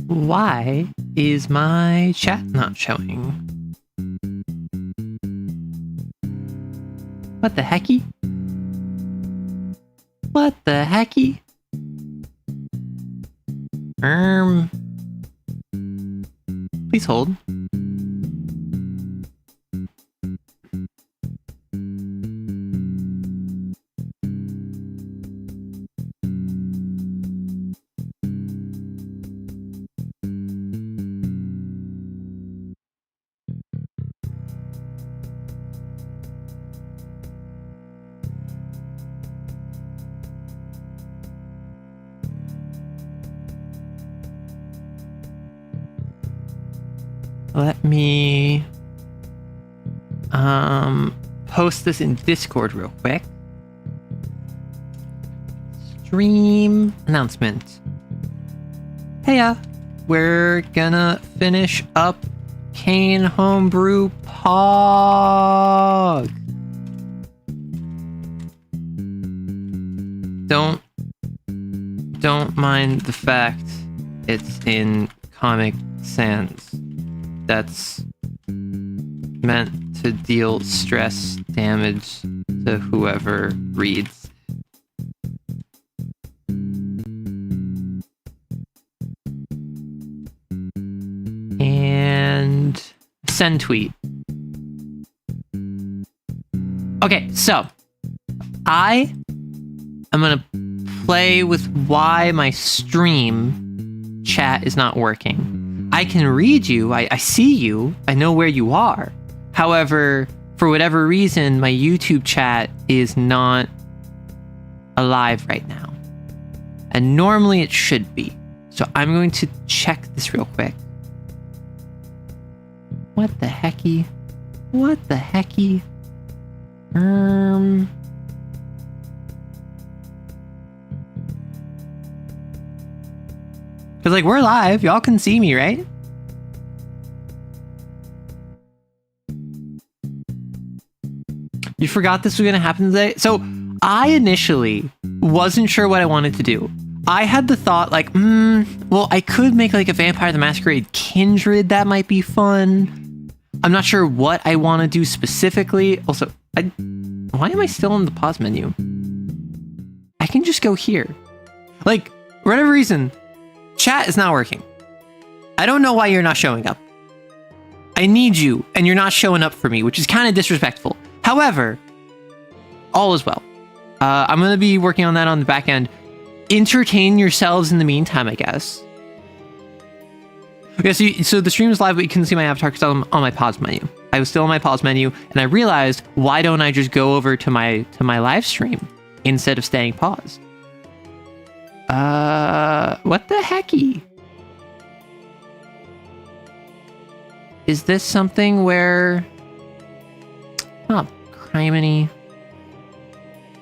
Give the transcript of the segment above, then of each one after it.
Why is my chat not showing? What the hecky? What the hecky? Please hold. Let me post this in Discord real quick. Stream announcement. Heya, we're gonna finish up CAIN Homebrew Pog. Don't mind the fact it's in Comic Sans. That's meant to deal stress damage to whoever reads. And send tweet. Okay, so I am gonna play with why my stream chat is not working. I can read you, I see you, I know where you are. However, for whatever reason, my YouTube chat is not alive right now. And normally it should be. So I'm going to check this real quick. What the hecky? What the hecky? Because, like, we're live. Y'all can see me, right? You forgot this was going to happen today? So, I initially wasn't sure what I wanted to do. I had the thought, like, well, I could make, like, a Vampire the Masquerade Kindred. That might be fun. I'm not sure what I want to do specifically. Also, why am I still in the pause menu? I can just go here. Like, for whatever reason, chat is not working. I don't know why you're not showing up. I need you, and you're not showing up for me, which is kind of disrespectful. However, all is well. I'm going to be working on that on the back end. Entertain yourselves in the meantime, I guess. Okay, so the stream is live, but you couldn't see my avatar because I'm on my pause menu. I was still on my pause menu, and I realized, why don't I just go over to my live stream instead of staying paused? What the hecky? Is this something where... Oh, criminy.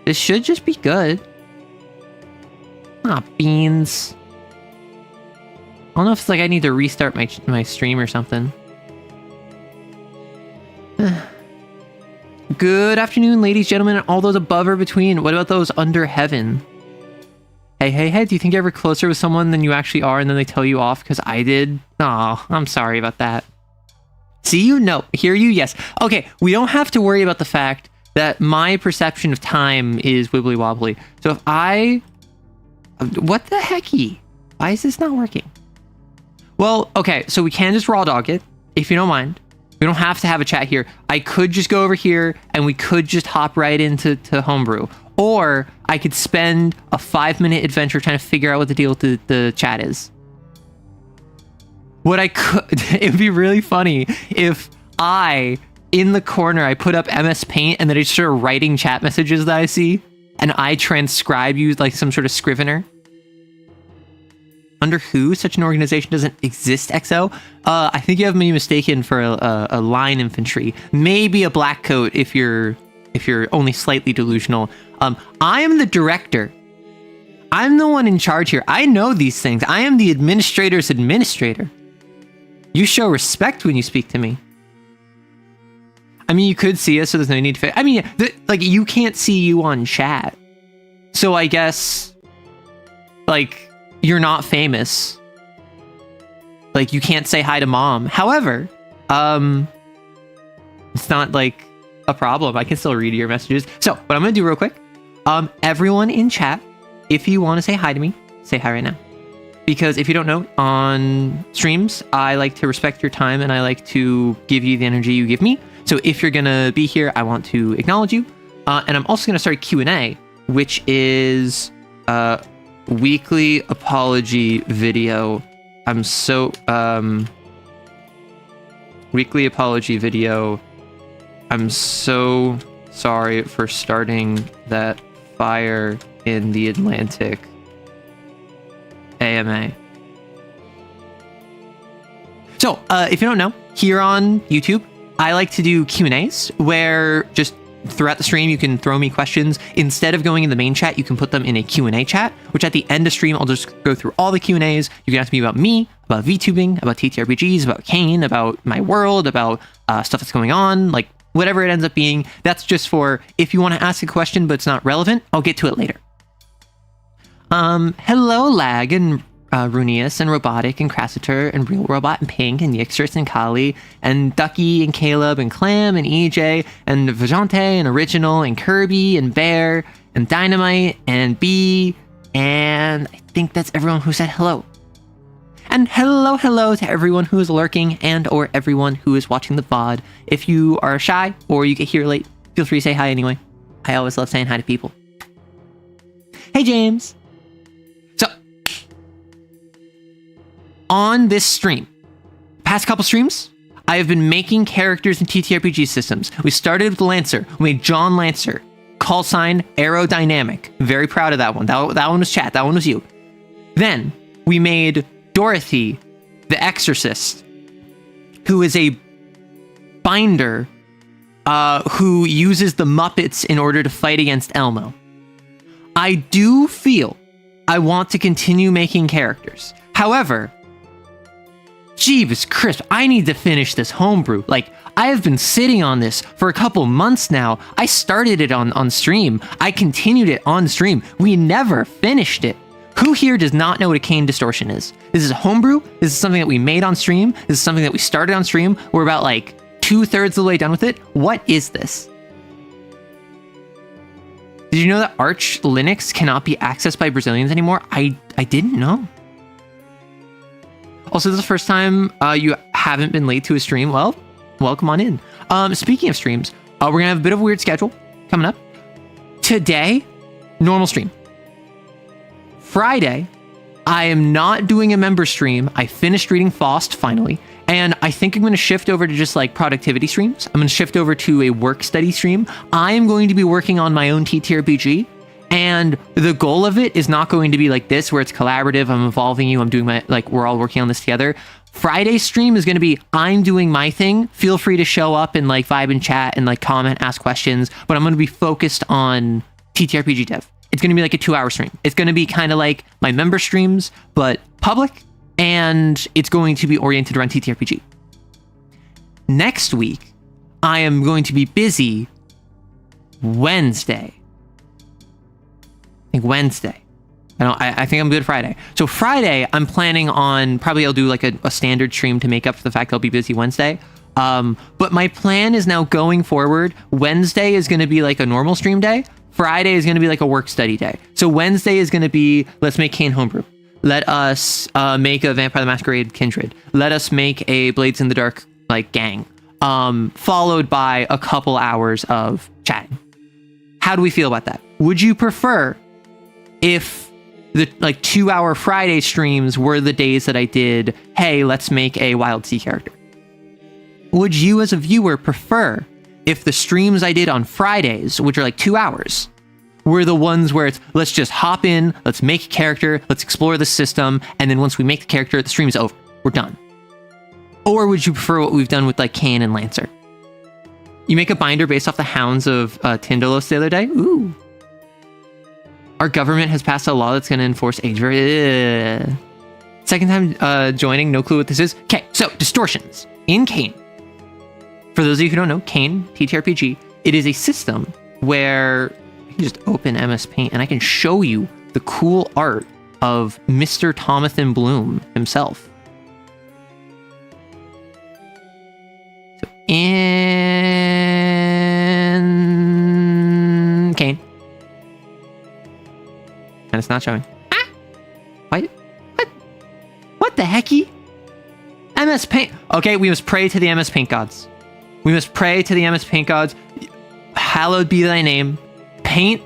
This should just be good. Ah, beans. I don't know if it's like I need to restart my stream or something. Good afternoon, ladies, gentlemen, and all those above or between. What about those under heaven? Hey, do you think you're ever closer with someone than you actually are and then they tell you off? Because I did. Oh, I'm sorry about that. See you? No. Hear you? Yes. Okay, we don't have to worry about the fact that my perception of time is wibbly wobbly. So if I... What the hecky? Why is this not working? Well, okay, so we can just raw dog it, if you don't mind. We don't have to have a chat here. I could just go over here and we could just hop right into Homebrew. Or I could spend a 5-minute adventure trying to figure out what the deal with the chat is. What I could... It'd be really funny if in the corner, I put up MS Paint and then I just start writing chat messages that I see. And I transcribe you like some sort of scrivener. Under who? Such an organization doesn't exist, XO? I think you have me mistaken for a line infantry. Maybe a black coat if you're only slightly delusional. I am the director. I'm the one in charge here. I know these things. I am the administrator's administrator. You show respect when you speak to me. I mean, you could see us, so there's no need to... I mean, like, you can't see you on chat. So I guess, like, you're not famous. Like, you can't say hi to mom. However, it's not like a problem. I can still read your messages. So what I'm gonna do real quick, everyone in chat, if you want to say hi to me, say hi right now. Because if you don't know, on streams, I like to respect your time and I like to give you the energy you give me. So if you're gonna be here, I want to acknowledge you. And I'm also gonna start Q&A, which is weekly apology video. Weekly apology video. I'm so sorry for starting that fire in the Atlantic. AMA. So, if you don't know, here on YouTube, I like to do Q&As where just throughout the stream, you can throw me questions. Instead of going in the main chat, you can put them in a Q&A chat, which at the end of stream, I'll just go through all the Q&As. You can ask me about me, about VTubing, about TTRPGs, about CAIN, about my world, about stuff that's going on, like whatever it ends up being. That's just for if you want to ask a question, but it's not relevant, I'll get to it later. Hello, Lag and Runius and Robotic and Crassitor and Real Robot and Pink and Yixtris and Kali and Ducky and Caleb and Clam and EJ and Vajante and Original and Kirby and Bear and Dynamite and B, and I think that's everyone who said hello. And hello to everyone who is lurking and or everyone who is watching the VOD. If you are shy or you get here late, feel free to say hi anyway. I always love saying hi to people. Hey, James. So, on this stream, past couple streams, I have been making characters in TTRPG systems. We started with Lancer. We made John Lancer. Call sign Aerodynamic. Very proud of that one. That one was chat. That one was you. Then, we made Dorothy, the Exorcist, who is a binder who uses the Muppets in order to fight against Elmo. I do feel I want to continue making characters. However, Jeeves crisp, I need to finish this homebrew. Like, I have been sitting on this for a couple months now. I started it on stream. I continued it on stream. We never finished it. Who here does not know what a CAIN distortion is? This is a homebrew. This is something that we made on stream. This is something that we started on stream. We're about like 2/3 of the way done with it. What is this? Did you know that Arch Linux cannot be accessed by Brazilians anymore? I didn't know. Also, this is the first time you haven't been late to a stream. Well, welcome on in. Speaking of streams, we're gonna have a bit of a weird schedule coming up. Today, normal stream. Friday, I am not doing a member stream. I finished reading Faust finally, and I think I'm going to shift over to just like productivity streams. I'm going to shift over to a work study stream. I am going to be working on my own TTRPG, and the goal of it is not going to be like this, where it's collaborative. I'm involving you. I'm doing my, like, we're all working on this together. Friday's stream is going to be, I'm doing my thing. Feel free to show up and like vibe and chat and like comment, ask questions, but I'm going to be focused on TTRPG dev. It's going to be like a 2-hour stream. It's going to be kind of like my member streams, but public, and it's going to be oriented around TTRPG. Next week, I am going to be busy Wednesday. I think Wednesday. I think I'm good Friday. So Friday, I'm planning on, probably I'll do like a standard stream to make up for the fact I'll be busy Wednesday. But my plan is now going forward, Wednesday is going to be like a normal stream day. Friday is going to be like a work study day. So Wednesday is going to be, let's make CAIN homebrew. Let us make a Vampire the Masquerade Kindred. Let us make a Blades in the Dark like gang. Followed by a couple hours of chatting. How do we feel about that? Would you prefer if the like 2-hour Friday streams were the days that I did, hey, let's make a Wild Sea character? Would you as a viewer prefer if the streams I did on Fridays, which are like 2 hours, were the ones where it's, let's just hop in, let's make a character, let's explore the system, and then once we make the character, the stream's over. We're done. Or would you prefer what we've done with like CAIN and Lancer? You make a binder based off the hounds of Tindalos the other day? Ooh. Our government has passed a law that's going to enforce age very... Second time joining, no clue what this is. Okay, so distortions in CAIN. For those of you who don't know, CAIN, TTRPG, it is a system where you can just open MS Paint and I can show you the cool art of Mr. Thomathan Bloom himself. it's not showing. Ah! What? What the hecky? MS Paint. Okay, we must pray to the MS Paint gods. We must pray to the MS Paint gods. Hallowed be thy name. Paint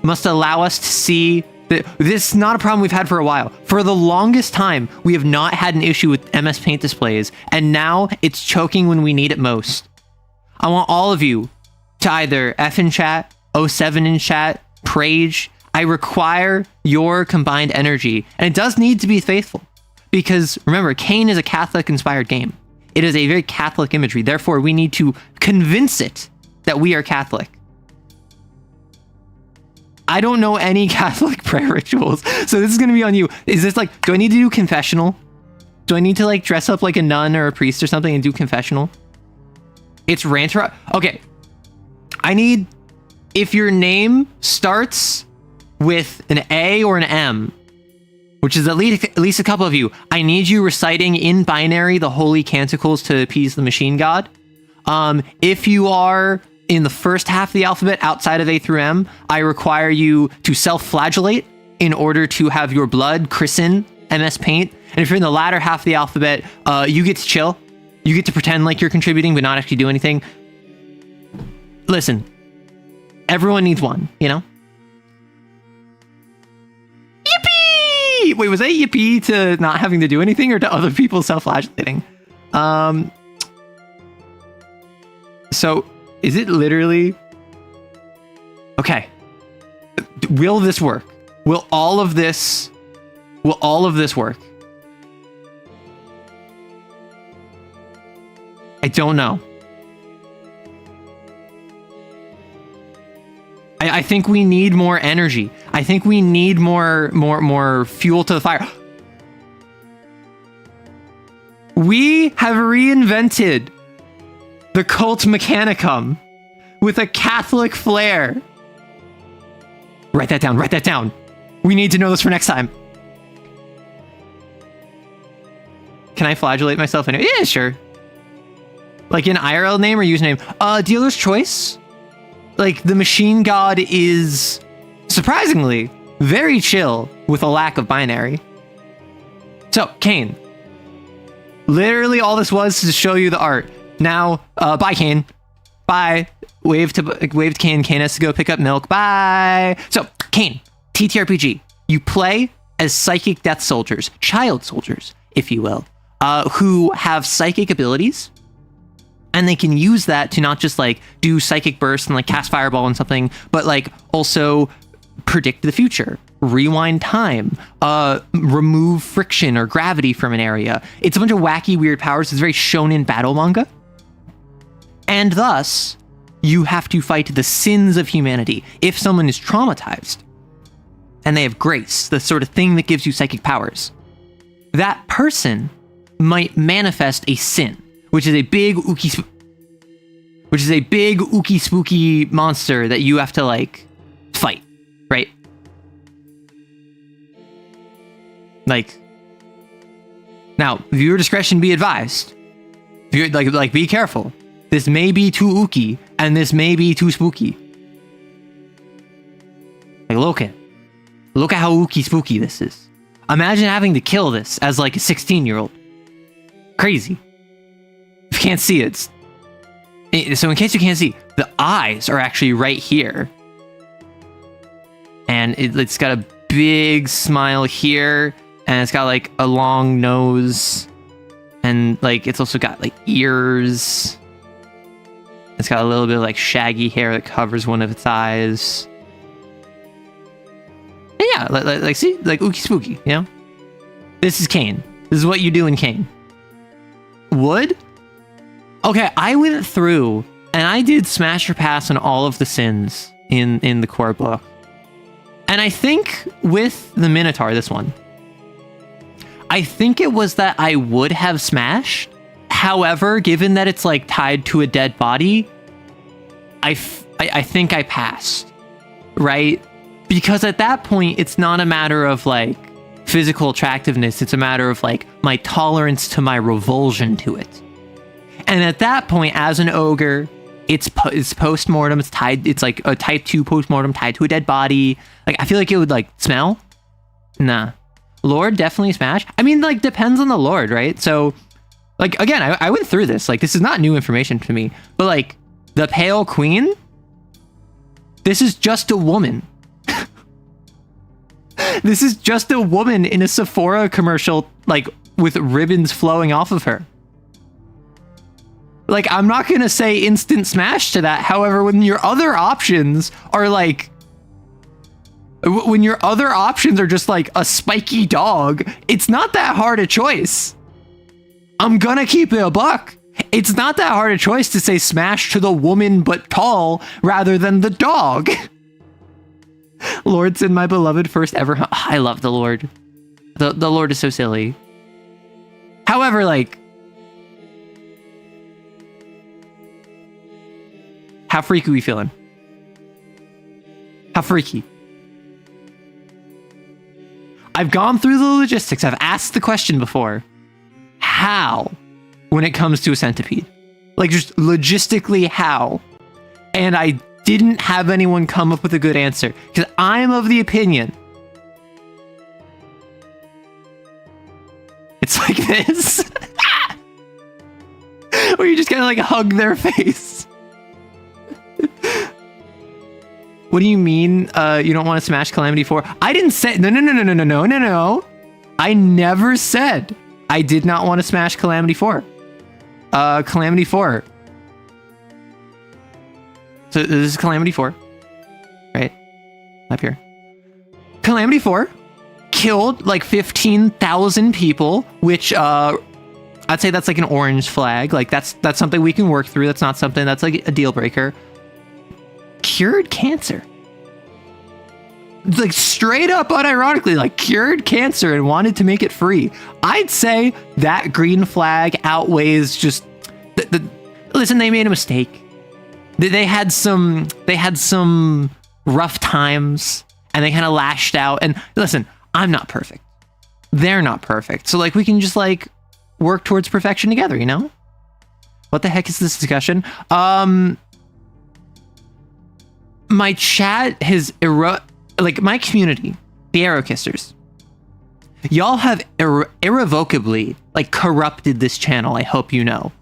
must allow us to see that this is not a problem we've had for a while. For the longest time, we have not had an issue with MS Paint displays, and now it's choking when we need it most. I want all of you to either F in chat, 07 in chat, Prage. I require your combined energy, and it does need to be faithful. Because remember, CAIN is a Catholic-inspired game. It is a very Catholic imagery. Therefore, we need to convince it that we are Catholic. I don't know any Catholic prayer rituals, so this is going to be on you. Is this like, do I need to do confessional? Do I need to like dress up like a nun or a priest or something and do confessional? It's Ranter. Okay. I need, if your name starts with an A or an M, which is at least a couple of you, I need you reciting in binary the holy canticles to appease the machine god. If you are in the first half of the alphabet outside of A through M, I require you to self-flagellate in order to have your blood christen MS Paint. And if you're in the latter half of the alphabet, you get to chill. You get to pretend like you're contributing, but not actually do anything. Listen, everyone needs one, you know? Yippee! Wait, was that yippee to not having to do anything or to other people self-flagellating? So, is it literally... Okay. Will this work? Will all of this work? I don't know. I think we need more energy. I think we need more fuel to the fire. We have reinvented the cult mechanicum with a Catholic flair. Write that down. Write that down. We need to know this for next time. Can I flagellate myself anyway? Yeah, sure. Like an IRL name or username? Dealer's choice. Like, the machine god is surprisingly very chill with a lack of binary. So, CAIN. Literally all this was to show you the art. Now, bye, CAIN. Bye. Wave to CAIN. CAIN has to go pick up milk. Bye. So, CAIN. TTRPG. You play as psychic death soldiers. Child soldiers, if you will. Who have psychic abilities. And they can use that to not just like do psychic bursts and like cast fireball and something, but like also predict the future, rewind time, remove friction or gravity from an area. It's a bunch of wacky, weird powers. It's very shonen battle manga. And thus, you have to fight the sins of humanity. If someone is traumatized and they have grace, the sort of thing that gives you psychic powers, that person might manifest a sin, which is a big ooky spooky monster that you have to like fight, right? Like, now viewer discretion be advised. Viewer, like be careful. This may be too ooky and this may be too spooky. Like look at how ooky spooky this is. Imagine having to kill this as like a 16-year-old. Crazy. If you can't see it, so in case you can't see, the eyes are actually right here. And it's got a big smile here, and it's got like a long nose, and like it's also got like ears. It's got a little bit of like shaggy hair that covers one of its eyes. And yeah, like see, like ooky spooky, you know? This is CAIN. This is what you do in CAIN. Wood? Okay, I went through and I did smash or pass on all of the sins in the core book. And I think with the Minotaur, this one, I think it was that I would have smashed. However, given that it's like tied to a dead body, I think I passed, right? Because at that point, it's not a matter of like physical attractiveness. It's a matter of like my tolerance to my revulsion to it. And at that point, as an ogre, it's post-mortem. It's like a type 2 post-mortem tied to a dead body. Like I feel like it would like smell Nah. Lord, definitely smash. I mean, like, depends on the Lord, right? So, like, again, I went through this. Like, this is not new information to me. But, like, the Pale Queen, this is just a woman. This is just a woman in a Sephora commercial, like, with ribbons flowing off of her. Like, I'm not going to say instant smash to that. However, when your other options are, like... When your other options are just, like, a spiky dog, it's not that hard a choice. I'm gonna keep it a buck. It's not that hard a choice to say smash to the woman but tall rather than the dog. Lord's in my beloved first ever... I love the Lord. The Lord is so silly. However, like... How freaky we feeling? How freaky? I've gone through the logistics. I've asked the question before. How? When it comes to a centipede? Like, just logistically, how? And I didn't have anyone come up with a good answer. Because I'm of the opinion. It's like this. Where you just kind of like hug their face. What do you mean you don't want to smash Calamity 4? I didn't say... No. I never said I did not want to smash Calamity 4. Calamity 4. So this is Calamity 4. Right? Up here. Calamity 4 killed like 15,000 people, which I'd say that's like an orange flag. Like that's something we can work through. That's not something that's like a deal breaker. Cured cancer. Like straight up unironically, like cured cancer and wanted to make it free. I'd say that green flag outweighs just listen, they made a mistake. They had some rough times and they kind of lashed out. And listen, I'm not perfect. They're not perfect. So like we can just like work towards perfection together, you know? What the heck is this discussion? My chat has like my community, the Arrow Kissers. Y'all have irrevocably like corrupted this channel, I hope you know.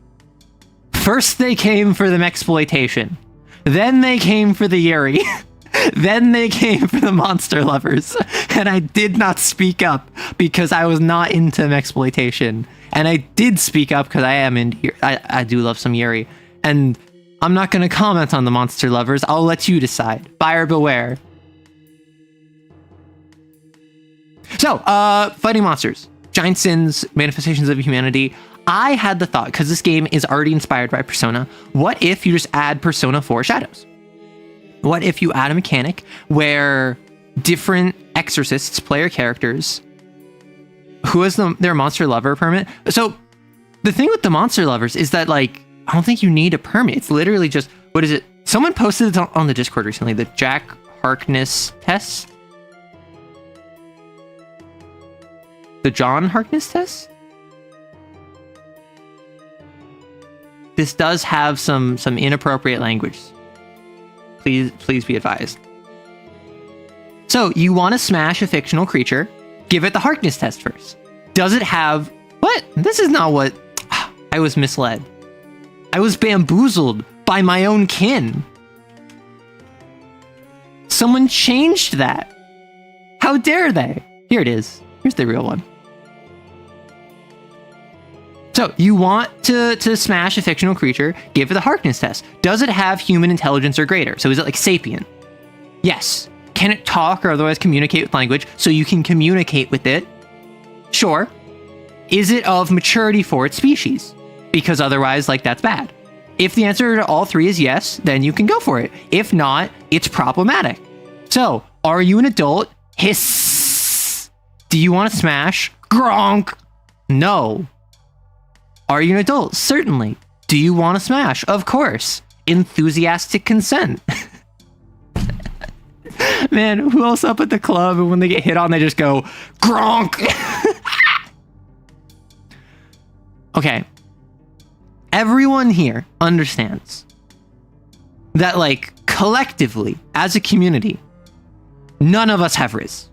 First they came for the exploitation. Then they came for the Yuri. Then they came for the monster lovers. And I did not speak up because I was not into exploitation. And I did speak up because I am into I do love some Yuri. And I'm not going to comment on the monster lovers. I'll let you decide. Buyer beware. So, fighting monsters. Giant sins, manifestations of humanity. I had the thought, because this game is already inspired by Persona, what if you just add Persona 4 Shadows? What if you add a mechanic where different exorcists, player characters, who has their monster lover permit? So, the thing with the monster lovers is that, like, I don't think you need a permit. It's literally just, what is it? Someone posted it on the Discord recently, the Jack Harkness test? The John Harkness test? This does have some inappropriate language. Please be advised. So, you want to smash a fictional creature, give it the Harkness test first. Does it have... What? This is not what... I was misled. I was bamboozled by my own kin. Someone changed that. How dare they? Here it is. Here's the real one. So, you want to smash a fictional creature, give it the Harkness test. Does it have human intelligence or greater? So is it like sapient? Yes. Can it talk or otherwise communicate with language so you can communicate with it? Sure. Is it of maturity for its species? Because otherwise, like, that's bad. If the answer to all three is yes, then you can go for it. If not, it's problematic. So, are you an adult? Hiss. Do you want to smash? Gronk. No. Are you an adult? Certainly. Do you want to smash? Of course. Enthusiastic consent. Man, who else up at the club and when they get hit on, they just go, Gronk! Okay. Everyone here understands that, like, collectively, as a community, none of us have Riz.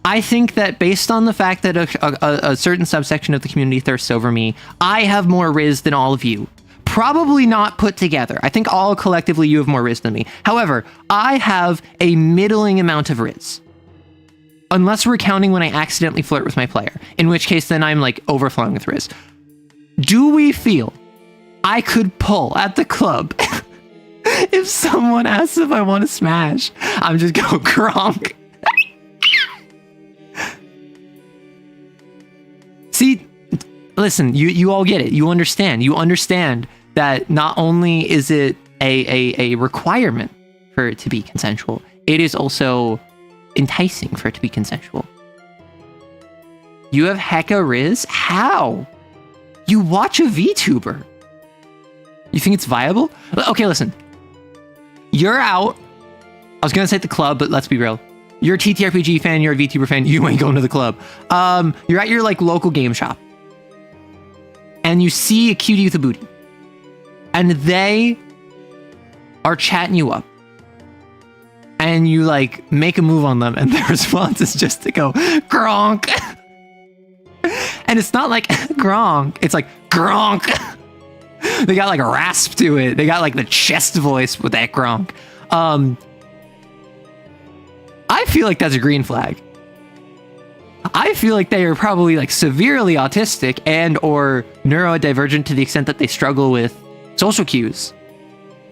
I think that based on the fact that a certain subsection of the community thirsts over me, I have more Riz than all of you. Probably not put together. I think all collectively you have more Riz than me. However, I have a middling amount of Riz. Unless we're counting when I accidentally flirt with my player, in which case then I'm like overflowing with Riz. Do we feel I could pull at the club if someone asks if I want to smash? I'm just go Gronk. See, listen, you all get it. You understand. You understand that not only is it a requirement for it to be consensual, it is also enticing for it to be consensual. You have hecka Riz? How? You watch a VTuber. You think it's viable? Okay, listen. You're out. I was going to say the club, but let's be real. You're a TTRPG fan, you're a VTuber fan, you ain't going to the club. You're at your like local game shop. And you see a cutie with a booty. And they are chatting you up. And you like make a move on them and their response is just to go, Gronk. And it's not like Gronk, it's like Gronk. They got like a rasp to it. They got like the chest voice with that Gronk. I feel like that's a green flag. I feel like they are probably like severely autistic and or neurodivergent to the extent that they struggle with social cues.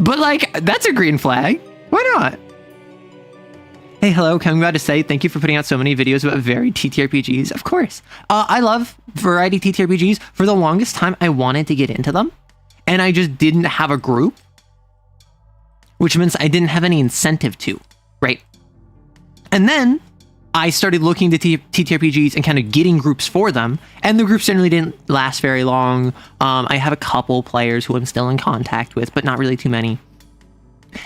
But like, that's a green flag. Why not? Hey, hello, coming about to say thank you for putting out so many videos about varied TTRPGs. Of course. I love variety TTRPGs. For the longest time, I wanted to get into them. And I just didn't have a group. Which means I didn't have any incentive to, right? And then I started looking to TTRPGs and kind of getting groups for them. And the groups generally didn't last very long. I have a couple players who I'm still in contact with, but not really too many.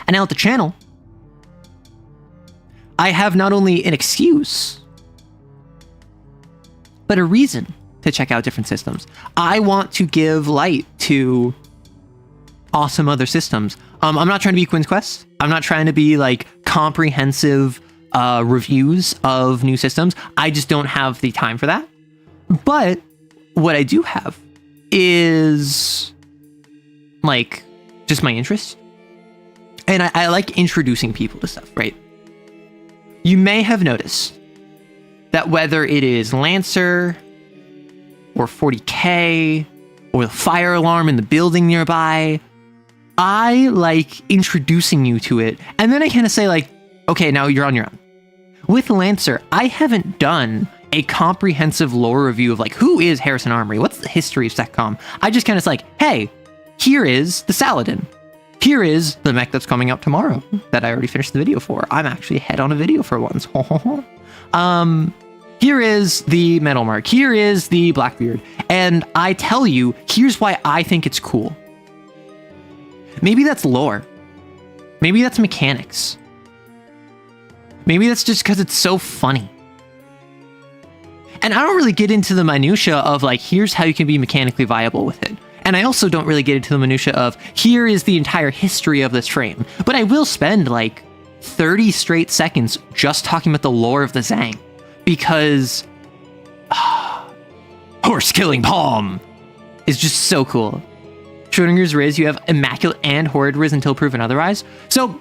And now at the channel, I have not only an excuse, but a reason to check out different systems. I want to give light to awesome other systems. I'm not trying to be Quinn's Quest. I'm not trying to be like comprehensive reviews of new systems. I just don't have the time for that. But what I do have is like just my interest. And I like introducing people to stuff, right? You may have noticed that whether it is Lancer or 40K or the fire alarm in the building nearby, I like introducing you to it. And then I kind of say like, okay, now you're on your own. With Lancer, I haven't done a comprehensive lore review of like, who is Harrison Armory? What's the history of SecCom? I just kind of like, hey, here is the Saladin. Here is the mech that's coming out tomorrow that I already finished the video for. I'm actually ahead on a video for once. Here is the Metal Mark. Here is the Blackbeard. And I tell you, here's why I think it's cool. Maybe that's lore. Maybe that's mechanics. Maybe that's just because it's so funny. And I don't really get into the minutia of like, here's how you can be mechanically viable with it. And I also don't really get into the minutia of, here is the entire history of this frame. But I will spend like 30 straight seconds just talking about the lore of the Zang. Because horse killing palm is just so cool. Schrodinger's Riz, you have immaculate and horrid Riz until proven otherwise. So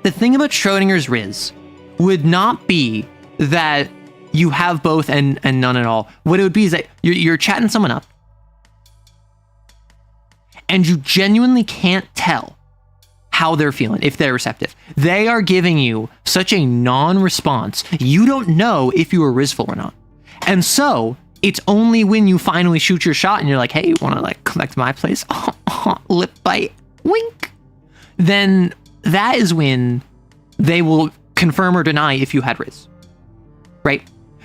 the thing about Schrodinger's Riz would not be that you have both and none at all. What it would be is that you're chatting someone up and you genuinely can't tell how they're feeling, if they're receptive. They are giving you such a non-response, you don't know if you were Rizful or not. And so it's only when you finally shoot your shot and you're like, hey, you want to like come back to my place? Lip bite, wink. Then that is when they will confirm or deny if you had Riz, right?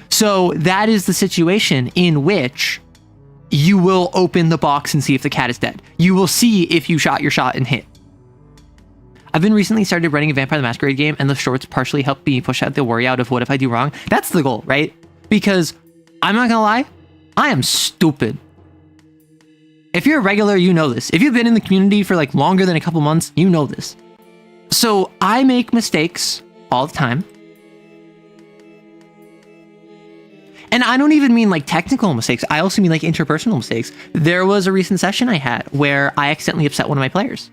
So that is the situation in which you will open the box and see if the cat is dead. You will see if you shot your shot and hit. I've been recently started running a Vampire the Masquerade game, and the shorts partially help me push out the worry out of what if I do wrong. That's the goal, right? Because I'm not gonna lie, I am stupid. If you're a regular, you know this. If you've been in the community for like longer than a couple months, you know this. So I make mistakes all the time. And I don't even mean like technical mistakes. I also mean like interpersonal mistakes. There was a recent session I had where I accidentally upset one of my players.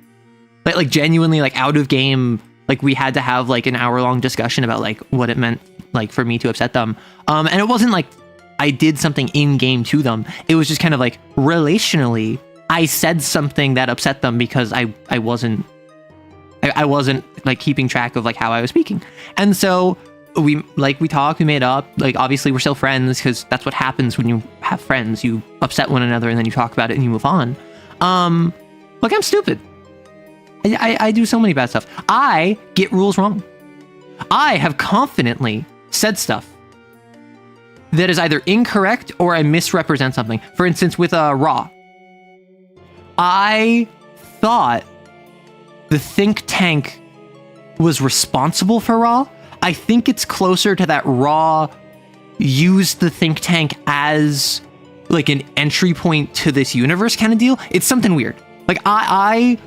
Like genuinely like out of game, like we had to have like an hour-long discussion about like what it meant like for me to upset them. And it wasn't like I did something in game to them. It was just kind of like relationally, I said something that upset them because I wasn't like keeping track of like how I was speaking. And so we talked, we made up, like obviously we're still friends because that's what happens when you have friends. You upset one another and then you talk about it and you move on. Like I'm stupid. I do so many bad stuff. I get rules wrong. I have confidently said stuff that is either incorrect or I misrepresent something. For instance, with Raw, I thought the think tank was responsible for Raw. I think it's closer to that Raw used the think tank as like an entry point to this universe kind of deal. It's something weird. Like I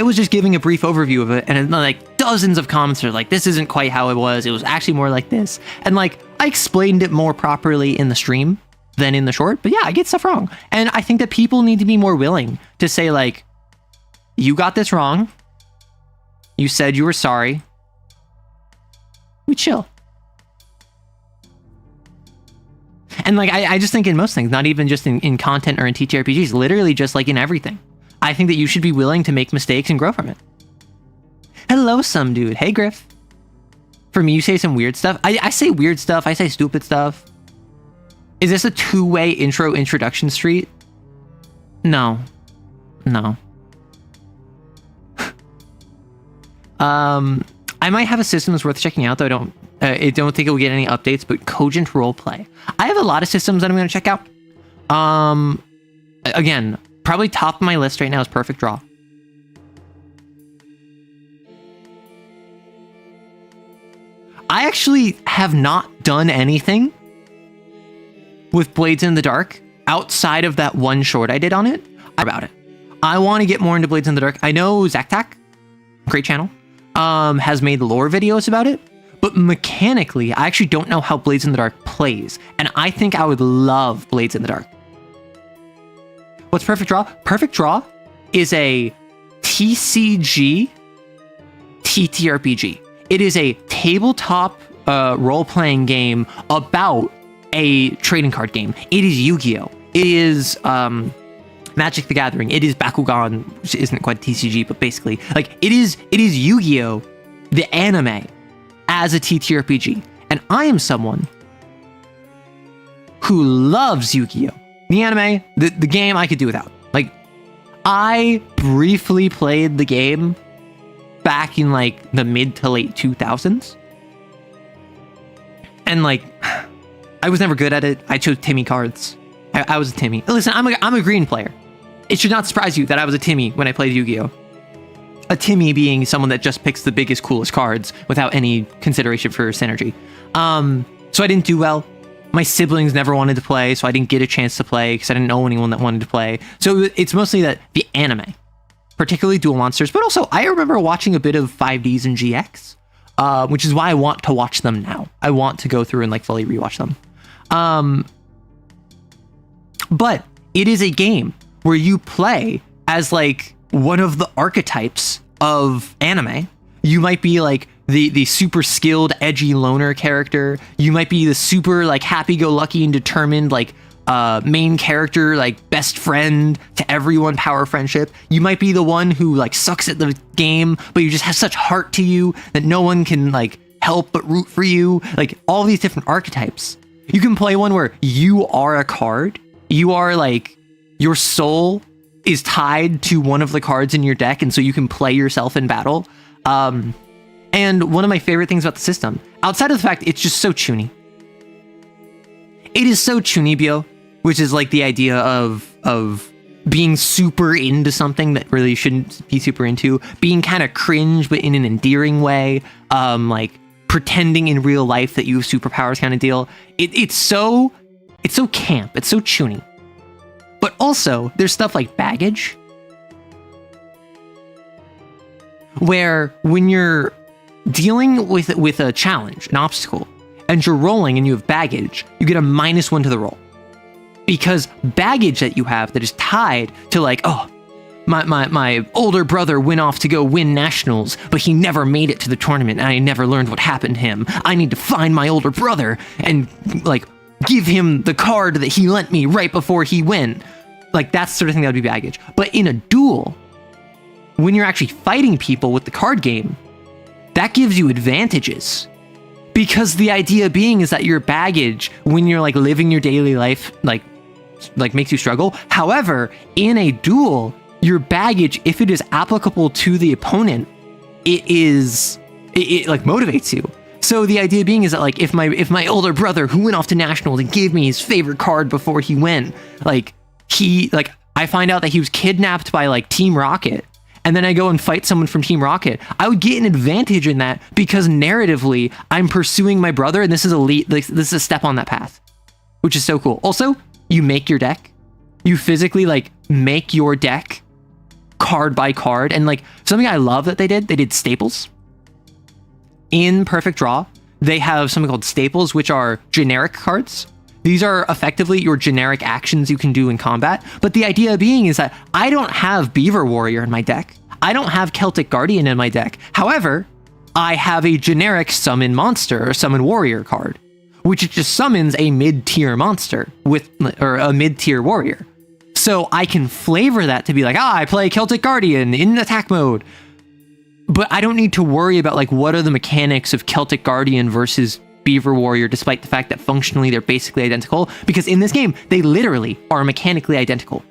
was just giving a brief overview of it, and like dozens of comments are like, this isn't quite how it was. It was actually more like this. And like I explained it more properly in the stream than in the short, but yeah, I get stuff wrong. And I think that people need to be more willing to say like, you got this wrong. You said you were sorry. We chill. And like, I just think in most things, not even just in content or in TTRPGs, literally just like in everything, I think that you should be willing to make mistakes and grow from it. Hello, some dude. Hey, Griff. For me, you say some weird stuff. I say weird stuff. I say stupid stuff. Is this a two-way introduction street? No. No. I might have a system that's worth checking out, though I don't think it will get any updates, but Cogent Roleplay. I have a lot of systems that I'm going to check out. Again, probably top of my list right now is Perfect Draw. I actually have not done anything with Blades in the Dark outside of that one short I did on it. About it. I want to get more into Blades in the Dark. I know Zaktak, great channel, has made lore videos about it, but mechanically, I actually don't know how Blades in the Dark plays, and I think I would love Blades in the Dark. What's Perfect Draw? Perfect Draw is a TCG TTRPG. It is a tabletop role-playing game about a trading card game. It is Yu-Gi-Oh! It is Magic the Gathering. It is Bakugan, which isn't quite a TCG, but basically, like, it is Yu-Gi-Oh! The anime as a TTRPG. And I am someone who loves Yu-Gi-Oh! The anime, the game I could do without. Like, I briefly played the game back in like the mid to late 2000s. And like, I was never good at it. I chose Timmy cards. I was a Timmy. Listen, I'm a green player. It should not surprise you that I was a Timmy when I played Yu-Gi-Oh! A Timmy being someone that just picks the biggest, coolest cards without any consideration for synergy. So I didn't do well. My siblings never wanted to play, so I didn't get a chance to play because I didn't know anyone that wanted to play. So it's mostly that the anime, particularly Duel Monsters, but also I remember watching a bit of 5Ds and GX, which is why I want to watch them now. I want to go through and like fully rewatch them. But it is a game where you play as like one of the archetypes of anime. You might be like the super skilled, edgy loner character. You might be the super like happy-go-lucky and determined like main character, like best friend to everyone, power friendship. You might be the one who like sucks at the game, but you just have such heart to you that no one can like help but root for you. Like all these different archetypes. You can play one where you are a card. You are like, your soul is tied to one of the cards in your deck, and so you can play yourself in battle. And one of my favorite things about the system, outside of the fact it's just so chuny. It is so chunibyo, which is like the idea of being super into something that really shouldn't be super into, being kind of cringe but in an endearing way, like pretending in real life that you have superpowers kind of deal. It's so camp, it's so chuny. But also, there's stuff like baggage, where when you're dealing with a challenge, an obstacle, and you're rolling and you have baggage, you get a -1 to the roll. Because baggage that you have that is tied to like, oh, my older brother went off to go win nationals, but he never made it to the tournament and I never learned what happened to him. I need to find my older brother and like give him the card that he lent me right before he went. Like that's the sort of thing that would be baggage. But in a duel, when you're actually fighting people with the card game, that gives you advantages. Because the idea being is that your baggage, when you're like living your daily life, like makes you struggle. However, in a duel, your baggage, if it is applicable to the opponent, it like motivates you. So the idea being is that like if my older brother who went off to nationals and gave me his favorite card before he went, like I find out that he was kidnapped by like Team Rocket, and then I go and fight someone from Team Rocket, I would get an advantage in that because narratively I'm pursuing my brother, and this is this is a step on that path, which is so cool. Also, you make your deck. You physically like make your deck card by card, and like something I love that they did staples. In Perfect Draw, they have something called staples, which are generic cards. These are effectively your generic actions you can do in combat, but the idea being is that I don't have Beaver Warrior in my deck. I don't have Celtic Guardian in my deck. However, I have a generic summon monster or summon warrior card, which just summons a mid-tier monster or a mid-tier warrior. So I can flavor that to be like, I play Celtic Guardian in attack mode. But I don't need to worry about like what are the mechanics of Celtic Guardian versus Beaver Warrior, despite the fact that functionally they're basically identical, because in this game, they literally are mechanically identical.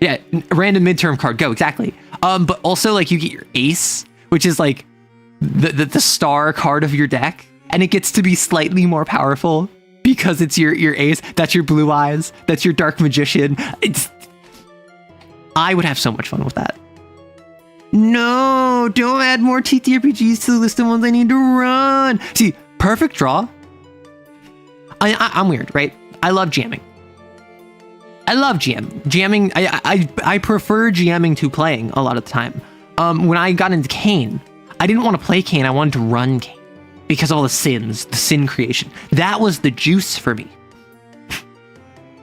Yeah, random midterm card, go, exactly. But also like you get your ace, which is like the star card of your deck, and it gets to be slightly more powerful because it's your ace. That's your blue eyes. That's your dark magician. I would have so much fun with that. No, don't add more TTRPGs to the list of ones I need to run. See, Perfect Draw. I'm weird, right? I love jamming. I love jamming. I prefer GMing to playing a lot of the time. When I got into CAIN, I didn't want to play CAIN. I wanted to run CAIN because of all the sin creation. That was the juice for me.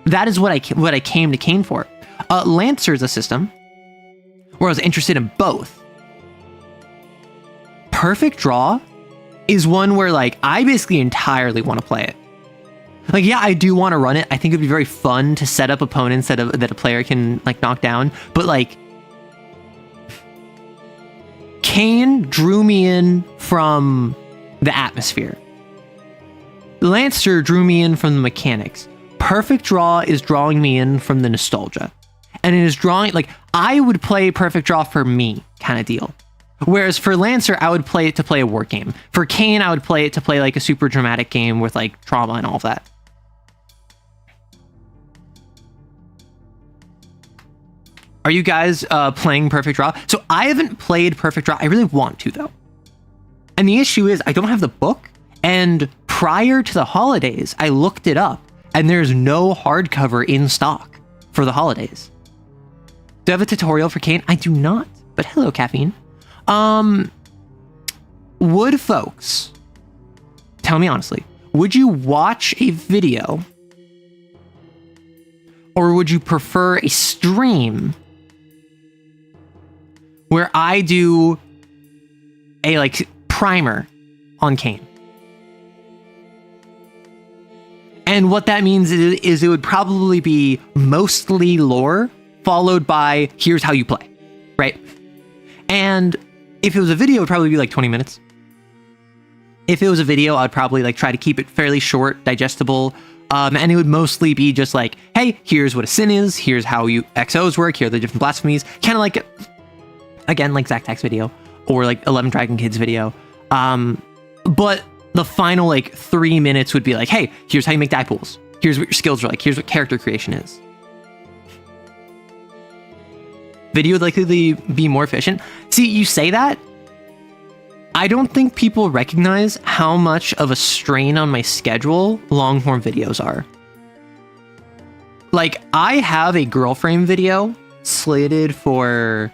That is what I came to CAIN for. Lancer is a system where I was interested in both. Perfect Draw is one where like I basically entirely want to play it. Like, yeah, I do want to run it. I think it'd be very fun to set up opponents that a player can like knock down. But like, CAIN drew me in from the atmosphere. Lancer drew me in from the mechanics. Perfect Draw is drawing me in from the nostalgia. And it is drawing, like, I would play Perfect Draw for me kind of deal. Whereas for Lancer, I would play it to play a war game. For CAIN, I would play it to play like a super dramatic game with like trauma and all of that. Are you guys playing Perfect Draw? So I haven't played Perfect Draw. I really want to though. And the issue is I don't have the book. And prior to the holidays, I looked it up and there's no hardcover in stock for the holidays. Do I have a tutorial for CAIN? I do not, but hello, Caffeine. Would folks, tell me honestly, would you watch a video or would you prefer a stream where I do a like primer on CAIN? And what that means is it would probably be mostly lore followed by here's how you play, right? And if it was a video, it would probably be like 20 minutes. If it was a video, I'd probably like try to keep it fairly short, digestible. And it would mostly be just like, hey, here's what a sin is. Here's how XOs work. Here are the different blasphemies. Kind of like, again, like Zach Tack's video or like 11 Dragon Kids video. But the final like 3 minutes would be like, hey, here's how you make die pools. Here's what your skills are like. Here's what character creation is. Video would likely be more efficient. See, you say that. I don't think people recognize how much of a strain on my schedule long form videos are. Like, I have a girl frame video slated for,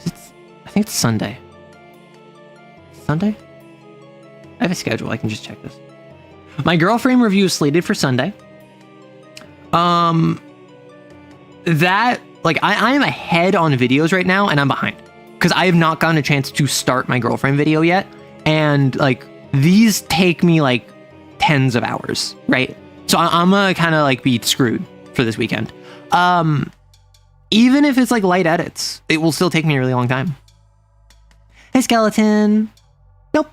I think it's Sunday. Sunday? I have a schedule. I can just check this. My Girlfriend review is slated for Sunday. That, like, I am ahead on videos right now, and I'm behind. Because I have not gotten a chance to start my Girlfriend video yet. And, like, these take me, like, tens of hours, right? So I'm gonna kind of, like, be screwed for this weekend. Even if it's, like, light edits, it will still take me a really long time. Hey, Skeleton. Nope.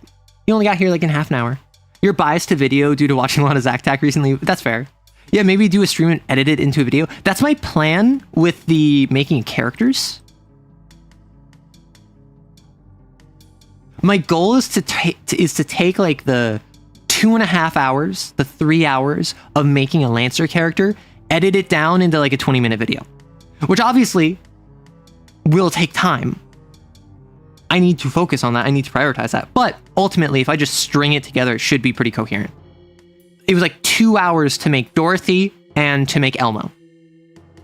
You only got here, like, in half an hour. You're biased to video due to watching a lot of Zactac recently. That's fair. Yeah, maybe do a stream and edit it into a video. That's my plan with the making characters. My goal is to take like the 2.5 hours, the 3 hours of making a Lancer character, edit it down into like a 20-minute video, which obviously will take time. I need to focus on that. I need to prioritize that. But ultimately, if I just string it together, it should be pretty coherent. It was like 2 hours to make Dorothy and to make Elmo.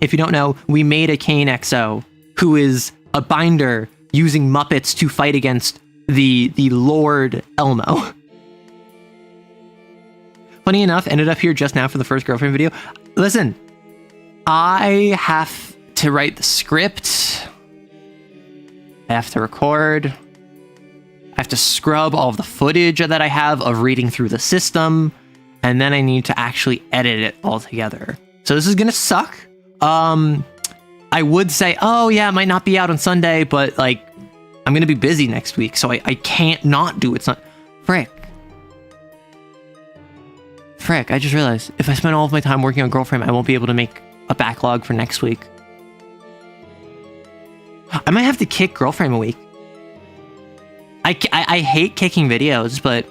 If you don't know, we made a CAIN XO who is a binder using Muppets to fight against the Lord Elmo. Funny enough, ended up here just now for the first Girlfriend video. Listen, I have to write the script. I have to record. I have to scrub all of the footage that I have of reading through the system. And then I need to actually edit it all together. So this is gonna suck. I would say, oh yeah, it might not be out on Sunday, but like, I'm gonna be busy next week, so I can't not do it. Frick, I just realized, if I spend all of my time working on Girlfriend, I won't be able to make a backlog for next week. I might have to kick Girlfriend a week. I hate kicking videos, but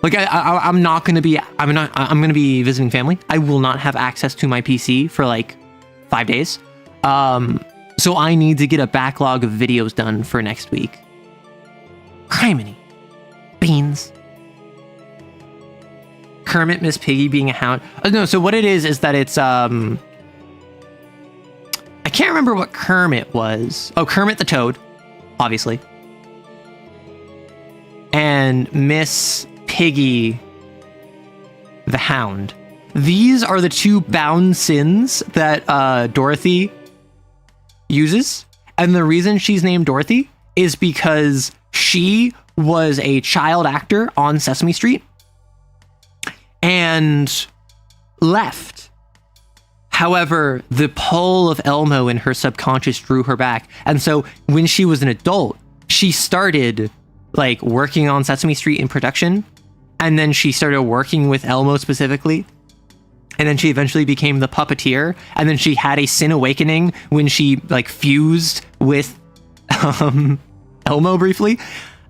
like I'm gonna be visiting family. I will not have access to my PC for like 5 days. So I need to get a backlog of videos done for next week. Criminy. Beans. Kermit, Miss Piggy being a hound. No, so what it is that it's I can't remember what Kermit was. Oh, Kermit the Toad, obviously. And Miss Piggy the Hound. These are the two bound sins that Dorothy uses. And the reason she's named Dorothy is because she was a child actor on Sesame Street and left. However, the pull of Elmo in her subconscious drew her back. And so when she was an adult, she started like working on Sesame Street in production. And then she started working with Elmo specifically. And then she eventually became the puppeteer. And then she had a sin awakening when she like fused with Elmo briefly.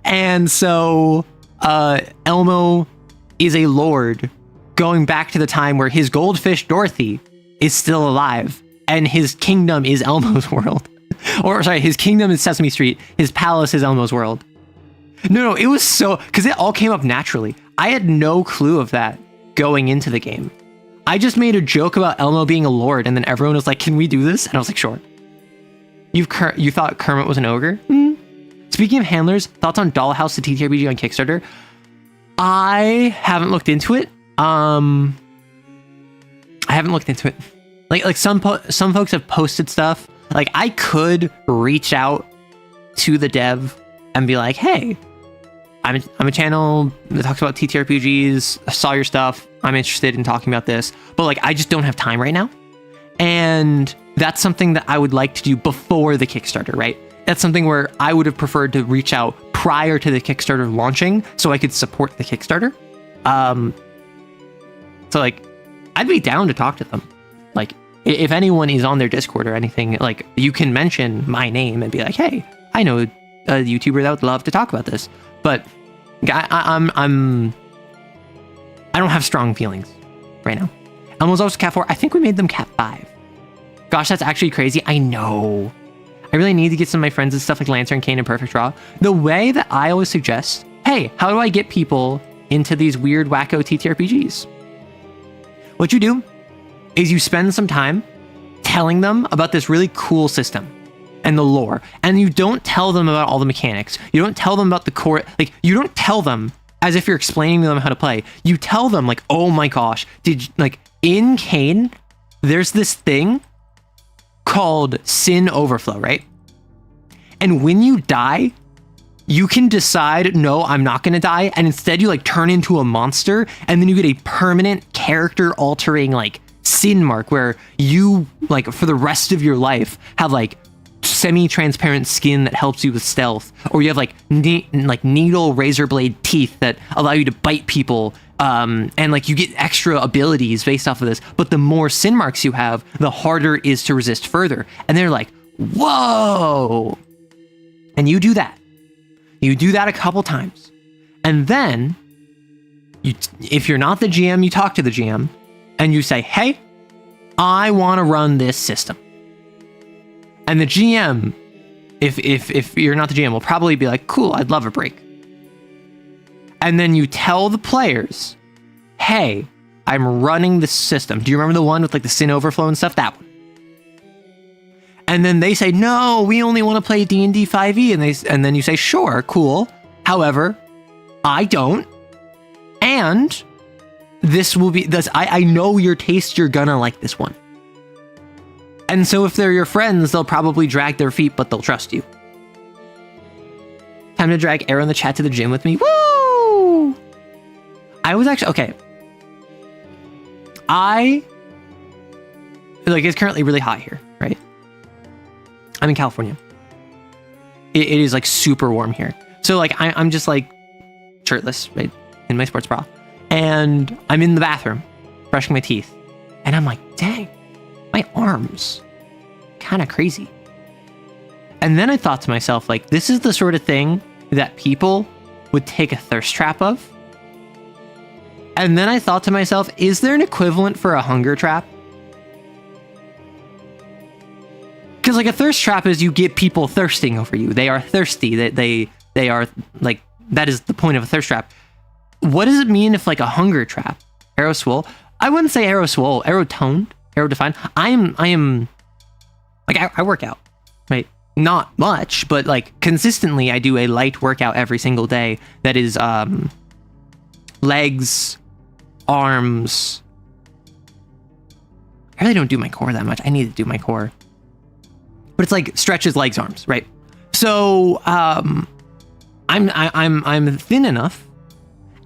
And so Elmo is a lord going back to the time where his goldfish Dorothy is still alive. And his kingdom is Elmo's world. Or sorry, his kingdom is Sesame Street. His palace is Elmo's world. No, it was so... Because it all came up naturally. I had no clue of that going into the game. I just made a joke about Elmo being a lord, and then everyone was like, can we do this? And I was like, sure. You thought Kermit was an ogre? Speaking of handlers, thoughts on Dollhouse, the TTRPG on Kickstarter? I haven't looked into it. I haven't looked into it. Like some folks have posted stuff. Like I could reach out to the dev and be like, hey, I'm a channel that talks about TTRPGs. I saw your stuff. I'm interested in talking about this, but like, I just don't have time right now. And that's something that I would like to do before the Kickstarter, right? That's something where I would have preferred to reach out prior to the Kickstarter launching so I could support the Kickstarter. So like, I'd be down to talk to them. Like if anyone is on their Discord or anything, like you can mention my name and be like, hey, I know a YouTuber that would love to talk about this. But I don't have strong feelings right now. Elmo's also Cat 4. I think we made them Cat 5. Gosh, that's actually crazy. I know. I really need to get some of my friends and stuff like Lancer and CAIN and Perfect Draw. The way that I always suggest, hey, how do I get people into these weird wacko TTRPGs? What you do is you spend some time telling them about this really cool system. and the lore, and you don't tell them about all the mechanics. You don't tell them about the core. Like, you don't tell them as if you're explaining to them how to play. You tell them like, oh my gosh, in CAIN, there's this thing called sin overflow, right? And when you die, you can decide, no, I'm not going to die. And instead you like turn into a monster, and then you get a permanent character altering like sin mark where you like for the rest of your life have like semi-transparent skin that helps you with stealth, or you have like needle razor blade teeth that allow you to bite people, and like you get extra abilities based off of this. But the more sin marks you have, the harder it is to resist further. And they're like, whoa. And you do that a couple times, and then if you're not the GM, you talk to the GM and you say, hey, I want to run this system. And the GM, if you're not the GM, will probably be like, cool, I'd love a break. And then you tell the players, hey, I'm running this system. Do you remember the one with like the sin overflow and stuff? That one. And then they say, no, we only want to play D&D 5e. And then you say, sure, cool. However, I don't. And this will be this. I know your taste. You're gonna like this one. And so if they're your friends, they'll probably drag their feet, but they'll trust you. Time to drag Arrow in the chat to the gym with me. Woo! I was actually, okay. It's currently really hot here, right? I'm in California. It is like super warm here. So like I'm just like shirtless, right, in my sports bra. And I'm in the bathroom brushing my teeth. And I'm like, dang, my arms kind of crazy. And then I thought to myself, like, this is the sort of thing that people would take a thirst trap of. And then I thought to myself, is there an equivalent for a hunger trap? Because like a thirst trap is you get people thirsting over you. They are thirsty. They are like, that is the point of a thirst trap. What does it mean if like a hunger trap? Arrow swole? I wouldn't say arrow swole. Arrow toned. Arrow defined. I am like, I work out, right? Not much, but like consistently I do a light workout every single day. That is legs, arms. I really don't do my core that much. I need to do my core. But it's like stretches, legs, arms, right? So I'm thin enough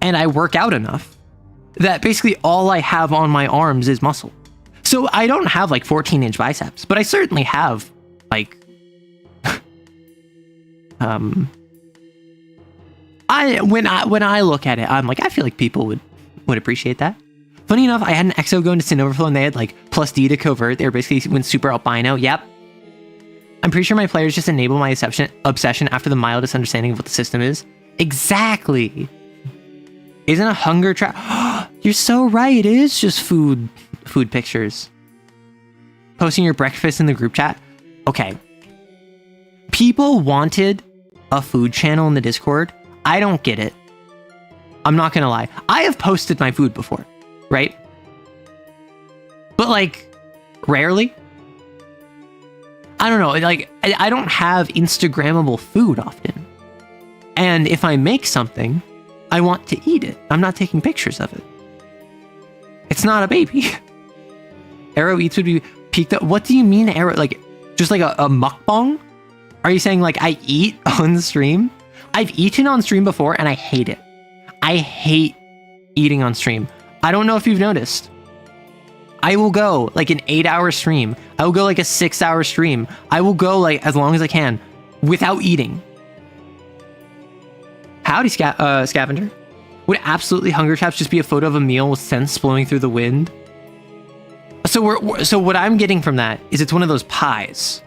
and I work out enough that basically all I have on my arms is muscle. So I don't have like 14-inch biceps, but I certainly have like when I look at it, I'm like, I feel like people would appreciate that. Funny enough, I had an exo going to Sin Overflow and they had like plus D to covert. They were basically went super albino. Yep. I'm pretty sure my players just enable my obsession after the mildest understanding of what the system is. Exactly. Isn't a hunger trap? You're so right. It is just food pictures. Posting your breakfast in the group chat. Okay. People wanted a food channel in the Discord. I don't get it. I'm not gonna lie. I have posted my food before, right? But like, rarely. I don't know, like, I don't have Instagrammable food often. And if I make something, I want to eat it. I'm not taking pictures of it. It's not a baby. Arrow eats would be peaked up. What do you mean, Arrow? Like, just like a mukbang? Are you saying, like, I eat on stream? I've eaten on stream before, and I hate it. I hate eating on stream. I don't know if you've noticed. I will go like an 8-hour stream. I will go like a 6-hour stream. I will go like as long as I can without eating. Howdy, Scavenger. Would absolutely hunger traps just be a photo of a meal with scents blowing through the wind? So what I'm getting from that is it's one of those pies,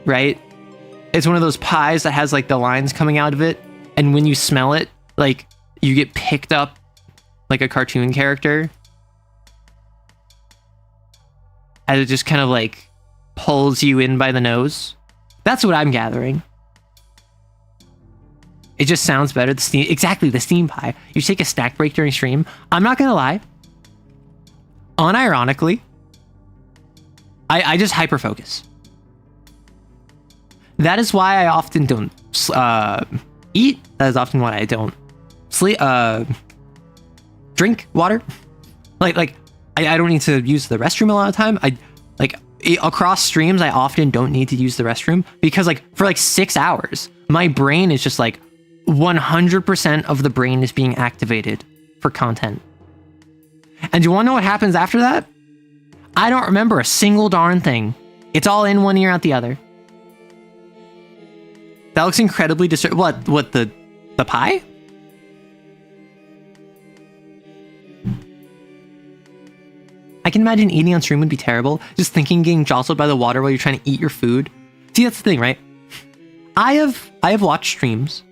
right? It's one of those pies that has like the lines coming out of it, and when you smell it, like you get picked up like a cartoon character. As it just kind of like pulls you in by the nose. That's what I'm gathering. It just sounds better. Exactly, the steam pie. You take a snack break during stream. I'm not gonna lie. Unironically, I just hyper focus. That is why I often don't eat. That is often why I don't sleep. Drink water. Like I don't need to use the restroom a lot of the time. Across streams, I often don't need to use the restroom because like for like 6 hours, my brain is just like 100% of the brain is being activated for content. And do you want to know what happens after that? I don't remember a single darn thing. It's all in one ear, out the other. That looks incredibly What the pie? I can imagine eating on stream would be terrible. Just thinking getting jostled by the water while you're trying to eat your food. See, that's the thing, right? I have watched streams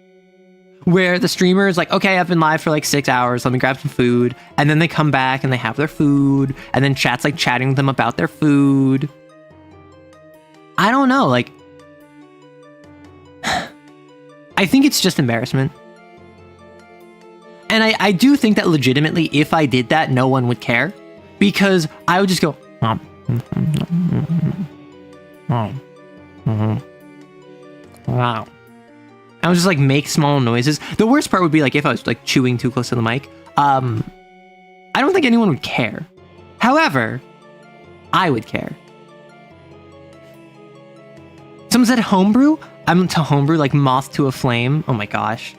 where the streamer is like, okay, I've been live for like 6 hours. Let me grab some food. And then they come back and they have their food. And then chat's like chatting with them about their food. I don't know. Like, I think it's just embarrassment. And I do think that legitimately, if I did that, no one would care. Because I would just go, wow. I would just like make small noises. The worst part would be like if I was like chewing too close to the mic. I don't think anyone would care. However, I would care. Someone said homebrew. I'm into homebrew, like moth to a flame. Oh my gosh.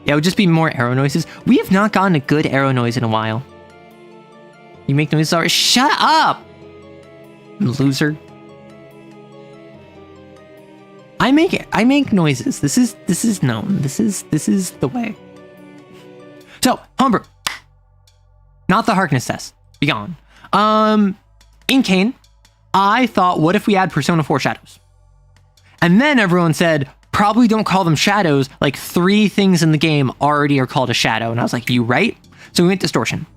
Yeah, it would just be more arrow noises. We have not gotten a good arrow noise in a while. You make noises already. Shut up, loser. I make noises. This is known. This is the way. So, homebrew. Not the Harkness test. Be gone. In CAIN, I thought, what if we add Persona 4 shadows? And then everyone said, probably don't call them shadows. Like 3 things in the game already are called a shadow. And I was like, you right? So we went distortion.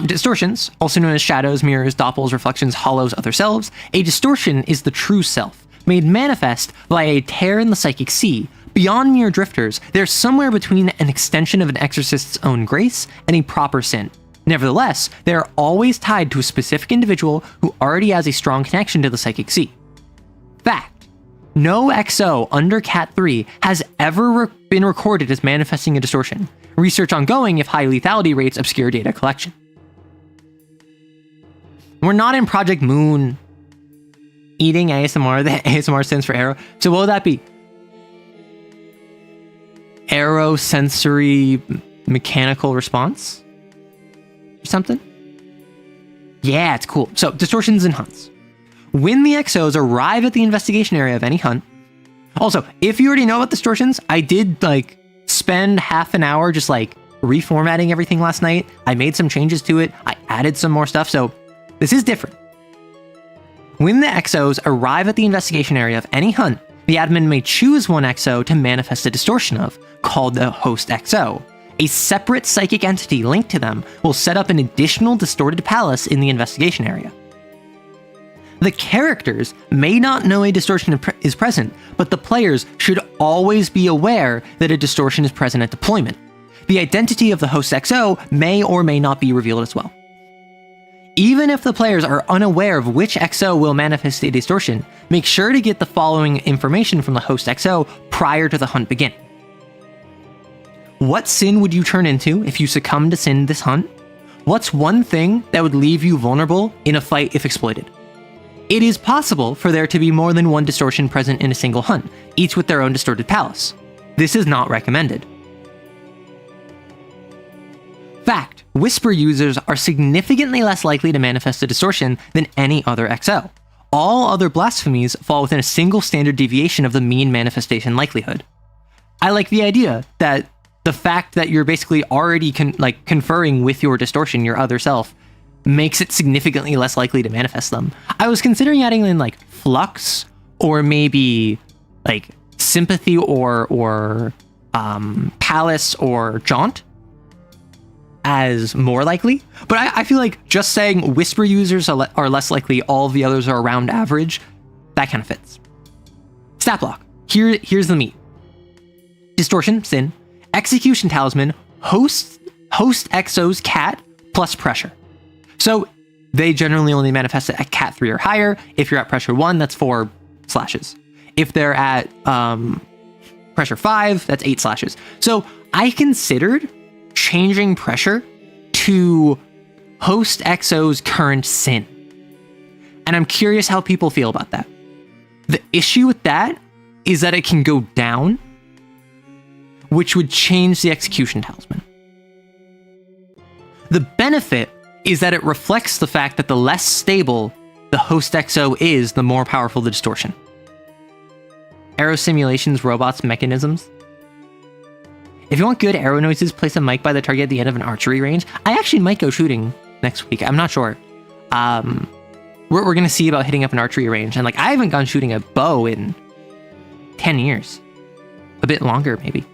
Distortions, also known as shadows, mirrors, doppels, reflections, hollows, other selves. A distortion is the true self, made manifest by a tear in the psychic sea. Beyond mere drifters, they're somewhere between an extension of an exorcist's own grace and a proper sin. Nevertheless, they are always tied to a specific individual who already has a strong connection to the psychic sea. Fact: no XO under Cat 3 has ever been recorded as manifesting a distortion. Research ongoing if high lethality rates obscure data collection. We're not in Project Moon eating ASMR. The ASMR stands for arrow. So what would that be? Arrow sensory mechanical response? Or something? Yeah, it's cool. So distortions and hunts. When the XOs arrive at the investigation area of any hunt. Also, if you already know about distortions, I did like spend half an hour just like reformatting everything last night. I made some changes to it. I added some more stuff. So this is different. When the XOs arrive at the investigation area of any hunt, the admin may choose one XO to manifest a distortion of, called the host XO. A separate psychic entity linked to them will set up an additional distorted palace in the investigation area. The characters may not know a distortion is present, but the players should always be aware that a distortion is present at deployment. The identity of the host XO may or may not be revealed as well. Even if the players are unaware of which XO will manifest a distortion, make sure to get the following information from the host XO prior to the hunt beginning. What sin would you turn into if you succumb to sin this hunt? What's one thing that would leave you vulnerable in a fight if exploited? It is possible for there to be more than one distortion present in a single hunt, each with their own distorted palace. This is not recommended. Fact: Whisper users are significantly less likely to manifest a distortion than any other XO. All other blasphemies fall within a single standard deviation of the mean manifestation likelihood. I like the idea that the fact that you're basically already conferring with your distortion, your other self, makes it significantly less likely to manifest them. I was considering adding in like flux or maybe like sympathy or palace or jaunt as more likely, but I feel like just saying whisper users are less likely, all of the others are around average, that kind of fits. Stat block. Here's the meat. Distortion, sin. Execution talisman, host XO's cat plus pressure. So they generally only manifest it at cat 3 or higher. If you're at pressure 1, that's 4 slashes. If they're at pressure 5, that's 8 slashes. So I considered changing pressure to host XO's current sin. And I'm curious how people feel about that. The issue with that is that it can go down, which would change the execution talisman. The benefit is that it reflects the fact that the less stable the host XO is, the more powerful the distortion. Arrow simulations, robots, mechanisms. If you want good arrow noises, place a mic by the target at the end of an archery range. I actually might go shooting next week. I'm not sure. We're going to see about hitting up an archery range. And like, I haven't gone shooting a bow in 10 years. A bit longer, maybe.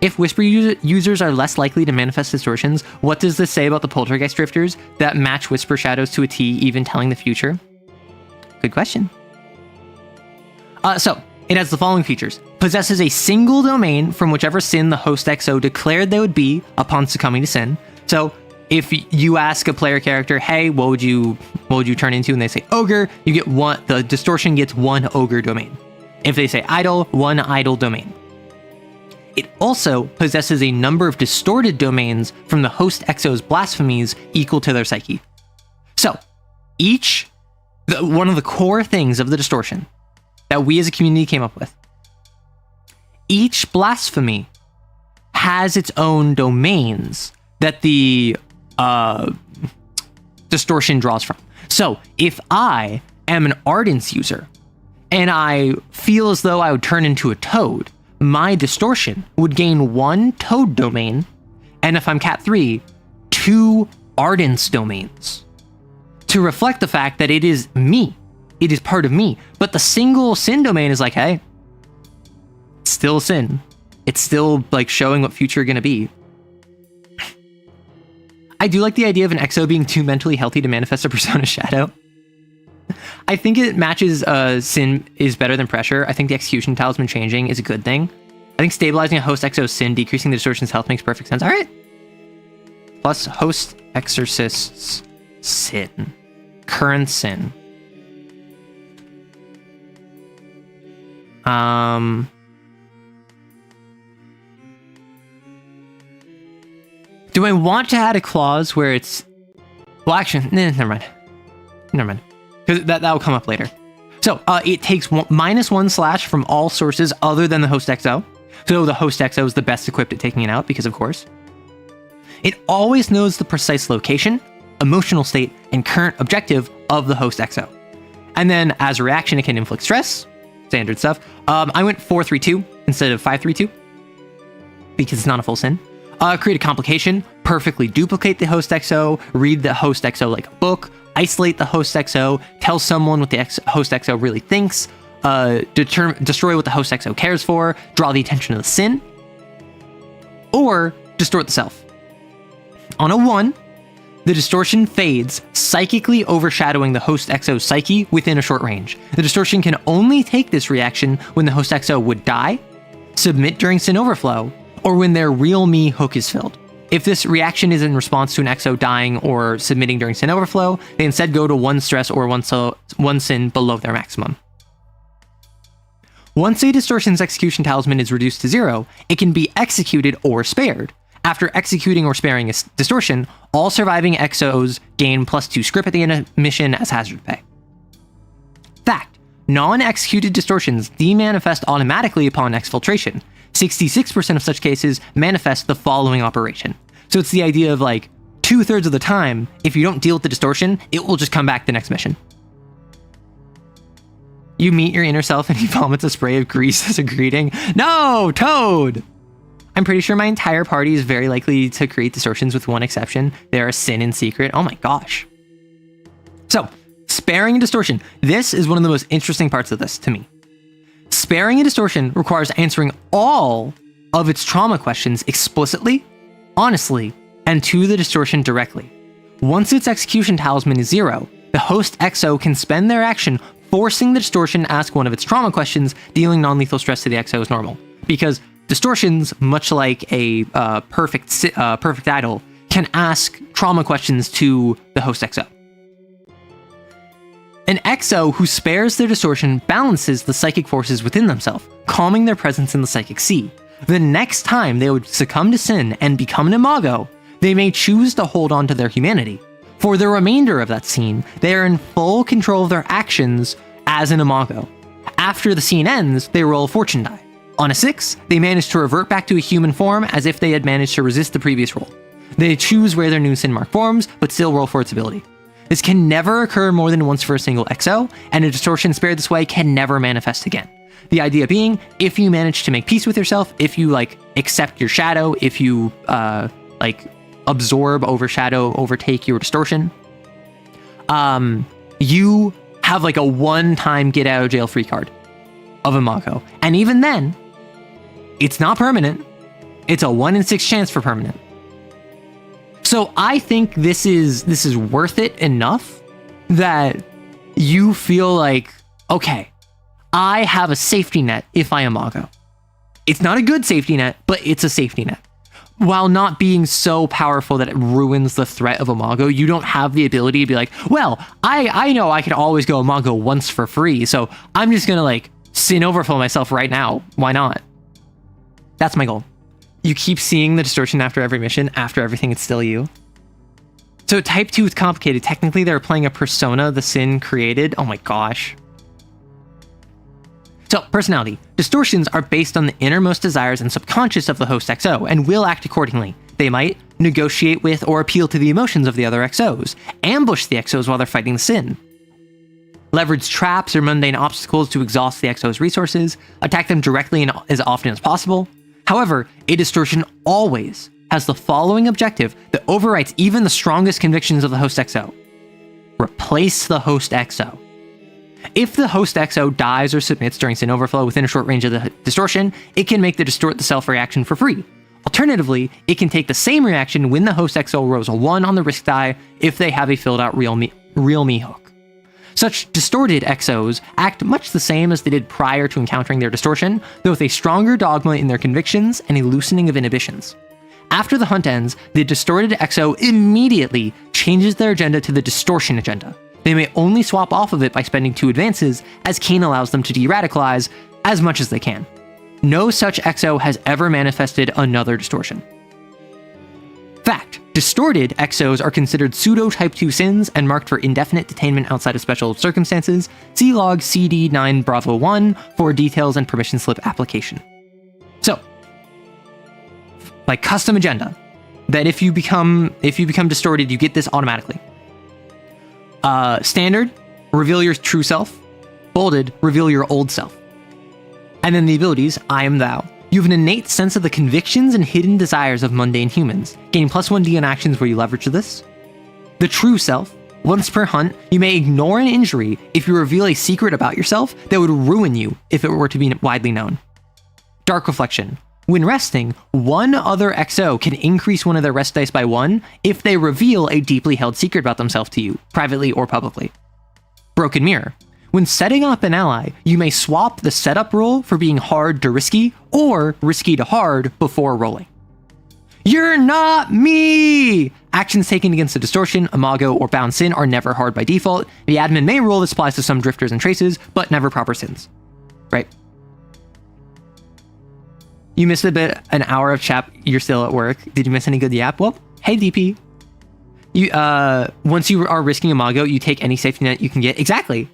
If Whisper users are less likely to manifest distortions, what does this say about the poltergeist drifters that match Whisper shadows to a T, even telling the future? Good question. So, it has the following features. Possesses a single domain from whichever sin the host XO declared they would be upon succumbing to sin. So, if you ask a player character, hey, what would you turn into? And they say ogre, you get one, the distortion gets one ogre domain. If they say idol, one idol domain. It also possesses a number of distorted domains from the host XO's blasphemies equal to their psyche. So, one of the core things of the distortion that we as a community came up with, each blasphemy has its own domains that the distortion draws from. So, if I am an Ardence user, and I feel as though I would turn into a toad, my distortion would gain one toad domain, and if I'm Cat 3, 2 Ardence domains, to reflect the fact that it is me. It is part of me. But the single sin domain is like, hey, it's still sin. It's still like showing what future you're going to be. I do like the idea of an XO being too mentally healthy to manifest a persona shadow. I think it matches sin is better than pressure. I think the execution talisman changing is a good thing. I think stabilizing a host XO's sin, decreasing the distortion's health makes perfect sense. All right. Plus host exorcist's sin. Current sin. Do I want to add a clause where it's... Well, actually, never mind. Because that'll come up later. So, it takes -1 slash from all sources other than the host XO. So the host XO is the best equipped at taking it out, because of course. It always knows the precise location, emotional state, and current objective of the host XO. And then, as a reaction, it can inflict stress. Standard stuff. I went 4-3-2 instead of 5-3-2. Because it's not a full sin. Create a complication, perfectly duplicate the host XO, read the host XO like a book, isolate the host XO, tell someone what the host XO really thinks, destroy what the host XO cares for, draw the attention of the sin, or distort the self. On a 1, the distortion fades, psychically overshadowing the host XO's psyche within a short range. The distortion can only take this reaction when the host XO would die, submit during sin overflow, or when their real me hook is filled. If this reaction is in response to an XO dying or submitting during sin overflow, they instead go to 1 stress or 1 sin below their maximum. Once a distortion's execution talisman is reduced to 0, it can be executed or spared. After executing or sparing a distortion, all surviving XOs gain +2 script at the end of mission as hazard pay. Fact: non-executed distortions demanifest automatically upon exfiltration. 66% of such cases manifest the following operation. So it's the idea of like 2/3 of the time, if you don't deal with the distortion, it will just come back the next mission. You meet your inner self and he vomits a spray of grease as a greeting. No, Toad! I'm pretty sure my entire party is very likely to create distortions with one exception. They are a sin in secret. Oh my gosh. So, sparing a distortion. This is one of the most interesting parts of this to me. Sparing a distortion requires answering all of its trauma questions explicitly, honestly, and to the distortion directly. Once its execution talisman is 0, the host XO can spend their action forcing the distortion to ask one of its trauma questions, dealing non-lethal stress to the XO as normal. Because distortions, much like a perfect idol, can ask trauma questions to the host XO. An exo who spares their distortion balances the psychic forces within themselves, calming their presence in the psychic sea. The next time they would succumb to sin and become an imago, they may choose to hold on to their humanity. For the remainder of that scene, they are in full control of their actions as an imago. After the scene ends, they roll a fortune die. On a 6, they manage to revert back to a human form as if they had managed to resist the previous roll. They choose where their new sin mark forms, but still roll for its ability. This can never occur more than once for a single exo, and a distortion spared this way can never manifest again. The idea being, if you manage to make peace with yourself, if you accept your shadow, if you absorb, overshadow, overtake your distortion, you have a one-time get out of jail free card of imago. And even then, it's not permanent. It's a 1 in 6 chance for permanent. So I think this is worth it enough that you feel like, okay, I have a safety net if I imago. It's not a good safety net, but it's a safety net. While not being so powerful that it ruins the threat of imago, you don't have the ability to be like, well, I know I can always go imago once for free, so I'm just gonna sin overflow myself right now. Why not? That's my goal. You keep seeing the distortion after every mission, after everything, it's still you. So type 2 is complicated. Technically, they're playing a persona the sin created. Oh my gosh. So, personality. Distortions are based on the innermost desires and subconscious of the host XO, and will act accordingly. They might negotiate with or appeal to the emotions of the other XOs, ambush the XOs while they're fighting the sin, leverage traps or mundane obstacles to exhaust the XO's resources, attack them directly and as often as possible. However, a distortion always has the following objective that overwrites even the strongest convictions of the host XO. Replace the host XO. If the host XO dies or submits during sin overflow within a short range of the distortion, it can make the distort the self reaction for free. Alternatively, it can take the same reaction when the host XO rolls a 1 on the risk die if they have a filled out real me hook. Such distorted XOs act much the same as they did prior to encountering their distortion, though with a stronger dogma in their convictions and a loosening of inhibitions. After the hunt ends, the distorted XO immediately changes their agenda to the distortion agenda. They may only swap off of it by spending 2 advances, as CAIN allows them to de-radicalize as much as they can. No such XO has ever manifested another distortion. Fact: distorted XOs are considered pseudo type 2 sins and marked for indefinite detainment outside of special circumstances. See log CD9 Bravo 1 for details and permission slip application. So, custom agenda, that if you become distorted, you get this automatically. Standard, reveal your true self. Bolded, reveal your old self. And then the abilities, I am thou. You have an innate sense of the convictions and hidden desires of mundane humans. Gain +1d on actions where you leverage this. The true self. Once per hunt, you may ignore an injury if you reveal a secret about yourself that would ruin you if it were to be widely known. Dark reflection. When resting, one other XO can increase one of their rest dice by 1 if they reveal a deeply held secret about themselves to you, privately or publicly. Broken mirror. When setting up an ally, you may swap the setup roll for being hard to risky, or risky to hard before rolling. You're not me! Actions taken against a distortion, imago, or bound sin are never hard by default. The admin may roll this applies to some drifters and traces, but never proper sins. Right? You missed an hour of chat, you're still at work. Did you miss any good yap? Well, hey DP. Once you are risking imago, you take any safety net you can get. Exactly.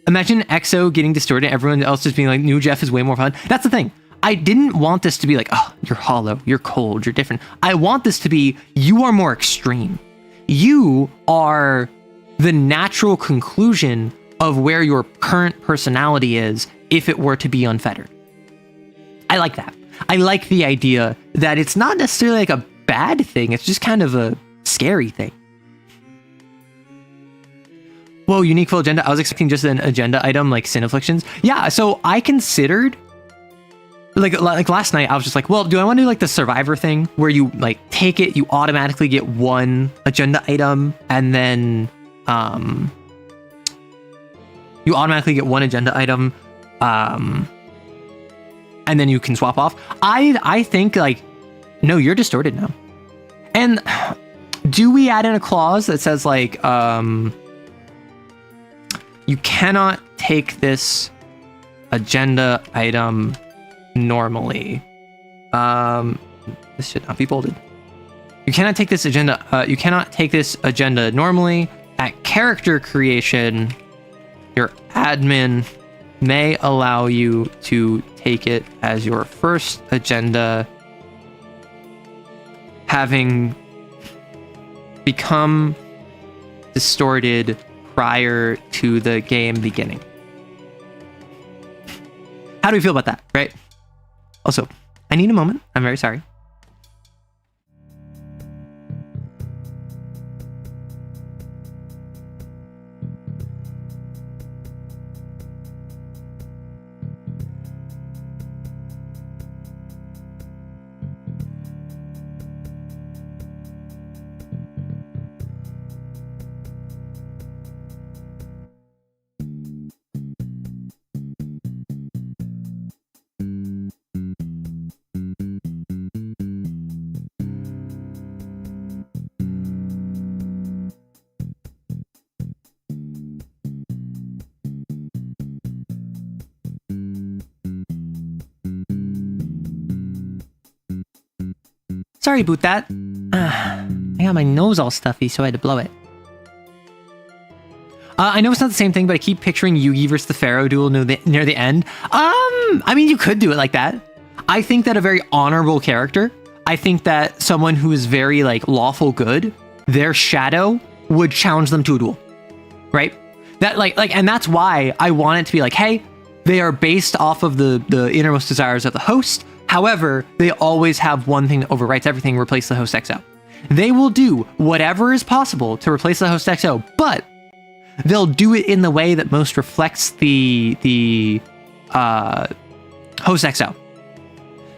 Imagine XO getting distorted, everyone else just being like, new Jeff is way more fun. That's the thing. I didn't want this to be like, oh, you're hollow, you're cold, you're different. I want this to be, you are more extreme. You are the natural conclusion of where your current personality is if it were to be unfettered. I like that. I like the idea that it's not necessarily a bad thing, it's just kind of a scary thing. Whoa, unique full agenda. I was expecting just an agenda item like sin afflictions. Yeah, so I considered like last night I was just like, well, do I want to do the survivor thing where you take it, you automatically get 1 agenda item, and then you automatically get 1 agenda item, and then you can swap off. I think no, you're distorted now. And do we add in a clause that says You cannot take this agenda item normally. This should not be bolded. You cannot take this agenda. You cannot take this agenda normally. At character creation, your admin may allow you to take it as your first agenda, having become distorted prior to the game beginning. How do we feel about that, right? Also, I need a moment. I'm very sorry. Sorry about that. I got my nose all stuffy, so I had to blow it. I know it's not the same thing, but I keep picturing Yugi versus the Pharaoh duel near the end. I mean, you could do it like that. I think that a very honorable character, I think that someone who is very, like, lawful good, their shadow would challenge them to a duel, right? That, and that's why I want it to be like, hey, they are based off of the innermost desires of the host. However, they always have one thing that overwrites everything: replace the host XO. They will do whatever is possible to replace the host XO, but they'll do it in the way that most reflects the host XO.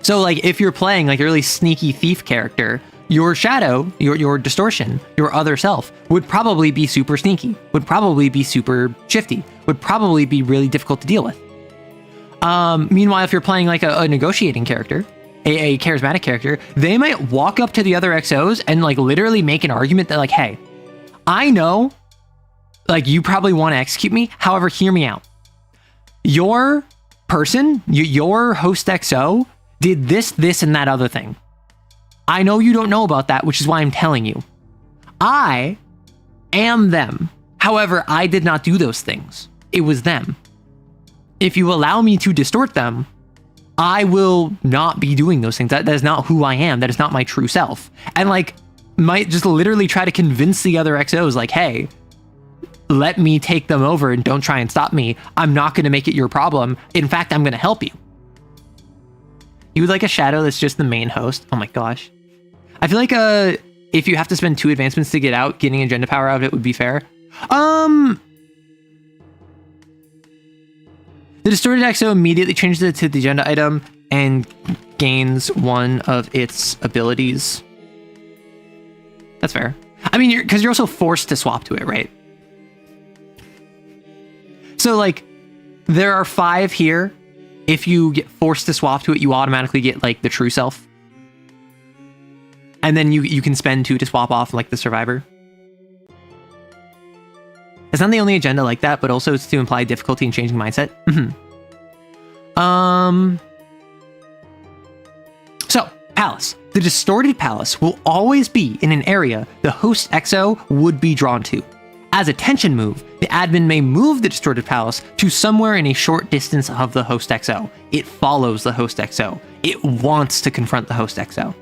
So, like, if you're playing like a really sneaky thief character, your shadow, your distortion, your other self would probably be super sneaky, would probably be super shifty, would probably be really difficult to deal with. Meanwhile, if you're playing like a negotiating character, a charismatic character, they might walk up to the other XOs and like literally make an argument that like, hey, I know like you probably want to execute me. However, hear me out. Your person, your host XO did this, and that other thing. I know you don't know about that, which is why I'm telling you. I am them. However, I did not do those things. It was them. If you allow me to distort them, I will not be doing those things. That is not who I am. That is not my true self. And like, might just literally try to convince the other XOs like, hey, let me take them over and don't try and stop me. I'm not going to make it your problem. In fact, I'm going to help you. You would like a shadow that's just the main host? Oh my gosh. I feel like if you have to spend 2 advancements to get out, getting agenda power out of it would be fair. The distorted XO immediately changes it to the agenda item and gains one of its abilities. That's fair. I mean, because you're also forced to swap to it, right? So, like, there are 5 here. If you get forced to swap to it, you automatically get, like, the true self. And then you can spend 2 to swap off, like, the survivor. It's not the only agenda like that, but also it's to imply difficulty in changing mindset. So, Palace. The distorted palace will always be in an area the host XO would be drawn to. As a tension move, the admin may move the distorted palace to somewhere in a short distance of the host XO. It follows the host XO. It wants to confront the host XO.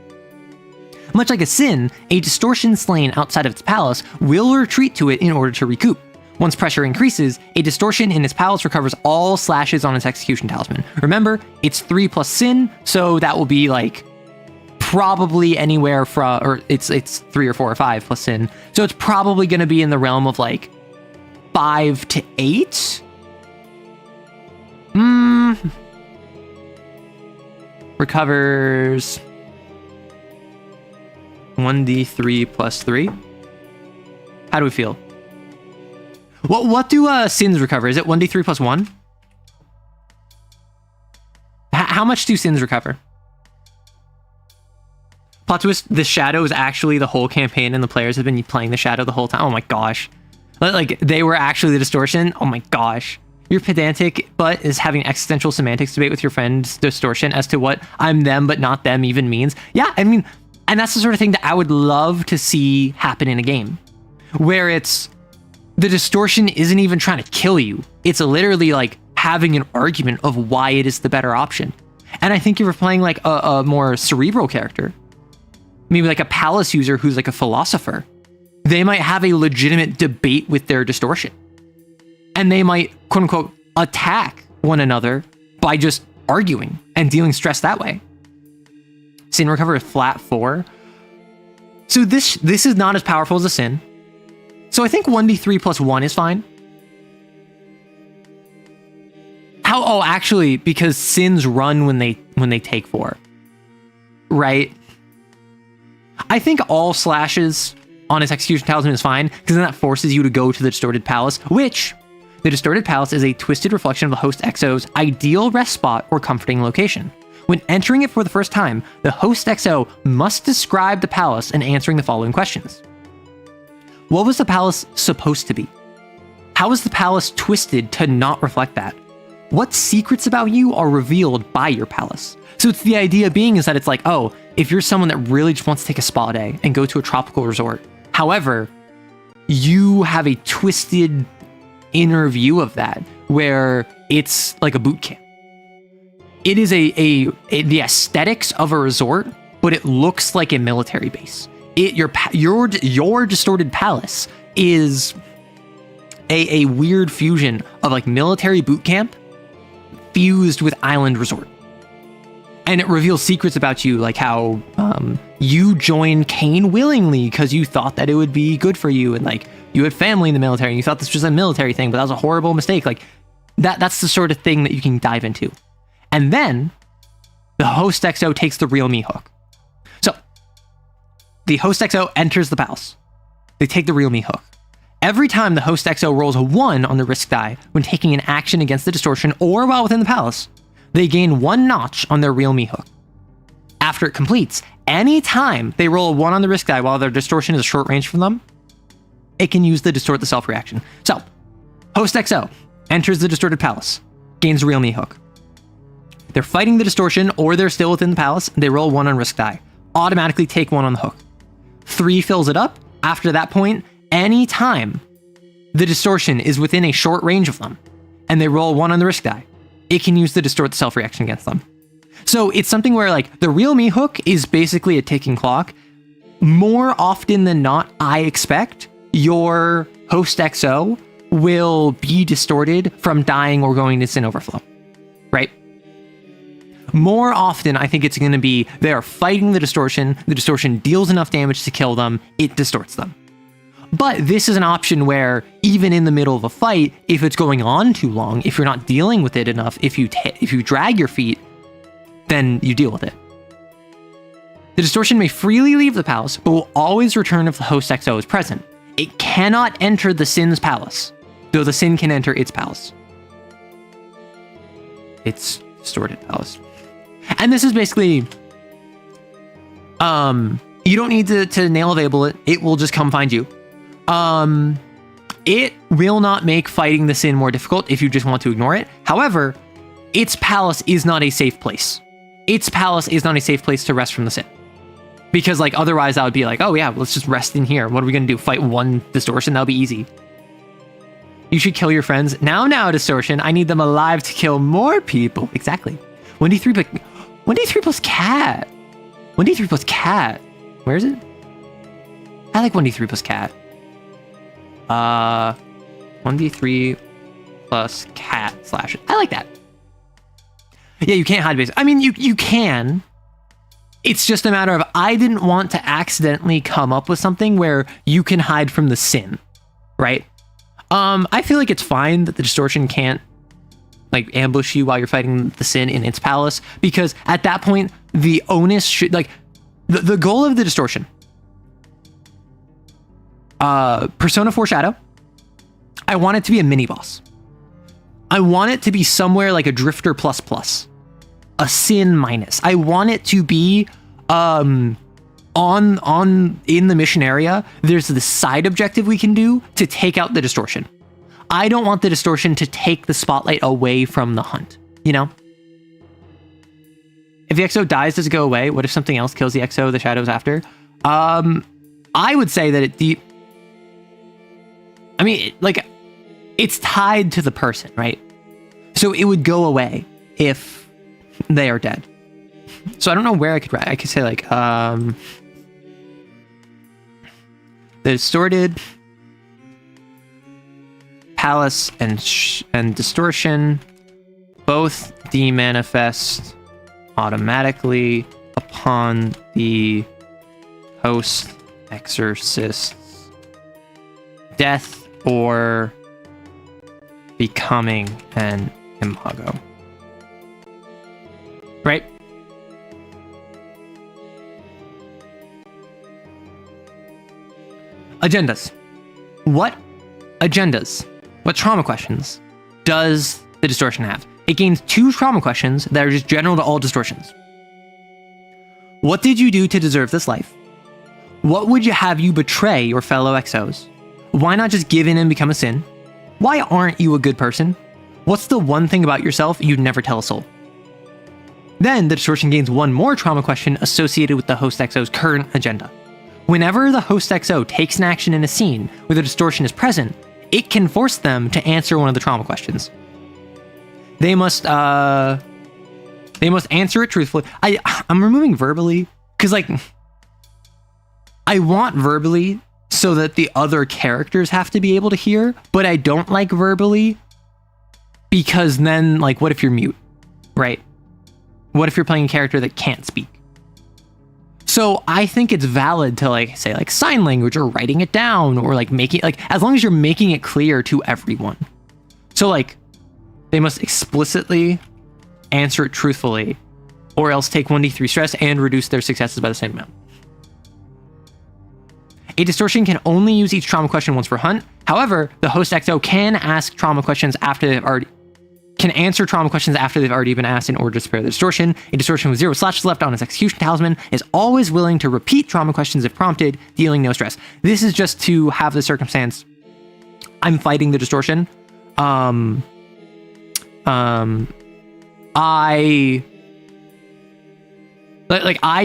Much like a sin, a distortion slain outside of its palace will retreat to it in order to recoup. Once pressure increases, a distortion in its palace recovers all slashes on its execution talisman. Remember, it's 3 plus sin, so that will be like probably anywhere from, or it's 3 or 4 or 5 plus sin. So it's probably going to be in the realm of like 5 to 8. Recovers 1d3 plus 3. How do we feel? What do sins recover? Is it 1d3 plus 1? How much do sins recover? Plot twist, the shadow is actually the whole campaign and the players have been playing the shadow the whole time. Oh my gosh. Like they were actually the distortion. Oh my gosh. Your pedantic butt is having existential semantics debate with your friend's distortion as to what I'm them but not them even means. Yeah, I mean, and that's the sort of thing that I would love to see happen in a game, where it's the distortion isn't even trying to kill you. It's literally like having an argument of why it is the better option. And I think if you're playing like a more cerebral character, maybe like a palace user who's like a philosopher, they might have a legitimate debate with their distortion. And they might, quote unquote, attack one another by just arguing and dealing stress that way. Sin recover is flat 4. So this is not as powerful as a sin. So I think 1d3 plus 1 is fine. Oh, actually, because sins run when they take 4. Right? I think all slashes on its execution talisman is fine, because then that forces you to go to the distorted palace, which the distorted palace is a twisted reflection of the host XO's ideal rest spot or comforting location. When entering it for the first time, the host XO must describe the palace and answering the following questions. What was the palace supposed to be? How is the palace twisted to not reflect that? What secrets about you are revealed by your palace? So it's the idea being is that it's like, oh, if you're someone that really just wants to take a spa day and go to a tropical resort, however, you have a twisted inner view of that where it's like a boot camp. It is the aesthetics of a resort, but it looks like a military base. Your distorted palace is a weird fusion of like military boot camp fused with island resort. And it reveals secrets about you, like how you joined CAIN willingly because you thought that it would be good for you, and like you had family in the military and you thought this was a military thing, but that was a horrible mistake. Like that's the sort of thing that you can dive into. And then the host XO takes the real me hook. So the host XO enters the palace. They take the real me hook. Every time the host XO rolls a 1 on the risk die when taking an action against the distortion or while within the palace, they gain 1 notch on their real me hook. After it completes, any time they roll a 1 on the risk die while their distortion is a short range from them, it can use the distort the self reaction. So, host XO enters the distorted palace, gains real me hook. They're fighting the distortion or they're still within the palace, they roll 1 on risk die. Automatically take 1 on the hook. 3 fills it up. After that point, any time the distortion is within a short range of them and they roll 1 on the risk die, it can use the distort the self reaction against them. So it's something where like the real me hook is basically a ticking clock. More often than not, I expect your host XO will be distorted from dying or going to sin overflow, right? More often, I think it's going to be they are fighting the distortion deals enough damage to kill them, it distorts them. But this is an option where even in the middle of a fight, if it's going on too long, if you're not dealing with it enough, if you drag your feet, then you deal with it. The distortion may freely leave the palace, but will always return if the host XO is present. It cannot enter the sin's palace, though the sin can enter its palace. Its distorted palace. And this is basically, you don't need to nail available it. It will just come find you. It will not make fighting the sin more difficult if you just want to ignore it. However, its palace is not a safe place. Its palace is not a safe place to rest from the sin. Because like otherwise that would be like, oh yeah, let's just rest in here. What are we going to do? Fight 1 distortion? That'll be easy. You should kill your friends. Now, distortion. I need them alive to kill more people. Exactly. 1d3 plus cat. 1d3 plus cat. Where is it? I like 1d3 plus cat. 1d3 plus cat slash. I like that. Yeah, you can't hide base. I mean, you can. It's just a matter of I didn't want to accidentally come up with something where you can hide from the sin, right? I feel like it's fine that the distortion can't like ambush you while you're fighting the sin in its palace, because at that point the onus should like the goal of the distortion. Persona 4 Shadow, I want it to be a mini boss. I want it to be somewhere like a Drifter ++, a Sin minus. I want it to be in the mission area, there's the side objective we can do to take out the distortion. I don't want the distortion to take the spotlight away from the hunt, you know? If the XO dies, does it go away? What if something else kills the XO, the shadows after? I would say that it's tied to the person, right? So it would go away if they are dead. So I don't know where I could write. I could say like, the distorted palace and distortion both demanifest automatically upon the host exorcist's death or becoming an imago. Right? Agendas. What trauma questions does the distortion have? It gains 2 trauma questions that are just general to all distortions. What did you do to deserve this life? What would you have you betray your fellow XOs? Why not just give in and become a sin? Why aren't you a good person? What's the one thing about yourself you'd never tell a soul? Then the distortion gains 1 more trauma question associated with the host XO's current agenda. Whenever the host XO takes an action in a scene where the distortion is present, it can force them to answer one of the trauma questions. They must answer it truthfully. I'm removing verbally because like I want verbally so that the other characters have to be able to hear, but I don't like verbally because then like what if you're mute, right? What if you're playing a character that can't speak? So I think it's valid to like say like sign language or writing it down or like making like as long as you're making it clear to everyone. So like they must explicitly answer it truthfully or else take 1d3 stress and reduce their successes by the same amount. A distortion can only use each trauma question once per hunt. However, the host XO can ask trauma questions after they've already answer trauma questions after they've already been asked in order to spare the distortion. A distortion with 0 slashes left on its execution talisman is always willing to repeat trauma questions if prompted, dealing no stress. This is just to have the circumstance I'm fighting the distortion. I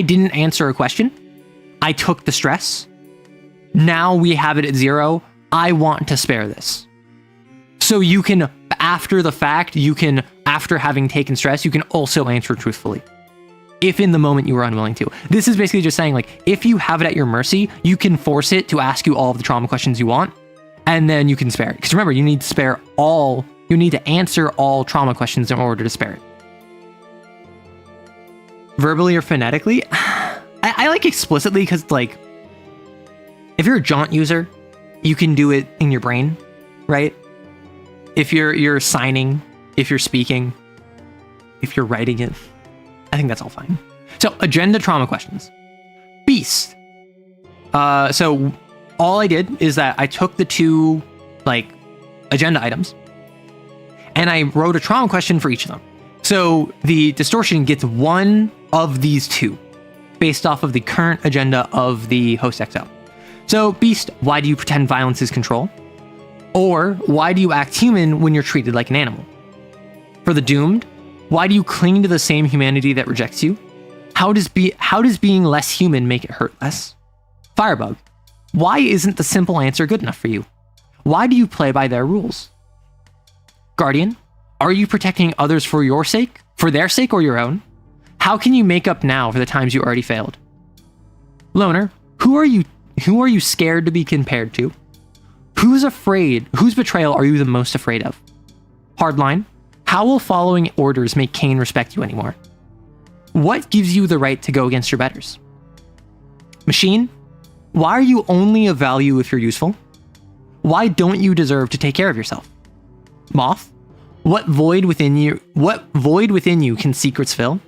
didn't answer a question. I took the stress. Now we have it at 0. I want to spare this. So you can, after the fact, after having taken stress, you can also answer truthfully. If in the moment you were unwilling to. This is basically just saying, like, if you have it at your mercy, you can force it to ask you all of the trauma questions you want, and then you can spare it. Because remember, you need to answer all trauma questions in order to spare it. Verbally or phonetically? I like explicitly because, like, if you're a jaunt user, you can do it in your brain, right? If you're signing, if you're speaking, if you're writing it, I think that's all fine. So agenda trauma questions. Beast. So all I did is that I took the 2 like agenda items and I wrote a trauma question for each of them. So the distortion gets 1 of these 2 based off of the current agenda of the host XO. So Beast, why do you pretend violence is control? Or why do you act human when you're treated like an animal? For the doomed, why do you cling to the same humanity that rejects you? How does being less human make it hurt less? Firebug, why isn't the simple answer good enough for you? Why do you play by their rules? Guardian, are you protecting others for your sake, for their sake or your own? How can you make up now for the times you already failed? Loner, who are you scared to be compared to? Whose betrayal are you the most afraid of? Hardline, how will following orders make CAIN respect you anymore? What gives you the right to go against your betters? Machine, why are you only of value if you're useful? Why don't you deserve to take care of yourself? Moth, what void within you can secrets fill?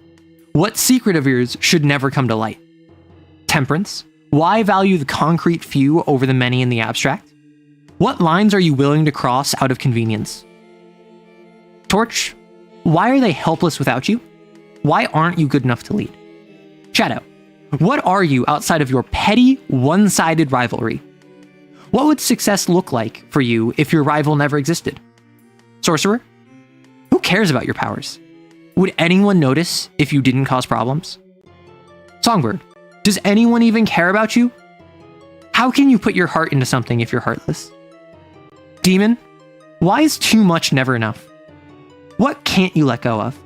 What secret of yours should never come to light? Temperance, why value the concrete few over the many in the abstract? What lines are you willing to cross out of convenience? Torch, why are they helpless without you? Why aren't you good enough to lead? Shadow, What are you outside of your petty, one-sided rivalry? What would success look like for you if your rival never existed? Sorcerer? Who cares about your powers? Would anyone notice if you didn't cause problems? Songbird? Does anyone even care about you? How can you put your heart into something if you're heartless? Demon? Why is too much never enough? What can't you let go of?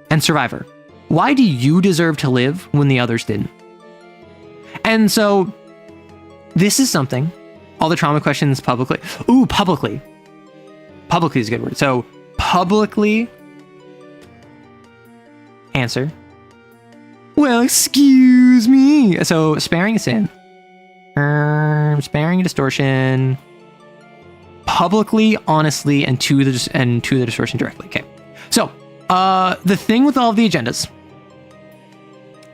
And Survivor? Why do you deserve to live when the others didn't? And so, this is something. All the trauma questions publicly. Ooh, publicly. Publicly is a good word. So, publicly answer. Well, excuse me. So, sparing a sin. Sparing a distortion. Publicly, honestly, and to the distortion directly. Okay. So, the thing with all of the agendas.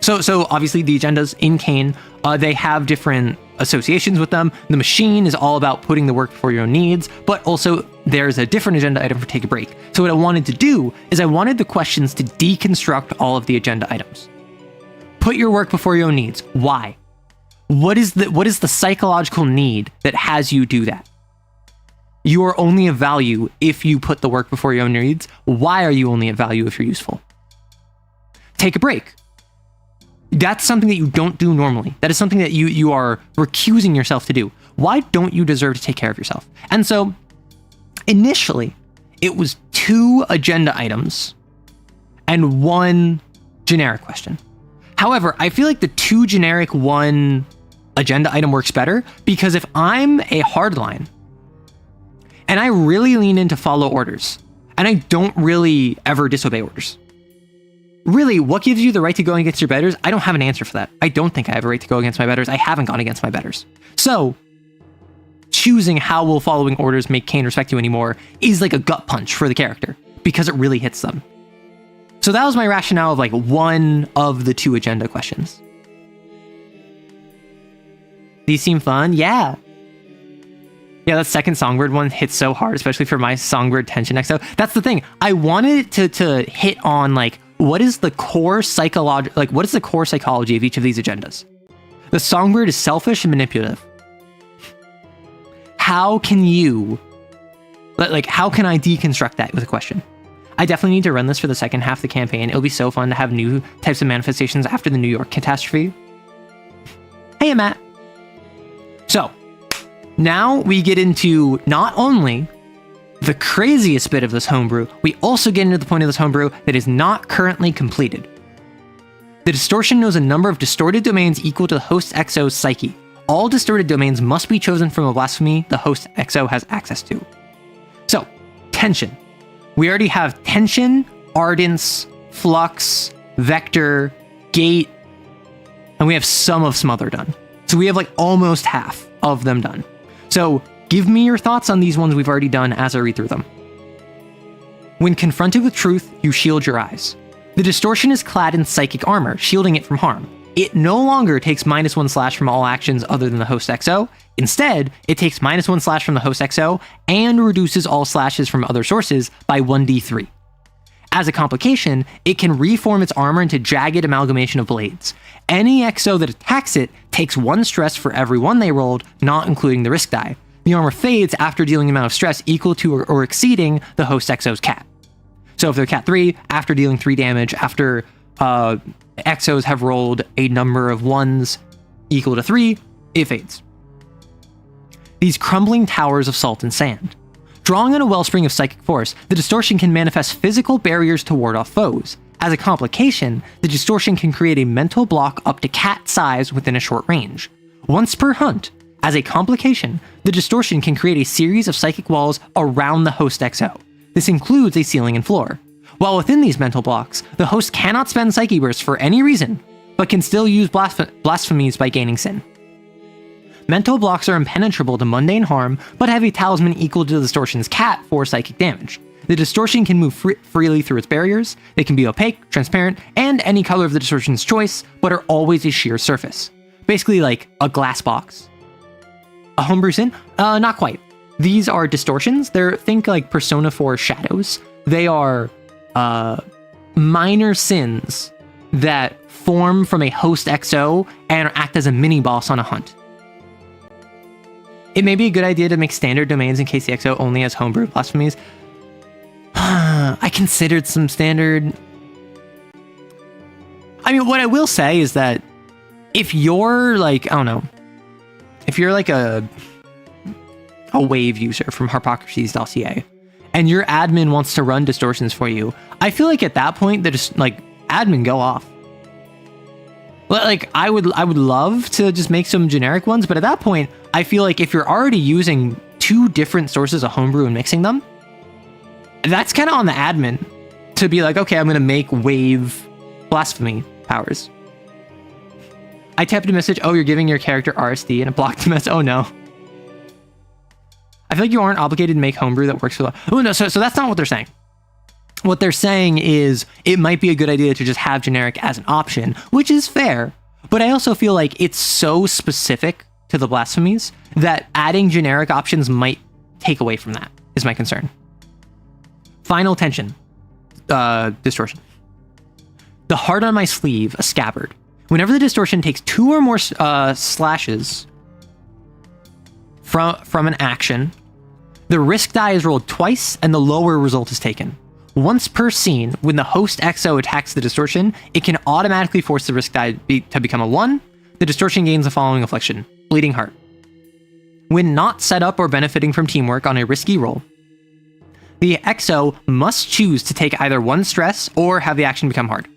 So obviously the agendas in CAIN, they have different associations with them. The machine is all about putting the work before your own needs, but also there's a different agenda item for take a break. So what I wanted to do is I wanted the questions to deconstruct all of the agenda items. Put your work before your own needs. Why? What is the psychological need that has you do that? You are only of value if you put the work before your own needs. Why are you only of value if you're useful? Take a break. That's something that you don't do normally. That is something that you are recusing yourself to do. Why don't you deserve to take care of yourself? And so, initially, it was 2 agenda items and 1 generic question. However, I feel like the 2 generic 1 agenda item works better because if I'm a hardline and I really lean into follow orders and I don't really ever disobey orders, really, what gives you the right to go against your betters? I don't have an answer for that. I don't think I have a right to go against my betters. I haven't gone against my betters. So, choosing how will following orders make CAIN respect you anymore is like a gut punch for the character because it really hits them. So that was my rationale of like 1 of the 2 agenda questions. These seem fun? Yeah. Yeah, that second Songbird one hits so hard, especially for my Songbird tension XO. That's the thing. I wanted it to hit on like, what is the core psychology of each of these agendas? The Songbird is selfish and manipulative. How can I deconstruct that with a question? I definitely need to run this for the second half of the campaign. It'll be so fun to have new types of manifestations after the New York catastrophe. Hey, Matt. So, now we get into not only the craziest bit of this homebrew, we also get into the point of this homebrew that is not currently completed. The distortion knows a number of distorted domains equal to the host XO's psyche. All distorted domains must be chosen from a blasphemy the host XO has access to. So, tension. We already have tension, ardence, flux, vector, gate, and we have some of smother done. So we have like almost half of them done. So give me your thoughts on these ones we've already done as I read through them. When confronted with truth, you shield your eyes. The distortion is clad in psychic armor, shielding it from harm. It no longer takes -1 slash from all actions other than the host XO. Instead, it takes -1 slash from the host XO and reduces all slashes from other sources by 1d3. As a complication, it can reform its armor into jagged amalgamation of blades. Any XO that attacks it takes 1 stress for every 1 they rolled, not including the risk die. The armor fades after dealing an amount of stress equal to or exceeding the host XO's cat. So if they're cat 3, after dealing 3 damage, after XOs have rolled a number of 1s equal to 3, it fades. These crumbling towers of salt and sand. Drawing on a wellspring of psychic force, the distortion can manifest physical barriers to ward off foes. As a complication, the distortion can create a mental block up to cat size within a short range. Once per hunt, as a complication, the distortion can create a series of psychic walls around the host XO. This includes a ceiling and floor. While within these mental blocks, the host cannot spend psyche bursts for any reason, but can still use blasphemies by gaining sin. Mental blocks are impenetrable to mundane harm, but have a talisman equal to the distortion's cat for psychic damage. The distortion can move freely through its barriers. They can be opaque, transparent, and any color of the distortion's choice, but are always a sheer surface. Basically like a glass box. A homebrew sin? Not quite. These are distortions. Think like Persona 4 shadows. They are minor sins that form from a host XO and act as a mini-boss on a hunt. It may be a good idea to make standard domains in case the XO only has homebrew blasphemies. I considered some standard... I mean, what I will say is that if you're like, I don't know, if you're like a wave user from Harpocracy's dossier, and your admin wants to run distortions for you, I feel like at that point, they're just like, admin, go off. Like, I would love to just make some generic ones, but at that point, I feel like if you're already using 2 different sources of homebrew and mixing them, that's kind of on the admin to be like, okay, I'm going to make wave blasphemy powers. I typed a message, oh, you're giving your character RSD, and it blocked the message. Oh no. I feel like you aren't obligated to make homebrew that works for the... Oh no, so that's not what they're saying. What they're saying is it might be a good idea to just have generic as an option, which is fair, but I also feel like it's so specific to the blasphemies that adding generic options might take away from that, is my concern. Final tension. Distortion. The heart on my sleeve, a scabbard. Whenever the distortion takes 2 or more slashes from an action, the risk die is rolled twice and the lower result is taken. Once per scene, when the host XO attacks the distortion, it can automatically force the risk die to become a 1. The distortion gains the following affliction: bleeding heart. When not set up or benefiting from teamwork on a risky roll, the XO must choose to take either 1 stress or have the action become hard.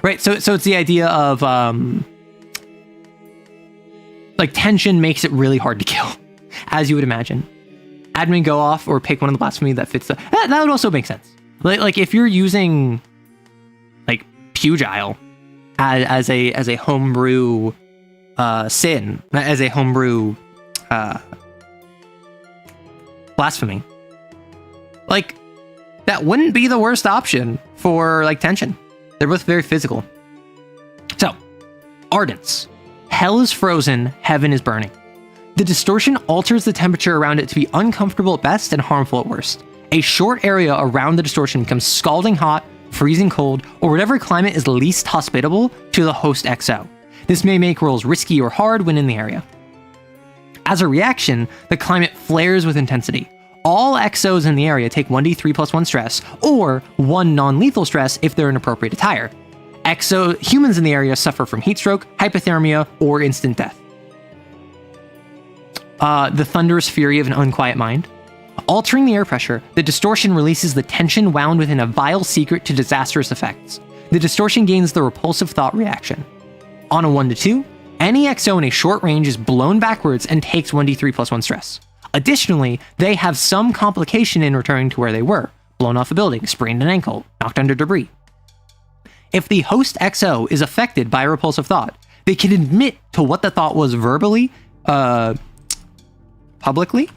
Right, so it's the idea of, like, tension makes it really hard to kill, as you would imagine. Admin, go off or pick one of the blasphemy that fits the... That would also make sense. Like if you're using, like, Pugile as a homebrew sin, as a homebrew blasphemy, like, that wouldn't be the worst option for, like, tension. They're both very physical. So, Ardence. Hell is frozen, heaven is burning. The distortion alters the temperature around it to be uncomfortable at best and harmful at worst. A short area around the distortion becomes scalding hot, freezing cold, or whatever climate is least hospitable to the host XO. This may make rolls risky or hard when in the area. As a reaction, the climate flares with intensity. All XOs in the area take 1d3 plus 1 stress, or 1 non-lethal stress if they're in appropriate attire. Humans in the area suffer from heat stroke, hypothermia, or instant death. The thunderous fury of an unquiet mind. Altering the air pressure, the distortion releases the tension wound within a vile secret to disastrous effects. The distortion gains the repulsive thought reaction. On a 1 to 2, any XO in a short range is blown backwards and takes 1d3 plus 1 stress. Additionally, they have some complication in returning to where they were: blown off a building, sprained an ankle, knocked under debris. If the host XO is affected by a repulsive thought, they can admit to what the thought was verbally, publicly,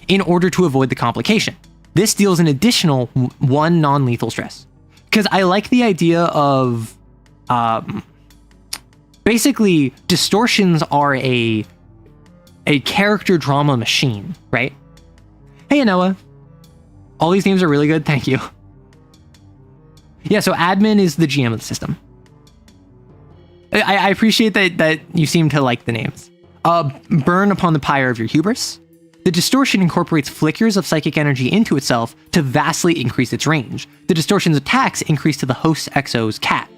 in order to avoid the complication. This deals an additional 1 non-lethal stress. Because I like the idea of, basically, distortions are a character drama machine, right? Hey, Noah. All these names are really good, thank you. Yeah, so admin is the GM of the system. I appreciate that you seem to like the names. Burn upon the pyre of your hubris. The distortion incorporates flickers of psychic energy into itself to vastly increase its range. The distortion's attacks increase to the host XO's cat.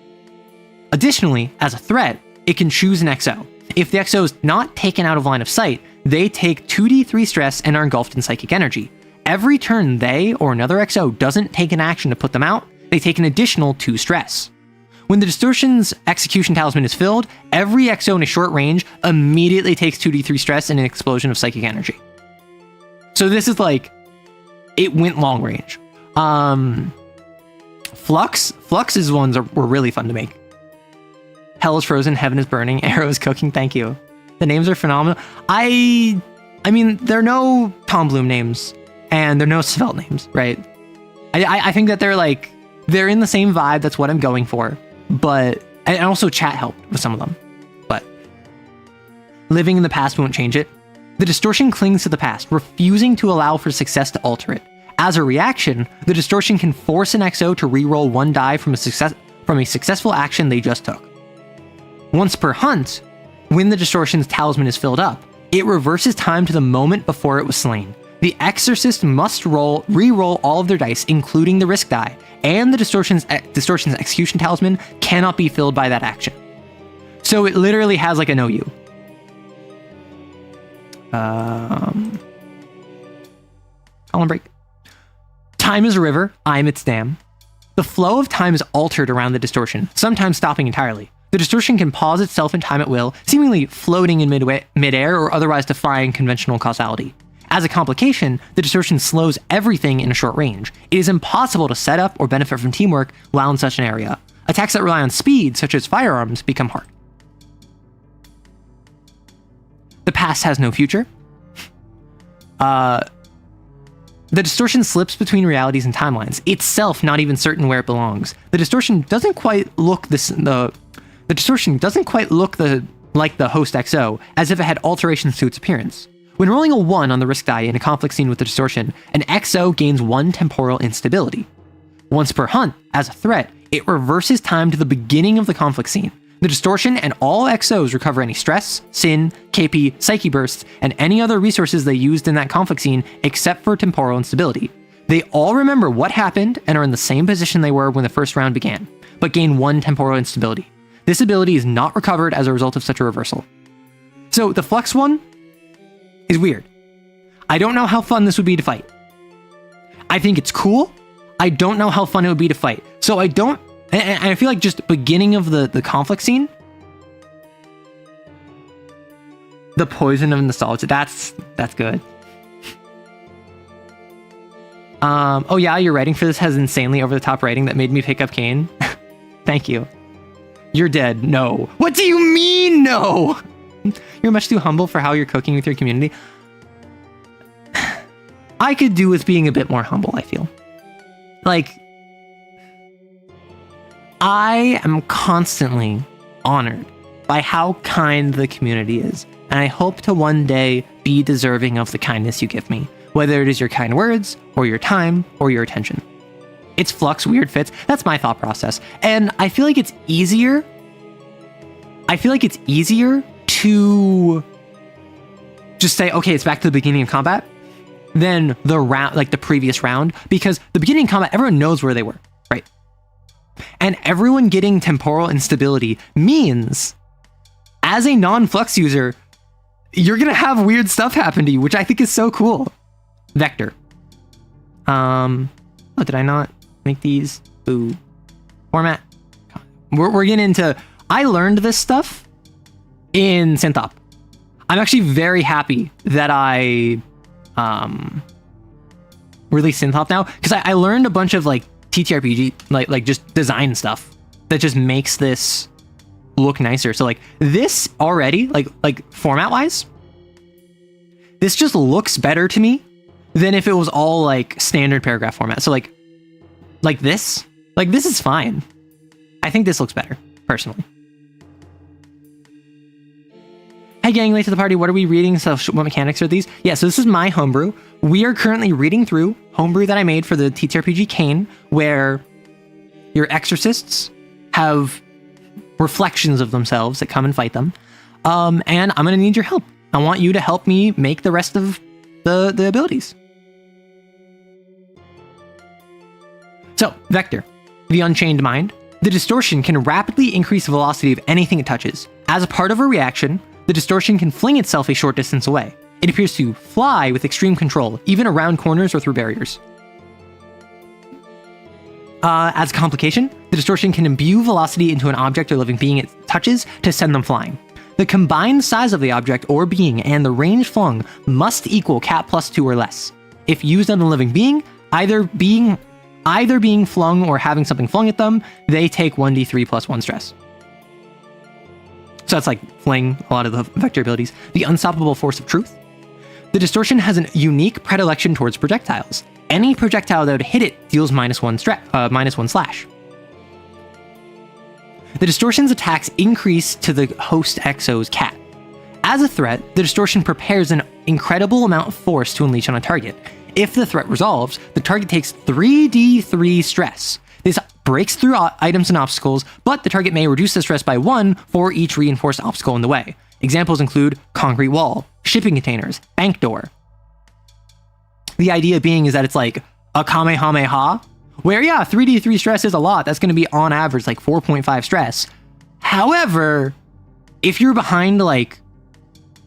Additionally, as a threat, it can choose an XO. If the XO is not taken out of line of sight, they take 2d3 stress and are engulfed in psychic energy. Every turn they or another XO doesn't take an action to put them out, they take an additional 2 stress. When the distortion's execution talisman is filled, every XO in a short range immediately takes 2d3 stress and an explosion of psychic energy. So this is like, it went long range. Flux's ones were really fun to make. Hell is frozen, heaven is burning, arrow is cooking, thank you. The names are phenomenal. I mean, there are no Tom Bloom names, and there are no Svelte names, right? I think that they're in the same vibe, that's what I'm going for. But, and also chat helped with some of them. But, living in the past won't change it. The distortion clings to the past, refusing to allow for success to alter it. As a reaction, the distortion can force an XO to reroll one die from a successful action they just took. Once per hunt, when the distortion's talisman is filled up, it reverses time to the moment before it was slain. The exorcist must re-roll all of their dice, including the risk die, and the distortion's execution talisman cannot be filled by that action. So it literally has like a no you. Column break. Time is a river, I am its dam. The flow of time is altered around the distortion, sometimes stopping entirely. The distortion can pause itself in time at will, seemingly floating in midair or otherwise defying conventional causality. As a complication, the distortion slows everything in a short range. It is impossible to set up or benefit from teamwork while in such an area. Attacks that rely on speed, such as firearms, become hard. The past has no future. The distortion slips between realities and timelines, itself not even certain where it belongs. The distortion doesn't quite look like the host XO, as if it had alterations to its appearance. When rolling a 1 on the risk die in a conflict scene with the distortion, an XO gains 1 temporal instability. Once per hunt, as a threat, it reverses time to the beginning of the conflict scene. The distortion and all XOs recover any stress, sin, KP, psyche bursts, and any other resources they used in that conflict scene except for temporal instability. They all remember what happened and are in the same position they were when the first round began, but gain 1 temporal instability. This ability is not recovered as a result of such a reversal. So the Flux one is weird. I don't know how fun this would be to fight. I think it's cool. I don't know how fun it would be to fight. So and I feel like just beginning of the conflict scene, the poison of nostalgia, that's good. Oh yeah, your writing for this has insanely over the top writing that made me pick up CAIN. Thank you. You're dead. No. What do you mean no? You're much too humble for how you're cooking with your community. I could do with being a bit more humble, I feel. Like, I am constantly honored by how kind the community is, and I hope to one day be deserving of the kindness you give me, whether it is your kind words, or your time, or your attention. It's Flux, weird fits. That's my thought process. And I feel like it's easier to just say, okay, it's back to the beginning of combat than the round, like the previous round, because the beginning of combat, everyone knows where they were, right? And everyone getting temporal instability means, as a non-Flux user, you're gonna have weird stuff happen to you, which I think is so cool. Vector. Oh, did I not make these? Ooh. Format. We're getting into... I learned this stuff in Synthop. I'm actually very happy that I released Synthop now, because I learned a bunch of like TTRPG, like just design stuff that just makes this look nicer. So like this already, like format wise, this just looks better to me than if it was all like standard paragraph format. So like this is fine. I think this looks better personally. Hey gang, late to the party. What are we reading? So what mechanics are these? Yeah, so this is my homebrew. We are currently reading through homebrew that I made for the TTRPG CAIN, where your exorcists have reflections of themselves that come and fight them. And I'm gonna need your help. I want you to help me make the rest of the abilities. So, Vector, the Unchained Mind. The distortion can rapidly increase the velocity of anything it touches. As a part of a reaction, the distortion can fling itself a short distance away. It appears to fly with extreme control, even around corners or through barriers. As a complication, the distortion can imbue velocity into an object or living being it touches to send them flying. The combined size of the object or being and the range flung must equal cat +2 or less. If used on the living being, either being flung or having something flung at them, they take 1d3 + 1 stress. So that's like fling, a lot of the vector abilities. The Unstoppable Force of Truth. The distortion has a unique predilection towards projectiles. Any projectile that would hit it deals -1 slash. The distortion's attacks increase to the host XO's cat. As a threat, the distortion prepares an incredible amount of force to unleash on a target. If the threat resolves, the target takes 3d3 stress. This breaks through items and obstacles, but the target may reduce the stress by 1 for each reinforced obstacle in the way. Examples include concrete wall, shipping containers, bank door. The idea being is that it's like a Kamehameha, where 3d3 stress is a lot. That's going to be on average like 4.5 stress. However, if you're behind like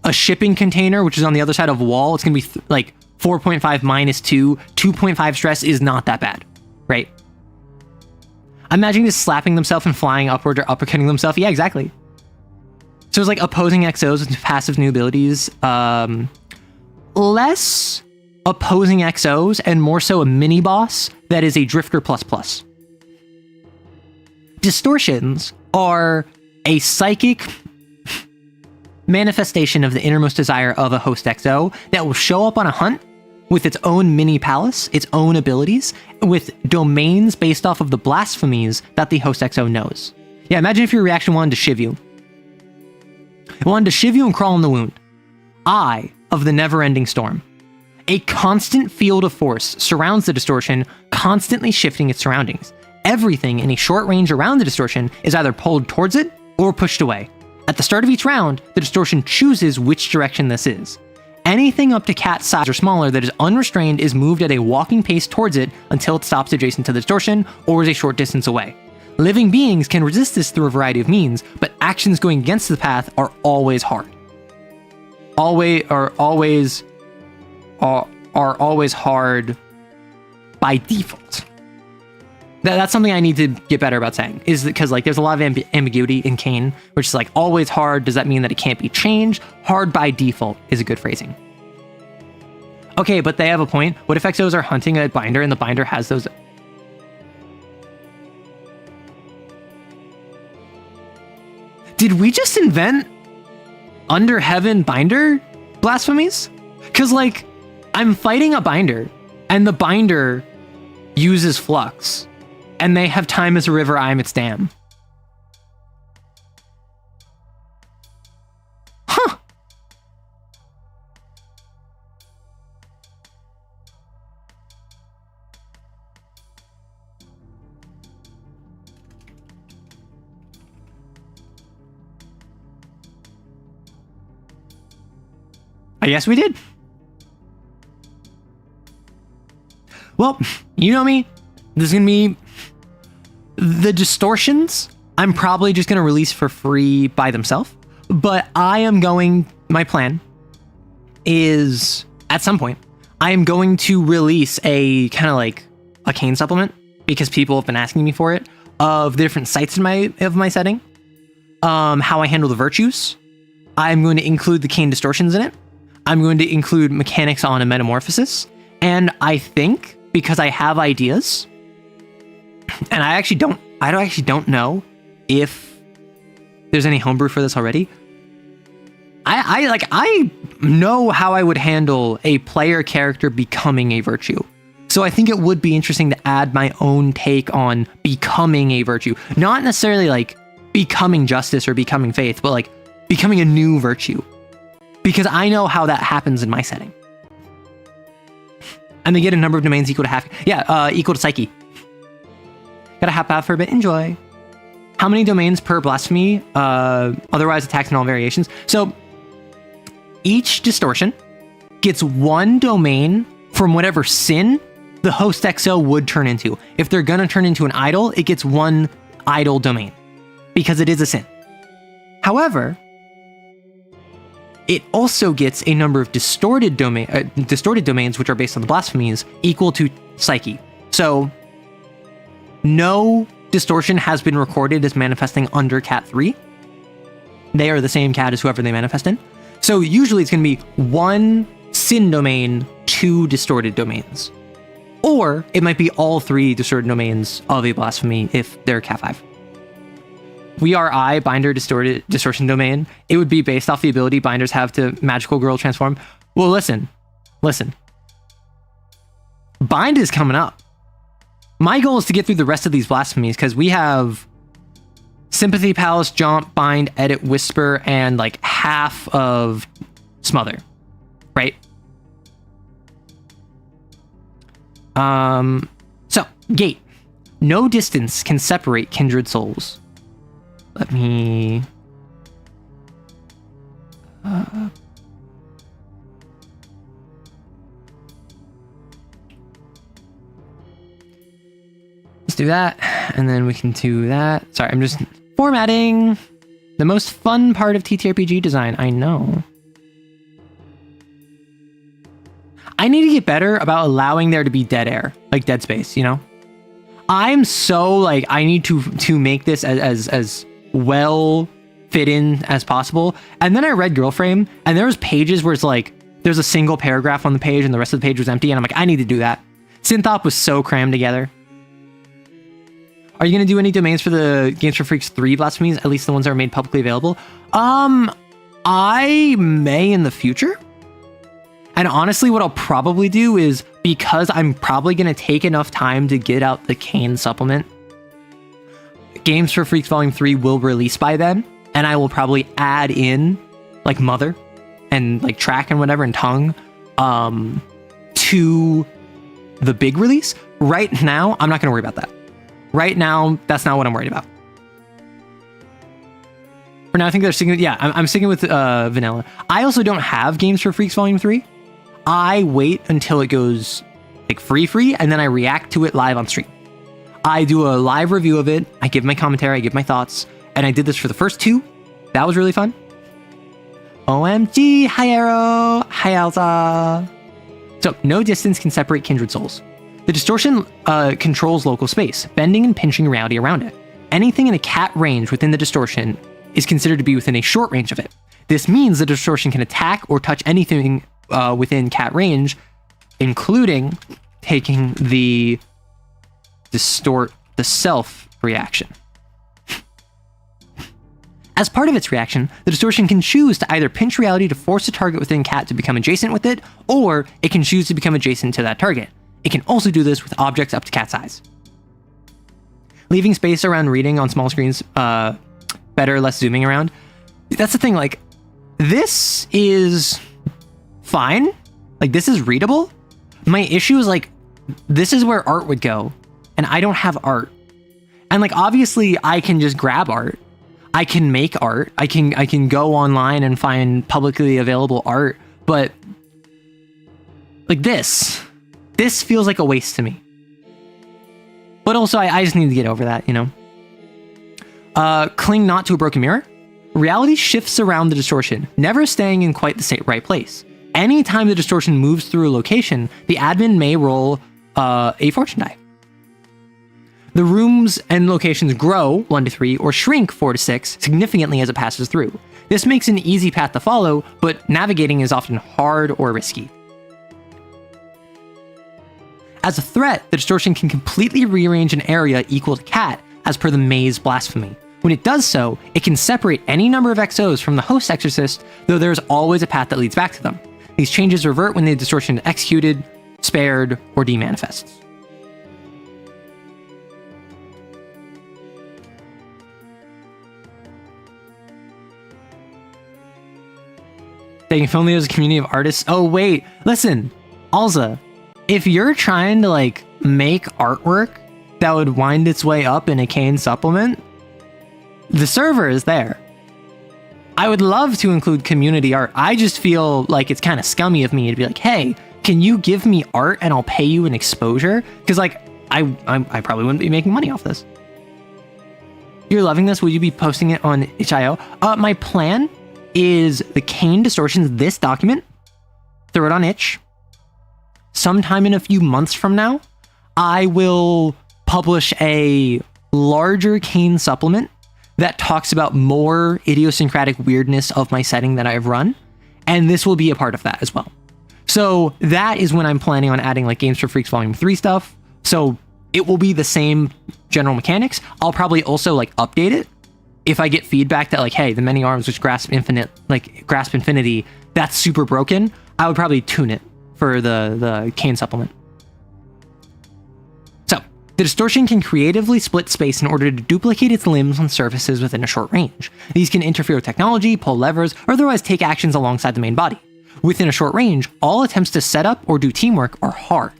a shipping container, which is on the other side of a wall, it's going to be like 4.5 minus 2. 2.5 stress is not that bad, right? Imagine just slapping themselves and flying upward or uppercutting themselves. Yeah, exactly. So it's like opposing XOs with passive new abilities. Less opposing XOs and more so a mini boss that is a Drifter++. Distortions are a psychic manifestation of the innermost desire of a host XO that will show up on a hunt with its own mini palace, its own abilities, with domains based off of the blasphemies that the host XO knows. Yeah, imagine if your reaction wanted to shiv you. It wanted to shiv you and crawl in the wound. Eye of the never-ending storm. A constant field of force surrounds the distortion, constantly shifting its surroundings. Everything in a short range around the distortion is either pulled towards it or pushed away. At the start of each round, the distortion chooses which direction this is. Anything up to cat size or smaller that is unrestrained is moved at a walking pace towards it until it stops adjacent to the distortion or is a short distance away. Living beings can resist this through a variety of means, but actions going against the path are always hard. Are always hard by default. That's something I need to get better about saying, is because like there's a lot of ambiguity in CAIN, which is like always hard. Does that mean that it can't be changed? Hard by default is a good phrasing. Okay, but they have a point. What if XOs are hunting a binder and the binder has those? Did we just invent under heaven binder blasphemies? Because like I'm fighting a binder and the binder uses flux. And they have time as a river, I am its dam. Huh. I guess we did. Well, you know me. This is going to be... The distortions, I'm probably just going to release for free by themselves. But my plan is, at some point, I am going to release a kind of like a CAIN supplement, because people have been asking me for it, of the different sites in my setting, how I handle the virtues. I'm going to include the CAIN distortions in it. I'm going to include mechanics on a metamorphosis. And I think, because I have ideas... And I actually don't know if there's any homebrew for this already. I know how I would handle a player character becoming a virtue. So I think it would be interesting to add my own take on becoming a virtue. Not necessarily like becoming justice or becoming faith, but like becoming a new virtue. Because I know how that happens in my setting. And they get a number of domains equal to half. Yeah, equal to psyche. Gotta hop out for a bit. Enjoy. How many domains per blasphemy? Otherwise attacks and all variations. So each distortion gets one domain from whatever sin the host XO would turn into. If they're gonna turn into an idol, it gets one idol domain because it is a sin. However, it also gets a number of distorted domains, which are based on the blasphemies, equal to psyche. So no distortion has been recorded as manifesting under Cat 3. They are the same cat as whoever they manifest in. So usually it's going to be one sin domain, 2 distorted domains. Or it might be all 3 distorted domains of a blasphemy if they're Cat 5. We are binder distortion domain. It would be based off the ability binders have to magical girl transform. Well, listen. Bind is coming up. My goal is to get through the rest of these blasphemies because we have Sympathy, Palace, Jaunt, Bind, Edit, Whisper, and like half of Smother, right? So, gate. No distance can separate kindred souls. Let me... let's do that, and then we can do that. Sorry, I'm just formatting. The most fun part of TTRPG design, I know. I need to get better about allowing there to be dead air, like dead space, you know? I'm so, like, I need to make this as well fit in as possible. And then I read Girlframe, and there was pages where it's like, there's a single paragraph on the page and the rest of the page was empty, and I'm like, I need to do that. Synthop was so crammed together. Are you going to do any domains for the Games for Freaks 3 blasphemies, at least the ones that are made publicly available? I may in the future. And honestly, what I'll probably do is, because I'm probably going to take enough time to get out the CAIN supplement, Games for Freaks Volume 3 will release by then, and I will probably add in, like, Mother and, like, Track and whatever, and Tongue, to the big release. Right now, I'm not going to worry about that. Right now, that's not what I'm worried about. For now, I think they're sticking with, yeah, I'm sticking with vanilla. I also don't have Games for Freaks Volume 3. I wait until it goes like free, and then I react to it live on stream. I do a live review of it. I give my commentary, I give my thoughts, and I did this for the first 2. That was really fun. OMG, hi Arrow, hi Alza. So, no distance can separate kindred souls. The distortion controls local space, bending and pinching reality around it. Anything in a cat range within the distortion is considered to be within a short range of it. This means the distortion can attack or touch anything within cat range, including taking the distort the self reaction. As part of its reaction, the distortion can choose to either pinch reality to force a target within cat to become adjacent with it, or it can choose to become adjacent to that target. It can also do this with objects up to cat size. Leaving space around reading on small screens, better, less zooming around. That's the thing, like, this is fine. Like, this is readable. My issue is, like, this is where art would go, and I don't have art. And, like, obviously, I can just grab art. I can make art. I can go online and find publicly available art, but, like, this feels like a waste to me. But also, I just need to get over that, you know? Cling not to a broken mirror. Reality shifts around the distortion, never staying in quite the right place. Anytime the distortion moves through a location, the admin may roll a fortune die. The rooms and locations grow 1 to 3 or shrink 4 to 6 significantly as it passes through. This makes an easy path to follow, but navigating is often hard or risky. As a threat, the distortion can completely rearrange an area equal to cat, as per the maze blasphemy. When it does so, it can separate any number of XOs from the host exorcist, though there is always a path that leads back to them. These changes revert when the distortion is executed, spared, or demanifests. Dang, if only there was a community of artists. Oh, wait, listen, Alza. If you're trying to, like, make artwork that would wind its way up in a CAIN supplement, the server is there. I would love to include community art. I just feel like it's kind of scummy of me to be like, hey, can you give me art and I'll pay you an exposure? Because, like, I probably wouldn't be making money off this. You're loving this? Will you be posting it on itch.io? My plan is the CAIN distortions, this document, throw it on itch. Sometime in a few months from now, I will publish a larger CAIN supplement that talks about more idiosyncratic weirdness of my setting that I've run, and this will be a part of that as well. So that is when I'm planning on adding, like, Games for Freaks Volume 3 stuff. So it will be the same general mechanics. I'll probably also, like, update it if I get feedback that, like, hey, the many arms which grasp infinity, that's super broken. I would probably tune it for the CAIN supplement. So, the distortion can creatively split space in order to duplicate its limbs on surfaces within a short range. These can interfere with technology, pull levers, or otherwise take actions alongside the main body. Within a short range, all attempts to set up or do teamwork are hard.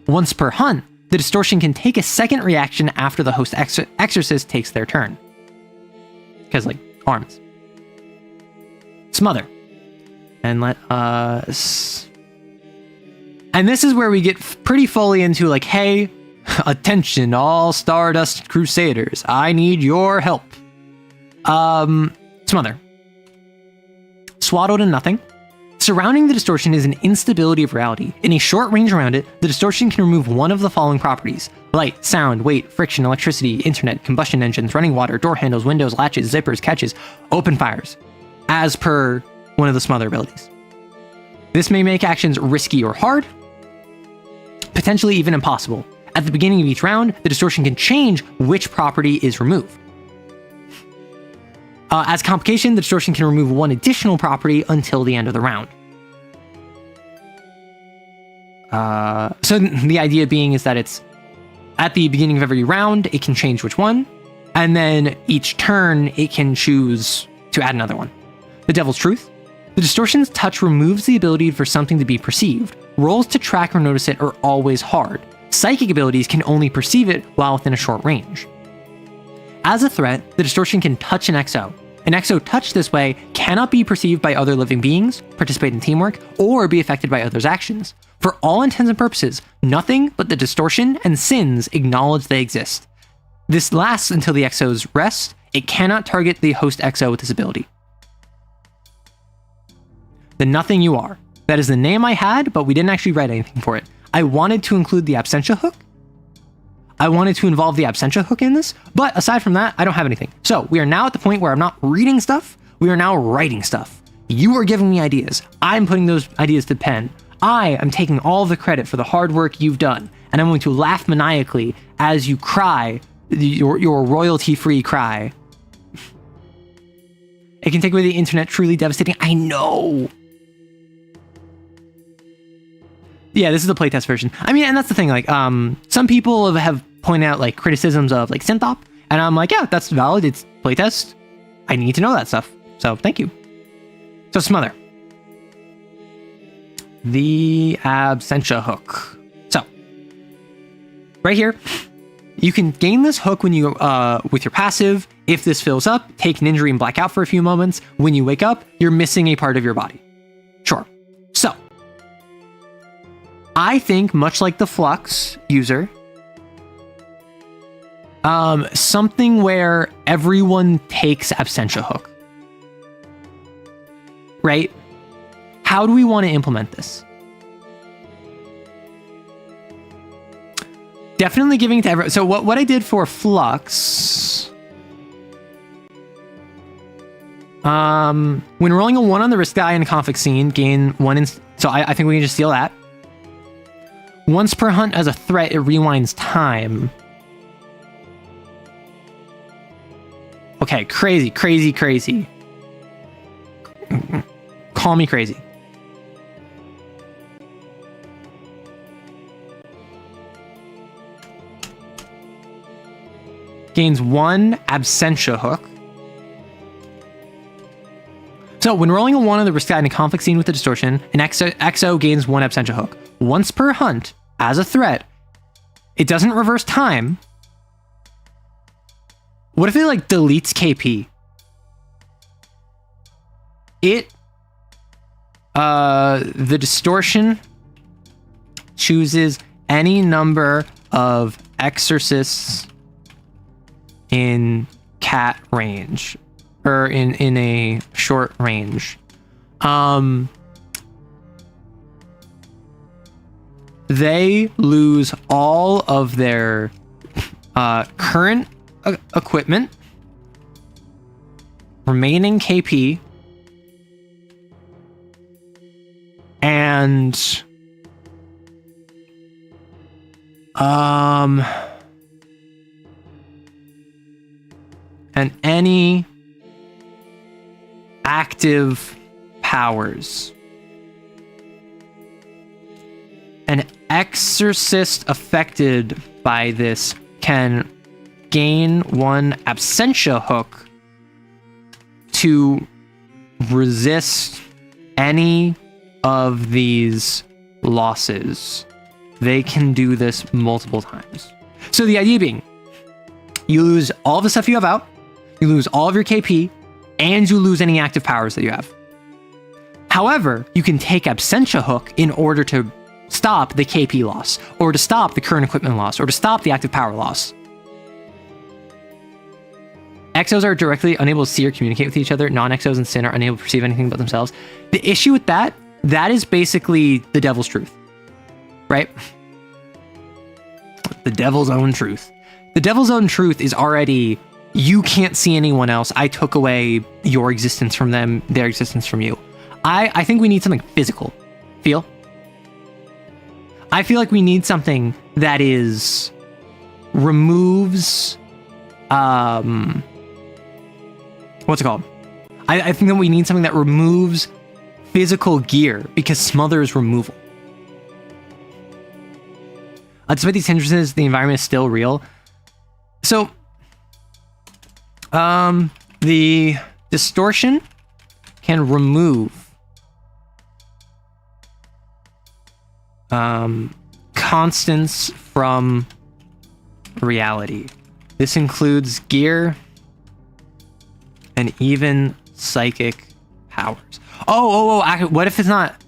Once per hunt, the distortion can take a second reaction after the host exorcist takes their turn. Because, like, arms. Smother. And let us... And this is where we get pretty fully into, like, hey, attention, all Stardust Crusaders. I need your help. Smother. Swaddled in nothing. Surrounding the distortion is an instability of reality. In a short range around it, the distortion can remove one of the following properties: light, sound, weight, friction, electricity, internet, combustion engines, running water, door handles, windows, latches, zippers, catches, open fires, as per one of the smother abilities. This may make actions risky or hard, potentially even impossible. At the beginning of each round, the distortion can change which property is removed. As complication, the distortion can remove one additional property until the end of the round. So the idea being is that it's at the beginning of every round, it can change which one, and then each turn, it can choose to add another one. The Devil's Truth. The distortion's touch removes the ability for something to be perceived. Rolls to track or notice it are always hard. Psychic abilities can only perceive it while within a short range. As a threat, the distortion can touch an XO. An XO touched this way cannot be perceived by other living beings, participate in teamwork, or be affected by others' actions. For all intents and purposes, nothing but the distortion and sins acknowledge they exist. This lasts until the XO's rest. It cannot target the host XO with this ability. The Nothing You Are. That is the name I had, but we didn't actually write anything for it. I wanted to include the Absentia hook. I wanted to involve the Absentia hook in this, but aside from that, I don't have anything. So we are now at the point where I'm not reading stuff, we are now writing stuff. You are giving me ideas. I'm putting those ideas to pen. I am taking all the credit for the hard work you've done, and I'm going to laugh maniacally as you cry, your royalty-free cry. It can take away the internet, truly devastating. I know. Yeah, this is the playtest version. I mean, and that's the thing, like, some people have pointed out, like, criticisms of, like, Synthop, and I'm like, yeah, that's valid, it's playtest. I need to know that stuff, so thank you. So, Smother. The Absentia hook. So, right here, you can gain this hook when you, with your passive. If this fills up, take an injury and black out for a few moments. When you wake up, you're missing a part of your body. Sure. So, I think, much like the Flux user, something where everyone takes Absentia hook. Right? How do we want to implement this? Definitely giving it to everyone. So what I did for Flux... when rolling a 1 on the risk die in a conflict scene, gain 1 so I think we can just steal that. Once per hunt as a threat, it rewinds time. Okay, crazy. Call me crazy. Gains 1 Absentia hook. So when rolling a 1 on the risk die in a conflict scene with the distortion, an XO gains 1 Absentia hook. Once per hunt, as a threat, it doesn't reverse time. What if it, like, deletes KP? The distortion chooses any number of exorcists in cat range, or in a short range. They lose all of their current equipment, remaining KP, and any active powers. An exorcist affected by this can gain 1 Absentia hook to resist any of these losses. they can do this multiple times. So the idea being, you lose all the stuff you have out, you lose all of your KP, and you lose any active powers that you have. However, you can take Absentia Hook in order to stop the KP loss, or to stop the current equipment loss, or to stop the active power loss. Exos are directly unable to see or communicate with each other. Non-exos and Sin are unable to perceive anything but themselves. The issue with that is basically the devil's truth, right? The devil's own truth. The devil's own truth is already, you can't see anyone else. I took away your existence from them, their existence from you. I think we need something physical. Feel? I feel like we need something that is removes what's it called? I think that we need something that removes physical gear, because smother is removal. Despite these hindrances, the environment is still real. So, the distortion can remove constants from reality. This includes gear and even psychic powers. What if it's not?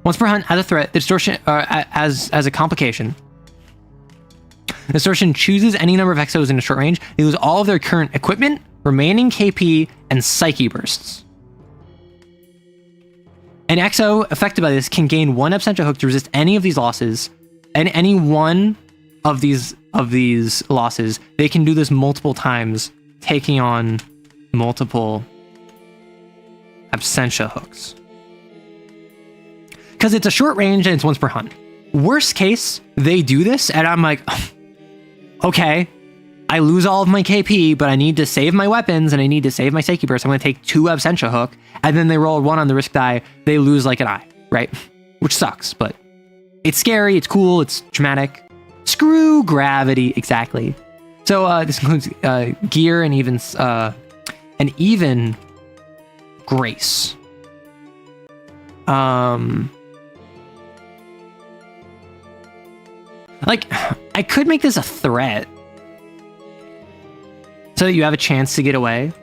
Once per hunt, as a threat, the distortion, as a complication, the distortion chooses any number of exos in a short range. They lose all of their current equipment, remaining KP, and psyche bursts. An exo affected by this can gain 1 Absentia Hook to resist any of these losses, and any one of these losses, they can do this multiple times, taking on multiple Absentia Hooks. Because it's a short range and it's once per hunt. Worst case, they do this, and I'm like, okay, I lose all of my KP, but I need to save my weapons and I need to save my Psyche Burst. I'm going to take 2 Absentia Hook, and then they roll 1 on the risk die. They lose like an eye, right? Which sucks, but it's scary, it's cool, it's dramatic. Screw gravity, exactly. So this includes gear and even grace. Like, I could make this a threat so that you have a chance to get away.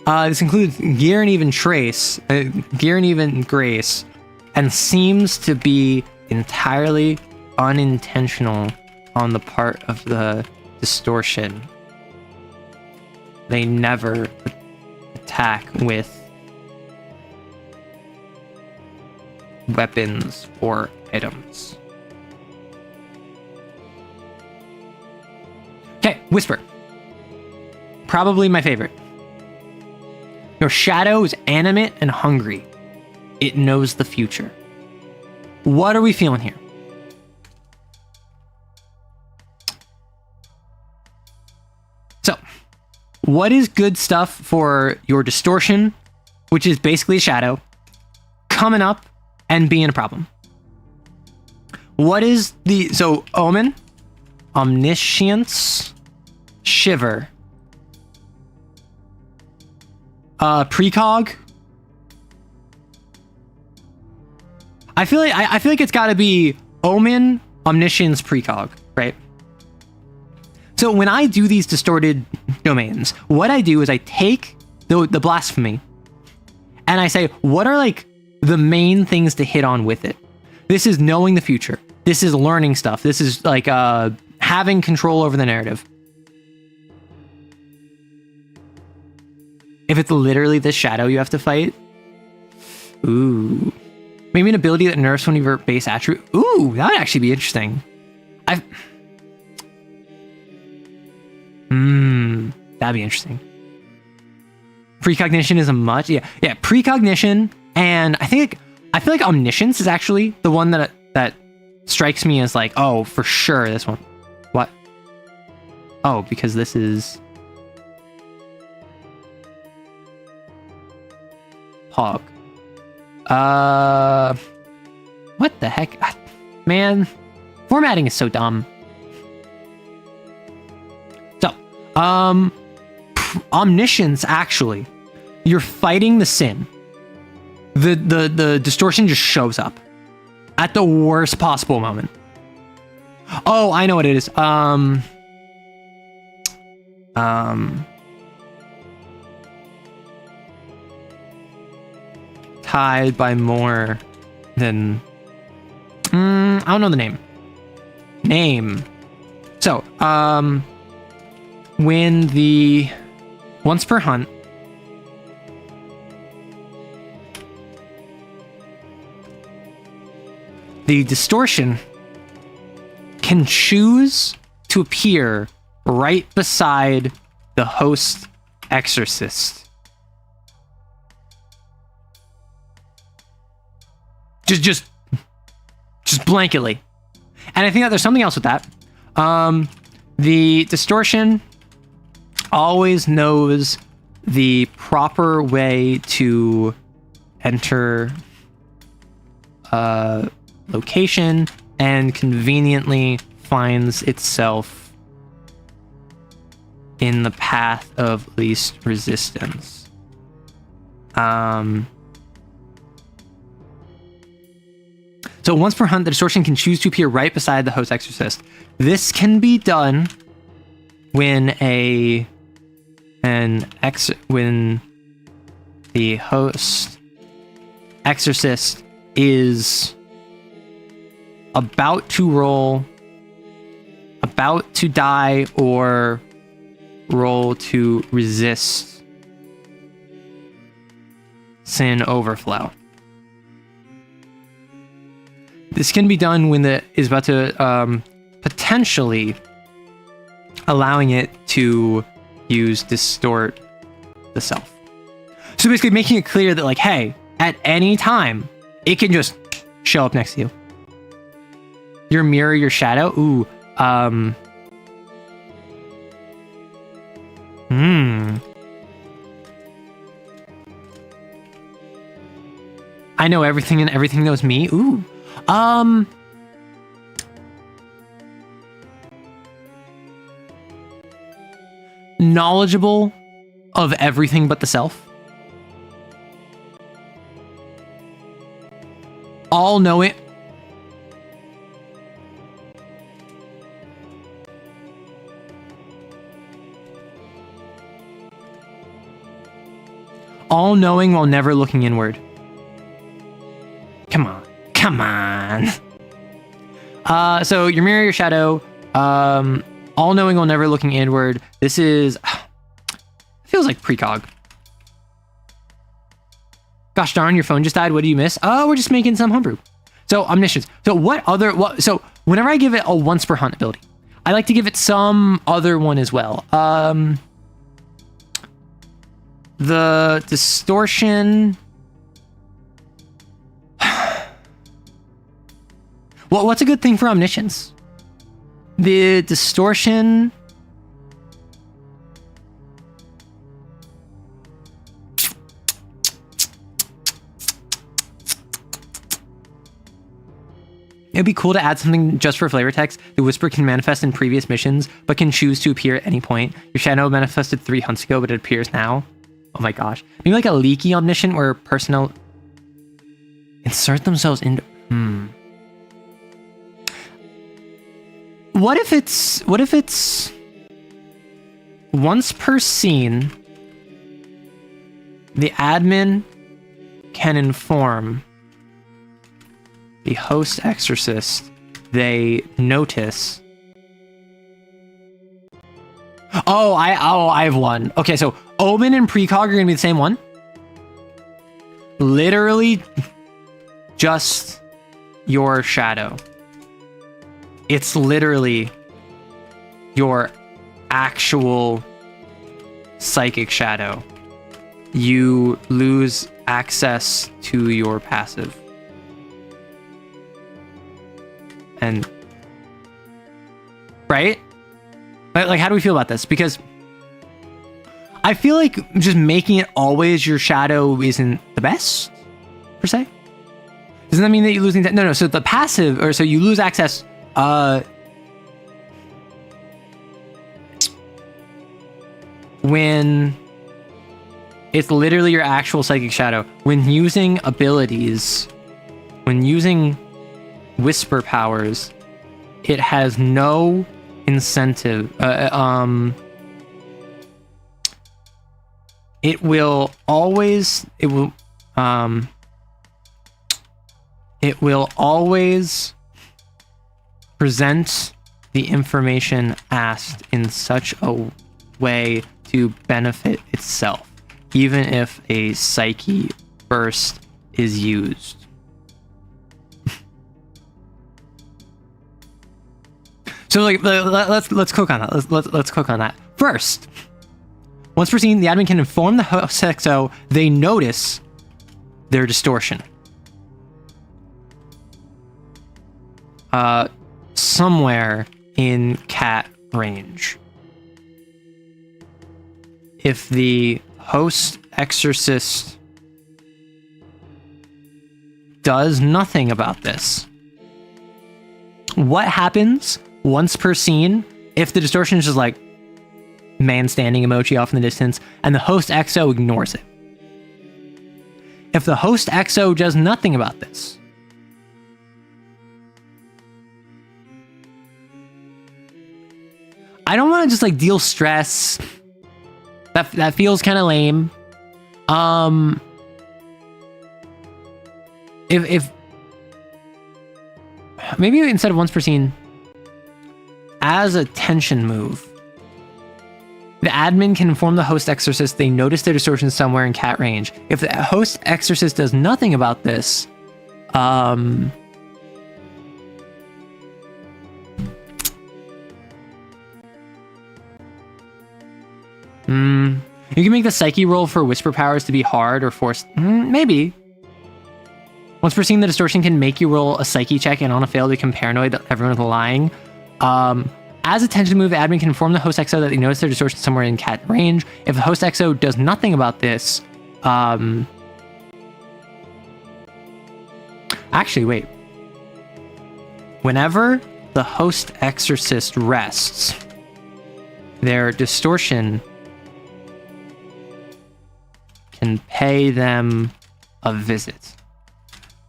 This includes gear and even grace, and seems to be entirely unintentional on the part of the distortion. They never attack with weapons or items. Okay, Whisper. Probably my favorite. Your shadow is animate and hungry. It knows the future. What are we feeling here? So, what is good stuff for your distortion, which is basically a shadow, coming up and being a problem? What is so Omen, Omniscience, Shiver, Precog. I feel like it's got to be Omen, Omniscience, Precog, right? So when I do these distorted domains, what I do is I take the blasphemy and I say, what are like the main things to hit on with it? This is knowing the future. This is learning stuff. This is like having control over the narrative. If it's literally the shadow you have to fight, ooh. Maybe an ability that nerfs one of your base attribute. Ooh, that would actually be interesting. That'd be interesting. Precognition is a much, yeah. Precognition, and I feel like Omniscience is actually the one that strikes me as like, oh, for sure this one. What? Oh, because this is Hog. What the heck? Man, formatting is so dumb. So, Omniscience, actually, you're fighting the sin. the distortion just shows up at the worst possible moment. Oh, I know what it is. Tied by more than I don't know the name. So, when the once per hunt the distortion can choose to appear right beside the host exorcist. Just blanketly. And I think that there's something else with that. The distortion always knows the proper way to enter a location and conveniently finds itself in the path of least resistance. So once per hunt, the distortion can choose to appear right beside the host exorcist. This can be done when when the host exorcist is about to roll, about to die, or roll to resist sin overflow. This can be done when the is about to potentially allowing it to use distort the self. So basically making it clear that, like, hey, at any time it can just show up next to you. Your mirror, your shadow. Ooh. I know everything and everything knows me. Ooh. Knowledgeable of everything but the self. All knowing. All knowing while never looking inward. Come on. Come on. So your mirror, your shadow, all knowing while never looking inward. This is feels like precog. Gosh darn, your phone just died. What do you miss? Oh, we're just making some homebrew. So omniscience. So so whenever I give it a once per hunt ability, I like to give it some other one as well. The distortion. Well, what's a good thing for omniscience? The distortion. It'd be cool to add something just for flavor text. The whisper can manifest in previous missions, but can choose to appear at any point. Your shadow manifested 3 hunts ago, but it appears now. Oh my gosh. Maybe like a leaky omniscient where personnel insert themselves into... What if it's once per scene, the admin can inform the host exorcist they notice. Oh, I have one. Okay, so Omen and Precog are gonna be the same one. Literally just your shadow. It's literally your actual psychic shadow. You lose access to your passive. And right? Like, how do we feel about this? Because I feel like just making it always your shadow isn't the best, per se. Doesn't that mean that you're losing that? No. So the passive, or so you lose access. When It's literally your actual psychic shadow. When using abilities, when using whisper powers, it has no incentive. It will always present the information asked in such a way to benefit itself, even if a psyche burst is used. So like, let's click on that. Let's click on that. First, once per scene, the admin can inform the host XO they notice their distortion. Somewhere in cat range. If the host exorcist does nothing about this, what happens once per scene if the distortion is just like man standing emoji off in the distance and the host XO ignores it? If the host XO does nothing about this, I don't want to just like deal stress. That feels kind of lame. If maybe instead of once per scene, as a tension move, the admin can inform the host exorcist they notice their distortion somewhere in cat range. If the host exorcist does nothing about this, you can make the psyche roll for whisper powers to be hard or forced. Maybe. Once per scene, the distortion can make you roll a psyche check, and on a fail, they become paranoid that everyone is lying. As a tension move, the admin can inform the host XO that they notice their distortion somewhere in cat range. If the host XO does nothing about this, actually, wait. Whenever the host exorcist rests, their distortion can pay them a visit.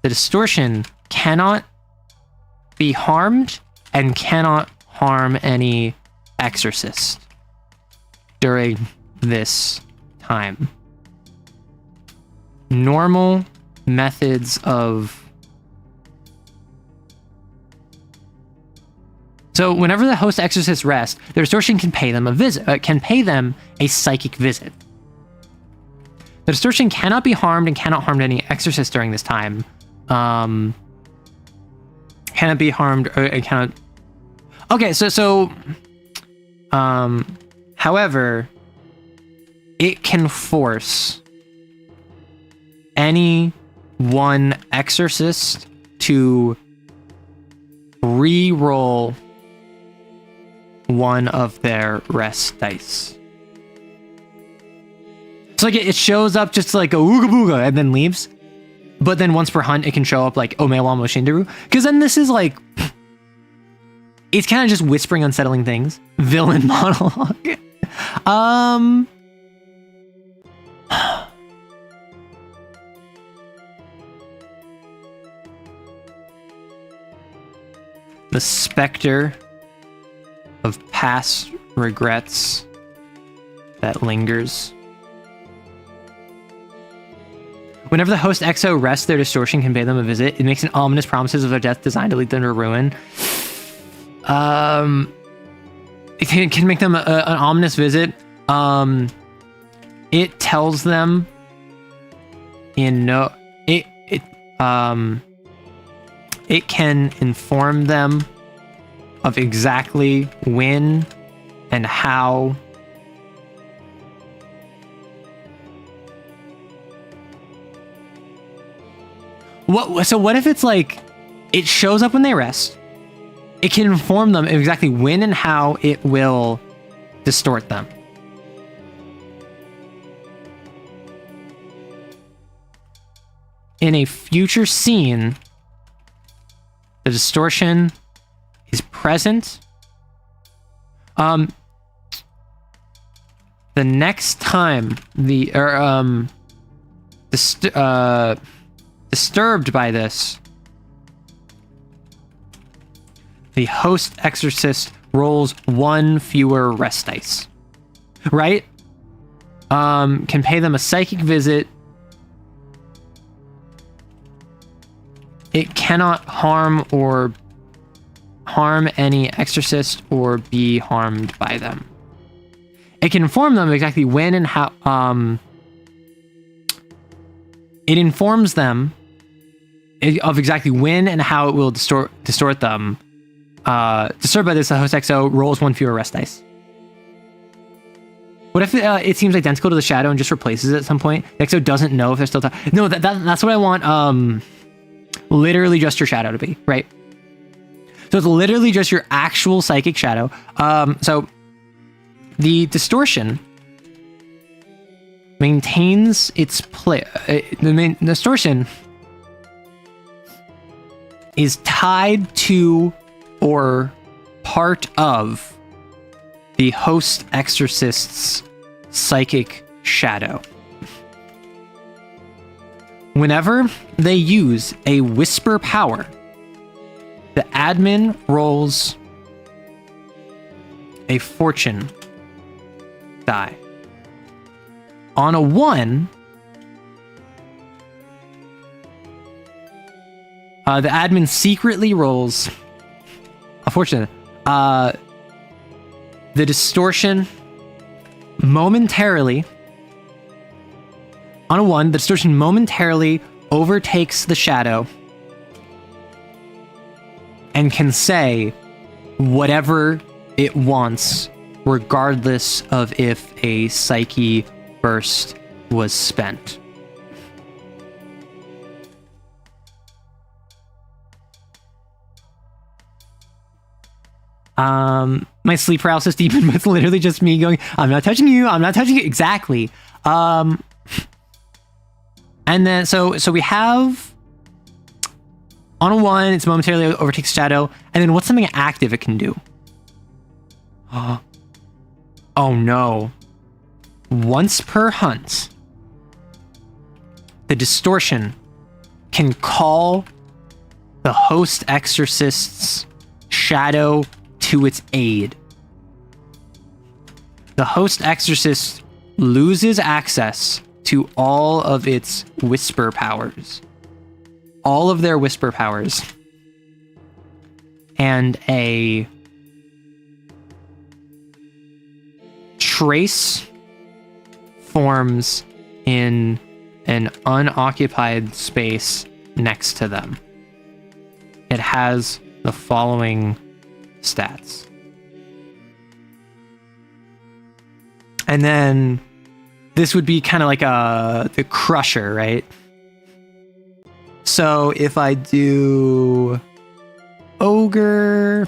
The distortion cannot be harmed and cannot harm any exorcist during this time. Normal methods of... So whenever the host exorcist rests, the distortion can pay them a visit, can pay them a psychic visit. The distortion cannot be harmed and cannot harm any exorcist during this time. Cannot be harmed or it cannot... Okay, however, it can force any one exorcist to re-roll one of their rest dice. So like it shows up just like a ooga booga and then leaves. But then once per hunt, it can show up like Omewa mo Shinderu. Because then this is like... It's kind of just whispering unsettling things. Villain monologue. The specter of past regrets that lingers. Whenever the host XO rests, their distortion can pay them a visit. It makes an ominous promises of their death designed to lead them to ruin. It can make them an ominous visit. It tells them it can inform them of exactly when and how what if it's like it shows up when they rest? It can inform them exactly when and how it will distort them. In a future scene, the distortion is present. the next time disturbed by this, the host exorcist rolls 1 fewer rest dice. Right? Can pay them a psychic visit. It cannot harm any exorcist or be harmed by them. It can inform them exactly when and how. It informs them of exactly when and how it will distort them. Disturbed by this, the host XO rolls 1 fewer rest dice. What if it seems identical to the shadow and just replaces it at some point? The XO doesn't know if they're still no, that's what I want. Literally just your shadow to be, right? So it's literally just your actual psychic shadow. So the distortion maintains its play. The distortion is tied to or part of the host exorcist's psychic shadow. Whenever they use a whisper power, the admin rolls a fortune die. On a 1, the admin secretly rolls a fortune. The distortion momentarily, on a 1, the distortion momentarily overtakes the shadow and can say whatever it wants, regardless of if a psyche burst was spent. My sleep paralysis demon was literally just me going, I'm not touching you, I'm not touching you. Exactly. And then, so we have on a 1, it's momentarily overtakes shadow. And then what's something active it can do? Oh no. Once per hunt, the distortion can call the host exorcist's shadow to its aid. The host exorcist loses access to all of its whisper powers. All of their whisper powers. And a trace forms in an unoccupied space next to them. It has the following stats. And then this would be kind of like the crusher, right? So if I do ogre,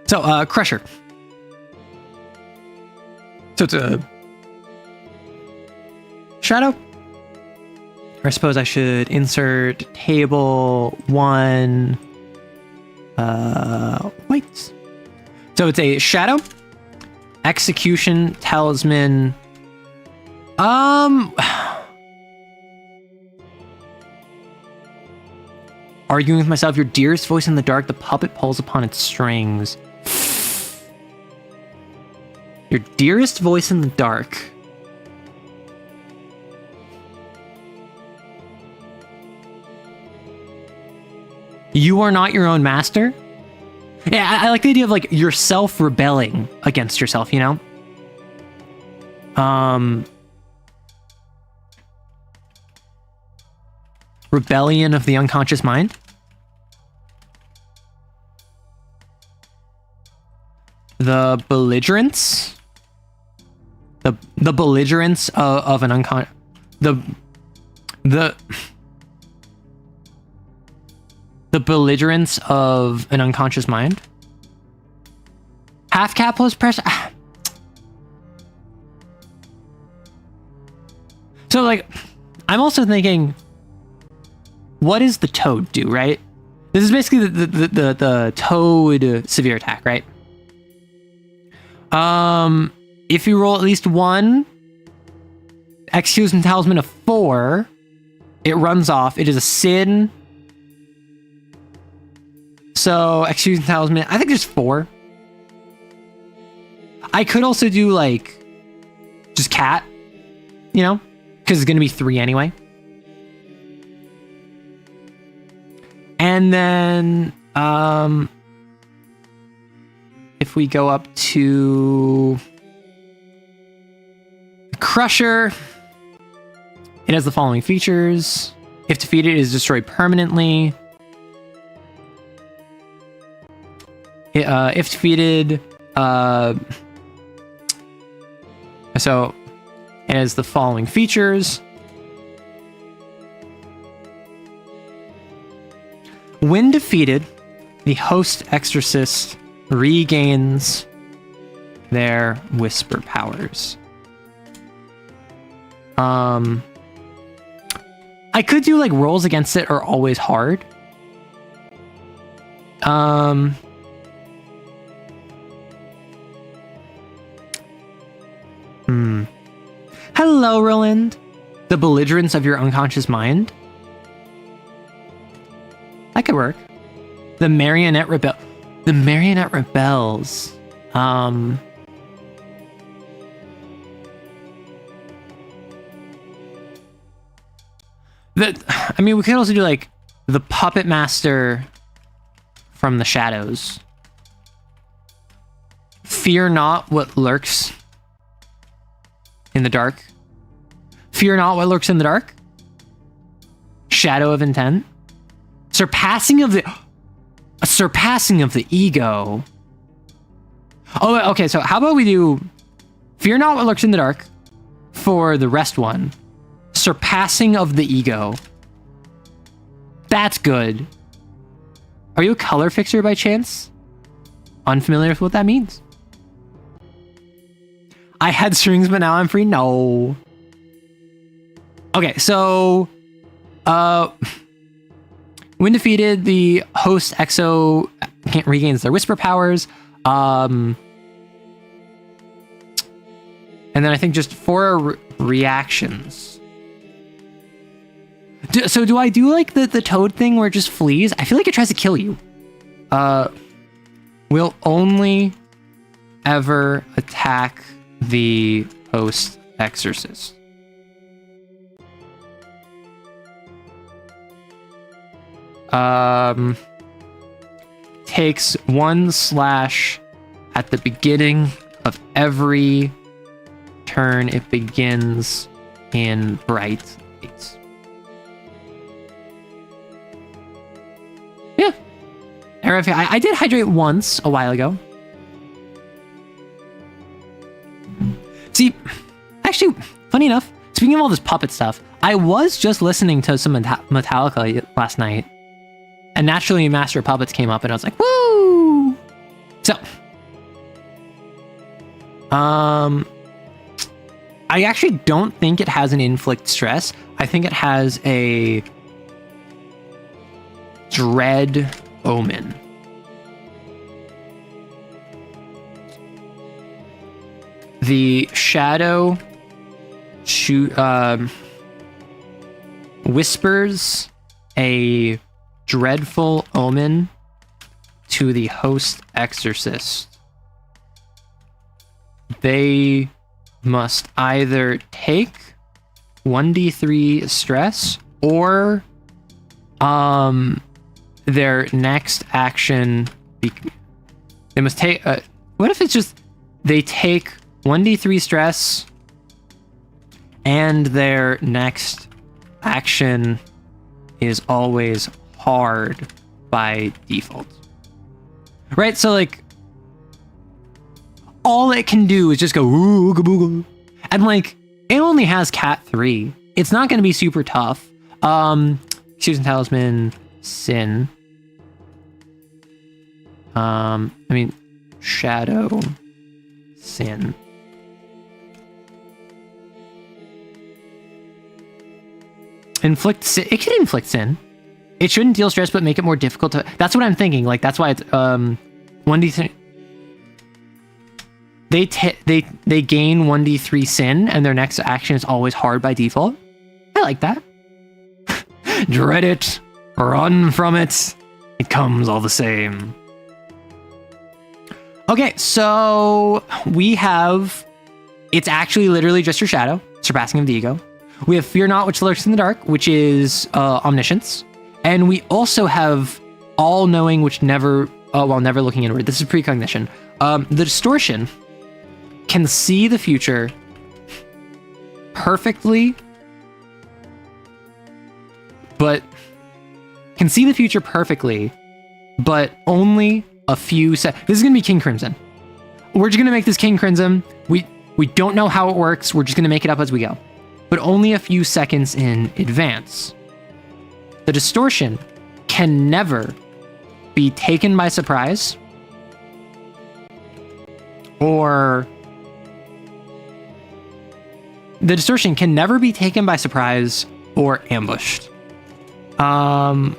so crusher. So it's a shadow. Or I suppose I should insert table 1 whites. So it's a shadow, execution, talisman. Arguing with myself, your dearest voice in the dark, the puppet pulls upon its strings. Your dearest voice in the dark. You are not your own master? Yeah, I like the idea of like yourself rebelling against yourself, you know? Rebellion of the unconscious mind. The belligerence. The belligerence of an unconscious... The belligerence of an unconscious mind. Half cap plus pressure. So like, I'm also thinking, what does the toad do, right? This is basically the toad severe attack, right? If you roll at least one, execution talisman of 4, it runs off. It is a sin. So execution talisman, I think there's 4. I could also do like just cat, you know, because it's gonna be 3 anyway. And then if we go up to the Crusher, it has the following features. If defeated, it is destroyed permanently. If defeated, so it has the following features. When defeated, the host exorcist regains their whisper powers. I could do like rolls against it are always hard. Hello, Roland. The belligerence of your unconscious mind. That could work. The marionette rebel. The marionette rebels. I mean, we could also do like the puppet master from the shadows. Fear not what lurks in the dark. Fear not what lurks in the dark. Shadow of intent. Surpassing of the ego. Oh, okay. So how about we do Fear not what lurks in the dark for the rest one. Surpassing of the ego. That's good. Are you a color fixer by chance? Unfamiliar with what that means? I had strings, but now I'm free? No. Okay, so when defeated, the host exo regains their whisper powers. And then I think just 4 reactions. So do I do like the toad thing where it just flees? I feel like it tries to kill you. Will only ever attack the host exorcist. Takes 1 slash at the beginning of every turn it begins in bright light. Yeah. I did hydrate once a while ago. See, actually, funny enough, speaking of all this puppet stuff, I was just listening to some Metallica last night. And naturally, Master of Puppets came up, and I was like, woo! So, I actually don't think it has an inflict stress. I think it has a dread omen. The shadow whispers a dreadful omen to the host exorcist. They must either take 1d3 stress or their next action they must take what if it's just they take 1d3 stress and their next action is always hard by default, right? So like all it can do is just go ooga booga, and like it only has cat 3. It's not going to be super tough. Susan Talisman, sin. I mean shadow, sin. Inflict sin. It can inflict sin. It shouldn't deal stress, but make it more difficult to... That's what I'm thinking. Like, that's why it's 1d3... They gain 1d3 sin, and their next action is always hard by default. I like that. Dread it. Run from it. It comes all the same. Okay, so we have... It's actually literally just your shadow, surpassing of the ego. We have Fear Not, which lurks in the dark, which is omniscience. And we also have all-knowing, which never... while never looking inward. This is precognition. The distortion can see the future perfectly, but only a few This is going to be King Crimson. We're just going to make this King Crimson. We don't know how it works. We're just going to make it up as we go. But only a few seconds in advance. The distortion can never be taken by surprise or... The distortion can never be taken by surprise or ambushed. I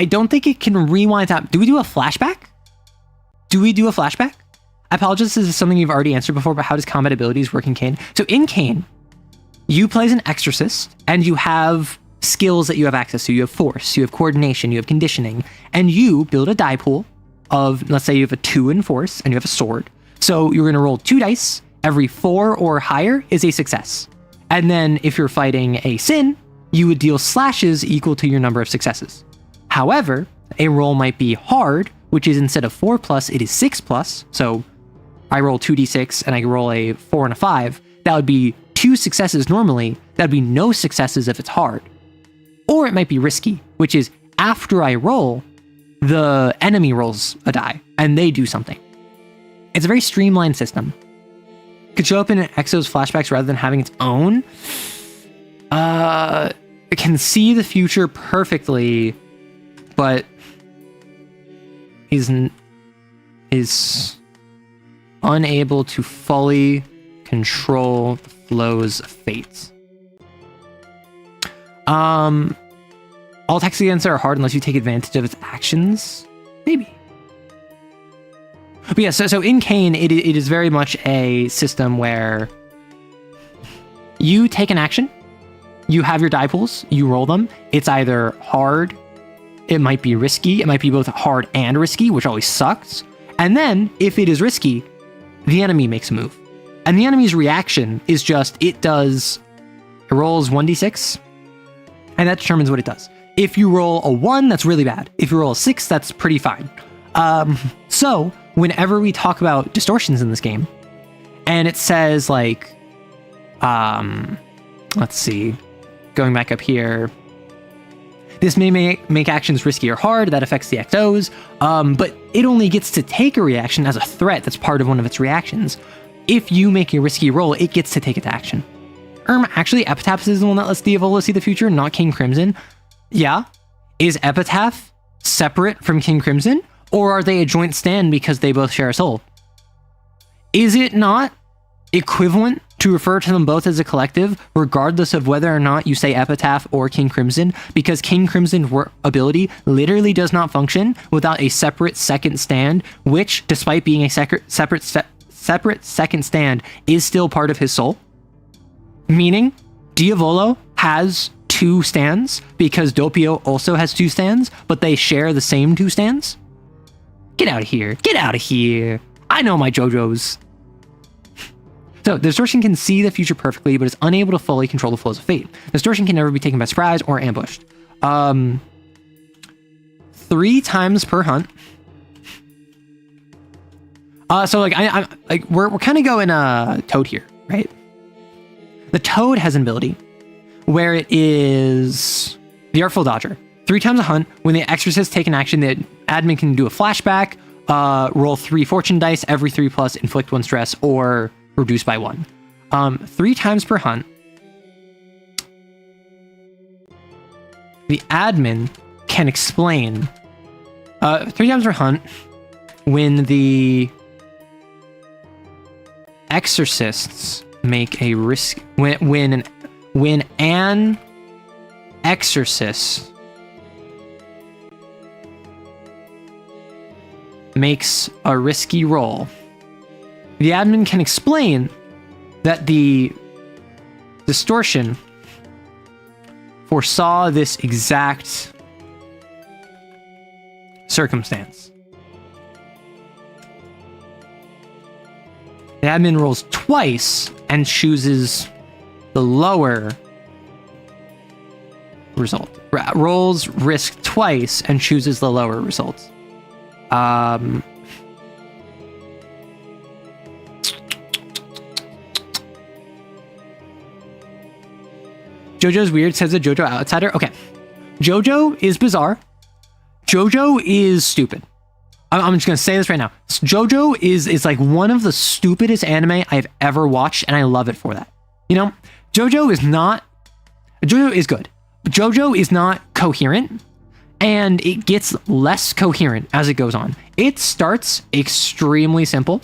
don't think it can rewind time. Do we do a flashback? I apologize, this is something you've already answered before, but how does combat abilities work in CAIN? So in CAIN, you play as an exorcist, and you have skills that you have access to. You have force, you have coordination, you have conditioning, and you build a die pool of, let's say you have a 2 in force, and you have a sword. So you're going to roll 2 dice. Every 4 or higher is a success. And then if you're fighting a sin, you would deal slashes equal to your number of successes. However, a roll might be hard, which is instead of 4+, it is 6+. So I roll 2d6 and I roll a 4 and a 5. That would be 2 successes normally. That'd be no successes if it's hard. Or it might be risky, which is after I roll, the enemy rolls a die and they do something. It's a very streamlined system. Could show up in Exo's flashbacks rather than having its own. It can see the future perfectly, but is unable to fully control the flow's fate. All attacks against it are hard unless you take advantage of its actions. Maybe. But yeah, so in CAIN, it is very much a system where you take an action, you have your die pools, you roll them. It's either hard, it might be risky, it might be both hard and risky, which always sucks. And then, if it is risky, the enemy makes a move. And the enemy's reaction is just, it rolls 1d6, and that determines what it does. If you roll a 1, that's really bad. If you roll a 6, that's pretty fine. So, whenever we talk about distortions in this game, and it says like, let's see, going back up here, this may make actions risky or hard, that affects the XOs, but it only gets to take a reaction as a threat that's part of one of its reactions. If you make a risky roll, it gets to take its action. Actually, Epitaph is the one that lets Diavolo see the future, not King Crimson. Yeah. Is Epitaph separate from King Crimson? Or are they a joint stand because they both share a soul? Is it not equivalent to refer to them both as a collective, regardless of whether or not you say Epitaph or King Crimson? Because King Crimson's ability literally does not function without a separate second stand, which, despite being a separate second stand, is still part of his soul. Meaning, Diavolo has 2 stands because Doppio also has 2 stands, but they share the same 2 stands. Get out of here. Get out of here. I know my JoJo's. So, Distortion can see the future perfectly, but is unable to fully control the flows of fate. Distortion can never be taken by surprise or ambushed. 3 times per hunt. So like I'm like we're kind of going Toad here, right? The Toad has an ability where it is the Artful Dodger. 3 times a hunt. When the Exorcist take an action, the admin can do a flashback, roll 3 fortune dice, every 3+, inflict 1 stress, or reduce by 1. 3 times per hunt. The admin can explain 3 times per hunt when the Exorcists make a risk when when an exorcist makes a risky roll, the admin can explain that the distortion foresaw this exact circumstance. The admin rolls twice and chooses the lower result. Rolls risk twice and chooses the lower result. JoJo's weird, says a JoJo outsider. Okay. JoJo is bizarre. JoJo is stupid. I'm just going to say this right now. JoJo is like one of the stupidest anime I've ever watched, and I love it for that. You know, JoJo is good. But JoJo is not coherent, and it gets less coherent as it goes on. It starts extremely simple,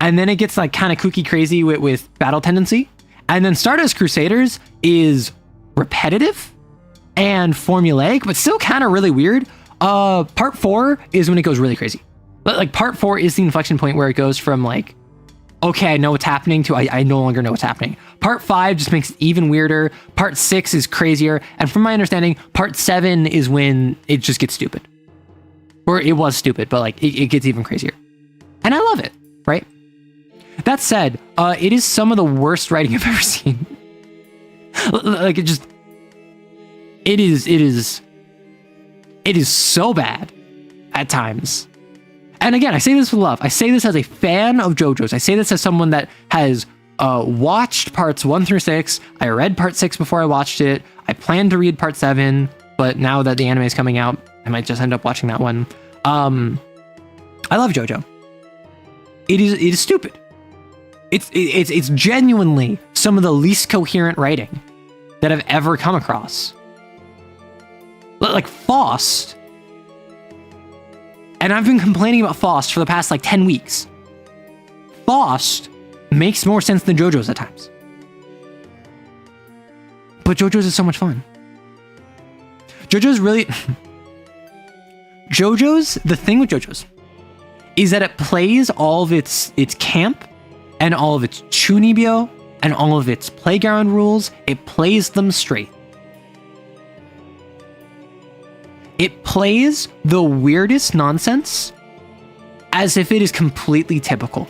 and then it gets like kind of kooky crazy with battle tendency. And then Stardust Crusaders is repetitive and formulaic, but still kind of really weird. Part 4 is when it goes really crazy. But like part 4 is the inflection point where it goes from like, okay, I know what's happening to I no longer know what's happening. Part 5 just makes it even weirder. Part 6 is crazier. And from my understanding, part 7 is when it just gets stupid. Or it was stupid, but like it gets even crazier. And I love it, right? That said, it is some of the worst writing I've ever seen. Like it is so bad at times. And again, I say this with love. I say this as a fan of JoJo's. I say this as someone that has watched parts 1 through 6. I read part 6 before I watched it. I plan to read part 7, but now that the anime is coming out, I might just end up watching that one. I love JoJo. It is stupid. It's genuinely some of the least coherent writing that I've ever come across. Like Faust. And I've been complaining about Faust for the past like 10 weeks. Faust makes more sense than JoJo's at times. But JoJo's is so much fun. JoJo's really... the thing with JoJo's is that it plays all of its camp and all of its chunibyo and all of its playground rules. It plays them straight. It plays the weirdest nonsense as if it is completely typical.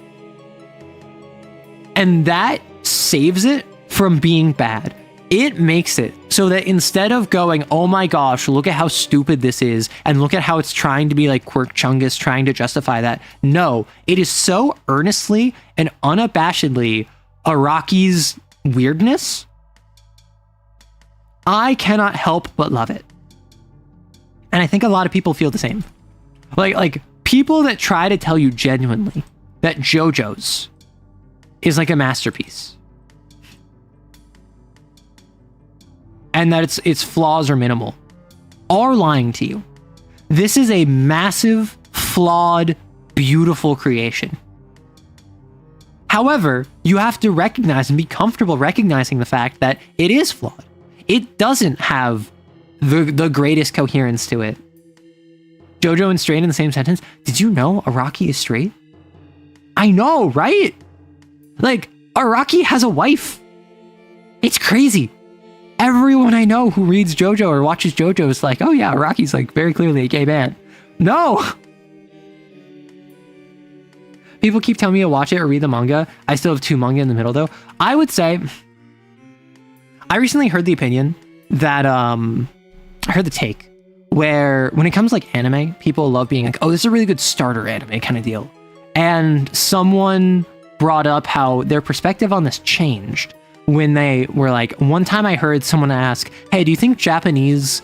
And that saves it from being bad. It makes it so that instead of going, oh my gosh, look at how stupid this is, and look at how it's trying to be like Quirk Chungus, trying to justify that. No, it is so earnestly and unabashedly Araki's weirdness. I cannot help but love it. And I think a lot of people feel the same. Like people that try to tell you genuinely that JoJo's is like a masterpiece. And that its flaws are minimal, are lying to you. This is a massive, flawed, beautiful creation. However, you have to recognize and be comfortable recognizing the fact that it is flawed. It doesn't have the greatest coherence to it. JoJo and straight in the same sentence. Did you know Araki is straight? I know, right? Like, Araki has a wife. It's crazy. Everyone I know who reads JoJo or watches JoJo is like, oh yeah, Araki's like very clearly a gay man. No! People keep telling me to watch it or read the manga. I still have 2 manga in the middle though. I would say, I recently heard the opinion that, I heard the take where when it comes to like anime, people love being like, oh, this is a really good starter anime kind of deal. And someone brought up how their perspective on this changed when they were like, one time I heard someone ask, hey, do you think Japanese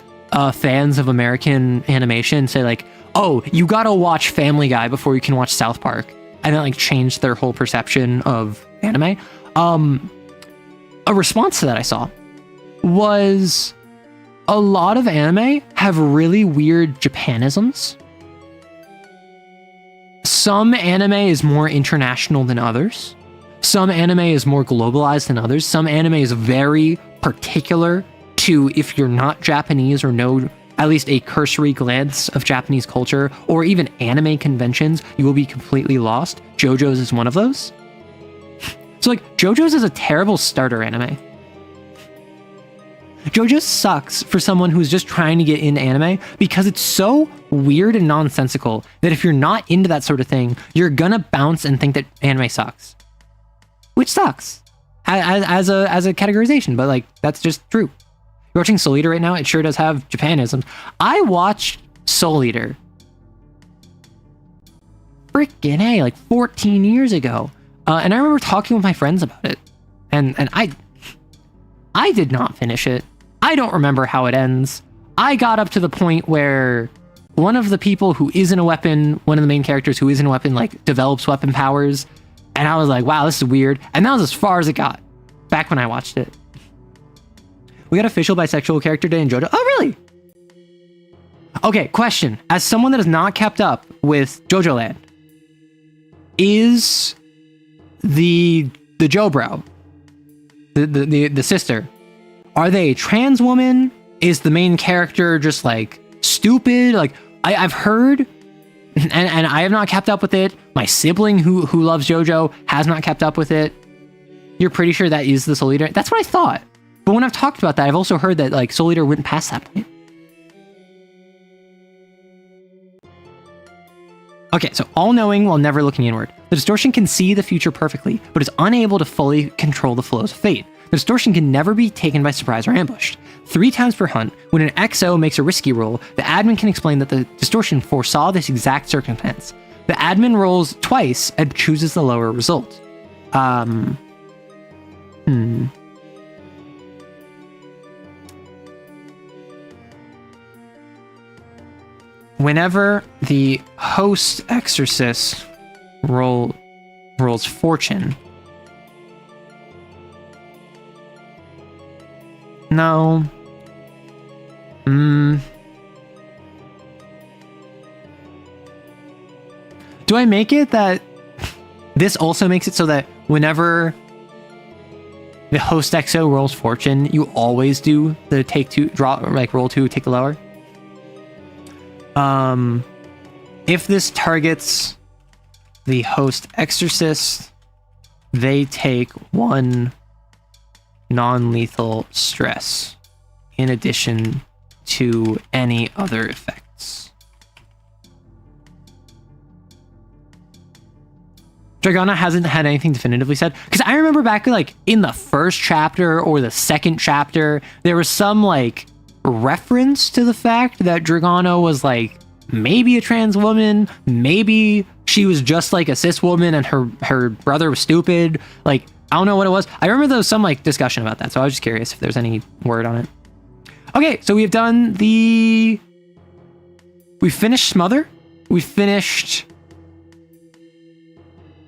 fans of American animation say like, oh, you gotta watch Family Guy before you can watch South Park? And that like changed their whole perception of anime. A response to that I saw was a lot of anime have really weird Japanisms. Some anime is more international than others. some anime is more globalized than others. Some anime is very particular to, if you're not Japanese or know at least a cursory glance of Japanese culture or even anime conventions, you will be completely lost. JoJo's is one of those. So like, JoJo's is a terrible starter anime. JoJo sucks for someone who's just trying to get into anime because it's so weird and nonsensical that if you're not into that sort of thing, you're gonna bounce and think that anime sucks. Which sucks as a categorization, but like, that's just true. You're watching Soul Eater right now, it sure does have Japanisms. I watched Soul Eater freaking A, like 14 years ago. And I remember talking with my friends about it. And I did not finish it. I don't remember how it ends. I got up to the point where one of the people who isn't a weapon, one of the main characters who isn't a weapon, like develops weapon powers. And I was like, wow, this is weird. And that was as far as it got back when I watched it. We got official bisexual character day in JoJo. Oh, really? Okay, question. As someone that has not kept up with JoJo Land, is the Jobro, the sister, are they a trans woman? Is the main character just like stupid? Like I've heard, and I have not kept up with it. My sibling who loves JoJo has not kept up with it. You're pretty sure that is the Soul Eater? That's what I thought. But when I've talked about that, I've also heard that like Soul Eater went past that point. Okay, so all-knowing while never looking inward. The distortion can see the future perfectly, but is unable to fully control the flows of fate. The distortion can never be taken by surprise or ambushed. 3 times per hunt, when an XO makes a risky roll, the admin can explain that the distortion foresaw this exact circumstance. The admin rolls twice and chooses the lower result. Whenever the host exorcist rolls fortune. No. Do I make it that this also makes it so that whenever the host XO rolls fortune, you always do the take 2, draw, like roll 2, take the lower? If this targets the host exorcist, they take 1 non-lethal stress in addition to any other effects. Dragana hasn't had anything definitively said, because I remember back like in the first chapter or the second chapter, there was some like reference to the fact that Dragana was like maybe a trans woman, maybe she was just like a cis woman and her brother was stupid. Like, I don't know what it was. I remember there was some like discussion about that, so I was just curious if there's any word on it. Okay, so we've done we finished Smother. We finished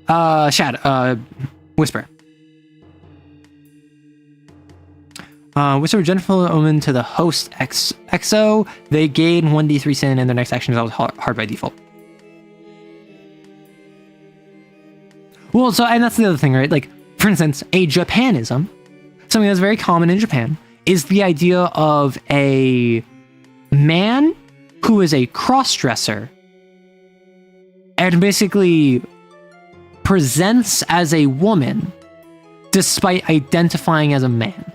Whisper. Whisper Gentle Omen to the host XO. They gain 1d3 sin and their next action is always hard by default. Well, so, and that's the other thing, right? Like, for instance, a Japanism, something that's very common in Japan, is the idea of a man who is a cross-dresser and basically presents as a woman despite identifying as a man.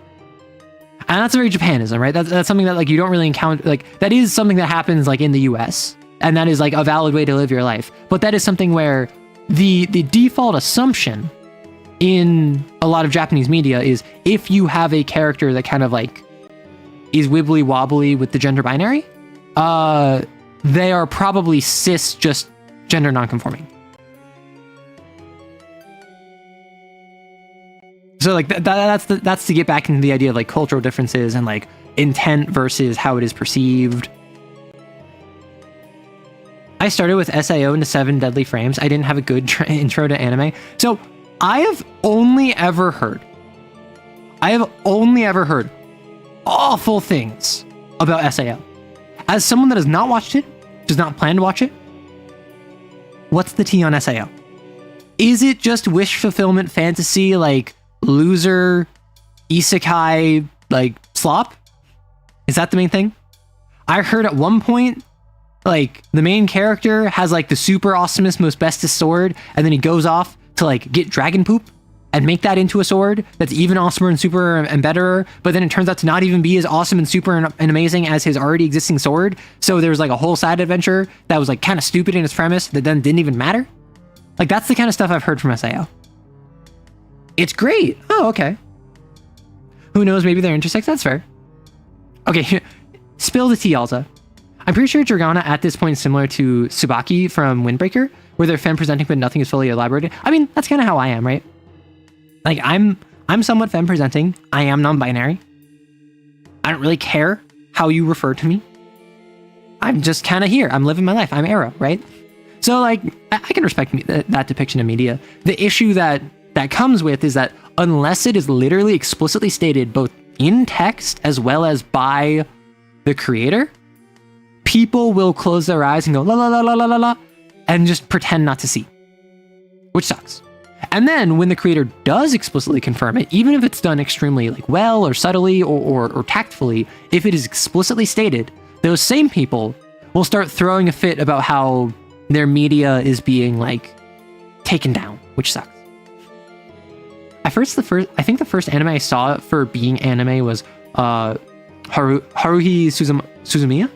And that's a very Japanism, right? That's something that like you don't really encounter. Like, that is something that happens like in the US, and that is like a valid way to live your life. But that is something where the default assumption in a lot of Japanese media is if you have a character that kind of like is wibbly wobbly with the gender binary, they are probably cis, just gender nonconforming. So like that's to get back into the idea of like cultural differences and like intent versus how it is perceived. I started with SAO into 7 Deadly Frames. I didn't have a good intro to anime. So I have only ever heard awful things about SAO. As someone that has not watched it, does not plan to watch it, what's the tea on SAO? Is it just wish fulfillment fantasy, like loser, isekai, like slop? Is that the main thing? I heard at one point, like the main character has like the super awesomest, most bestest sword, and then he goes off to like get dragon poop and make that into a sword that's even awesomer and super and better, but then it turns out to not even be as awesome and super and amazing as his already existing sword. So there's like a whole side adventure that was like kind of stupid in its premise that then didn't even matter. Like that's the kind of stuff I've heard from SAO. It's great. Oh, okay. Who knows? Maybe they're intersex. That's fair. Okay, spill the tea, Alza. I'm pretty sure Dragana at this point is similar to Tsubaki from Windbreaker, where they're femme presenting but nothing is fully elaborated. I mean, that's kind of how I am, right? Like I'm somewhat femme presenting. I am non-binary. I don't really care how you refer to me. I'm just kind of here. I'm living my life. I'm Arrow, right? So like I can respect that depiction of media. The issue that comes with is that unless it is literally explicitly stated both in text as well as by the creator, people will close their eyes and go la la la la la la la and just pretend not to see, which sucks. And then when the creator does explicitly confirm it, even if it's done extremely like well or subtly or tactfully, if it is explicitly stated, those same people will start throwing a fit about how their media is being like taken down, which sucks. I think the first anime I saw for being anime was Haruhi Suzumiya.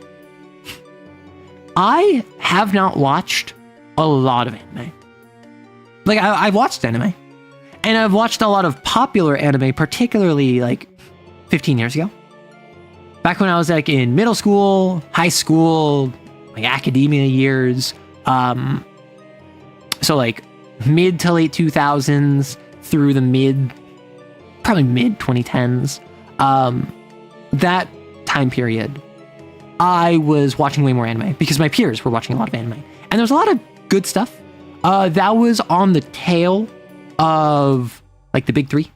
I have not watched a lot of anime. Like I've watched anime, and I've watched a lot of popular anime, particularly like 15 years ago. Back when I was like in middle school, high school, like academia years. So like mid to late 2000s through the probably mid 2010s. That time period, I was watching way more anime because my peers were watching a lot of anime, and there was a lot of good stuff. That was on the tail of like the big three.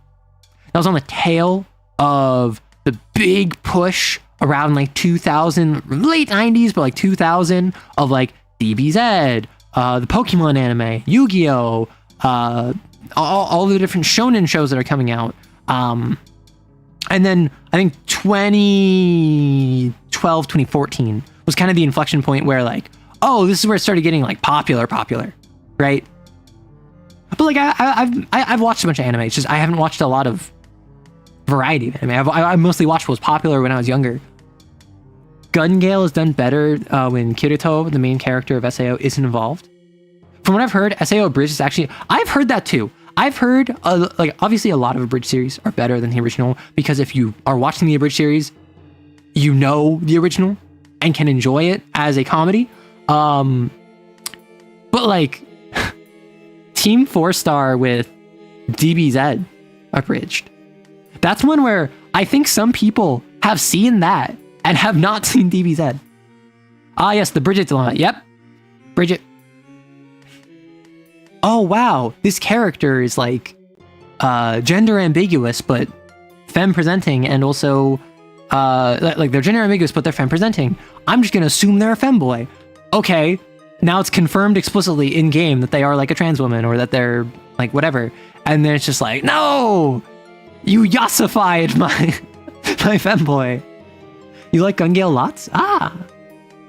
That was on the tail of the big push around like 2000, late 90s, but like 2000 of like DBZ, the Pokemon anime, Yu-Gi-Oh, all the different shonen shows that are coming out. And then I think 2012, 2014 was kind of the inflection point where like, oh, this is where it started getting like popular, right? But like I've watched a bunch of anime. It's just I haven't watched a lot of variety of anime. I mostly watched what was popular when I was younger. Gun Gale is done better when Kirito, the main character of SAO, isn't involved. From what I've heard, SAO Abridged is actually... I've heard that too. I've heard, like, obviously a lot of Abridged series are better than the original, because if you are watching the Abridged series, you know the original and can enjoy it as a comedy. But like, Team 4-Star with DBZ Abridged. That's one where I think some people have seen that and have not seen DBZ. Ah, yes, the Bridget dilemma. Yep. Bridget. Oh, wow. This character is like gender ambiguous, but femme presenting, and also like they're gender ambiguous, but they're femme presenting. I'm just going to assume they're a femboy. Okay. Now it's confirmed explicitly in game that they are like a trans woman, or that they're like whatever. And then it's just like, no, you yassified my femboy. You like Gun Gale lots? Ah,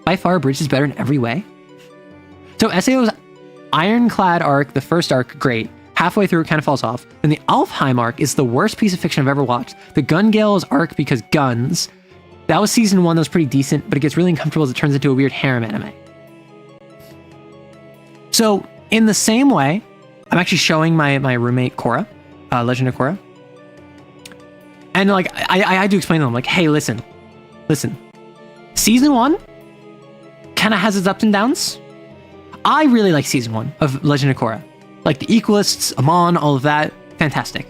by far Bridge is better in every way. So SAO's Ironclad arc, the first arc, great. Halfway through it kind of falls off. Then the Alfheim arc is the worst piece of fiction I've ever watched. The Gun Gale's arc, because guns. That was season 1, that was pretty decent, but it gets really uncomfortable as it turns into a weird harem anime. So in the same way, I'm actually showing my roommate Korra, Legend of Korra. And like I had to explain to them, like, hey, listen. Season 1 kind of has its ups and downs. I really like season 1 of Legend of Korra. Like the Equalists, Amon, all of that, fantastic.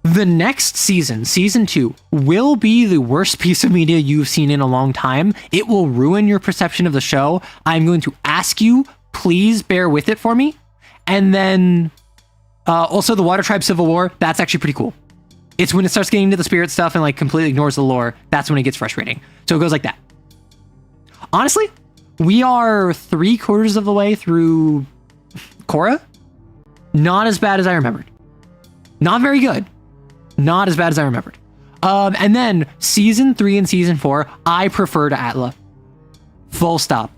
The next season, season 2, will be the worst piece of media you've seen in a long time. It will ruin your perception of the show. I'm going to ask you, please bear with it for me. And then also the Water Tribe Civil War, that's actually pretty cool. It's when it starts getting into the spirit stuff and like completely ignores the lore, that's when it gets frustrating. So it goes like that. Honestly, we are 3/4 of the way through Korra, Not as bad as I remembered. Not very good. Not as bad as I remembered. And then season 3 and season 4, I prefer to Atla. Full stop.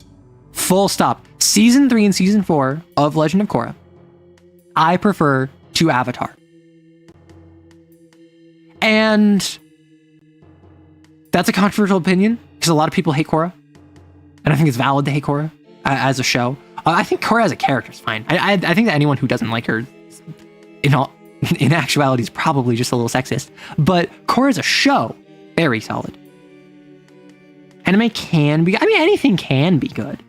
Full stop. Season 3 and season 4 of Legend of Korra, I prefer to Avatar. And that's a controversial opinion because a lot of people hate Korra. And I think it's valid to hate Korra as a show. I think Korra as a character is fine. I think that anyone who doesn't like her, in actuality, is probably just a little sexist. But Korra as a show, very solid. Anime can be, anything can be good.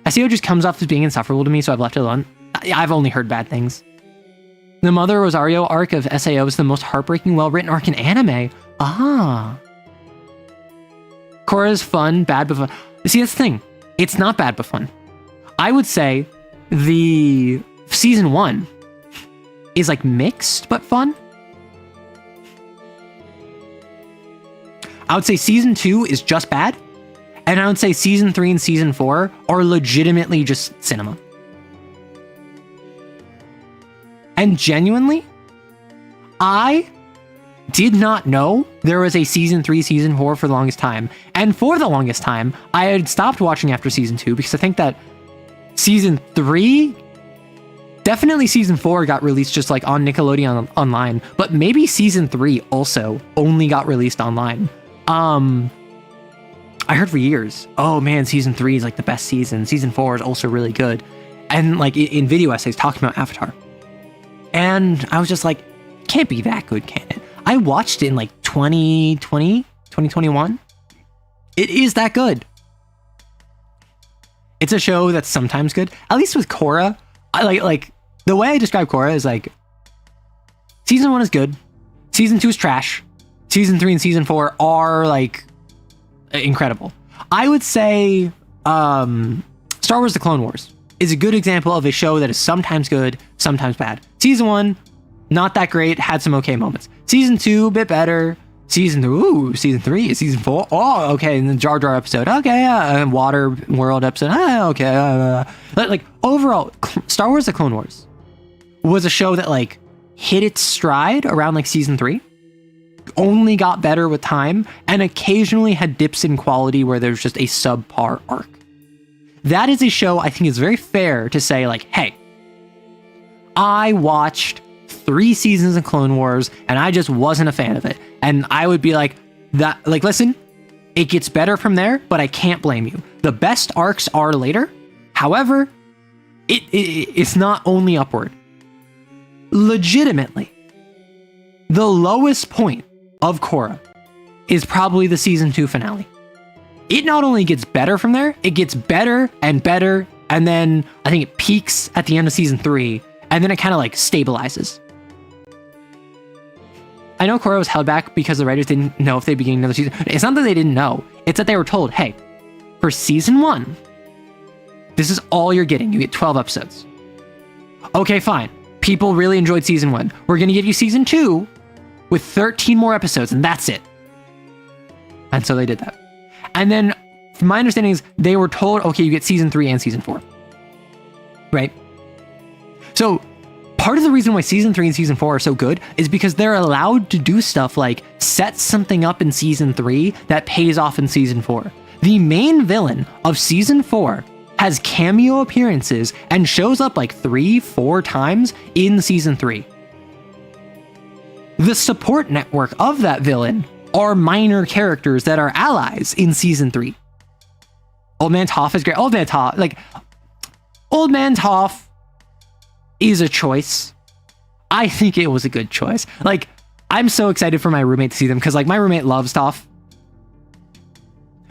SEO just comes off as being insufferable to me, so I've left it alone. I've only heard bad things. The Mother Rosario arc of SAO is the most heartbreaking, well-written arc in anime. Korra is fun, bad but fun. See, that's the thing. It's not bad but fun. I would say the season 1 is like mixed but fun. I would say season 2 is just bad. And I would say season 3 and season 4 are legitimately just cinema. And genuinely, I did not know there was a season 3, season 4 for the longest time. And for the longest time, I had stopped watching after season 2 because I think that season 3, definitely season 4 got released just like on Nickelodeon online, but maybe season 3 also only got released online. I heard for years, oh man, season 3 is like the best season. Season 4 is also really good. And like in video essays talking about Avatar. And I was just like, can't be that good, can it? I watched it in like 2020, 2021. It is that good. It's a show that's sometimes good. At least with Korra, I like the way I describe Korra is like, season 1 is good. Season 2 is trash. Season 3 and season 4 are like incredible. I would say Star Wars The Clone Wars is a good example of a show that is sometimes good, sometimes bad. Season 1, not that great, had some okay moments. Season 2, a bit better. Season 3, season 4, oh, okay, and then Jar Jar episode, okay, yeah, Water World episode, okay. Like, overall, Star Wars The Clone Wars was a show that, like, hit its stride around, like, season 3. Only got better with time, and occasionally had dips in quality where there's just a subpar arc. That is a show I think is very fair to say, like, hey, I watched 3 seasons of Clone Wars and I just wasn't a fan of it. And I would be like, that, like, listen, it gets better from there, but I can't blame you. The best arcs are later. However, it's not only upward. Legitimately, the lowest point of Korra is probably the season 2 finale. It not only gets better from there, it gets better, and then I think it peaks at the end of season 3, and then it kind of like stabilizes. I know Korra was held back because the writers didn't know if they'd be getting another season. It's not that they didn't know, it's that they were told, hey, for season 1, this is all you're getting. You get 12 episodes. Okay, fine. People really enjoyed season 1. We're going to give you season 2 with 13 more episodes, and that's it. And so they did that. And then, from my understanding is, they were told, okay, you get season 3 and season 4. Right? So, part of the reason why season 3 and season 4 are so good is because they're allowed to do stuff like set something up in season 3 that pays off in season 4. The main villain of season 4 has cameo appearances and shows up like 3-4 times in season 3. The support network of that villain are minor characters that are allies in season 3. Old Man Toph is great. Old Man Toph is a choice. I think it was a good choice. Like, I'm so excited for my roommate to see them because, like, my roommate loves Toph.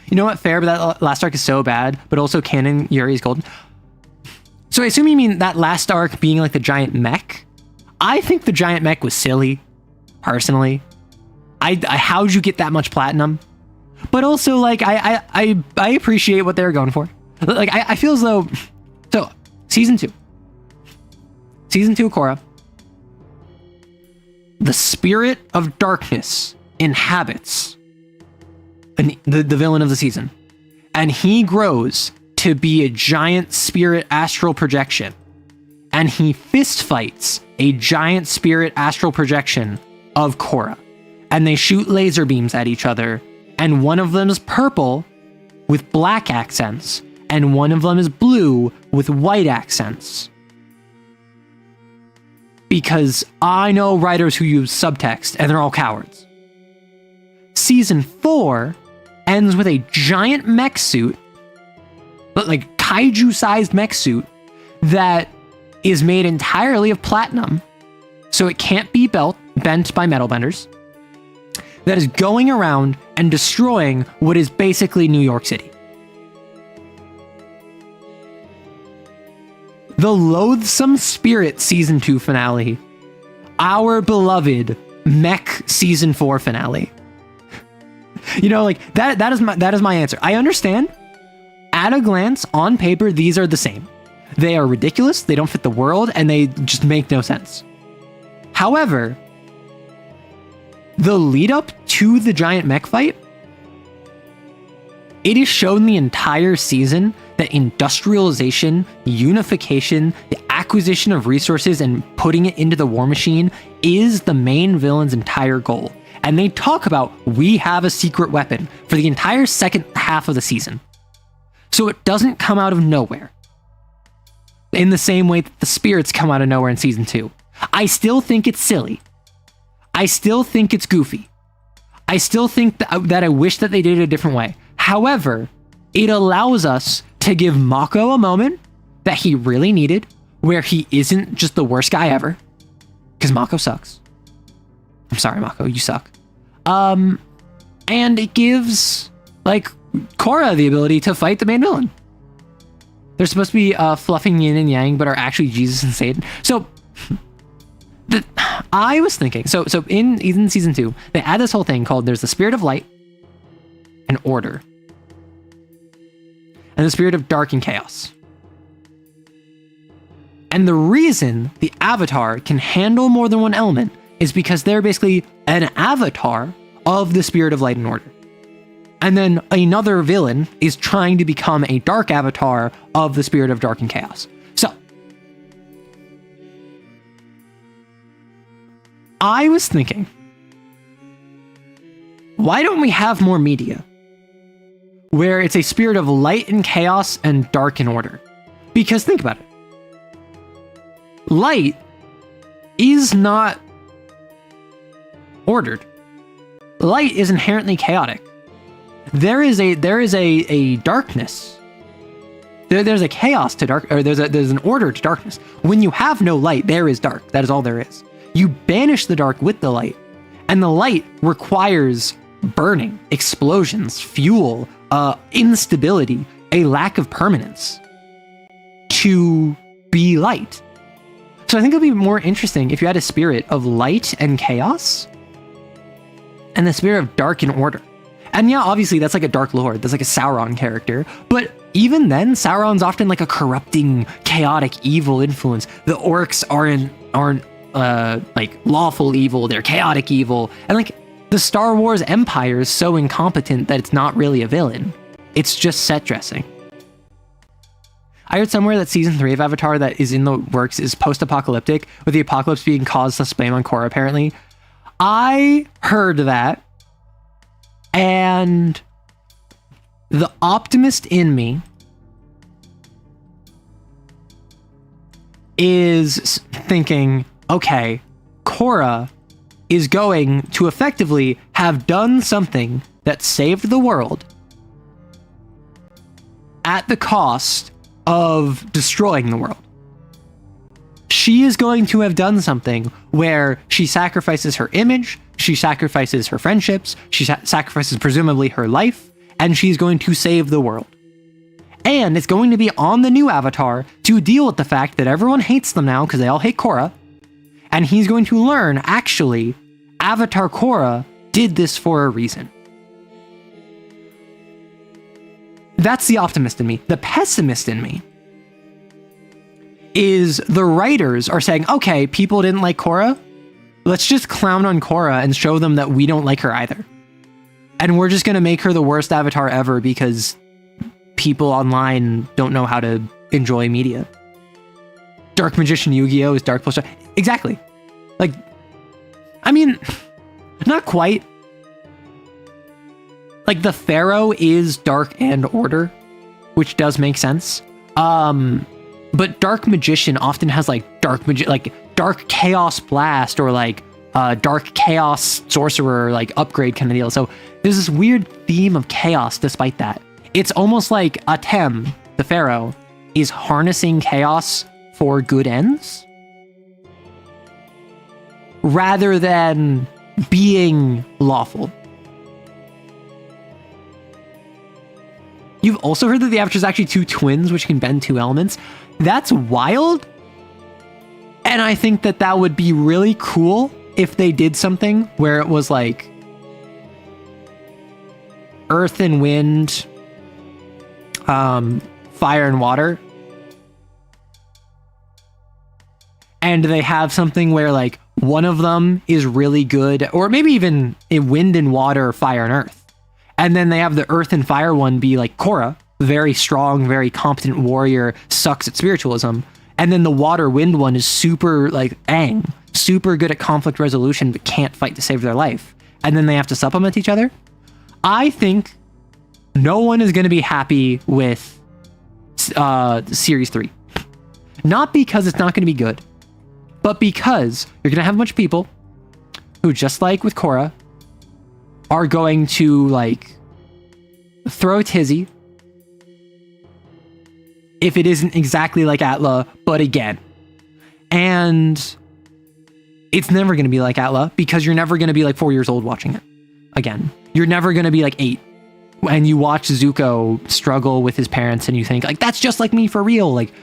You know what? Fair, but that last arc is so bad, but also canon Yuri is golden. So I assume you mean that last arc being like the giant mech. I think the giant mech was silly, personally. How'd you get that much platinum? But also, like, I appreciate what they're going for. Like, I feel as though, so season 2 of Korra, the spirit of darkness inhabits the villain of the season, and he grows to be a giant spirit astral projection, and he fist fights a giant spirit astral projection of Korra. And they shoot laser beams at each other, and one of them is purple with black accents, and one of them is blue with white accents. Because I know writers who use subtext, and they're all cowards. Season 4 ends with a giant mech suit, but like kaiju-sized mech suit, that is made entirely of platinum, so it can't be bent by metal benders, that is going around and destroying what is basically New York City. The Loathsome Spirit Season 2 finale. Our beloved Mech Season 4 finale. You know, like, that is my answer. I understand. At a glance, on paper, these are the same. They are ridiculous, they don't fit the world, and they just make no sense. However, the lead up to the giant mech fight, it is shown the entire season that industrialization, unification, the acquisition of resources, and putting it into the war machine is the main villain's entire goal. And they talk about, we have a secret weapon for the entire second half of the season. So it doesn't come out of nowhere. In the same way that the spirits come out of nowhere in season 2. I still think it's silly. I still think it's goofy. I still think that I wish that they did it a different way. However, it allows us to give Mako a moment that he really needed, where he isn't just the worst guy ever. Because Mako sucks. I'm sorry, Mako, you suck. And it gives, like, Korra the ability to fight the main villain. They're supposed to be fluffing yin and yang, but are actually Jesus and Satan. So, I was thinking, so in season 2, they add this whole thing called, there's the spirit of light and order, and the spirit of dark and chaos. And the reason the avatar can handle more than one element is because they're basically an avatar of the spirit of light and order. And then another villain is trying to become a dark avatar of the spirit of dark and chaos. So, I was thinking, why don't we have more media where it's a spirit of light and chaos and dark and order? Because think about it. Light is not ordered. Light is inherently chaotic. There is a darkness. There's a chaos to dark, or there's an order to darkness. When you have no light, there is dark. That is all there is. You banish the dark with the light, and the light requires burning, explosions, fuel, instability, a lack of permanence to be light. So I think it would be more interesting if you had a spirit of light and chaos and the spirit of dark and order. And yeah, obviously that's like a Dark Lord, that's like a Sauron character, but even then, Sauron's often like a corrupting, chaotic, evil influence. The orcs aren't like lawful evil, they're chaotic evil. And like the Star Wars Empire is so incompetent that it's not really a villain. It's just set dressing. I heard somewhere that season 3 of Avatar that is in the works is post-apocalyptic, with the apocalypse being caused thus blame on Korra, apparently. I heard that, and the optimist in me is thinking, okay, Korra is going to effectively have done something that saved the world at the cost of destroying the world. She is going to have done something where she sacrifices her image, she sacrifices her friendships, she sacrifices presumably her life, and she's going to save the world. And it's going to be on the new Avatar to deal with the fact that everyone hates them now because they all hate Korra, and he's going to learn, actually, Avatar Korra did this for a reason. That's the optimist in me. The pessimist in me is the writers are saying, okay, people didn't like Korra. Let's just clown on Korra and show them that we don't like her either. And we're just going to make her the worst avatar ever because people online don't know how to enjoy media. Dark Magician Yu-Gi-Oh! Is dark plus dark. Exactly. Like, I mean, not quite. Like, the Pharaoh is dark and order, which does make sense. But Dark Magician often has like Dark Chaos Blast or like Dark Chaos Sorcerer like upgrade kind of deal. So there's this weird theme of chaos despite that. It's almost like Atem, the Pharaoh, is harnessing chaos for good ends rather than being lawful. You've also heard that the Avatar is actually two twins which can bend two elements. That's wild. And I think that that would be really cool if they did something where it was like earth and wind, fire and water. And they have something where like one of them is really good, or maybe even in wind and water, fire and earth. And then they have the earth and fire one be like Korra, very strong, very competent warrior, sucks at spiritualism. And then the water wind one is super like Aang, super good at conflict resolution, but can't fight to save their life. And then they have to supplement each other. I think no one is going to be happy with Series 3. Not because it's not going to be good, but because you're going to have a bunch of people who, just like with Korra, are going to like throw a tizzy if it isn't exactly like Atla, but again. And it's never going to be like Atla because you're never going to be like 4 years old watching it again. You're never going to be like 8 and you watch Zuko struggle with his parents and you think like, that's just like me for real. Like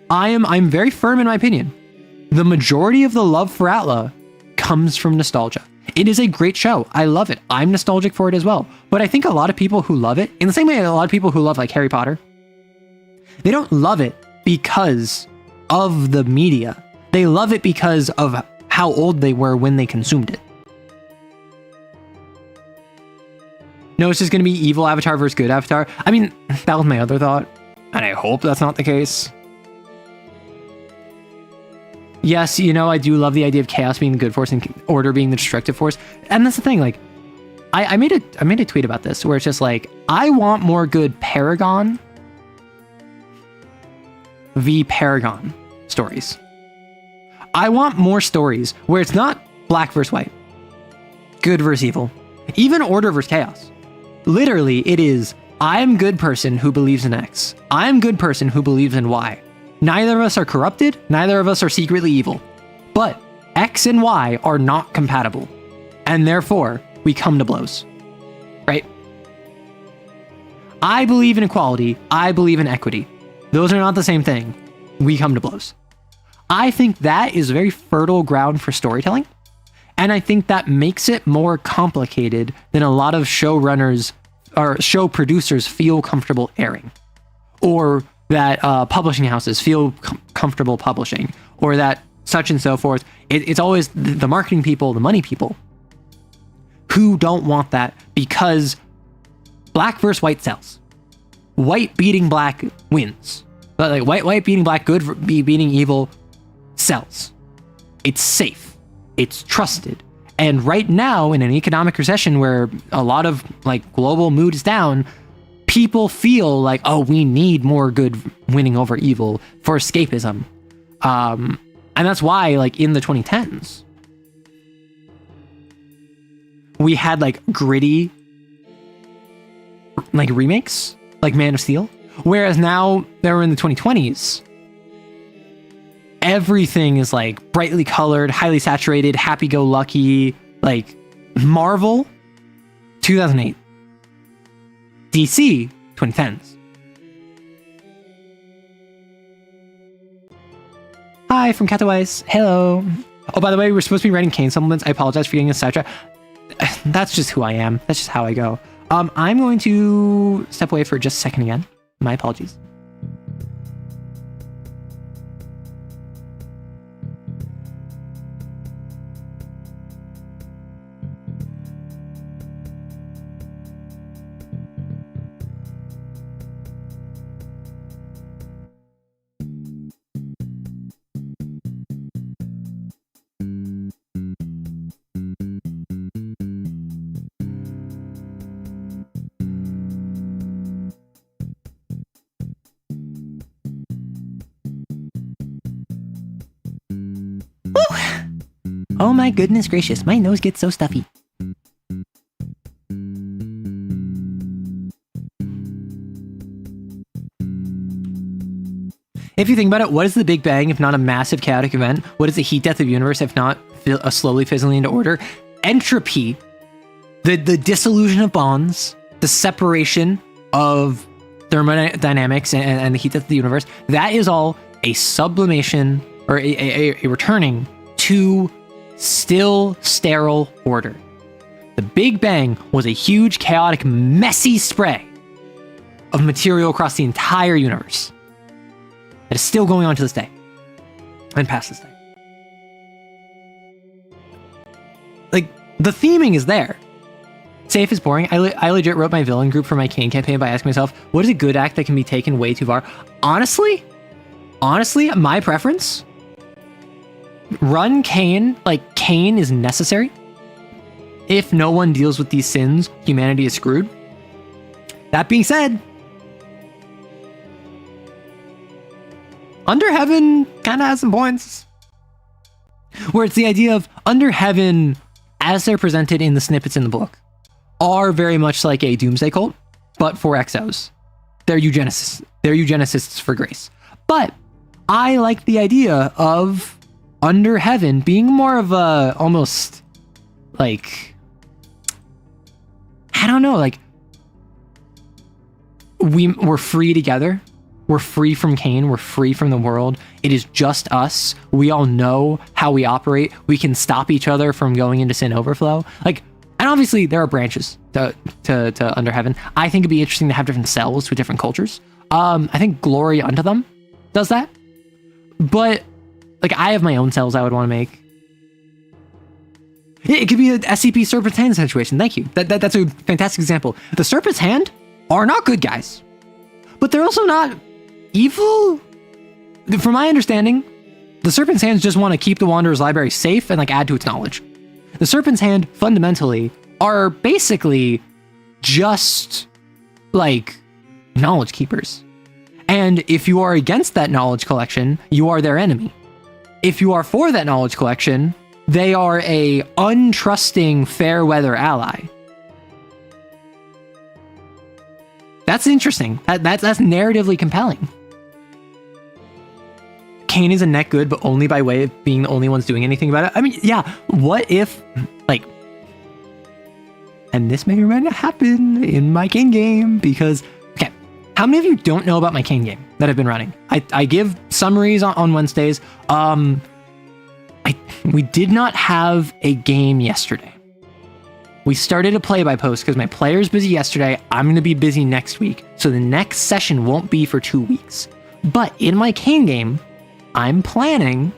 I'm very firm in my opinion. The majority of the love for Atla comes from nostalgia. It is a great show. I love it. I'm nostalgic for it as well. But I think a lot of people who love it, in the same way a lot of people who love like Harry Potter, they don't love it because of the media. They love it because of how old they were when they consumed it. No, it's just going to be evil Avatar versus good Avatar. I mean, that was my other thought, and I hope that's not the case. Yes, you know, I do love the idea of chaos being the good force and order being the destructive force. And that's the thing, like, I made a tweet about this where it's just like, I want more good Paragon v Paragon stories. I want more stories where it's not black versus white, good versus evil, even order versus chaos. Literally, it is, I'm good person who believes in X. I'm good person who believes in Y. Neither of us are corrupted, neither of us are secretly evil. But X and Y are not compatible. And therefore, we come to blows. Right? I believe in equality, I believe in equity. Those are not the same thing. We come to blows. I think that is very fertile ground for storytelling. And I think that makes it more complicated than a lot of showrunners or show producers feel comfortable airing. Or that publishing houses feel comfortable publishing, or that such and so forth. It's always the marketing people, the money people, who don't want that because black versus white sells. White beating black wins. But like white beating black, good beating evil sells. It's safe. It's trusted. And right now, in an economic recession where a lot of like global mood is down, people feel like, oh, we need more good winning over evil for escapism. And that's why, like, in the 2010s, we had, like, gritty, like, remakes, like Man of Steel. Whereas now, that we're in the 2020s, everything is, like, brightly colored, highly saturated, happy-go-lucky, like, Marvel, 2008. DC, 2010s. Hi, from Catawise. Hello. Oh, by the way, we're supposed to be writing CAIN supplements. I apologize for getting a sidetrack. That's just who I am. That's just how I go. I'm going to step away for just a second again. My apologies. Oh my goodness gracious, my nose gets so stuffy. If you think about it, what is the Big Bang if not a massive chaotic event? What is the heat death of the universe if not a slowly fizzling into order? Entropy, the dissolution of bonds, the separation of thermodynamics and the heat death of the universe, that is all a sublimation or a returning to still sterile order. The Big Bang was a huge, chaotic, messy spray of material across the entire universe. That is still going on to this day. And past this day. Like, the theming is there. Safe is boring. I legit wrote my villain group for my CAIN campaign by asking myself, what is a good act that can be taken way too far? Honestly, my preference, run CAIN, like CAIN is necessary. If no one deals with these sins, humanity is screwed. That being said, Under Heaven kind of has some points. Where it's the idea of Under Heaven, as they're presented in the snippets in the book, are very much like a doomsday cult, but for exos. They're eugenicists. They're eugenicists for grace. But I like the idea of Under Heaven being more of a, almost, like, I don't know, like, we're free together. We're free from CAIN. We're free from the world. It is just us. We all know how we operate. We can stop each other from going into sin overflow. Like, and obviously there are branches to Under Heaven. I think it'd be interesting to have different cells with different cultures. I think Glory Unto Them does that. But like, I have my own cells I would want to make. It could be a SCP Serpent's Hand situation. Thank you. That's a fantastic example. The Serpent's Hand are not good guys, but they're also not evil. From my understanding, the Serpent's Hands just want to keep the Wanderer's library safe and like add to its knowledge. The Serpent's Hand fundamentally are basically just like knowledge keepers. And if you are against that knowledge collection, you are their enemy. If you are for that knowledge collection, they are a untrusting fair weather ally. That's interesting. That's narratively compelling. CAIN is a net good, but only by way of being the only ones doing anything about it. I mean, yeah, what if, like, and this may or may not happen in my CAIN game, because, okay, how many of you don't know about my CAIN game that I've been running? I give summaries on Wednesdays. We did not have a game yesterday. We started a play-by-post because my player's busy yesterday. I'm going to be busy next week. So the next session won't be for 2 weeks. But in my CAIN game, I'm planning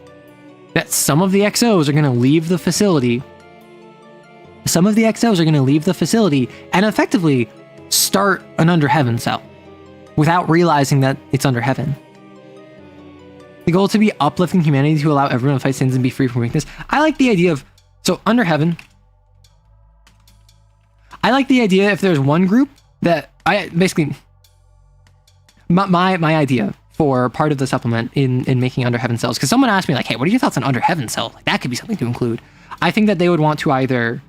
that some of the XOs are going to leave the facility. Some of the XOs are going to leave the facility and effectively start an Under Heaven cell without realizing that it's Under Heaven. The goal to be uplifting humanity to allow everyone to fight sins and be free from weakness. I like the idea of, so Under Heaven, I like the idea if there's one group that I basically, my idea for part of the supplement in making Under Heaven cells, because someone asked me like, hey, what are your thoughts on Under Heaven cells? Like, that could be something to include. I think that they would want to either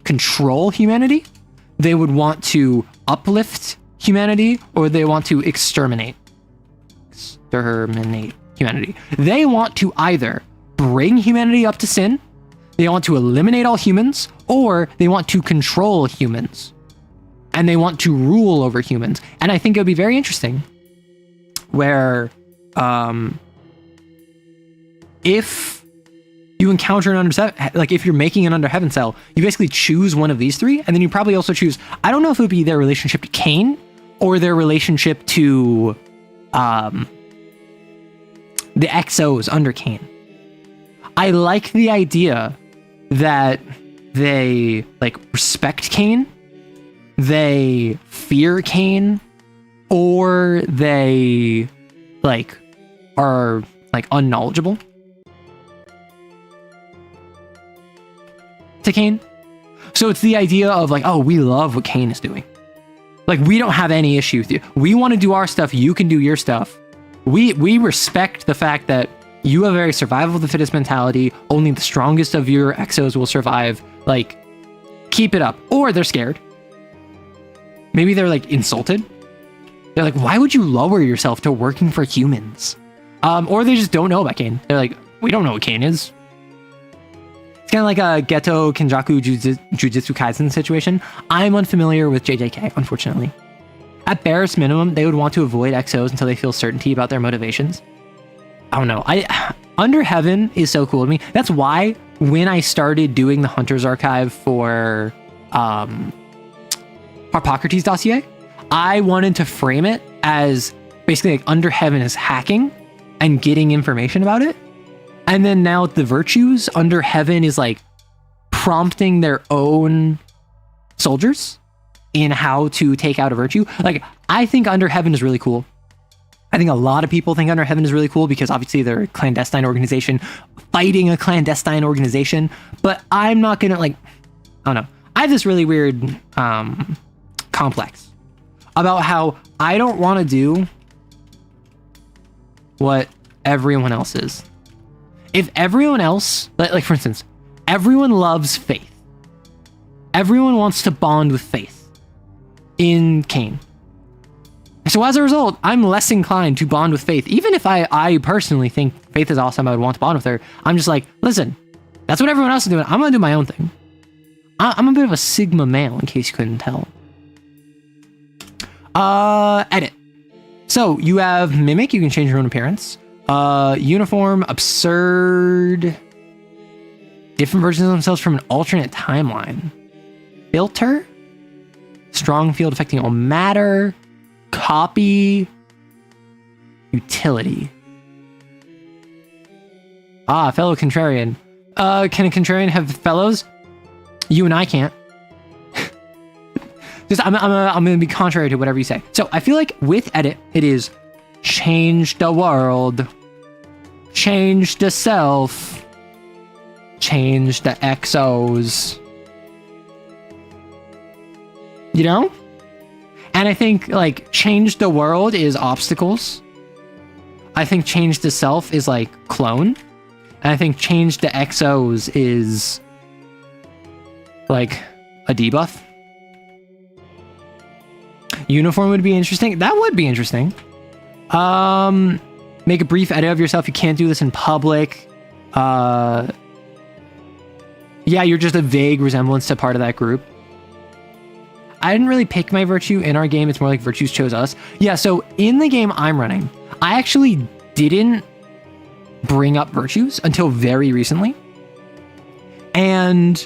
control humanity, they would want to uplift humanity, or they want to exterminate humanity. They want to either bring humanity up to sin, they want to eliminate all humans, or they want to control humans. And they want to rule over humans. And I think it would be very interesting where if you encounter an like if you're making an Under Heaven cell, you basically choose one of these three, and then you probably also choose, I don't know if it would be their relationship to CAIN or their relationship to the XOs under CAIN. I like the idea that they like respect CAIN, they fear CAIN, or they like are like unknowledgeable to CAIN. So it's the idea of like, oh, we love what CAIN is doing. Like, we don't have any issue with you. We want to do our stuff. You can do your stuff. We respect the fact that you have a very survival of the fittest mentality. Only the strongest of your exos will survive. Like, keep it up. Or they're scared. Maybe they're like insulted. They're like, why would you lower yourself to working for humans? Or they just don't know about CAIN. They're like, we don't know what CAIN is. It's kind of like a Geto Kenjaku Jujutsu Kaisen situation. I'm unfamiliar with JJK, unfortunately. At barest minimum, they would want to avoid XOs until they feel certainty about their motivations. I don't know. Under Heaven is so cool to me. That's why when I started doing the Hunter's Archive for Harpocrates dossier, I wanted to frame it as basically like Under Heaven is hacking and getting information about it. And then now the virtues, Under Heaven is like prompting their own soldiers in how to take out a virtue. Like, I think Under Heaven is really cool. I think a lot of people think Under Heaven is really cool because obviously they're a clandestine organization fighting a clandestine organization. But I'm not gonna, like, I don't know. I have this really weird complex about how I don't want to do what everyone else is. If everyone else, like for instance, everyone loves faith. Everyone wants to bond with faith in CAIN. So as a result, I'm less inclined to bond with Faith. Even if I personally think Faith is awesome, I would want to bond with her. I'm just like, listen, that's what everyone else is doing. I'm going to do my own thing. I'm a bit of a Sigma male, in case you couldn't tell. Edit. So you have Mimic. You can change your own appearance. Uniform, absurd. Different versions of themselves from an alternate timeline. Filter. Strong field affecting all matter. Copy. Utility. Fellow contrarian. Can a contrarian have fellows? You and I can't. Just I'm gonna be contrary to whatever you say. So I feel like with edit, it is change the world, change the self, change the exos. You know? And I think like change the world is obstacles. I think change the self is like clone. And I think change the exos is like a debuff. Uniform would be interesting. That would be interesting. Make a brief edit of yourself. You can't do this in public. Yeah, you're just a vague resemblance to part of that group. I didn't really pick my virtue in our game. It's more like virtues chose us. Yeah, so in the game I'm running, I actually didn't bring up virtues until very recently. And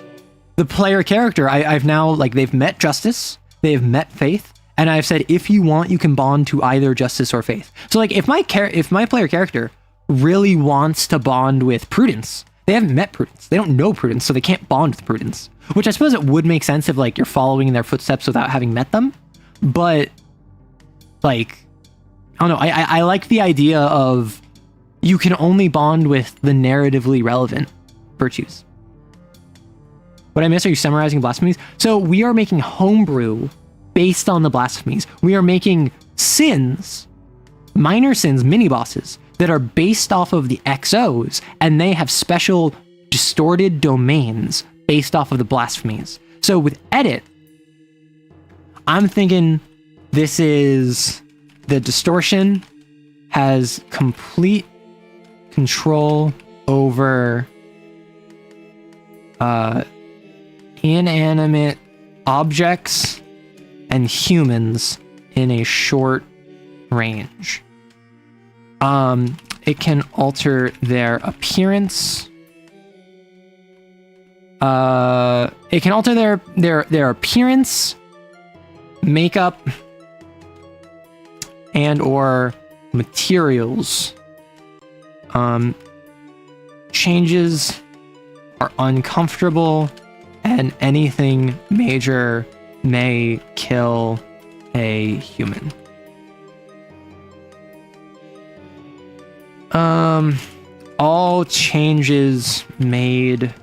the player character, I've now, like, they've met Justice, they've met Faith, and I've said, if you want, you can bond to either Justice or Faith. So, like, if my player character really wants to bond with Prudence, they haven't met Prudence. They don't know Prudence, so they can't bond with Prudence. Which I suppose it would make sense if, like, you're following in their footsteps without having met them. But, like, I don't know. I like the idea of you can only bond with the narratively relevant virtues. What I miss, are you summarizing blasphemies? So we are making Homebrew based on the blasphemies. We are making sins, minor sins, mini-bosses, that are based off of the XOs, and they have special distorted domains based off of the blasphemies. So with edit, I'm thinking this is the distortion has complete control over inanimate objects and humans in a short range. It can alter their appearance. It can alter their appearance, makeup, and or materials. Changes are uncomfortable, and anything major may kill a human. All changes made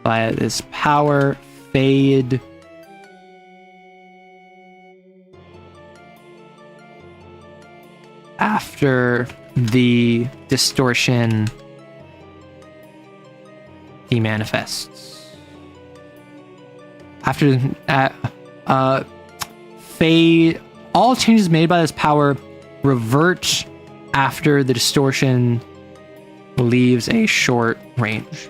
by this power fade after the distortion demanifests. After fade, all changes made by this power revert after the distortion leaves a short range.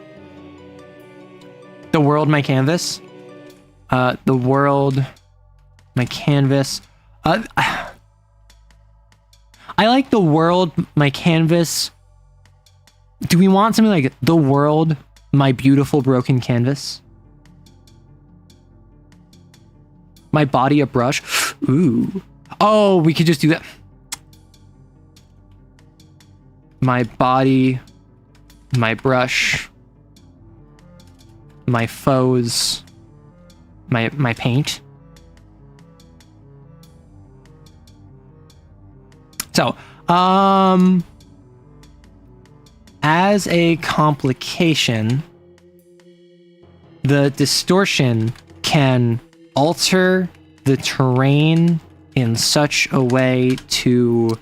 The world, my canvas. The world, my canvas. I like the world, my canvas. Do we want something like the world, my beautiful broken canvas? My body, a brush. Ooh. Oh, we could just do that. My body, my brush, my foes, my paint. So, as a complication, the distortion can alter the terrain in such a way to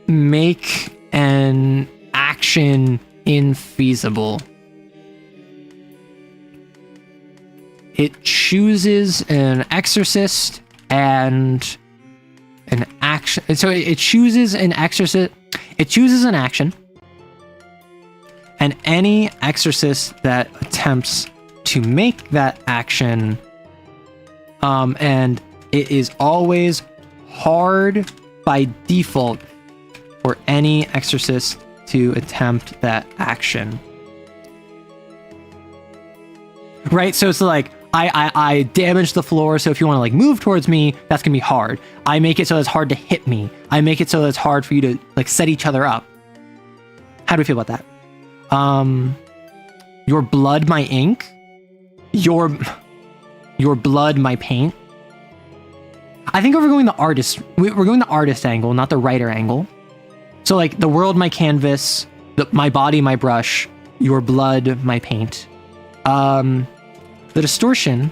make an action infeasible. It chooses an exorcist and an action. So it chooses an exorcist. It chooses an action, and any exorcist that attempts to make that action, and it is always hard by default for any exorcist to attempt that action. Right? So it's like, I damage the floor, so if you want to like move towards me, that's gonna be hard. I make it so it's hard to hit me. I make it so it's hard for you to like set each other up. How do we feel about that? Your blood, my ink. Your blood, my paint. I think we're going the artist. We're going the artist angle, not the writer angle. So like the world, my canvas. My body, my brush. Your blood, my paint. The distortion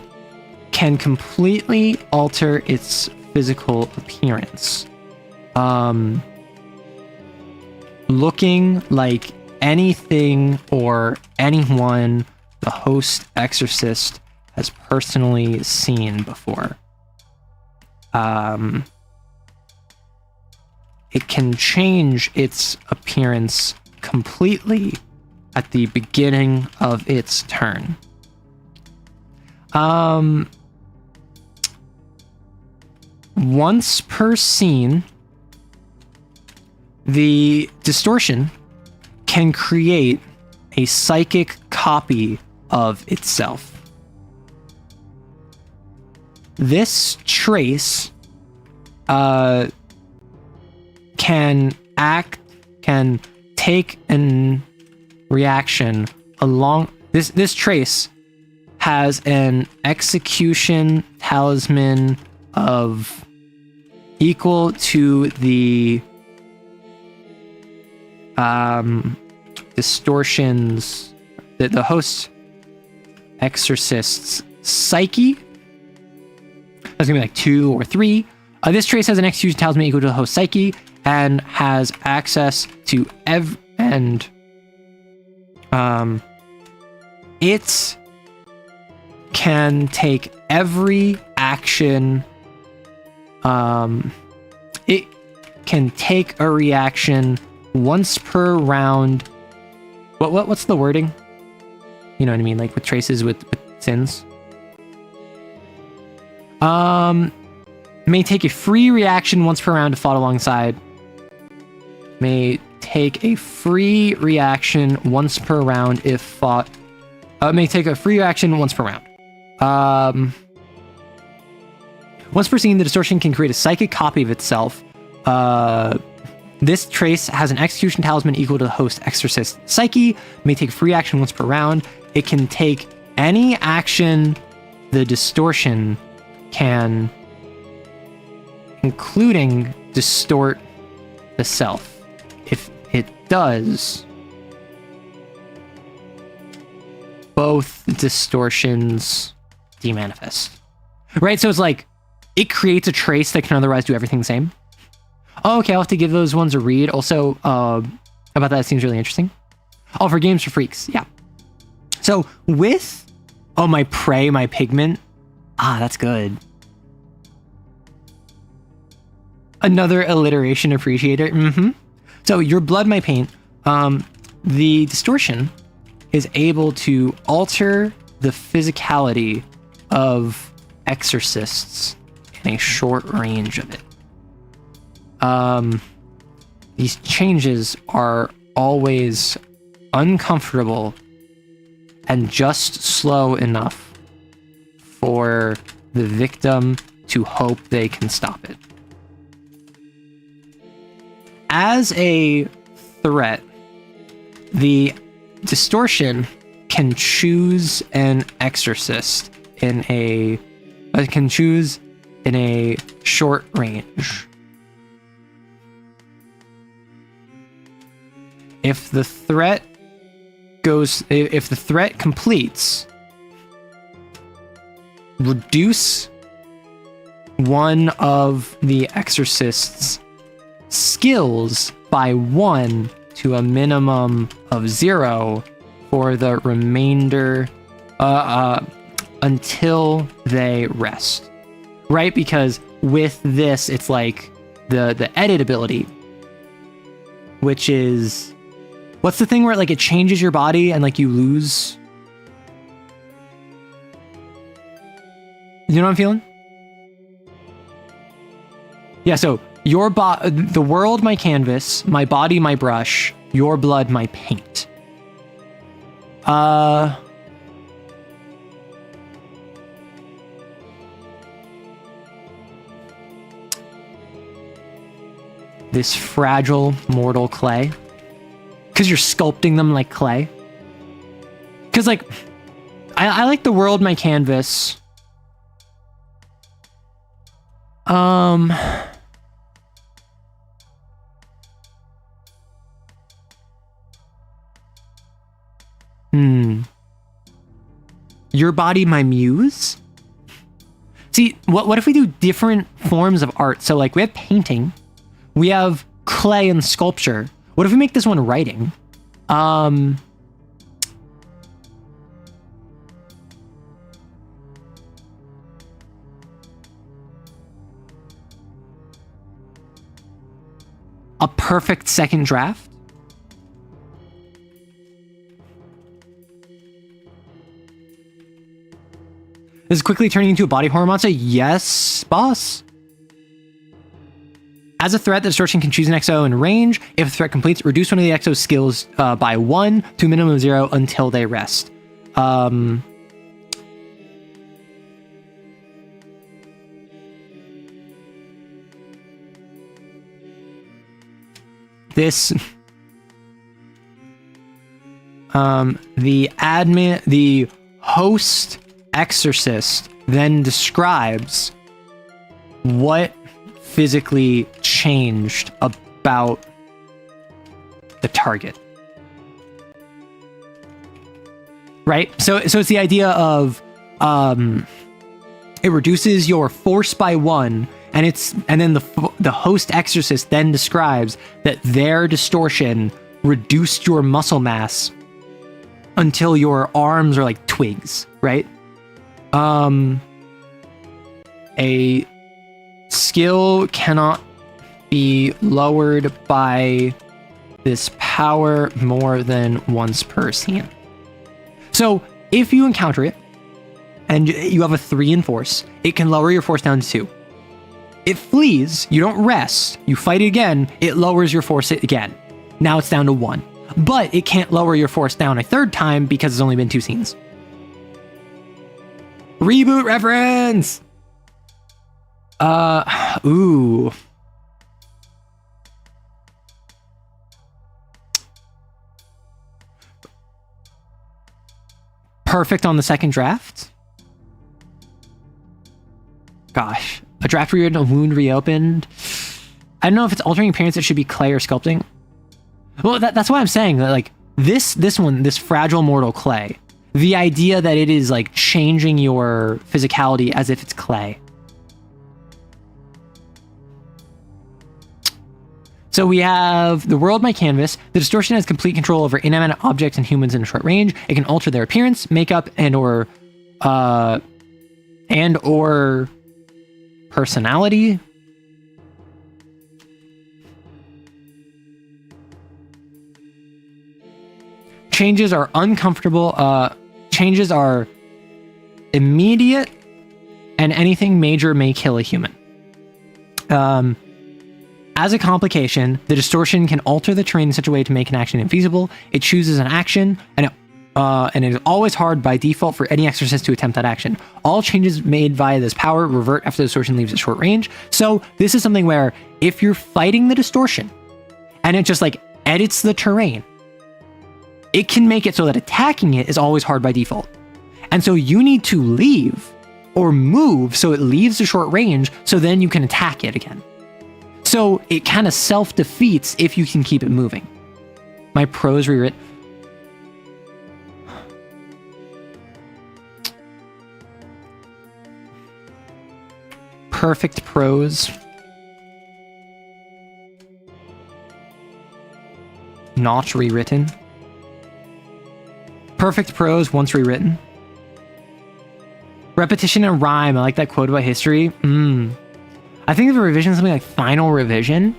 can completely alter its physical appearance. Looking like anything or anyone the host exorcist has personally seen before. It can change its appearance completely at the beginning of its turn. Once per scene, the distortion can create a psychic copy of itself. This trace can take an reaction along this trace has an execution talisman of equal to the distortions that the host exorcist's psyche. That's gonna be like 2 or 3. This trace has an execution talisman equal to the host psyche and has access to it can take every action. It can take a reaction once per round. What's the wording? You know what I mean? Like with traces with sins. May take a free reaction once per round if fought alongside. May take a free reaction once per round if fought. May take a free action once per round. Once per scene, the distortion can create a psychic copy of itself. This trace has an execution talisman equal to the host exorcist psyche. May take a free action once per round. It can take any action the distortion can, including distort the self. If it does, both distortions demanifest. right? So it's like, it creates a trace that can otherwise do everything the same. Oh, okay, I'll have to give those ones a read. Also, about that seems really interesting. Oh, for Games for Freaks, yeah. So with, oh, my prey, my pigment. Ah, that's good. Another alliteration appreciator. So your blood, my paint. The distortion is able to alter the physicality of exorcists in a short range of it. These changes are always uncomfortable and just slow enough for the victim to hope they can stop it. As a threat, the distortion can choose an exorcist in a short range. If the threat completes, reduce one of the exorcist's skills by 1 to a minimum of 0 for the remainder until they rest. Right? Because with this, it's like the edit ability, which is, what's the thing where like it changes your body and like you lose? You know what I'm feeling? Yeah, so the world, my canvas, my body, my brush, your blood, my paint. This fragile mortal clay. Because you're sculpting them like clay. Because like, I like the world, my canvas. Your body, my muse? See, what if we do different forms of art? So like we have painting, we have clay and sculpture. What if we make this one writing? A perfect second draft? This is quickly turning into a body horror monster? Yes, boss. As a threat, the distortion can choose an XO in range. If the threat completes, reduce one of the XO skills by 1 to a minimum of 0 until they rest. The host exorcist then describes what physically changed about the target. Right? So it's the idea of it reduces your force by 1, and then the host exorcist then describes that their distortion reduced your muscle mass until your arms are like twigs, right? A skill cannot be lowered by this power more than once per scene. So if you encounter it and you have a 3 in force, it can lower your force down to 2. It flees, you don't rest, you fight it again, it lowers your force again. Now it's down to 1. But it can't lower your force down a 3rd time because it's only been 2 scenes. Reboot reference! Ooh. Perfect on the second draft. Gosh. A draft where a wound reopened. I don't know if it's altering appearance, it should be clay or sculpting. Well, that's why I'm saying that, like, this one, this fragile mortal clay, the idea that it is like changing your physicality as if it's clay. So we have the world, my canvas. The distortion has complete control over inanimate objects and humans in a short range. It can alter their appearance, makeup, and or personality. Changes are uncomfortable. Changes are immediate, and anything major may kill a human. As a complication, the distortion can alter the terrain in such a way to make an action infeasible. It chooses an action, and it is always hard by default for any exorcist to attempt that action. All changes made via this power revert after the distortion leaves its short range. So this is something where if you're fighting the distortion, and it just like edits the terrain, it can make it so that attacking it is always hard by default. And so you need to leave or move so it leaves the short range, so then you can attack it again. So it kind of self-defeats if you can keep it moving. My prose rewritten. Perfect prose. Not rewritten. Perfect prose once rewritten. Repetition and rhyme. I like that quote about history. I think of a revision something like final revision.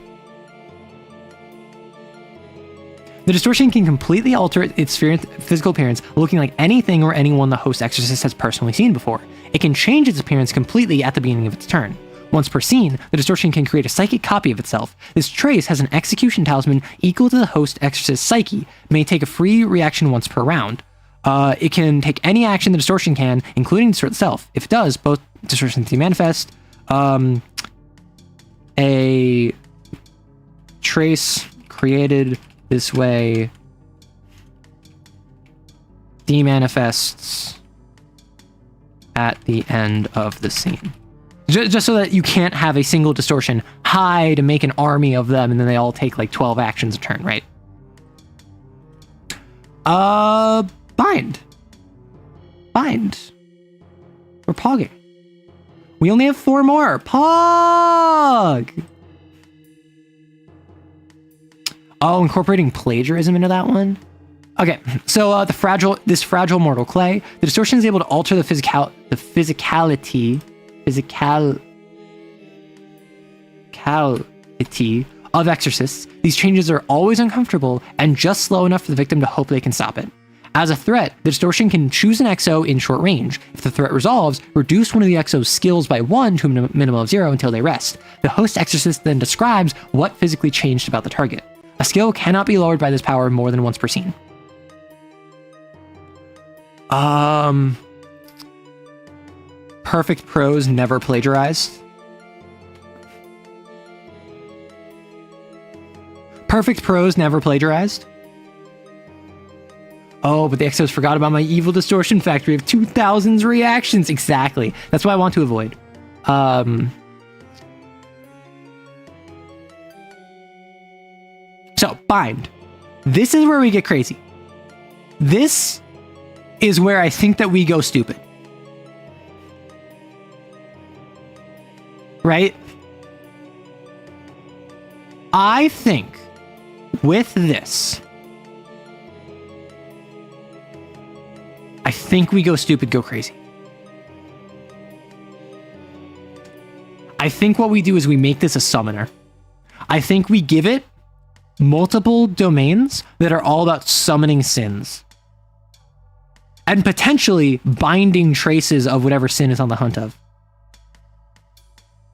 The distortion can completely alter its physical appearance, looking like anything or anyone the host exorcist has personally seen before. It can change its appearance completely at the beginning of its turn. Once per scene, the distortion can create a psychic copy of itself. This trace has an execution talisman equal to the host exorcist's psyche, may take a free reaction once per round. It can take any action the distortion can, including distort itself. If it does, both distortions can manifest. A trace created this way demanifests at the end of the scene. Just so that you can't have a single distortion hide and make an army of them, and then they all take like 12 actions a turn, right? Bind. We're pogging. We only have 4 more. Pog! Oh, incorporating plagiarism into that one? Okay, so this fragile mortal clay, the distortion is able to alter the physicality of exorcists. These changes are always uncomfortable and just slow enough for the victim to hope they can stop it. As a threat, the distortion can choose an exo in short range. If the threat resolves, reduce one of the exo's skills by 1 to a minimum of 0 until they rest. The host exorcist then describes what physically changed about the target. A skill cannot be lowered by this power more than once per scene. Perfect prose, never plagiarized. Perfect prose, never plagiarized. Oh, but the exos forgot about my evil distortion factory of 2000's reactions. Exactly. That's what I want to avoid. So, bind. This is where we get crazy. This is where I think that we go stupid. Right? I think with this, I think we go stupid, go crazy. I think what we do is we make this a summoner. I think we give it multiple domains that are all about summoning sins. And potentially binding traces of whatever sin is on the hunt of.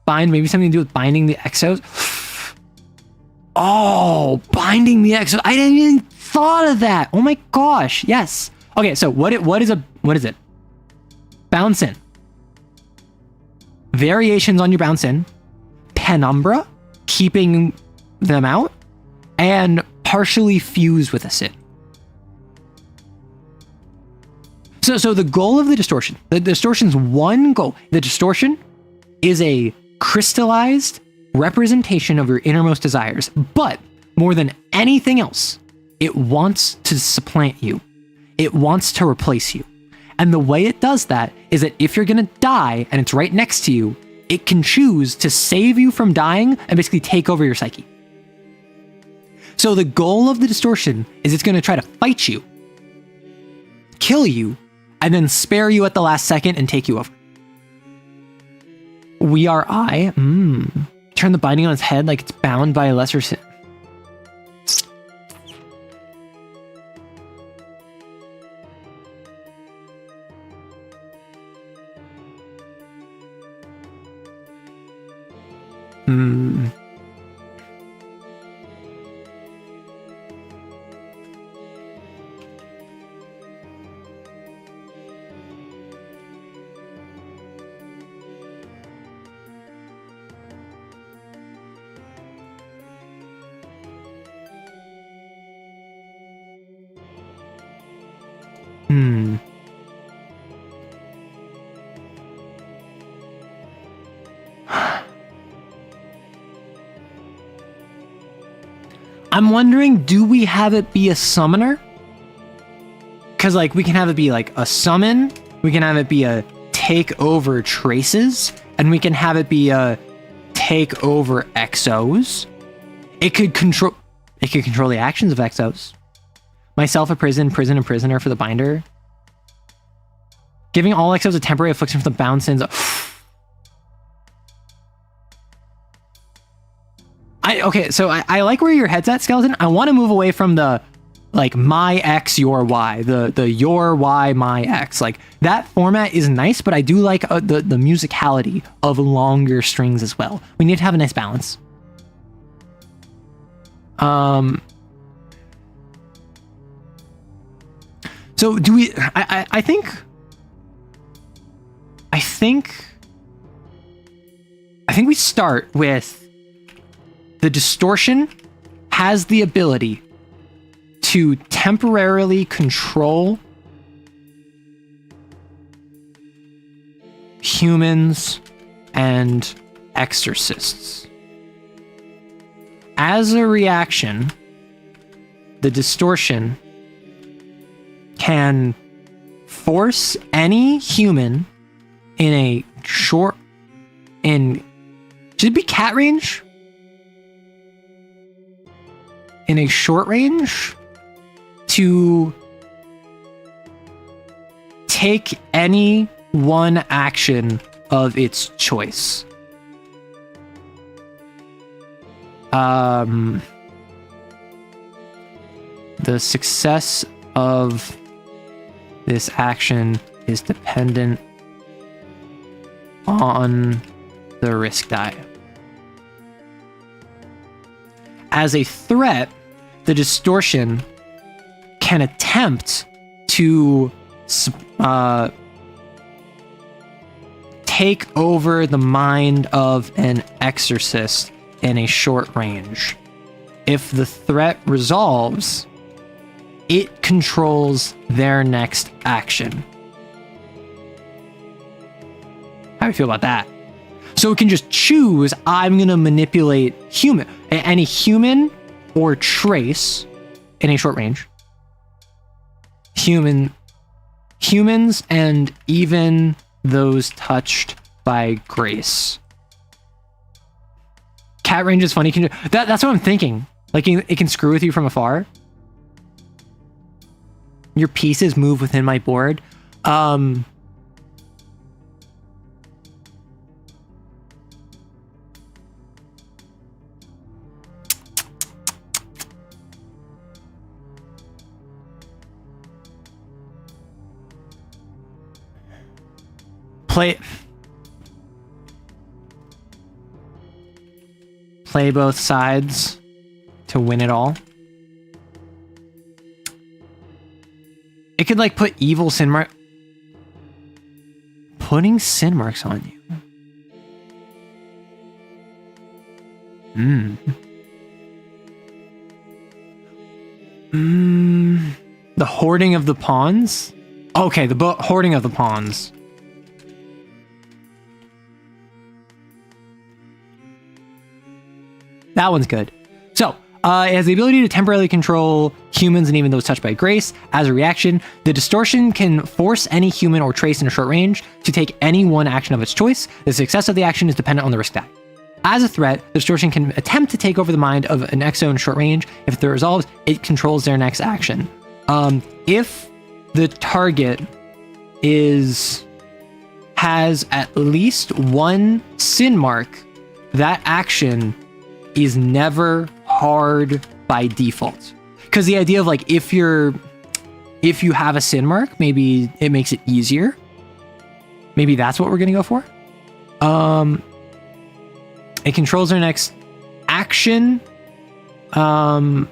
Bind, maybe something to do with binding the exos. Oh, binding the exos. I didn't even thought of that. Oh my gosh. Yes. Okay, so what is it? Bound sin. Variations on your bound sin. Penumbra, keeping them out. And partially fused with a sin. So the goal of the distortion, the distortion's one goal, the distortion is a crystallized representation of your innermost desires. But more than anything else, it wants to supplant you. It wants to replace you. And the way it does that is that if you're going to die and it's right next to you, it can choose to save you from dying and basically take over your psyche. So the goal of the distortion is it's going to try to fight you, kill you, and then spare you at the last second and take you over. We are I. Turn the binding on its head like it's bound by a lesser sin. I'm wondering, do we have it be a summoner? Because, like, we can have it be, like, a summon, we can have it be a take over traces, and we can have it be a take over exos. It could control the actions of exos. Myself a prison, prison a prisoner for the binder. Giving all exos a temporary affliction from the bound sins. Okay, so I like where your head's at, Skeleton. I want to move away from the, like, my X, your Y, the your Y, my X. Like, that format is nice, but I do like the musicality of longer strings as well. We need to have a nice balance. So do we, I think we start with the distortion has the ability to temporarily control humans and exorcists. As a reaction, the distortion can force any human in a short, should it be cat range? In a short range to take any one action of its choice. The success of this action is dependent on the risk die. As a threat, the distortion can attempt to take over the mind of an exorcist in a short range. If the threat resolves, it controls their next action. How do you feel about that? So it can just choose, I'm going to manipulate any human or trace in a short range. Humans and even those touched by grace. Cat range is funny. That's what I'm thinking. Like, it can screw with you from afar. Your pieces move within my board. Play both sides to win it all. It could, like, put evil sin mark. Putting sin marks on you. The hoarding of the pawns? Okay, the hoarding of the pawns. That one's good. So, It has the ability to temporarily control humans and even those touched by grace. As a reaction, the distortion can force any human or trace in a short range to take any one action of its choice. The success of the action is dependent on the risk die. As a threat, the distortion can attempt to take over the mind of an exo in short range. If they're resolved, it controls their next action. If the target has at least one sin mark, that action is never hard by default. Because the idea of like if you have a sin mark, maybe it makes it easier. Maybe that's what we're gonna go for. It controls their next action. Or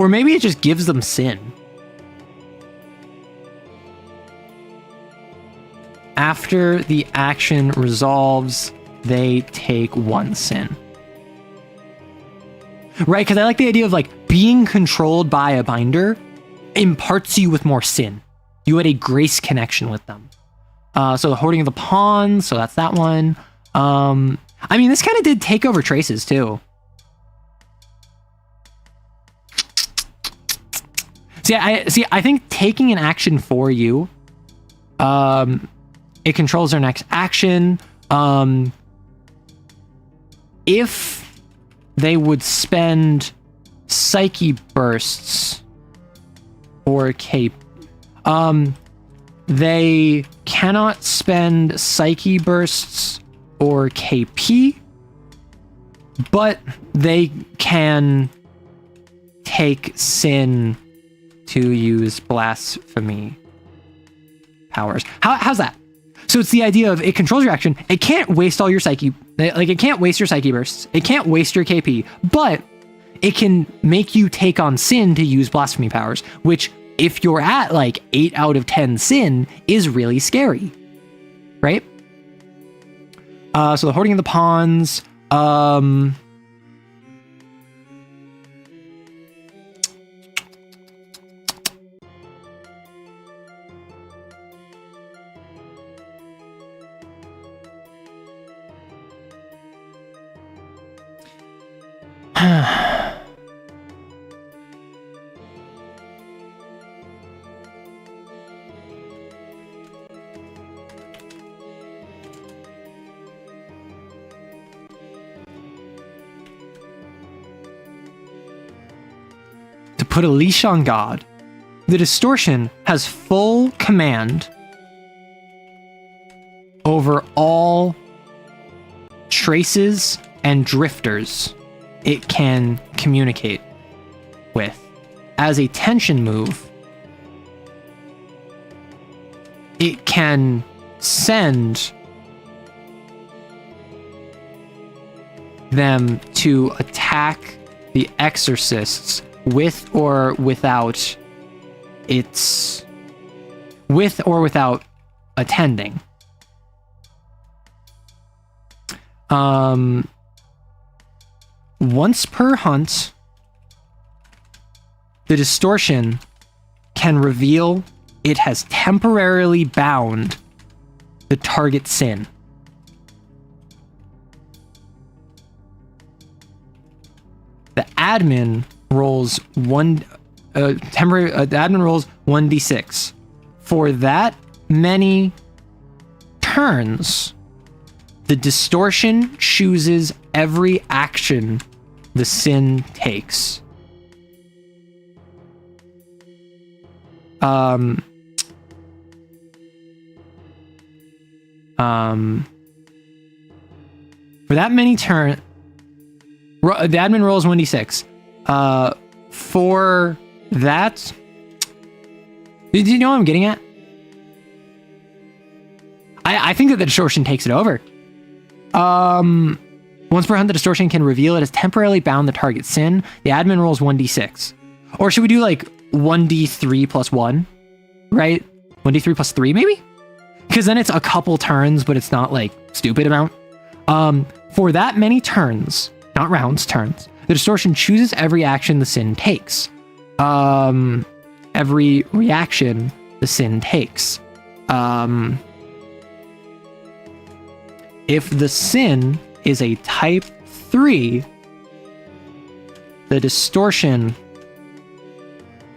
maybe it just gives them sin. After the action resolves, they take one sin. Right, because I like the idea of like being controlled by a binder imparts you with more sin. You had a grace connection with them. So the hoarding of the pawns, so that's that one. I mean, this kind of did take over traces too. I think taking an action for you, it controls their next action. If they would spend psyche bursts or cape, they cannot spend psyche bursts or KP, but they can take sin to use blasphemy powers. How's that? So it's the idea of it controls your action. It can't waste all your psyche. Like it can't waste your psyche bursts. It can't waste your KP, but it can make you take on sin to use blasphemy powers, which if you're at like 8 out of 10 sin is really scary, right? So the hoarding of the pawns, to put a leash on God, the distortion has full command over all traces and drifters it can communicate with. As a tension move, it can send them to attack the exorcists with or without attending. Once per hunt, the distortion can reveal it has temporarily bound the target sin. The admin rolls the admin rolls 1d6. For that many turns, the distortion chooses every action the sin takes. For that many turn, the admin rolls 1d6. For that, do you know what I'm getting at? I think that the distortion takes it over. Once per hunt, the distortion can reveal it has temporarily bound the target sin. The admin rolls 1d6. Or should we do like 1d3 plus 1? Right? 1d3 plus 3 maybe? Because then it's a couple turns, but it's not like stupid amount. For that many turns, not rounds, turns, the distortion chooses every action the sin takes. Every reaction the sin takes. If the sin is a type 3, the distortion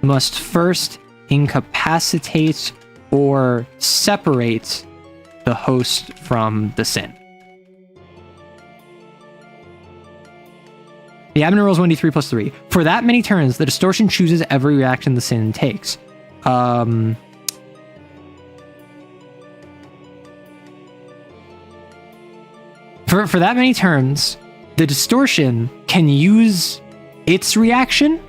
must first incapacitate or separate the host from the sin. The admin rolls 1d3 plus 3. For that many turns, the distortion chooses every reaction the sin takes. For that many turns, the distortion can use its reaction.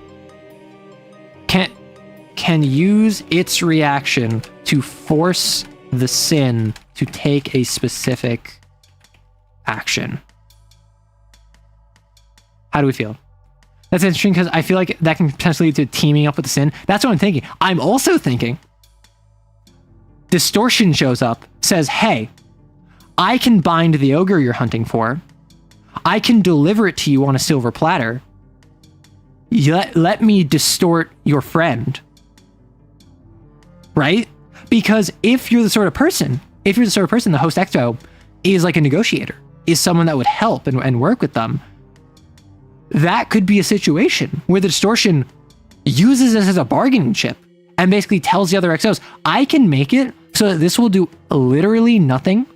Can use its reaction to force the sin to take a specific action. How do we feel? That's interesting because I feel like that can potentially lead to teaming up with the sin. That's what I'm thinking. I'm also thinking distortion shows up, says, hey, I can bind the ogre you're hunting for. I can deliver it to you on a silver platter. Let me distort your friend. Right? Because if you're the sort of person, the host exo is like a negotiator, is someone that would help and work with them. That could be a situation where the distortion uses this as a bargaining chip and basically tells the other exos, I can make it so that this will do literally nothing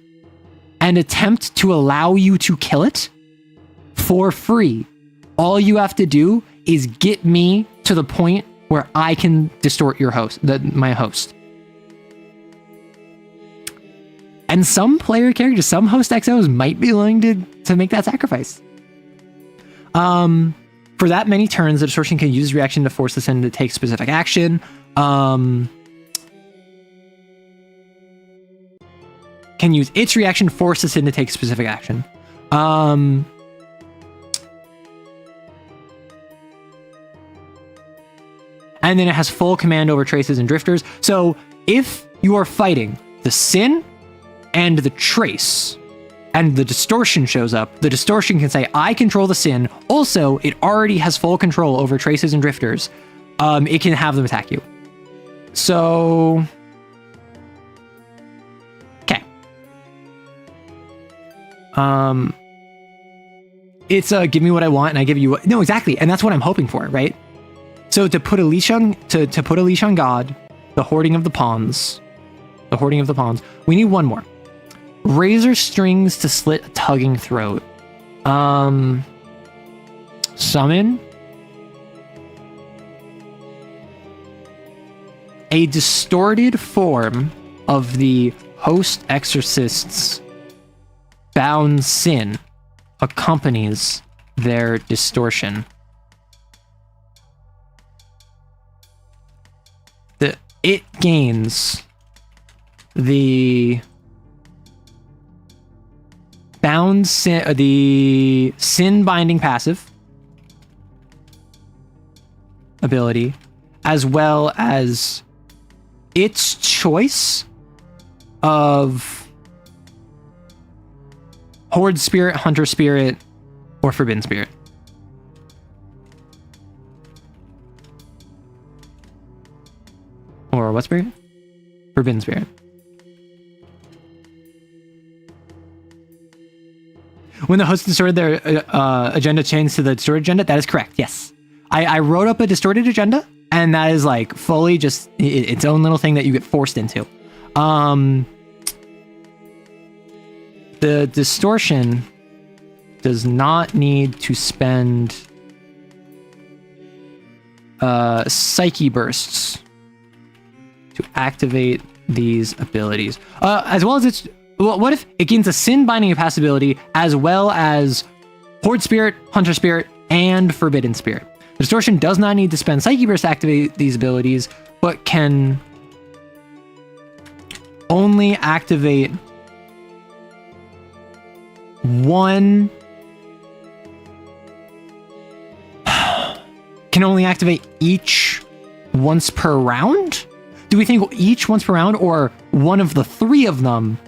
and attempt to allow you to kill it for free. All you have to do is get me to the point where I can distort your host, my host. And some player characters, some host exos might be willing to make that sacrifice. For that many turns, the distortion can use reaction to force the sin to take specific action. Can use its reaction to force the sin to take specific action. And then it has full command over traces and drifters. So if you are fighting the sin and the trace, and the distortion shows up, the distortion can say, I control the sin. Also, it already has full control over traces and drifters. It can have them attack you. So, okay. It's give me what I want and I give you what, no, exactly. And that's what I'm hoping for, right? So to put a leash on, to put a leash on God, the hoarding of the pawns, we need one more. Razor strings to slit a tugging throat. Summon a distorted form of the host exorcist's bound sin accompanies their distortion. It gains the bound sin, the sin binding passive ability, as well as its choice of horde spirit, hunter spirit, or forbidden spirit. Or what spirit? Forbidden spirit. When the host distorted their agenda changed to the distorted agenda, that is correct, yes. I wrote up a distorted agenda, and that is like fully just its own little thing that you get forced into. The distortion does not need to spend psyche bursts to activate these abilities. As well as its... Well, what if it gains a sin binding ability as well as horde spirit, hunter spirit, and forbidden spirit? The distortion does not need to spend psyche burst to activate these abilities, but can only activate one. Can only activate each once per round? Do we think each once per round, or one of the three of them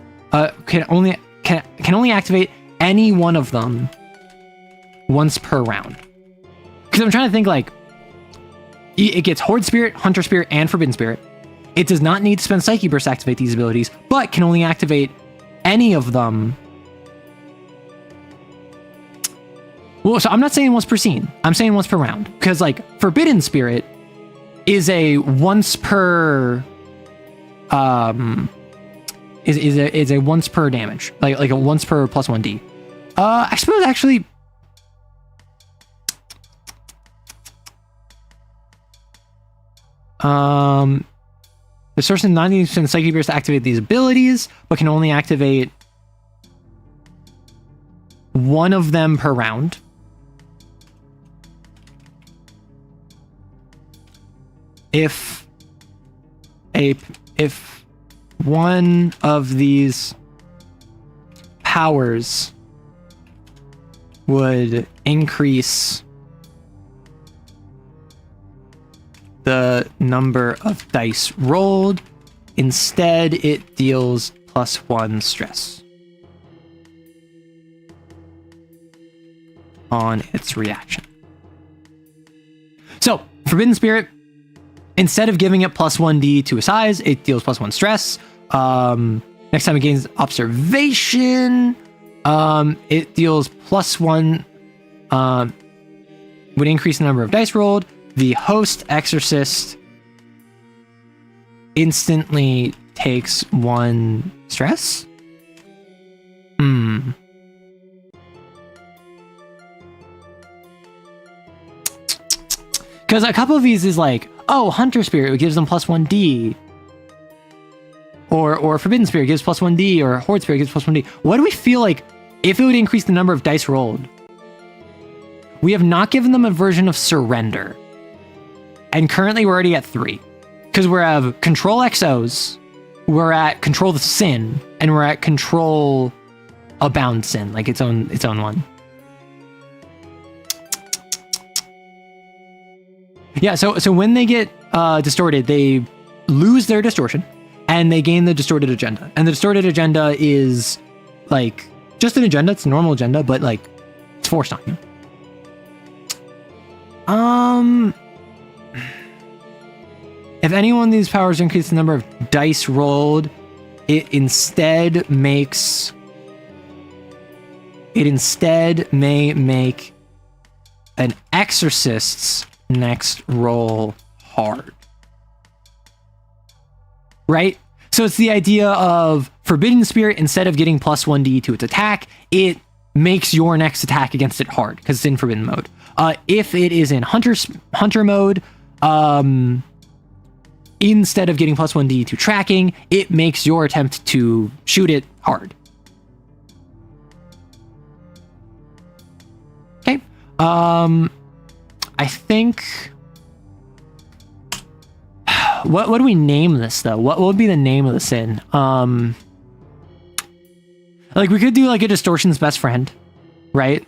can only activate any one of them once per round? Because I'm trying to think, like, it gets horde spirit, hunter spirit, and forbidden spirit. It does not need to spend psyche burst to activate these abilities, but can only activate any of them Well, so I'm not saying once per scene. I'm saying once per round. Because, like, Forbidden Spirit is a once per... is a once per damage. Like a once per plus 1d. I suppose, actually... The source is 90% psychic burst to activate these abilities, but can only activate one of them per round. If one of these powers would increase the number of dice rolled, instead it deals +1 stress on its reaction. So, Forbidden Spirit, instead of giving it +1d to a size, it deals +1 stress. Next time it gains observation, it deals +1, would increase the number of dice rolled. The host exorcist instantly takes 1 stress. Because a couple of these is like, oh, Hunter Spirit gives them +1d. Or Forbidden Spirit gives +1d, or Horde Spirit gives +1d. What do we feel like if it would increase the number of dice rolled? We have not given them a version of Surrender. And currently we're already at 3. Because we have Control XOs, we're at Control the Sin, and we're at Control Abound Sin, like its own one. Yeah, so when they get distorted, they lose their distortion, and they gain the distorted agenda. And the distorted agenda is like just an agenda, it's a normal agenda, but like it's forced on you. If any one of these powers increase the number of dice rolled, it instead may make an exorcist's next roll hard. Right? So it's the idea of Forbidden Spirit, instead of getting +1d to its attack, it makes your next attack against it hard because it's in Forbidden mode. If it is in Hunter mode, instead of getting +1d to tracking, it makes your attempt to shoot it hard. Okay. I think... What do we name this, though? What would be the name of the sin? Like, we could do, like, a distortion's best friend, right?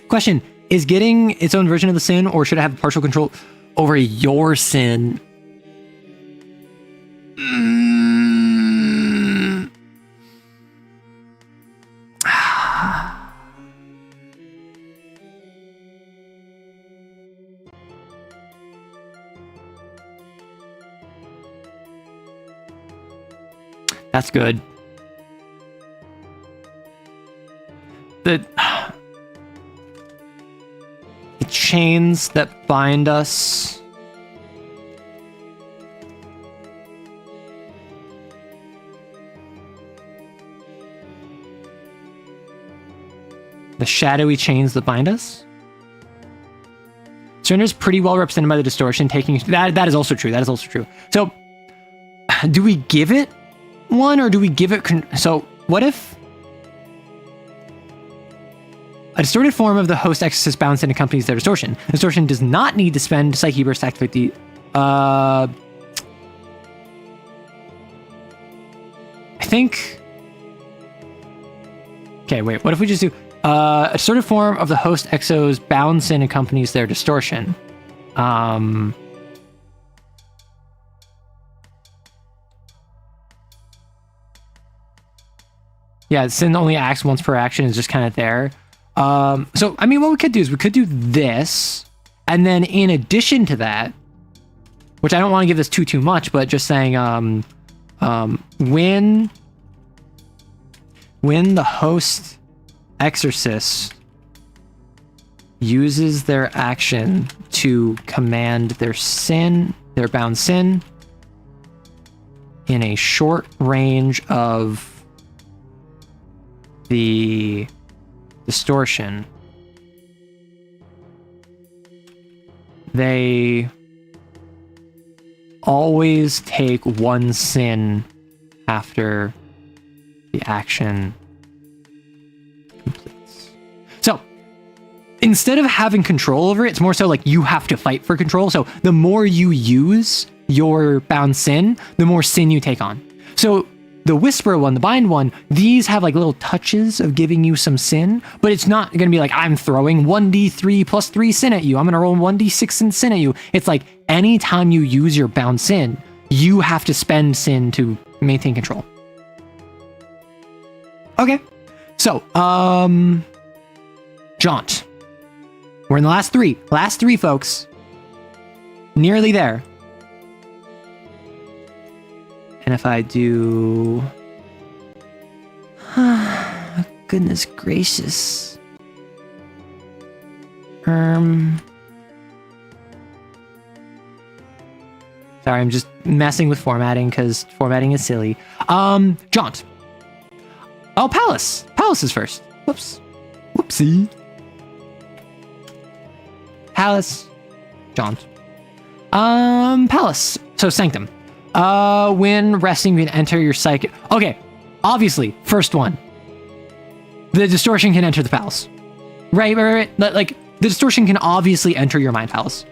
Question, is getting its own version of the sin, or should it have partial control over your sin? That's good. The chains that bind us. The shadowy chains that bind us. Surrender is pretty well represented by the distortion. Taking that is also true. That is also true. So, do we give it one, or do we give it? So, what if a distorted form of the host exorcist bounds and accompanies their distortion? The distortion does not need to spend Psyche Burst to activate the... I think... Okay, wait, what if we just do... a distorted form of the host exos bounds and accompanies their distortion. Yeah, sin only acts once per action, is just kind of there. So, I mean, what we could do is we could do this, And then in addition to that, which I don't want to give this too much, but just saying, when the host exorcist uses their action to command their bound sin in a short range of the distortion, they always take one sin after the action completes. So instead of having control over it, it's more so like you have to fight for control. So the more you use your bound sin, the more sin you take on. So the whisper one, the bind one, these have like little touches of giving you some sin, but it's not going to be like, I'm throwing 1d3 plus 3 sin at you. I'm going to roll 1d6 and sin at you. It's like anytime you use your bound sin, you have to spend sin to maintain control. Okay. So, Jaunt. We're in the last three. Last three, folks. Nearly there. And if I do... Goodness gracious. Sorry, I'm just messing with formatting because formatting is silly. Jaunt. Oh, Palace. Palace is first. Whoops. Whoopsie. Palace. Jaunt. Palace. So Sanctum. When resting, you can enter your psychic. Okay, obviously, first one. The distortion can enter the palace. Right. Like, the distortion can obviously enter your mind palace.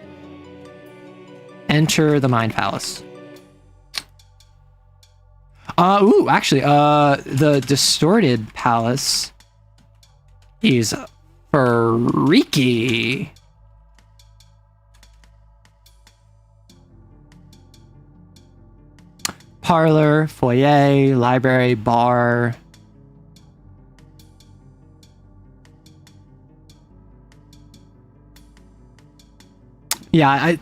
Enter the mind palace. Actually, the distorted palace is freaky. Parlor, foyer, library, bar. Yeah,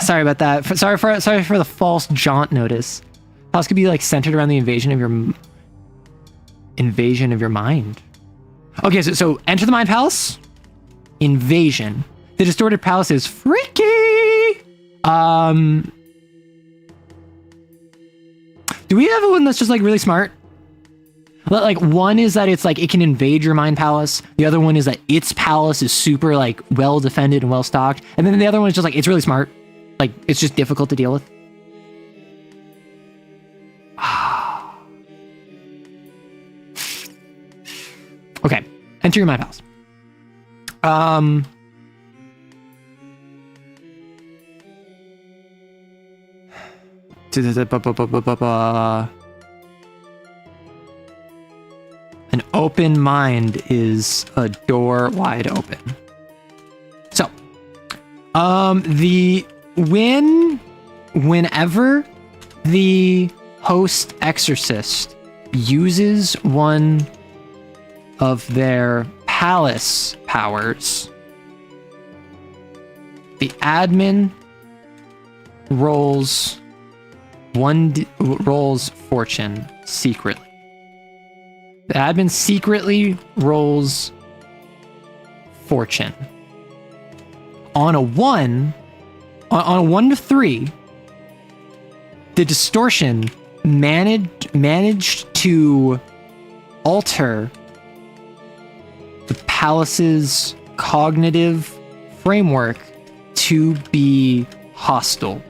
sorry about that. Sorry for the false jaunt notice. Palace could be like centered around the invasion of your mind. Okay, so enter the mind palace. Invasion. The distorted palace is freaky. Do we have one that's just like really smart? Like, one is that it's like it can invade your mind palace. The other one is that its palace is super like well defended and well stocked. And then the other one is just like it's really smart. Like, it's just difficult to deal with. Okay, enter your mind palace. An open mind is a door wide open. So, whenever the host exorcist uses one of their palace powers, the admin rolls fortune secretly. The admin secretly rolls fortune. On a 1 to 3, the distortion managed to alter the palace's cognitive framework to be hostile.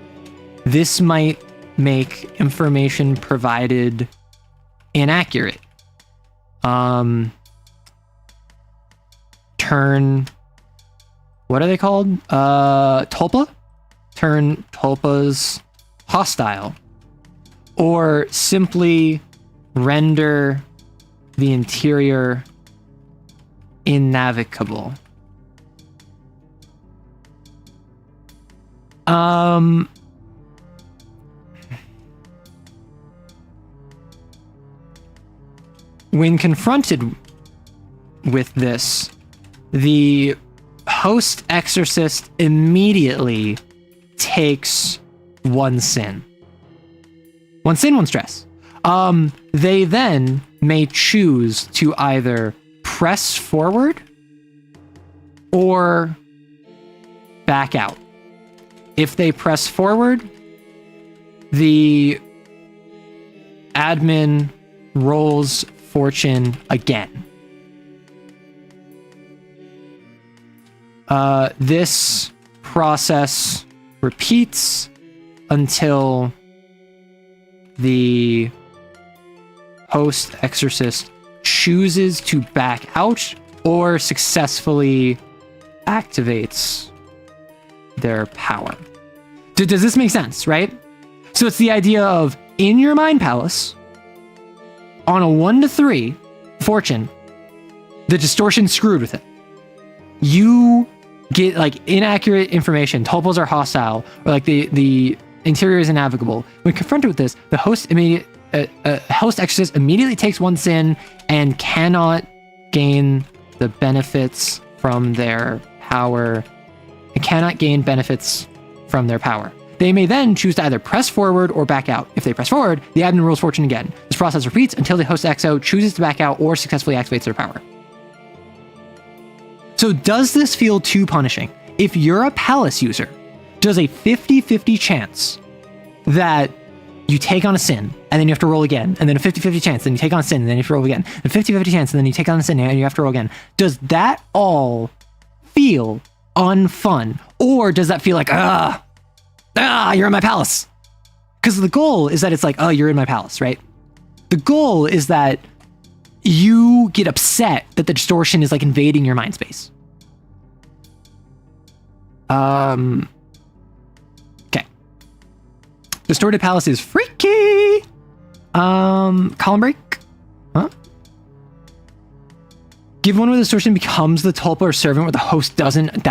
This might make information provided inaccurate. Turn, what are they called? Tulpa? Turn tulpas hostile. Or simply render the interior innavigable. When confronted with this, the host exorcist immediately takes one sin. One sin, one stress. They then may choose to either press forward or back out. If they press forward, the admin rolls fortune again. This process repeats until the host exorcist chooses to back out or successfully activates their power. Does this make sense, right? So it's the idea of in your mind palace, on a 1 to 3 fortune, the distortion screwed with it. You get like inaccurate information, topos are hostile, or like the interior is innavigable. When confronted with this, the host exorcist immediately takes one sin and cannot gain the benefits from their power. It cannot gain benefits from their power. They may then choose to either press forward or back out. If they press forward, the admin rolls fortune again. This process repeats until the host exo chooses to back out or successfully activates their power. So does this feel too punishing? If you're a palace user, does a 50-50 chance that you take on a sin and then you have to roll again, and then a 50-50 chance, then you take on a sin and then you have to roll again, a 50-50 chance and then you take on a sin and you have to roll again. Does that all feel unfun? Or does that feel like, you're in my palace? Because the goal is that it's like, oh, you're in my palace, right? The goal is that you get upset that the distortion is like invading your mind space. Okay. Distorted palace is freaky. Column break. Huh? Give one where the distortion becomes the tulpa or servant where the host doesn't.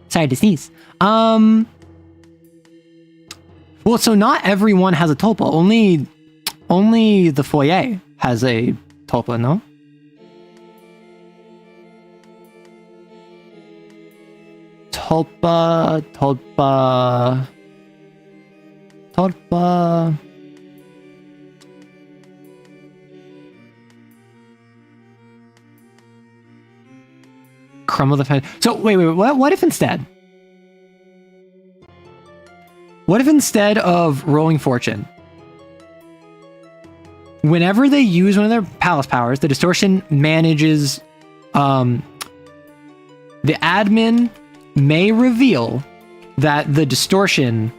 Sorry to sneeze. Well, so not everyone has a tulpa. Only the foyer has a tulpa, no? Tulpa. Crumble the fan. So wait. What if instead? What if instead of rolling fortune, whenever they use one of their palace powers, the distortion manages, the admin may reveal that the distortion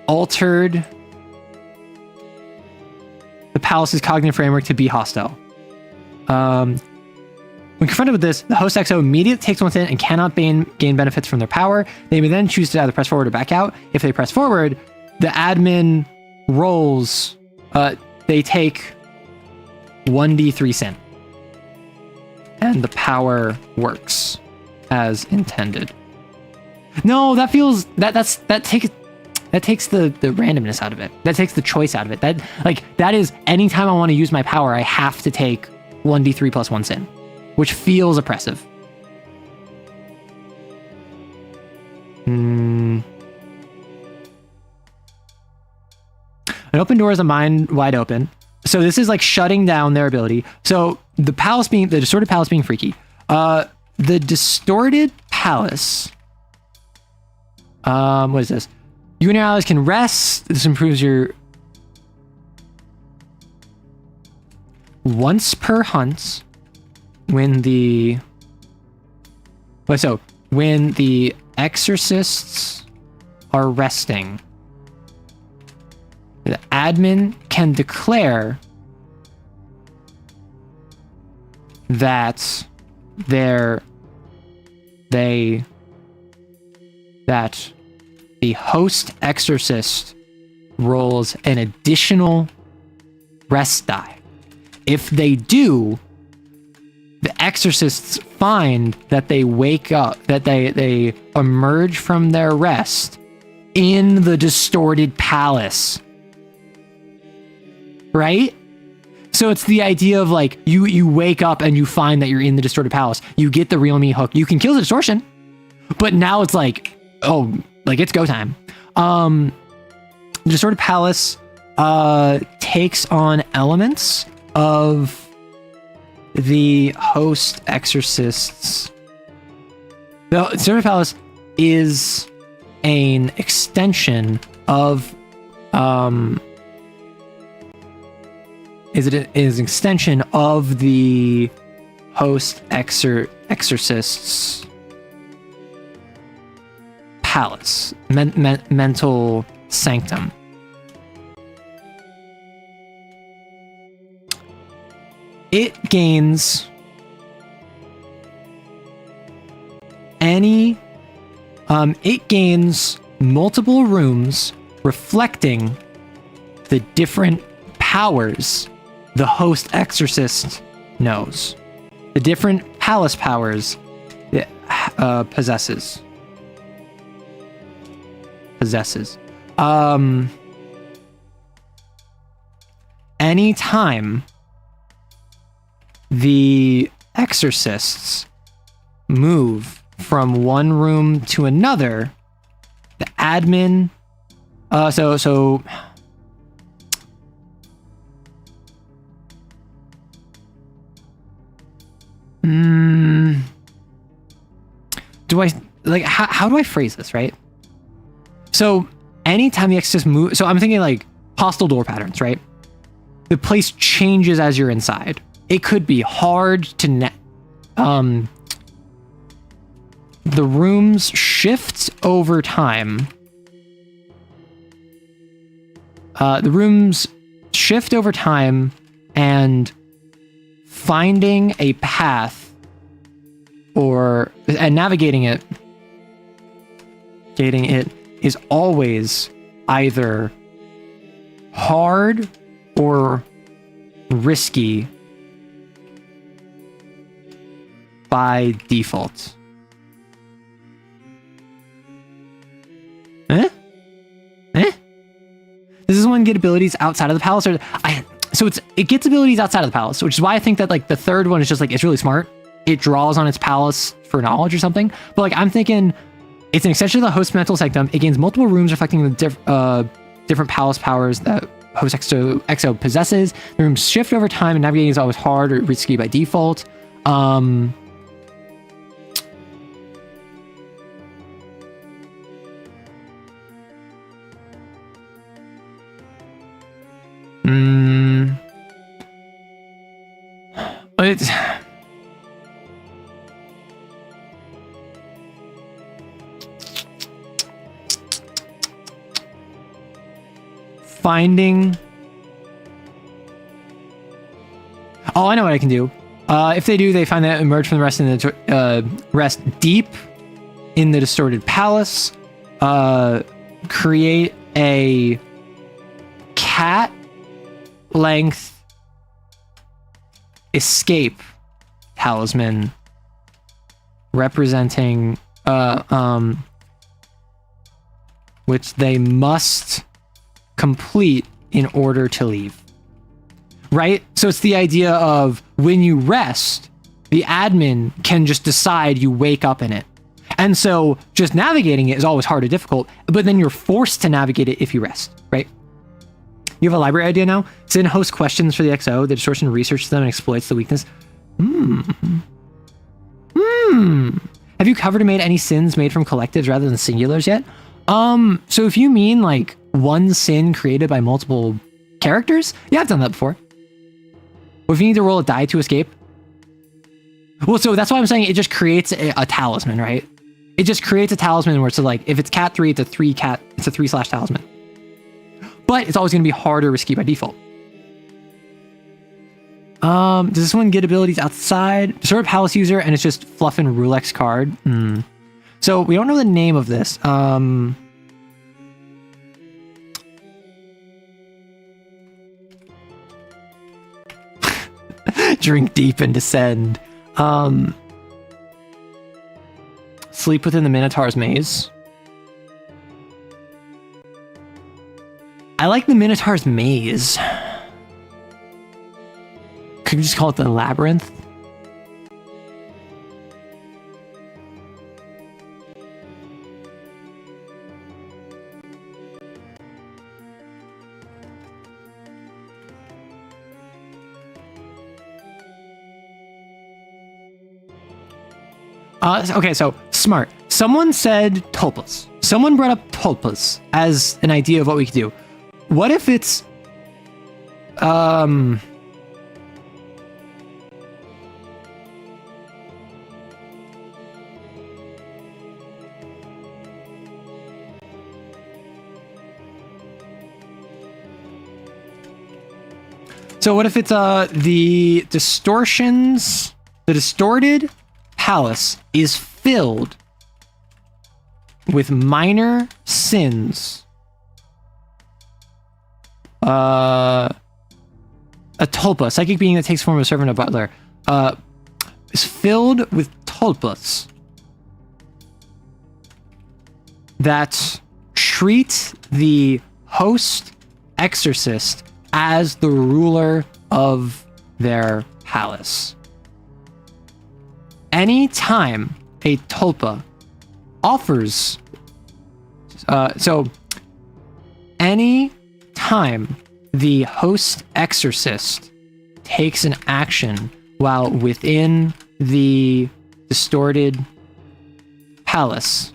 altered the palace's cognitive framework to be hostile. When confronted with this, the host exo immediately takes one sin and cannot gain benefits from their power. They may then choose to either press forward or back out. If they press forward, the admin rolls, they take 1d3 sin. And the power works as intended. No, that feels, that takes the randomness out of it. That takes the choice out of it. That is anytime I want to use my power, I have to take 1d3 plus 1 sin, which feels oppressive. An open door is a mind wide open. So this is like shutting down their ability. So the distorted palace being freaky. The distorted palace. What is this? You and your allies can rest. This improves your once per hunt. When the exorcists are resting, the admin can declare that the host exorcist rolls an additional rest die. If they do, the exorcists find that they wake up, that they emerge from their rest in the distorted palace. right? So it's the idea of like, you wake up and you find that you're in the distorted palace. You get the real me hook. You can kill the distortion, but now it's like, oh, like it's go time. The distorted palace takes on elements of the host exorcists. The distorted palace is an extension of is an extension of the host exorcists palace, mental sanctum. It gains it gains multiple rooms reflecting the different powers the host exorcist knows. The different palace powers it possesses. Anytime the exorcists move from one room to another, the admin how do I phrase this, right? So anytime the exorcist moves, so I'm thinking like hostile door patterns, right? The place changes as you're inside. It could be hard to the rooms shift over time. And finding a path and navigating it is always either hard or risky by default. This is when get abilities outside of the palace, it gets abilities outside of the palace, which is why I think that like the third one is just like, it's really smart. It draws on its palace for knowledge or something. But like, I'm thinking it's an extension of the host mental sanctum. It gains multiple rooms reflecting the different palace powers that host exo possesses. The rooms shift over time, and navigating is always hard or risky by default. It's finding. Oh, I know what I can do. If they do, they find that emerge from the rest in the rest deep in the distorted palace. Create a cat length escape talisman representing which they must complete in order to leave. Right? So it's the idea of when you rest, the admin can just decide you wake up in it. And so just navigating it is always hard or difficult, but then you're forced to navigate it if you rest, right? You have a library idea now? Send host questions for the XO. The distortion researches them and exploits the weakness. Have you covered or made any sins made from collectives rather than singulars yet? So if you mean like one sin created by multiple characters, yeah, I've done that before. Or if you need to roll a die to escape. Well, so that's why I'm saying it just creates a talisman, right? It just creates a talisman where it's like, if it's cat 3, it's a 3/talisman. But it's always going to be hard or risky by default. Does this one get abilities outside? Distorted Palace user, and it's just Fluff and Rulex card. So we don't know the name of this. Drink deep and descend. Sleep within the Minotaur's maze. I like the Minotaur's maze. Should we just call it the labyrinth? Okay, so smart. Someone said tulpas. Someone brought up tulpas as an idea of what we could do. What if it's so what if it's the distorted palace is filled with minor sins. A tulpa, psychic being that takes form of a servant or butler, is filled with tulpas that treat the host exorcist as the ruler of their palace. Any time a tulpa offers, any time the host exorcist takes an action while within the distorted palace,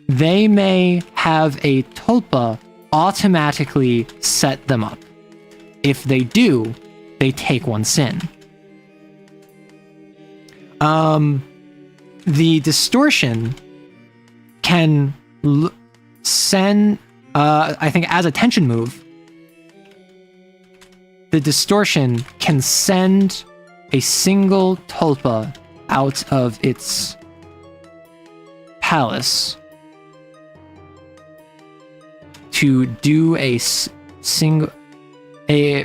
they may have a tulpa automatically set them up. If they do, they take one sin. The distortion can send, I think as a tension move, the distortion can send a single tulpa out of its palace to do can send a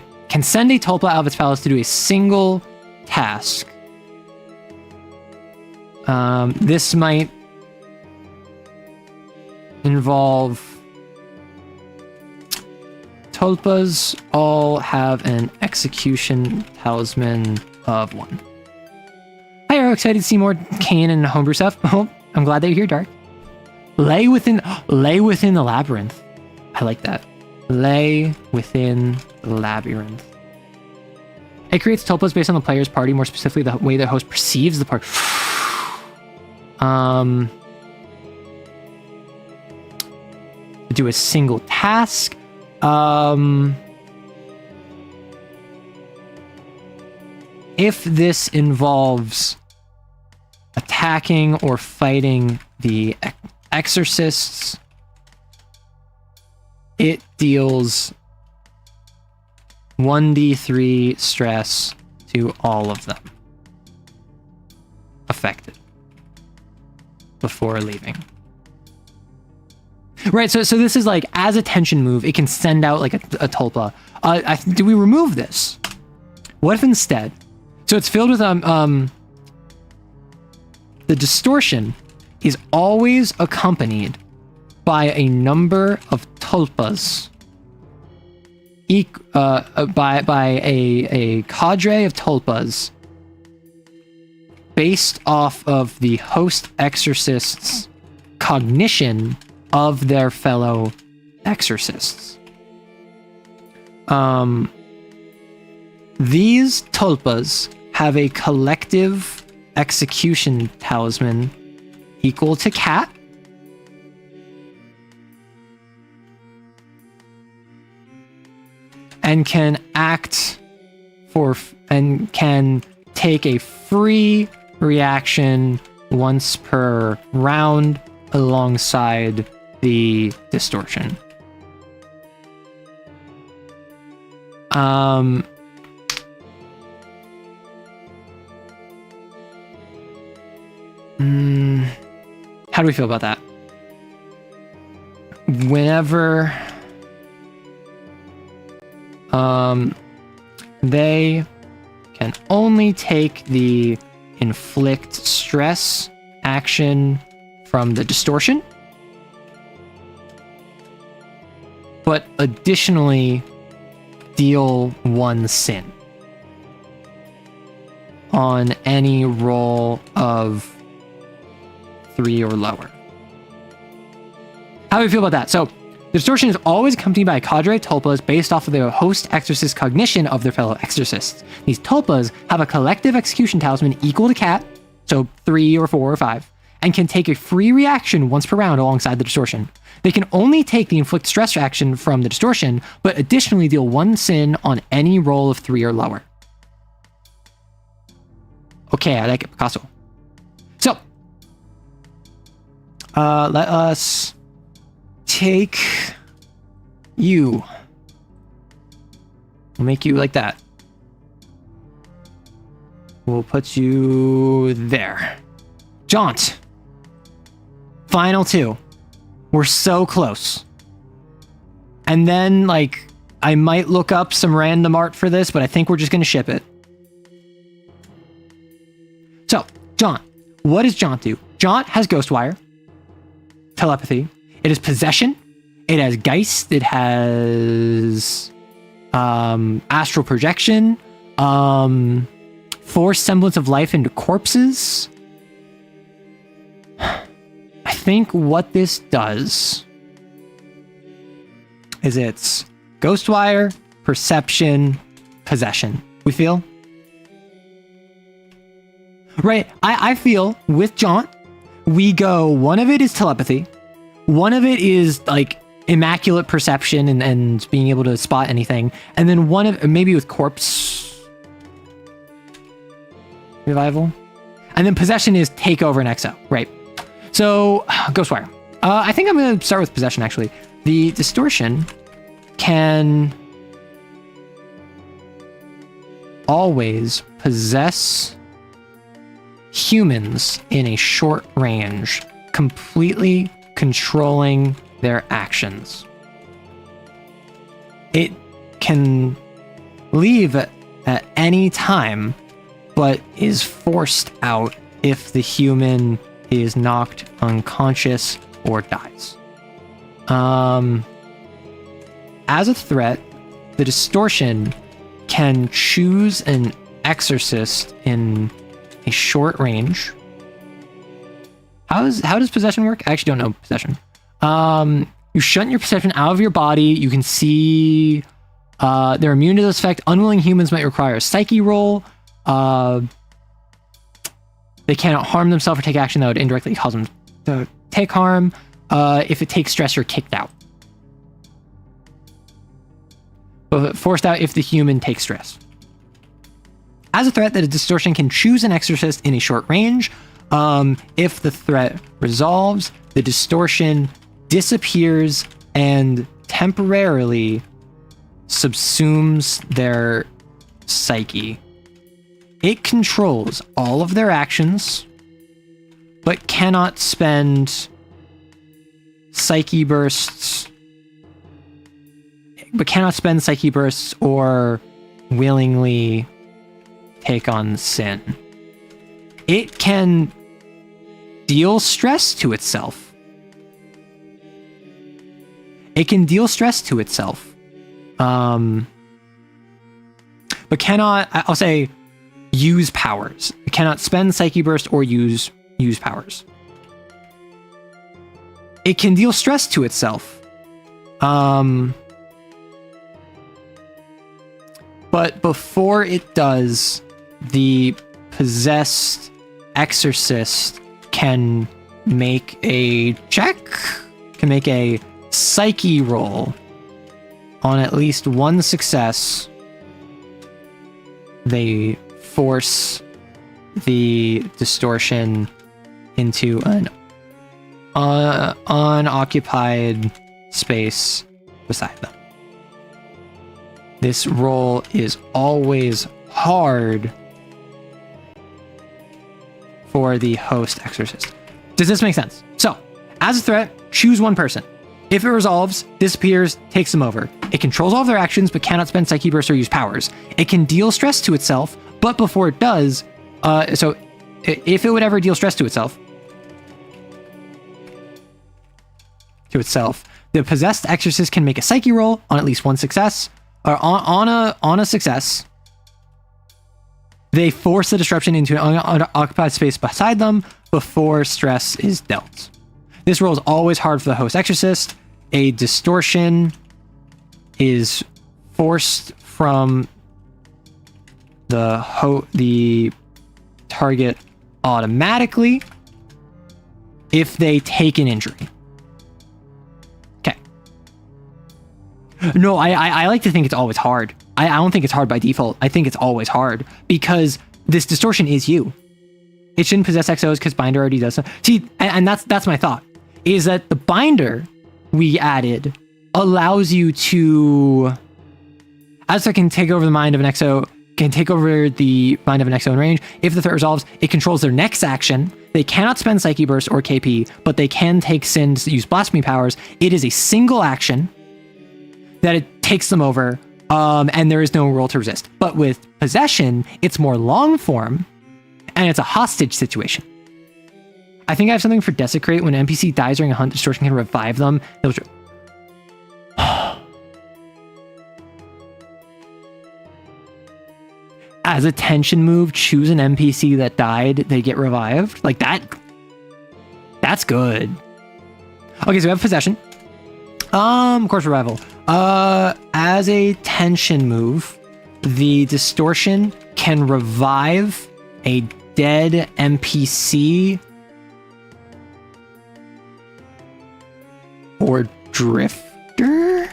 tulpa out of its palace to do a single task. This might involve tulpas all have an execution talisman of 1. Hi, are you excited to see more CAIN and Homebrew stuff? Oh, I'm glad that you're here, Dark. Lay within the labyrinth. I like that. Lay within the labyrinth. It creates tulpas based on the player's party, more specifically the way the host perceives the party. Do a single task. If this involves attacking or fighting the exorcists, it deals 1d3 stress to all of them affected before leaving. Right, so this is like, as a tension move, it can send out like a tulpa. Do we remove this? What if instead? So it's filled with the distortion is always accompanied by a number of tulpas, by a cadre of tulpas based off of the host exorcist's cognition of their fellow exorcists. These tulpas have a collective execution talisman equal to cat, and can can take a free reaction once per round alongside the distortion. How do we feel about that? Whenever they can only take the inflict stress action from the distortion, but additionally deal 1 sin. on any roll of 3 or lower. How do we feel about that? So, the distortion is always accompanied by a cadre of tulpas based off of the host exorcist's cognition of their fellow exorcists. These tulpas have a collective execution talisman equal to cat, so 3 or 4 or 5, and can take a free reaction once per round alongside the distortion. They can only take the inflict stress action from the distortion, but additionally deal 1 sin on any roll of 3 or lower. Okay, I like it, Picasso. So, let us take you. We'll make you like that. We'll put you there. Jaunt. Final 2. We're so close. And then, like, I might look up some random art for this, but I think we're just going to ship it. So, Jaunt. What does Jaunt do? Jaunt has Ghostwire, telepathy. It has possession. It has Geist. It has astral projection. Force semblance of life into corpses. I think what this does is it's Ghostwire, perception, possession. We feel? Right. I feel with Jaunt, we go, one of it is telepathy. One of it is like immaculate perception and being able to spot anything. And then one of, maybe with corpse revival. And then possession is take over and exile. Right. So Ghostwire. I think I'm going to start with possession actually. The distortion can always possess humans in a short range, completely controlling their actions. It can leave at any time, but is forced out if the human is knocked unconscious or dies. As a threat, the distortion can choose an exorcist in a short range. How does possession work? I actually don't know possession. You shunt your perception out of your body. You can see they're immune to this effect. Unwilling humans might require a psyche roll. They cannot harm themselves or take action that would indirectly cause them to take harm. If it takes stress, you're kicked out. But forced out if the human takes stress. As a threat, that a distortion can choose an exorcist in a short range. If the threat resolves, the distortion disappears and temporarily subsumes their psyche. It controls all of their actions, but cannot spend psyche bursts, or willingly take on sin. It can deal stress to itself. But cannot, I'll say, use powers. It cannot spend psyche burst or use powers. It can deal stress to itself. But before it does, the possessed exorcist can make a check, can make a psyche roll. On at least one success, they force the distortion into an unoccupied space beside them. This roll is always hard for the host exorcist. Does this make sense? So, as a threat, choose one person. If it resolves, disappears, takes them over. It controls all of their actions, but cannot spend psyche burst or use powers. It can deal stress to itself, but before it does, so if it would ever deal stress to itself, the possessed exorcist can make a psyche roll on at least one success, or on a success. They force the disruption into an unoccupied space beside them before stress is dealt. This roll is always hard for the host exorcist. A distortion is forced from the target automatically if they take an injury. Okay. No, I like to think it's always hard. I don't think it's hard by default. I think it's always hard because this distortion is you. It shouldn't possess XOs because binder already does so. See, and that's my thought, is that the binder we added allows you to, as it can take over the mind of an XO, can take over the mind of an XO in range. If the threat resolves, it controls their next action. They cannot spend Psyche Burst or KP, but they can take Sins, use Blasphemy powers. It is a single action that it takes them over, and there is no roll to resist. But with Possession, it's more long form, and it's a hostage situation. I think I have something for Desecrate. When an NPC dies during a hunt, Distortion can revive them. As a tension move, choose an NPC that died, they get revived. Like that. That's good. Okay, so we have Possession. Of course, Revival. As a tension move, the Distortion can revive a dead NPC or Drifter?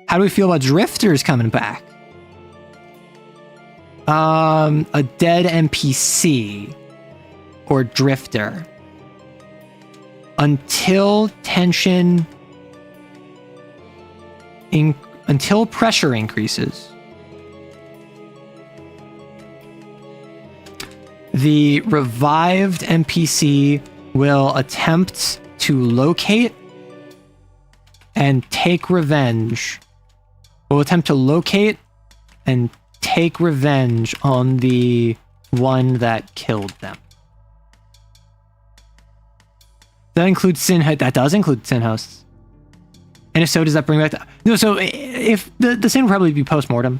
How do we feel about Drifters coming back? A dead NPC or Drifter until until pressure increases. The revived NPC will attempt to locate and take revenge. Will attempt to locate and take revenge on the one that killed them. That includes that does include sin hosts. And if so, does that bring back no, so if the sin would probably be post-mortem.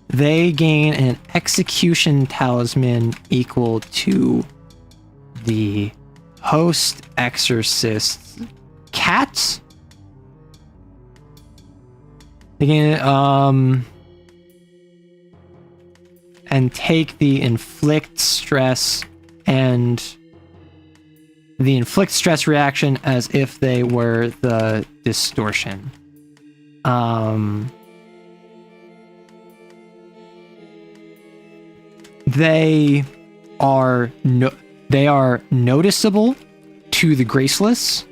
They gain an execution talisman equal to the host exorcist's cat. They gain and take the inflict stress and the inflict stress reaction as if they were the distortion. They are noticeable to the graceless,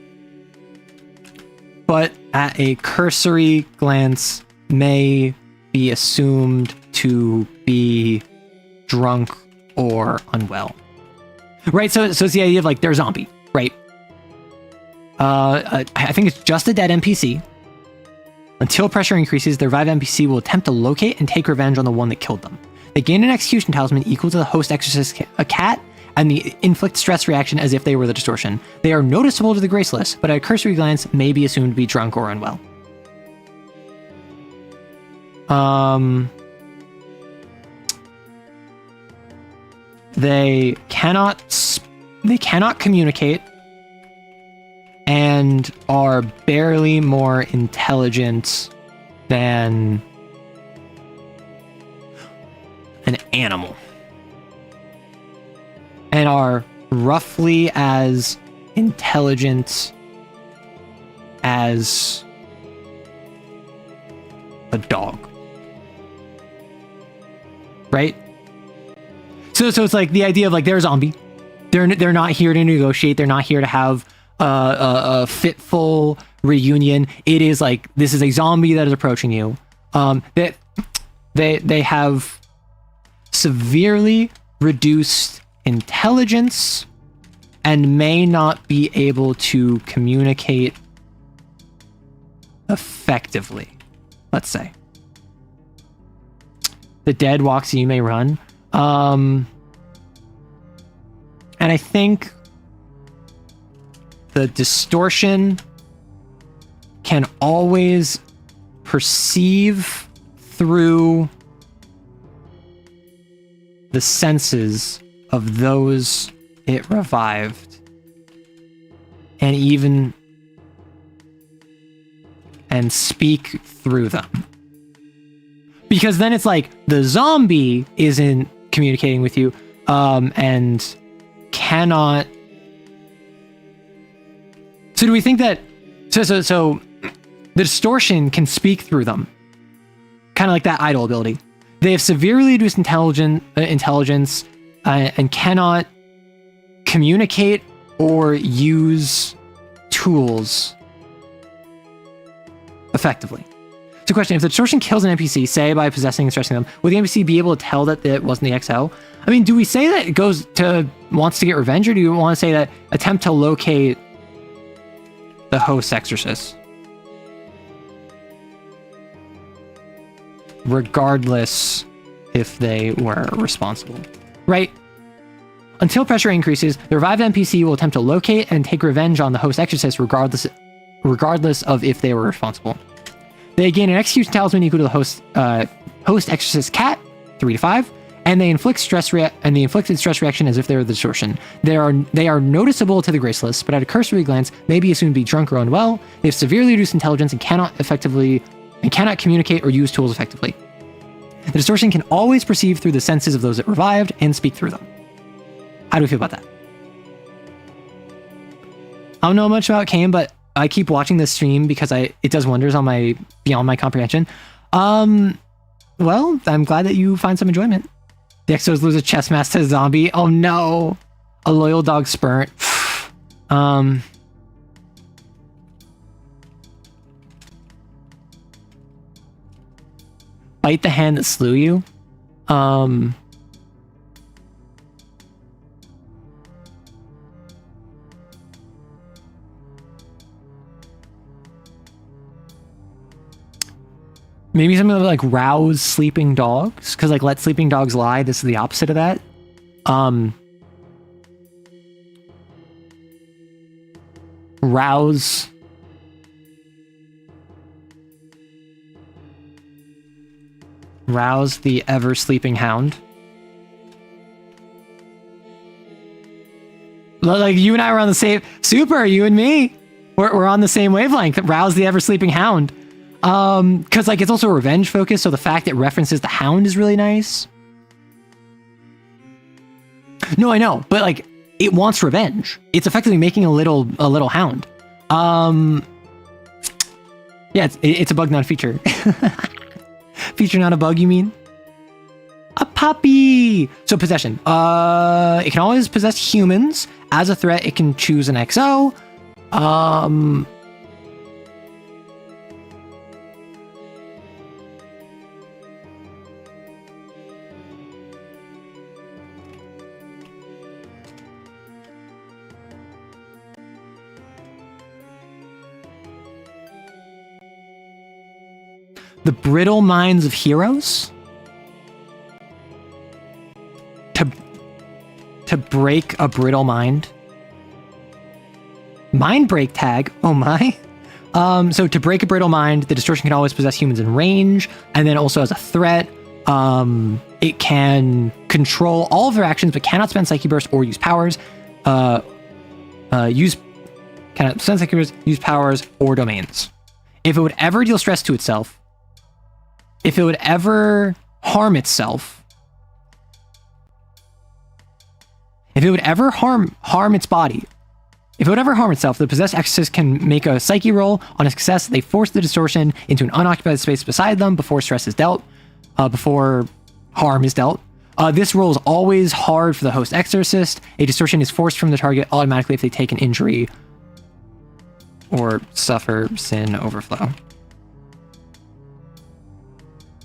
but at a cursory glance may be assumed to be drunk or unwell. Right, so it's the idea of like they're a zombie, right? I think it's just a dead NPC. Until pressure increases, the revived NPC will attempt to locate and take revenge on the one that killed them. They gain an execution talisman equal to the host exorcist a cat and the inflict stress reaction as if they were the distortion. They are noticeable to the graceless, but at a cursory glance may be assumed to be drunk or unwell. They cannot communicate and are barely more intelligent than an animal, and are roughly as intelligent as a dog. Right? So it's like the idea of like they're a zombie. They're not here to negotiate. They're not here to have a fitful reunion. It is like this is a zombie that is approaching you. That they have severely reduced intelligence and may not be able to communicate effectively. Let's say the dead walks, you may run. And I think the distortion can always perceive through the senses of those it revived, and speak through them. Because then it's like the zombie isn't communicating with you, and cannot. So do we think that? So the distortion can speak through them, kind of like that idol ability. They have severely reduced intelligence and cannot communicate or use tools effectively. So question, if the distortion kills an NPC, say by possessing and stressing them, will the NPC be able to tell that it wasn't the XO? I mean, do we say that it wants to get revenge, or do you want to say that attempt to locate the host exorcist? Regardless if they were responsible, right? Until pressure increases, the revived NPC will attempt to locate and take revenge on the host exorcist regardless of if they were responsible. They gain an execution talisman equal to the host exorcist cat, 3 to 5, and they inflict the inflicted stress reaction as if they were the distortion. They are noticeable to the graceless, but at a cursory glance may be assumed to be drunk or unwell. They have severely reduced intelligence and cannot communicate or use tools effectively. The distortion can always perceive through the senses of those it revived and speak through them. How do we feel about that? I don't know much about CAIN, but I keep watching this stream because it does wonders on beyond my comprehension. Well, I'm glad that you find some enjoyment. The Exos lose a chest mask to a zombie. Oh no! A loyal dog spurnt. Bite the hand that slew you. Maybe something like rouse sleeping dogs, because like let sleeping dogs lie. This is the opposite of that. Rouse the ever sleeping hound. Like you and I were on the same. Super, you and me. We're on the same wavelength. Rouse the ever sleeping hound. Because like it's also revenge focused, so the fact it references the hound is really nice. No, I know, but like it wants revenge. It's effectively making a little hound. Yeah, it's a bug, not a feature. Feature, not a bug, you mean? A puppy. So possession. It can always possess humans. As a threat, it can choose an XO. The brittle minds of heroes? To break a brittle mind? Mind break tag? Oh my. So to break a brittle mind, the distortion can always possess humans in range, and then also as a threat, it can control all of their actions, but cannot spend Psyche Burst or use powers. Use powers or domains. If it would ever deal stress to itself, if it would ever harm itself, if it would ever harm its body, if it would ever harm itself, the possessed exorcist can make a psyche roll. On a success, they force the distortion into an unoccupied space beside them before stress is dealt, before harm is dealt. This roll is always hard for the host exorcist. A distortion is forced from the target automatically if they take an injury or suffer sin overflow.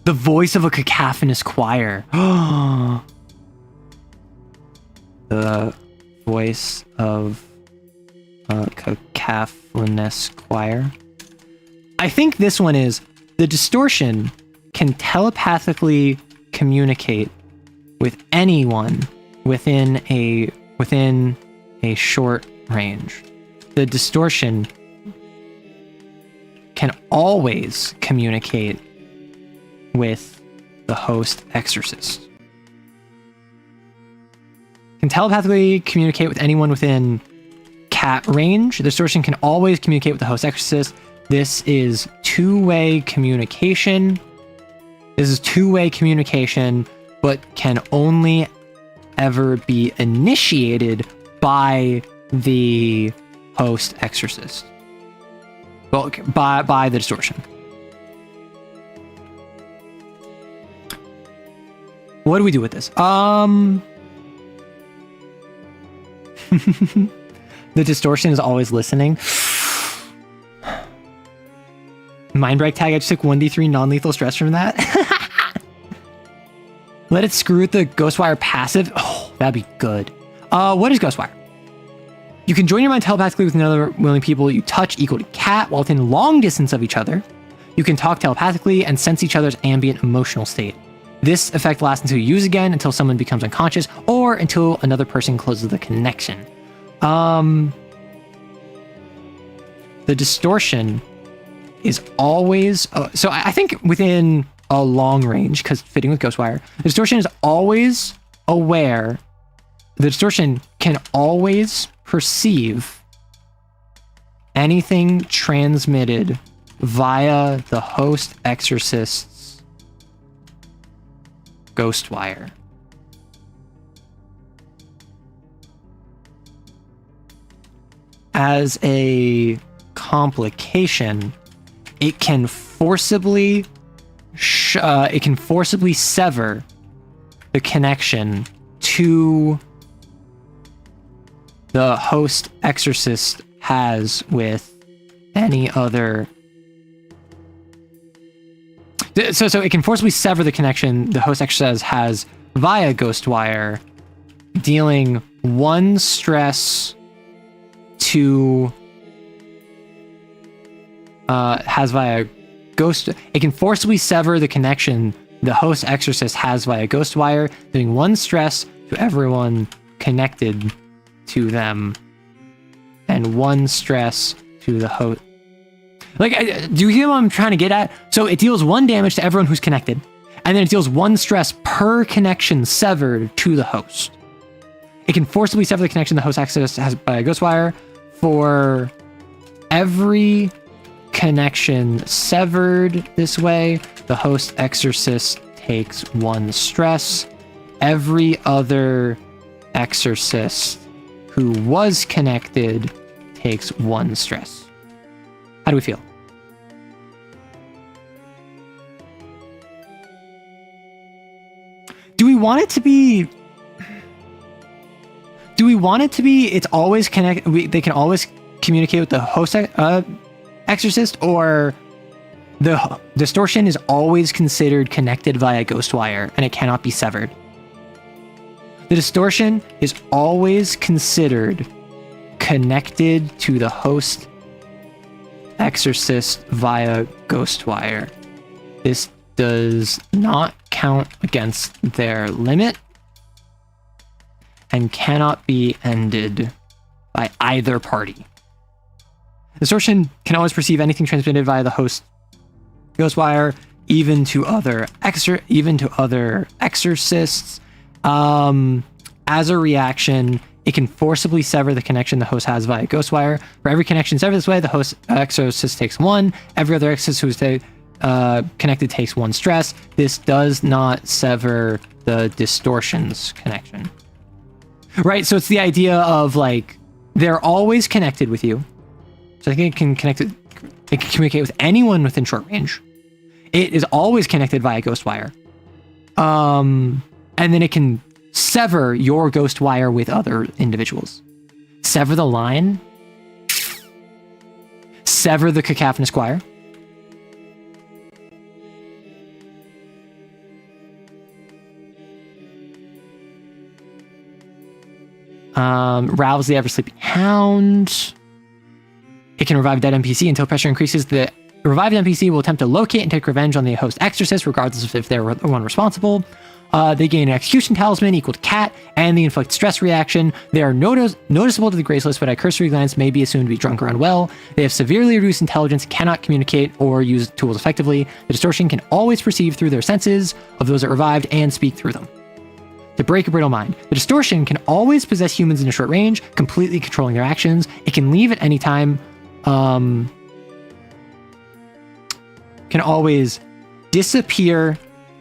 The voice of a cacophonous choir. The voice of a cacophonous choir. I think this one is the distortion can telepathically communicate with anyone within a short range. The distortion can always communicate with the host exorcist. Can telepathically communicate with anyone within cat range. The distortion can always communicate with the host exorcist. This is two-way communication. But can only ever be initiated by the host exorcist. Well, by the distortion. What do we do with this? The distortion is always listening. Mind break tag, I just took 1d3 non-lethal stress from that. Let it screw with the Ghostwire passive. Oh, that'd be good. What is Ghostwire? You can join your mind telepathically with another willing people you touch equal to cat while within long distance of each other. You can talk telepathically and sense each other's ambient emotional state. This effect lasts until you use again, until someone becomes unconscious, or until another person closes the connection. The distortion is always... so I think within a long range, because fitting with Ghostwire, the distortion is always aware. The distortion can always perceive anything transmitted via the host exorcist's Ghostwire. As a complication, it can forcibly sever the connection to the host exorcist has with any other. So it can forcibly sever the connection the host exorcist has via Ghostwire, dealing 1 stress to has via Ghost. It can forcibly sever the connection the host exorcist has via Ghostwire, doing 1 stress to everyone connected to them, and 1 stress to the host. Like, do you hear what I'm trying to get at? So it deals 1 damage to everyone who's connected, and then it deals 1 stress per connection severed to the host. It can forcibly sever the connection the host exorcist has by Ghostwire. For every connection severed this way, the host exorcist takes 1 stress. Every other exorcist who was connected takes 1 stress. How do we feel? Do we want it to be it's always they can always communicate with the host exorcist, or the distortion is always considered connected via Ghostwire and it cannot be severed? The distortion is always considered connected to the host exorcist via Ghostwire. This does not count against their limit and cannot be ended by either party. Distortion can always perceive anything transmitted via the host Ghostwire, even to other exorcists. As a reaction, it can forcibly sever the connection the host has via Ghostwire. For every connection severed this way, the host exorcist takes 1. Every other exorcist who is connected takes 1 stress. This does not sever the distortion's connection. Right, so it's the idea of, like, they're always connected with you. So I think it can communicate with anyone within short range. It is always connected via Ghostwire. And then it can sever your Ghostwire with other individuals. Sever the line. Sever the cacophonous choir. Rouse the ever-sleeping hound. It can revive a dead NPC until pressure increases. The revived NPC will attempt to locate and take revenge on the host exorcist, regardless of if they're the one responsible. They gain an execution talisman equal to cat, and they inflict stress reaction. They are noticeable to the graceless, but at cursory glance may be assumed to be drunk or unwell. They have severely reduced intelligence, cannot communicate or use tools effectively. The distortion can always perceive through their senses of those that revived and speak through them. To break a brittle mind, the distortion can always possess humans in a short range, completely controlling their actions. It can leave at any time. Can always disappear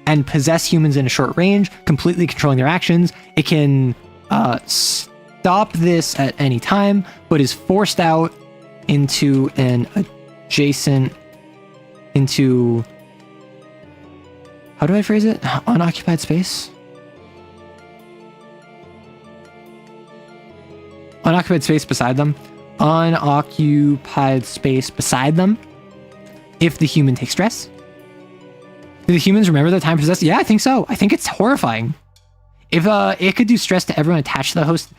and possess humans in a short range, completely controlling their actions. It can stop this at any time, but is forced out into an adjacent, into, how do I phrase it? Unoccupied space? Unoccupied space beside them. Unoccupied space beside them. If the human takes stress. Do the humans remember the time possessed? Yeah, I think so. I think it's horrifying. If it could do stress to everyone attached to the host.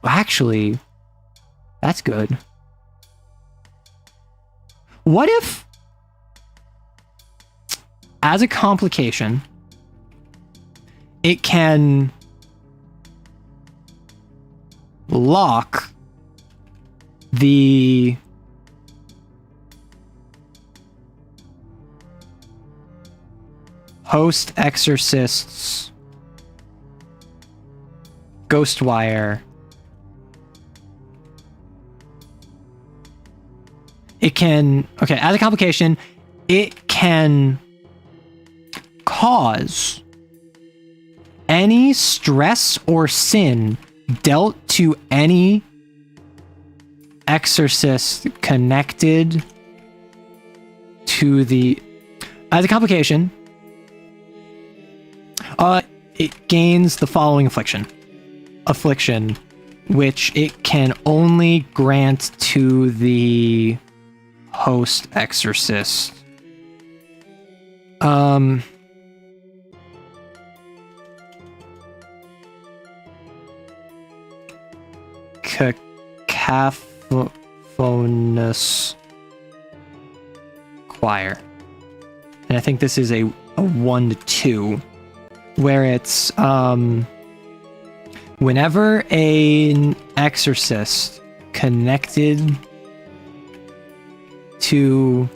Well, actually, that's good. What if, as a complication, it can lock the host exorcist's Ghostwire. It can, okay, as a complication, it can cause any stress or sin dealt to any exorcist connected to the, as a complication, it gains the following affliction, which it can only grant to the host exorcist. Cacophonous choir. And I think this is a 1 to 2, where it's whenever an exorcist connected to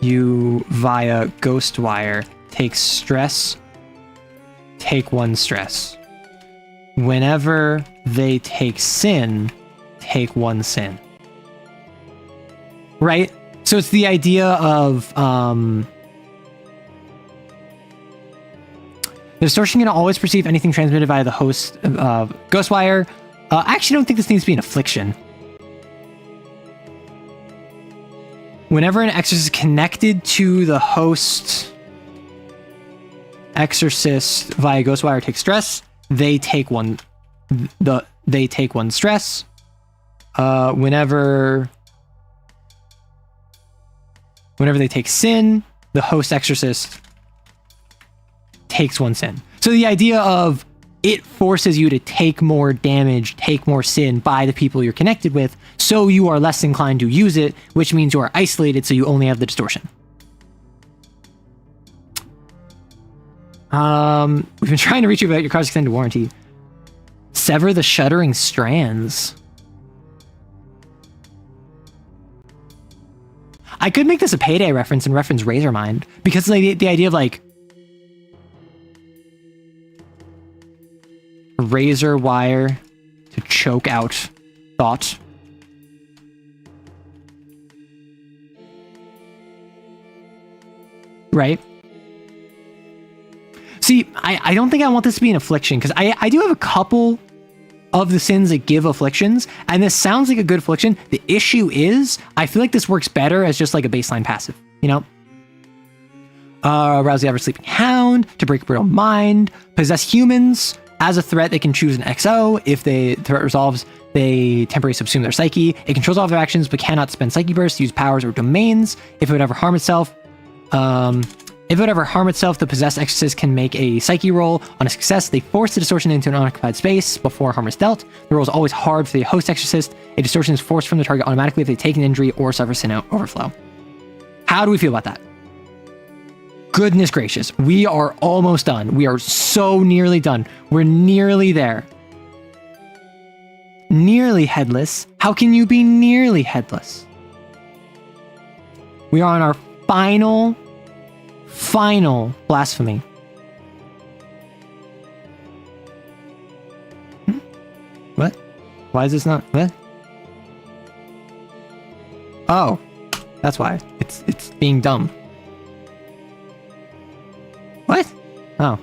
you via Ghostwire takes stress, take 1 stress. Whenever they take sin, take 1 sin. Right? So it's the idea of the distortion can always perceive anything transmitted via the host of Ghostwire. I actually don't think this needs to be an affliction. Whenever an exorcist is connected to the host exorcist via Ghostwire takes stress, they take 1 stress. Whenever they take sin, the host exorcist takes 1 sin. So the idea of it forces you to take more damage, take more sin by the people you're connected with, so you are less inclined to use it, which means you are isolated, so you only have the distortion. We've been trying to reach you about your car's extended warranty. Sever the shuddering strands. I could make this a Payday reference and reference Razormind, because like the idea of like razor wire to choke out thought. Right? See, I don't think I want this to be an affliction, because I do have a couple of the sins that give afflictions, and this sounds like a good affliction. The issue is, I feel like this works better as just like a baseline passive, you know? Arouse the ever-sleeping hound, to break a brittle mind, possess humans. As a threat, they can choose an XO. If the threat resolves, they temporarily subsume their psyche. It controls all their actions, but cannot spend psyche bursts, use powers or domains. If it would ever harm itself, the possessed exorcist can make a psyche roll. On a success, they force the distortion into an unoccupied space before harm is dealt. The roll is always hard for the host exorcist. A distortion is forced from the target automatically if they take an injury or suffer sin overflow. How do we feel about that? goodness gracious. We are almost done. We are so nearly done. We're nearly there. Nearly headless. How can you be nearly headless? We are on our final blasphemy. What? Why is this not? What? Oh, that's why. It's being dumb. What? Oh.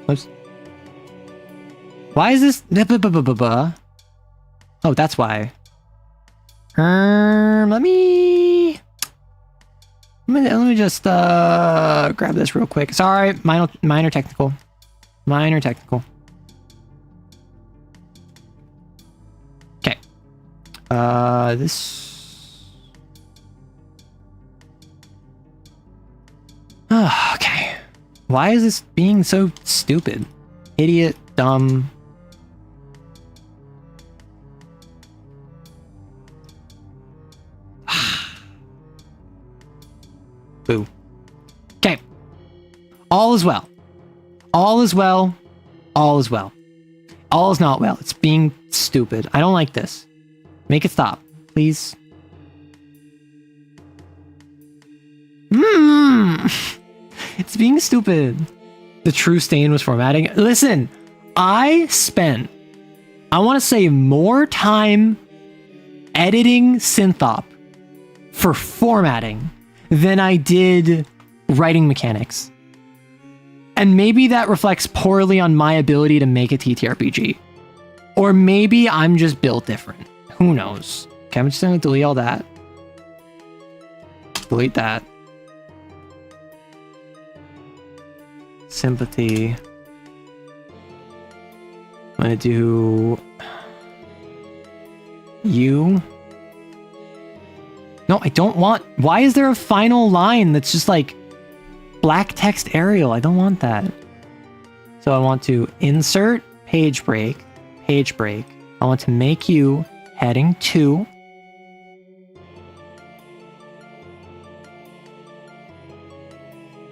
Oops. Why is this? Oh, that's why. Let me just grab this real quick. Sorry, minor technical. Minor technical. Okay. This. Okay. Why is this being so stupid? Idiot, dumb. Boo. Okay. All is well. All is well. All is well. All is not well. It's being stupid. I don't like this. Make it stop, please. It's being stupid. The true stain was formatting. Listen, I spent, I want to say, more time editing Synthop for formatting than I did writing mechanics. And maybe that reflects poorly on my ability to make a TTRPG. Or maybe I'm just built different. Who knows? Okay, I'm just gonna delete all that. Delete that. Sympathy. I'm gonna do you. No, I don't want. Why is there a final line that's just like black text Arial? I don't want that. So I want to insert page break, page break. I want to make you heading 2.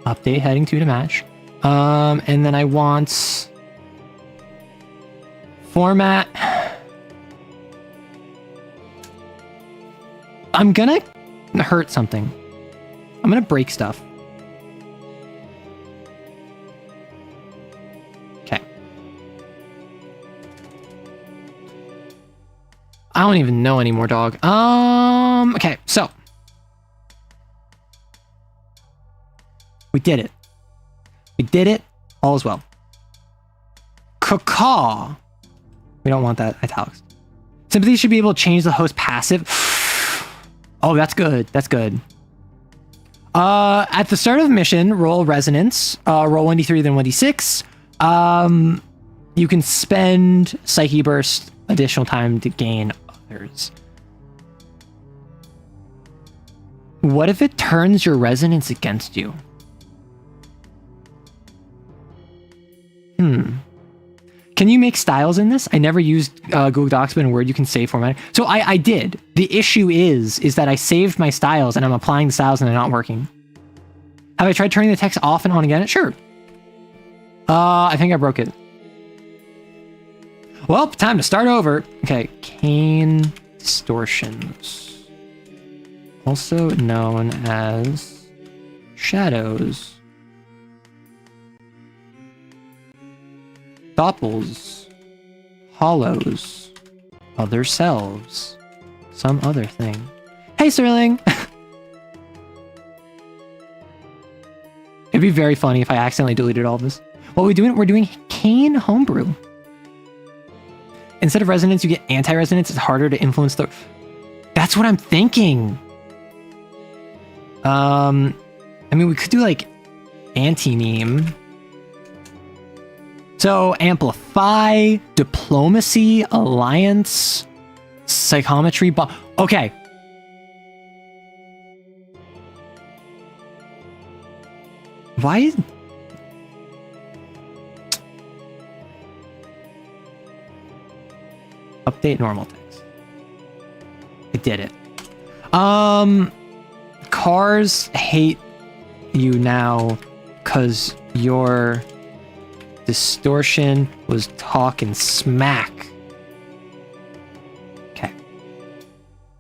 Update heading 2 to match. And then I want format. I'm gonna hurt something. I'm gonna break stuff. Okay. I don't even know anymore, dog. Okay, so. We did it. We did it. All is well. Caw. We don't want that italics. Sympathy should be able to change the host passive. Oh, that's good. That's good. At the start of the mission, roll resonance. Roll 1d3, then 1d6. You can spend Psyche Burst additional time to gain others. What if it turns your resonance against you? Can you make styles in this? I never used Google Docs, but in Word you can save format. So I did. The issue is that I saved my styles and I'm applying the styles and they're not working. Have I tried turning the text off and on again? Sure. I think I broke it. Well, time to start over. Okay, CAIN distortions. Also known as shadows. Doppels, hollows, other selves, some other thing. Hey, Sterling! It'd be very funny if I accidentally deleted all of this. What are we doing? We're doing CAIN Homebrew. Instead of resonance, you get anti-resonance. It's harder to influence the... That's what I'm thinking. I mean, we could do like anti-meme. So, amplify, diplomacy, alliance, psychometry, okay. Why? Update normal text. I did it. Cars hate you now Cause your distortion was talking smack. Okay.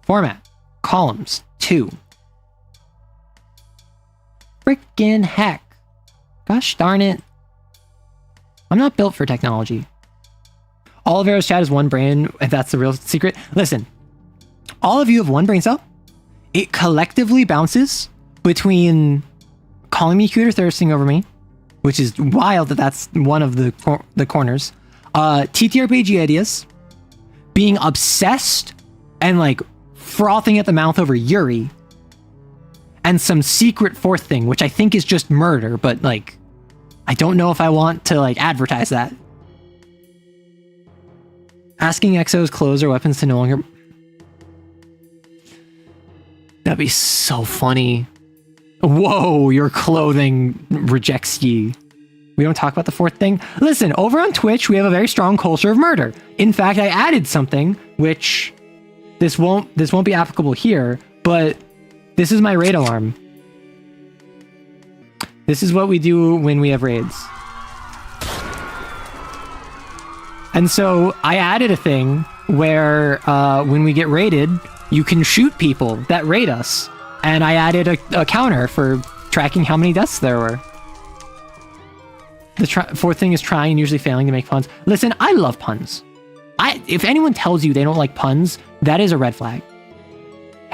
Format. Columns. 2. Frickin' heck. Gosh darn it. I'm not built for technology. All of Arrow's chat is one brain, if that's the real secret. Listen, all of you have one brain cell. It collectively bounces between calling me cute or thirsting over me, which is wild that that's one of the corners. TTRPG ideas, being obsessed and like frothing at the mouth over Yuri, and some secret fourth thing, which I think is just murder, but like, I don't know if I want to like advertise that. Asking Exo's clothes or weapons to no longer... That'd be so funny. Whoa, your clothing rejects ye. We don't talk about the fourth thing. Listen, over on Twitch, we have a very strong culture of murder. In fact, I added something, which this won't be applicable here, but this is my raid alarm. This is what we do when we have raids. And so I added a thing where when we get raided, you can shoot people that raid us. And I added a counter for tracking how many deaths there were. The fourth thing is trying and usually failing to make puns. Listen, I love puns. If anyone tells you they don't like puns, that is a red flag.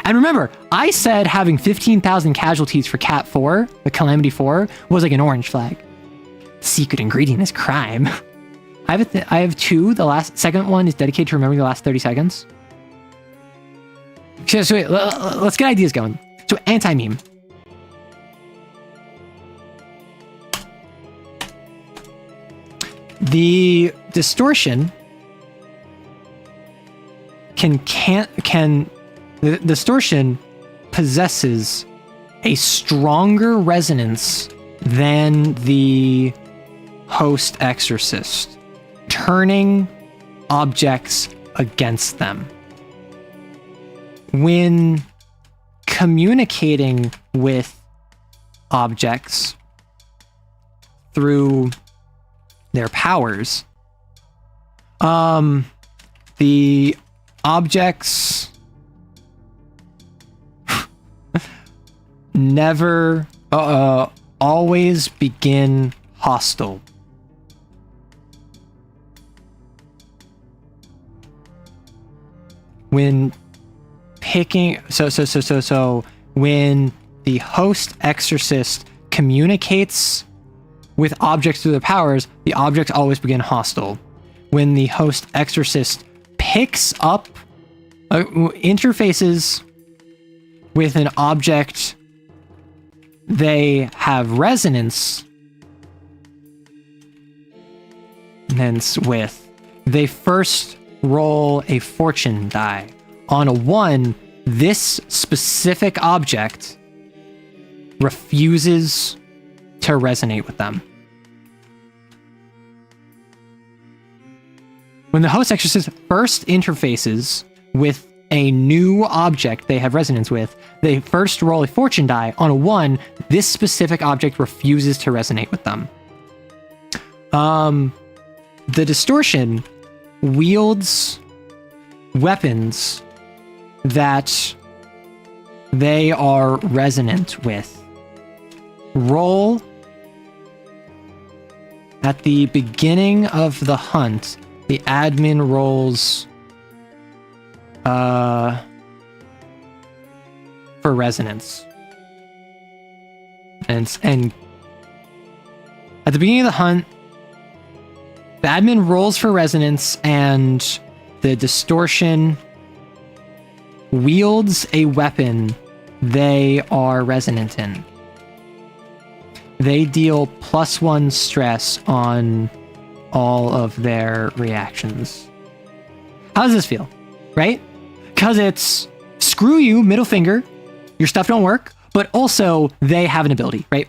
And remember, I said having 15,000 casualties for Cat 4, the Calamity 4, was like an orange flag. Secret ingredient is crime. I have 2. The second one is dedicated to remembering the last 30 seconds. So wait, let's get ideas going. So anti-meme. The distortion the distortion possesses a stronger resonance than the host exorcist, turning objects against them. When communicating with objects through their powers, the objects never always begin hostile. When picking so when the host exorcist communicates with objects through their powers, the objects always begin hostile. When the host exorcist picks up interfaces with an object they have resonance with, they first roll a fortune die. On a 1, this specific object refuses to resonate with them. When the host exorcist first interfaces with a new object they have resonance with, they first roll a fortune die. On a 1, this specific object refuses to resonate with them. The distortion wields weapons that they are resonant with. Roll at the beginning of the hunt. The admin rolls for resonance. And at the beginning of the hunt, the admin rolls for resonance, and the distortion wields a weapon they are resonant in. They deal +1 stress on all of their reactions. How does this feel? Right? Because it's screw you, middle finger, your stuff don't work, but also they have an ability, right?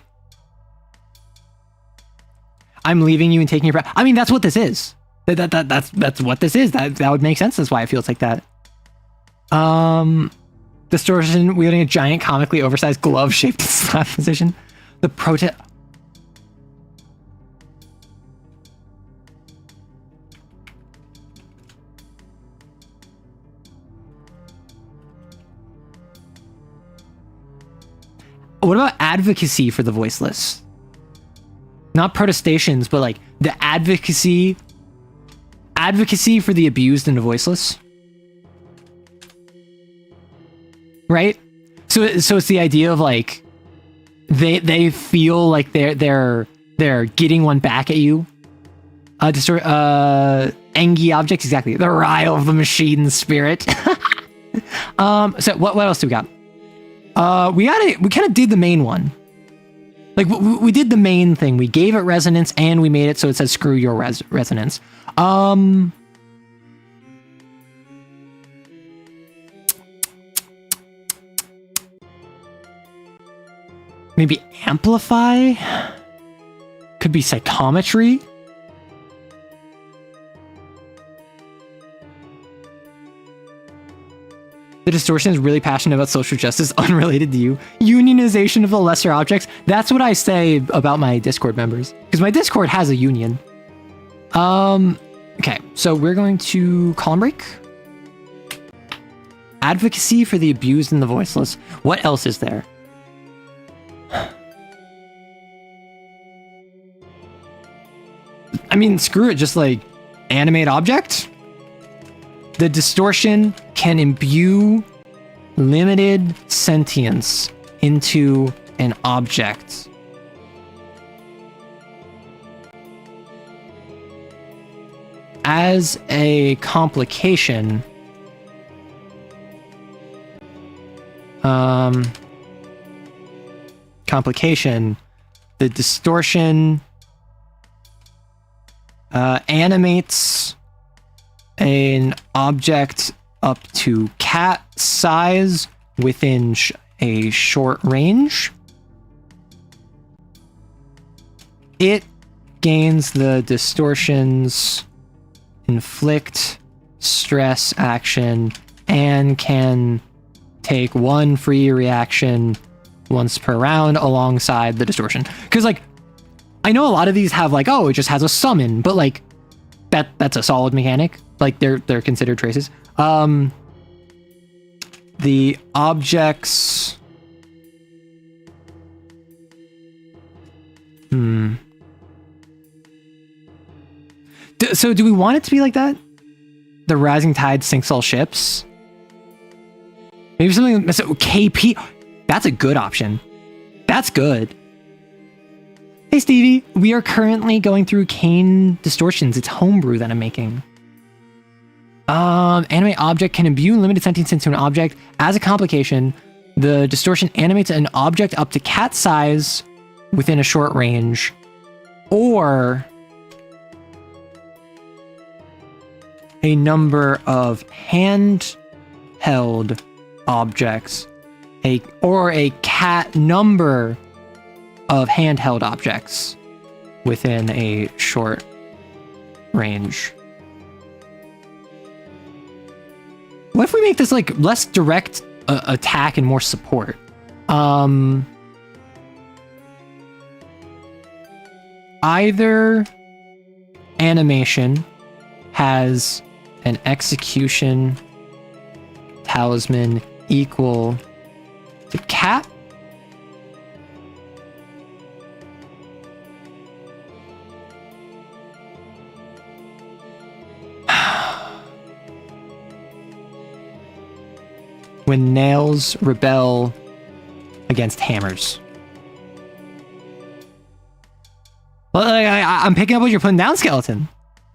I'm leaving you and taking your breath. I mean, that's what this is. That's what this is. That would make sense. That's why it feels like that. Distortion wielding a giant comically oversized glove shaped slap position. The protest. what about advocacy for the voiceless? Not protestations, but like the advocacy for the abused and the voiceless. Right? So it's the idea of like they feel like they're getting one back at you. Engi objects, exactly. The rile of the machine spirit. So what else do we got? We kind of did the main one. Like we did the main thing. We gave it resonance and we made it so it says screw your resonance. Maybe amplify? Could be psychometry? The distortion is really passionate about social justice, unrelated to you. Unionization of the lesser objects. That's what I say about my Discord members. Because my Discord has a union. Okay, so we're going to column break. Advocacy for the abused and the voiceless. What else is there? I mean, screw it, just like animate object. The distortion can imbue limited sentience into an object. As a complication, the distortion animates an object up to cat size within a short range. It gains the distortion's inflict stress action and can take one free reaction once per round alongside the distortion. Because like, I know a lot of these have like, oh, it just has a summon, but like that's a solid mechanic. Like they're considered traces. The objects. So do we want it to be like that? The rising tide sinks all ships. Maybe something so KP. That's a good option. That's good. Hey Stevie, we are currently going through CAIN distortions. It's Homebrew that I'm making. Animate object can imbue limited sentience into an object. As a complication, the distortion animates an object up to cat size within a short range, or a number of handheld objects, or a cat number of handheld objects within a short range. What if we make this like less direct attack and more support? Either animation has an execution talisman equal to cat, when nails rebel against hammers. Well, I'm picking up what you're putting down, Skeleton.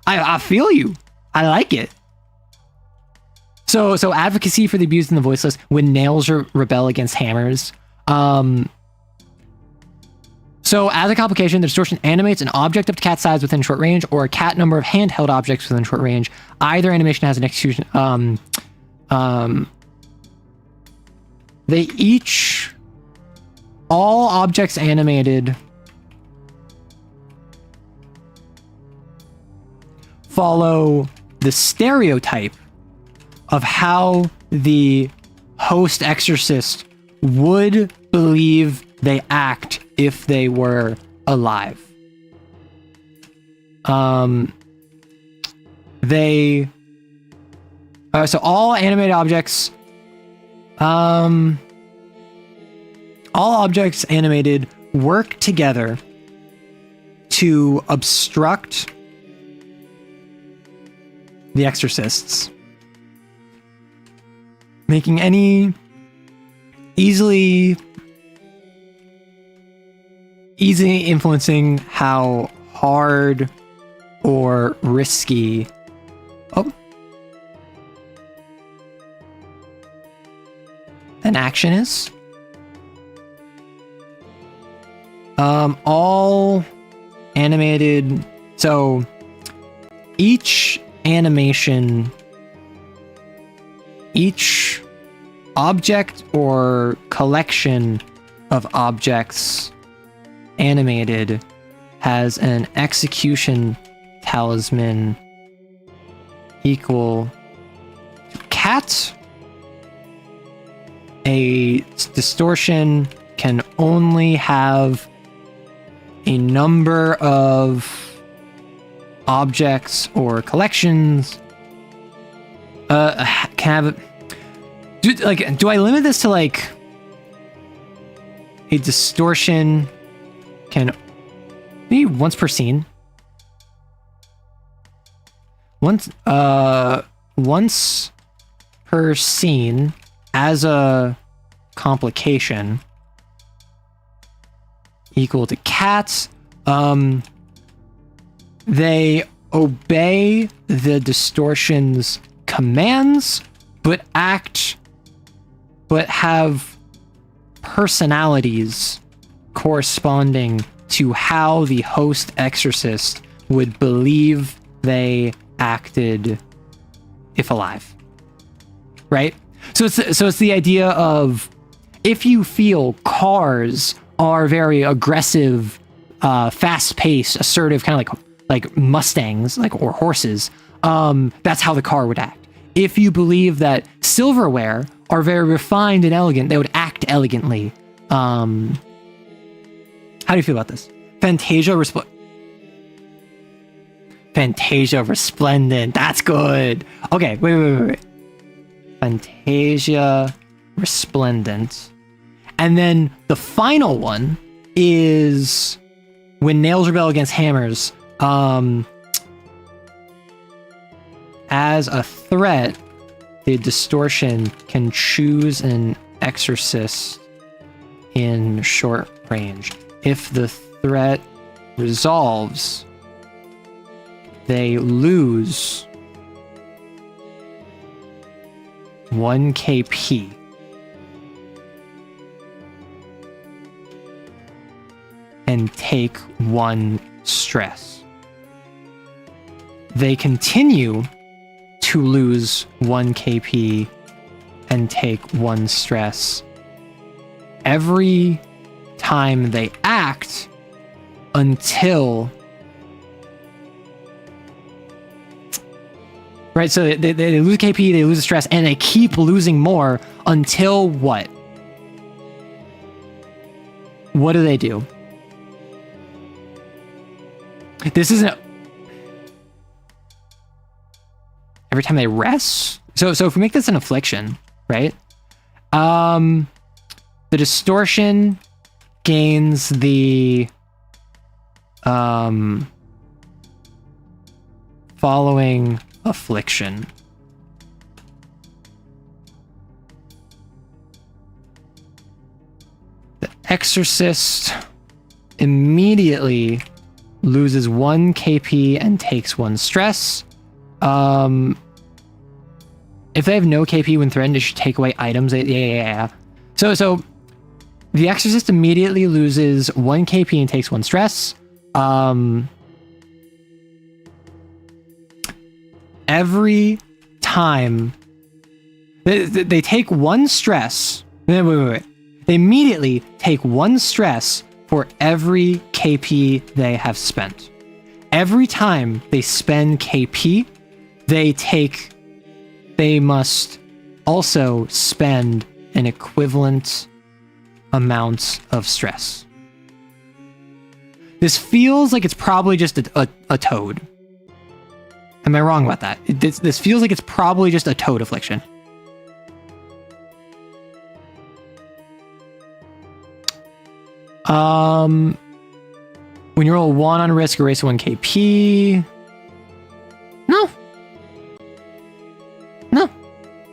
I feel you. I like it. So advocacy for the abused and the voiceless when nails rebel against hammers. So as a complication, the distortion animates an object up to cat size within short range, or a cat number of handheld objects within short range. Either animation has an execution. They each, all objects animated follow the stereotype of how the host exorcist would believe they act if they were alive. So all animated objects, All objects animated work together to obstruct the exorcists, making any easily influencing how hard or risky an action is. All animated, so each animation, each object or collection of objects animated has an execution talisman equal to cat. A distortion can only have a number of objects or collections. Can have do I limit this to like a distortion can maybe once per scene? Once per scene as a complication equal to cats. They obey the distortion's commands, but have personalities corresponding to how the host exorcist would believe they acted if alive. Right? So it's the idea of, if you feel cars are very aggressive, fast-paced, assertive, kind of like Mustangs, or horses, that's how the car would act. If you believe that silverware are very refined and elegant, they would act elegantly. How do you feel about this? Fantasia resplendent. That's good. Okay, wait. Fantasia resplendent. And then the final one is when nails rebel against hammers. As a threat, the distortion can choose an exorcist in short range. If the threat resolves, they lose 1 KP. And take 1 stress. They continue to lose 1 KP and take 1 stress every time they act until... Right, so they lose KP, they lose stress, and they keep losing more until what? What do they do? This isn't... Every time they rest? So if we make this an affliction, right? The distortion gains the following affliction. The exorcist immediately loses 1 KP and takes 1 stress. If they have no KP when threatened, they should take away items. Yeah. So the exorcist immediately loses 1 KP and takes 1 stress. Every time they take 1 stress. Wait. They immediately take 1 stress for every KP they have spent. Every time they spend KP, they must also spend an equivalent amount of stress. This feels like it's probably just a toad. Am I wrong about that? This feels like it's probably just a toad affliction. When you roll 1 on risk, erase 1 KP. No.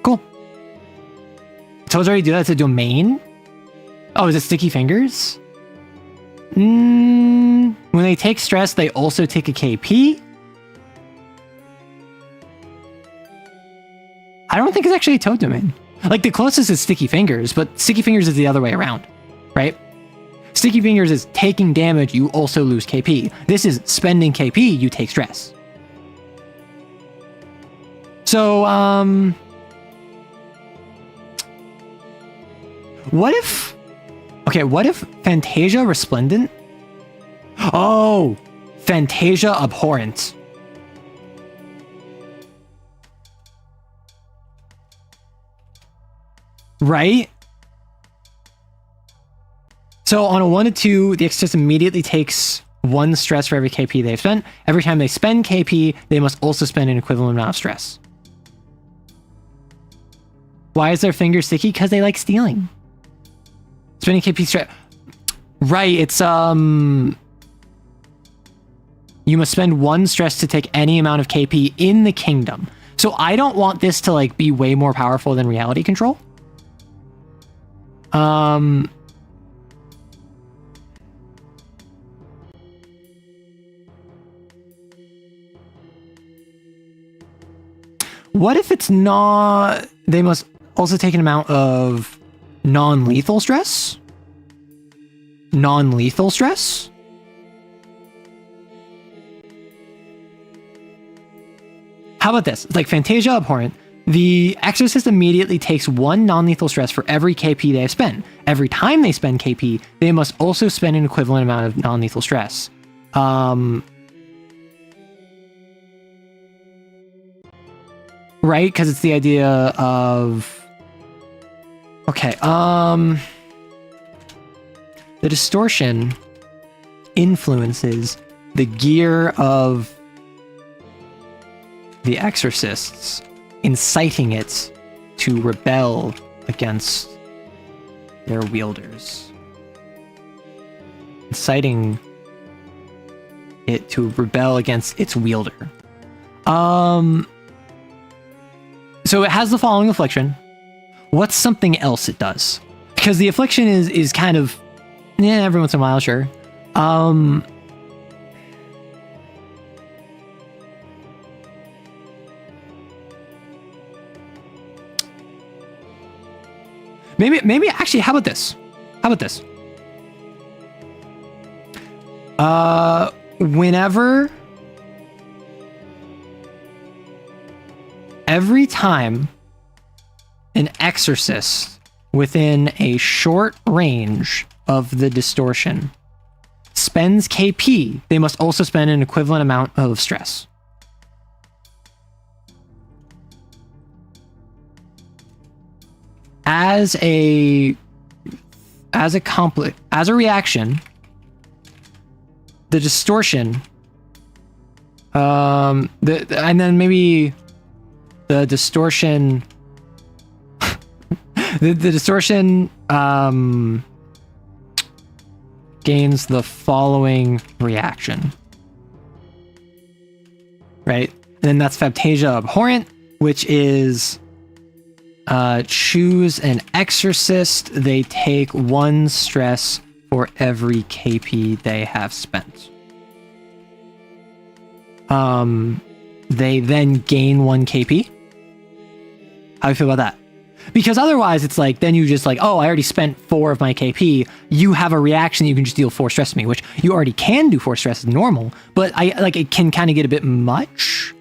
Cool. Toads already do that. It's a domain. Oh, is it sticky fingers? When they take stress, they also take a KP. I don't think it's actually a toad domain. Like, the closest is sticky fingers, but sticky fingers is the other way around, right? Sticky fingers is taking damage, you also lose KP. This is spending KP, you take stress. So, what if Fantasia Resplendent? Oh, Fantasia Abhorrent. Right? So on a 1 to 2, the exorcist immediately takes 1 stress for every KP they've spent. Every time they spend KP, they must also spend an equivalent amount of stress. Why is their finger sticky? Because they like stealing. Spending KP stress. Right, it's you must spend 1 stress to take any amount of KP in the kingdom. So I don't want this to like be way more powerful than reality control. What if it's not... They must also take an amount of non-lethal stress? Non-lethal stress? How about this? It's like Fantasia Abhorrent. The exorcist immediately takes 1 non-lethal stress for every KP they have spent. Every time they spend KP, they must also spend an equivalent amount of non-lethal stress. Right? Because it's the idea of... Okay, the distortion influences the gear of the exorcists, inciting it to rebel against their wielders. Inciting it to rebel against its wielder. So it has the following affliction. What's something else it does? Because the affliction is kind of, every once in a while, sure. Maybe actually, how about this? Every time an exorcist within a short range of the distortion spends KP, they must also spend an equivalent amount of stress. As a reaction, the distortion, and then maybe the distortion, the distortion gains the following reaction, right? And then that's Fantasia Abhorrent, which is choose an exorcist. They take 1 stress for every KP they have spent. They then gain 1 KP. How do you feel about that? Because otherwise it's like, then you just like, oh, I already spent 4 of my KP. You have a reaction, you can just deal 4 stress to me, which you already can do 4 stress as normal, but it can kind of get a bit much.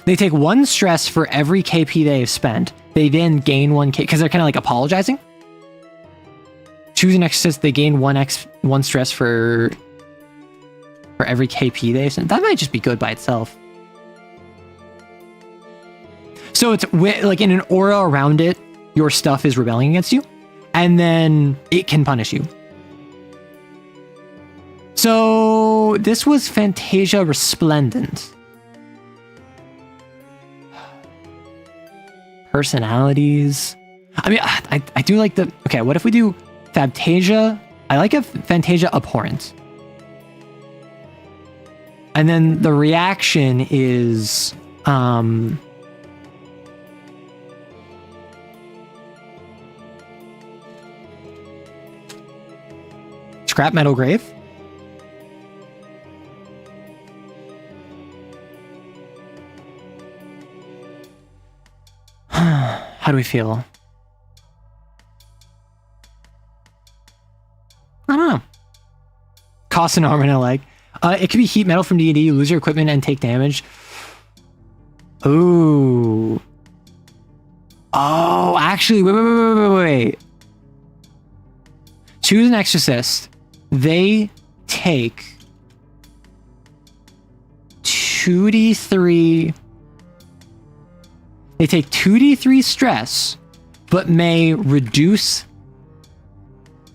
They take 1 stress for every KP they have spent. They then gain 1 KP, because they're kind of like apologizing. Choose an exorcist, they gain 1 stress for every KP they have spent. That might just be good by itself. So it's like in an aura around it, your stuff is rebelling against you, and then it can punish you. So this was Fantasia Resplendent. Personalities. I mean, I do like the... Okay, what if we do Fantasia? I like a Fantasia abhorrent. And then the reaction is... Scrap Metal Grave. How do we feel? I don't know. Cost an arm and a leg. It could be heat metal from D&D. You lose your equipment and take damage. Ooh. Oh, actually, wait. Choose an exorcist. They take 2d3. They take 2d3 stress, but may reduce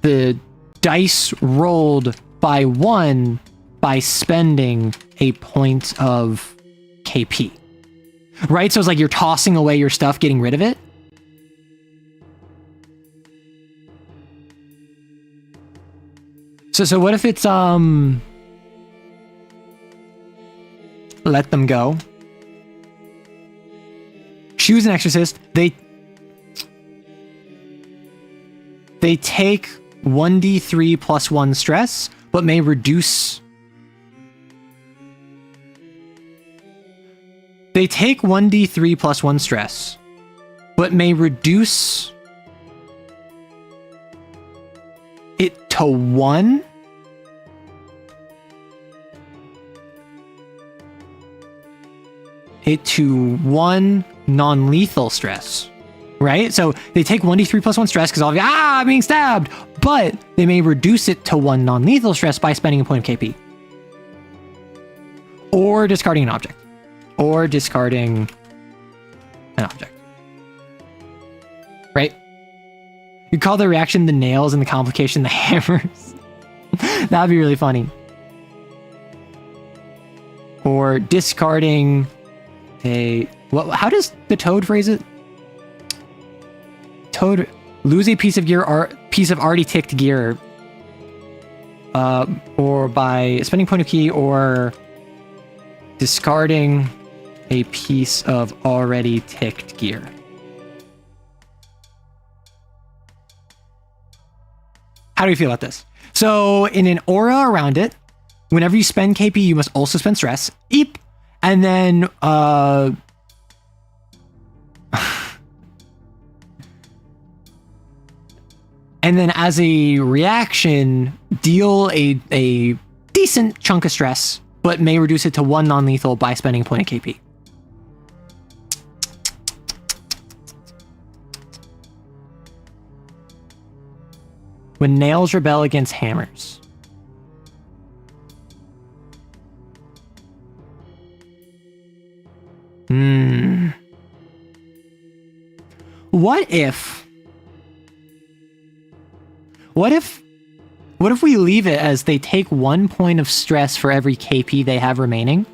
the dice rolled by 1 by spending a point of KP. Right? So it's like you're tossing away your stuff, getting rid of it. So what if it's let them go? Choose an exorcist. They take 1d3 plus 1 stress, but may reduce... They take 1d3 plus 1 stress, but may reduce it to 1? It to 1 non-lethal stress, right? So they take 1d3 plus 1 stress because I'm being stabbed, but they may reduce it to 1 non-lethal stress by spending a point of KP. Or discarding an object. Or discarding an object. Right? You call the reaction the nails and the complication the hammers. That would be really funny. Or discarding a... how does the toad phrase it? Toad, lose a piece of gear or piece of already ticked gear. Or by spending point of key or discarding a piece of already ticked gear. How do you feel about this? So in an aura around it, whenever you spend KP, you must also spend stress. Eep. And then, and then as a reaction, deal a decent chunk of stress, but may reduce it to 1 non-lethal by spending a point of KP. When nails rebel against hammers. What if we leave it as they take 1 point of stress for every KP they have remaining?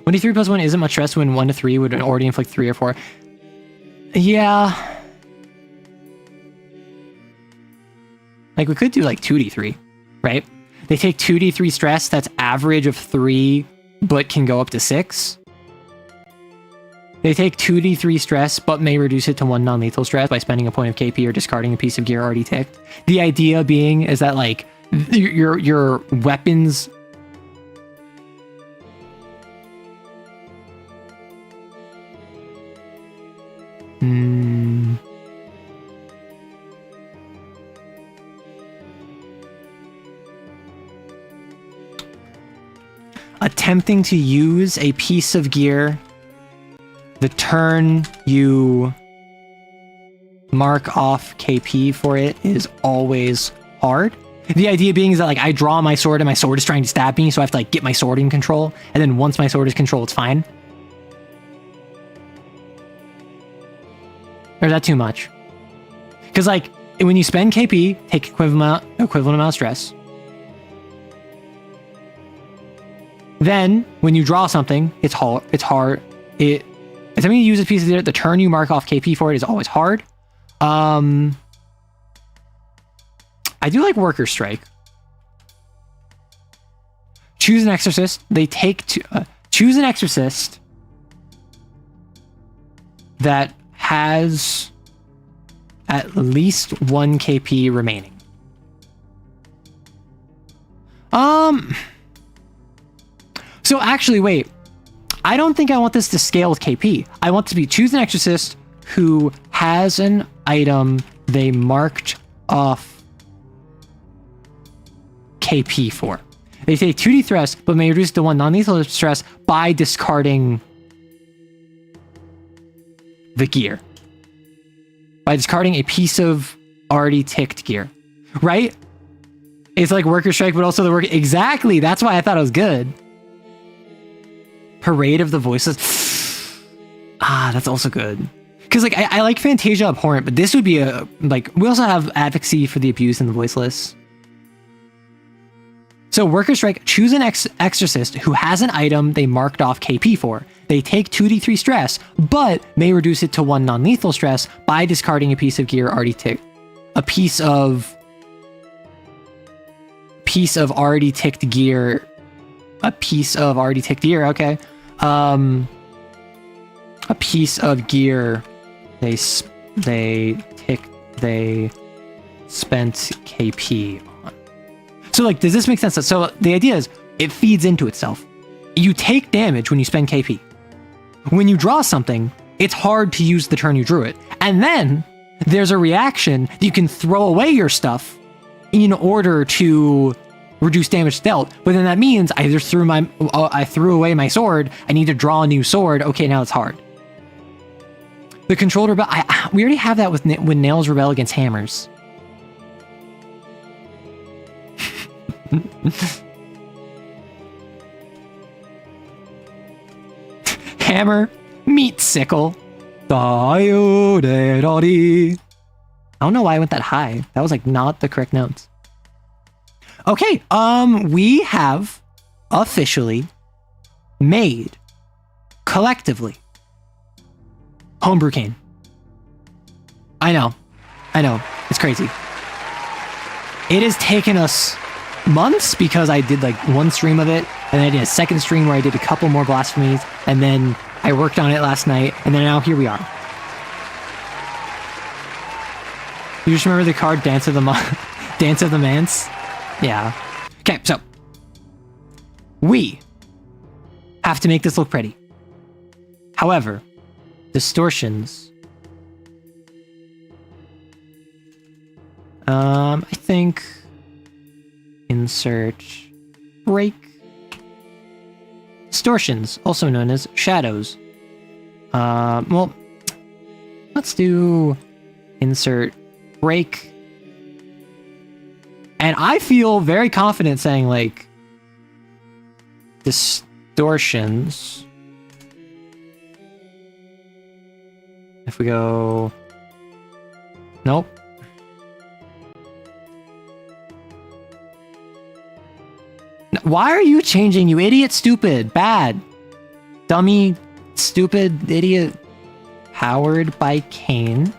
When d3 plus 1 isn't much stress when 1 to 3 would already inflict 3 or 4. Yeah. Like we could do like 2d3, right? They take 2d3 stress that's average of 3, but can go up to 6. They take 2d3 stress, but may reduce it to 1 non-lethal stress by spending a point of KP or discarding a piece of gear already ticked. The idea being is that like your weapons... Attempting to use a piece of gear the turn you mark off KP for it is always hard. The idea being is that like I draw my sword and my sword is trying to stab me, so I have to like get my sword in control, and then once my sword is controlled, it's fine. Or is that too much? Because like when you spend KP, take equivalent amount of stress. Then when you draw something, it's hard. Attempting to use a piece of the turn you mark off KP for it is always hard. I do like Worker Strike. Choose an exorcist. They take choose an exorcist that has at least 1 KP remaining. So actually, wait. I don't think I want this to scale with KP. I want to be choose an exorcist who has an item they marked off KP for. They take 2d thrust, but may reduce the 1 non-lethal stress by discarding the gear. By discarding a piece of already ticked gear. Right? It's like Worker Strike, but also the work. Exactly. That's why I thought it was good. Parade of the Voiceless. That's also good. Because like I like Fantasia Abhorrent, but this would be a like we also have Advocacy for the Abused and the Voiceless. So Worker Strike, choose an exorcist who has an item they marked off KP for. They take 2d3 stress, but may reduce it to 1 non-lethal stress by discarding a piece of gear already ticked. A piece of already ticked gear. A piece of already ticked gear, okay. A piece of gear they spent KP on. So like, does this make sense? So the idea is it feeds into itself. You take damage when you spend KP. When you draw something, it's hard to use the turn you drew it. And then there's a reaction that you can throw away your stuff in order to reduce damage dealt. But then that means I threw away my sword. I need to draw a new sword. Okay, now it's hard. The controlled rebel. We already have that with when nails rebel against hammers. Hammer, meat sickle. I don't know why I went that high. That was like not the correct notes. Okay, we have officially made collectively Homebrew CAIN. I know, it's crazy. It has taken us months because I did like one stream of it, and then I did a second stream where I did a couple more blasphemies, and then I worked on it last night, and then now here we are. You just remember the card Dance of the Manse? Yeah. Okay, so we have to make this look pretty. However, distortions. I think insert break. Distortions, also known as shadows. Well, let's do insert break. And I feel very confident saying like distortions. If we go, nope. Why are you changing, you idiot? Stupid, bad, dummy, stupid, idiot. Powered by CAIN.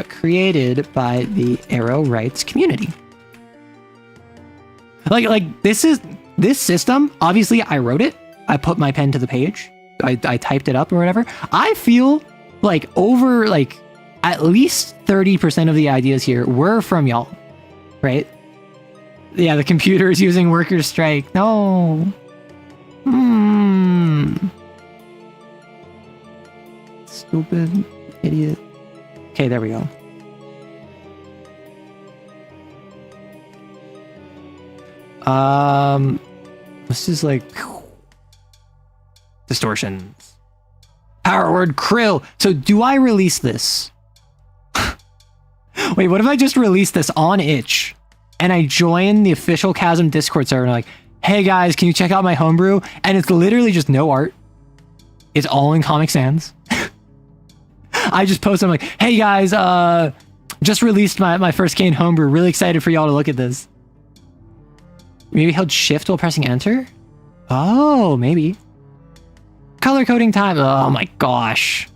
Created by the Arrow Rights community. Like this system, obviously I wrote it. I put my pen to the page. I typed it up or whatever. I feel like over like at least 30% of the ideas here were from y'all, right? Yeah, the computer is using Worker Strike. No. Stupid idiot. Okay, there we go. This is like distortions. Power word krill. So do I release this? Wait, what if I just release this on itch and I join the official Chasm Discord server and I'm like, hey guys, can you check out my homebrew? And it's literally just no art. It's all in Comic Sans. I just post, I'm like, hey guys, just released my first CAIN homebrew. Really excited for y'all to look at this. Maybe held shift while pressing enter? Oh, maybe. Color coding time. Oh my gosh.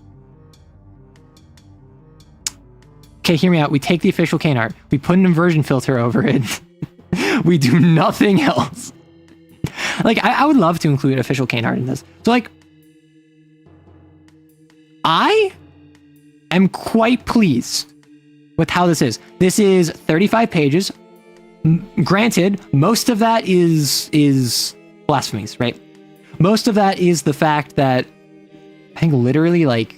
Okay, hear me out. We take the official CAIN art. We put an inversion filter over it. We do nothing else. Like, I would love to include official CAIN art in this. So, like, I am quite pleased with how this is. This is 35 pages. Granted, most of that is blasphemies, right? Most of that is the fact that I think literally like,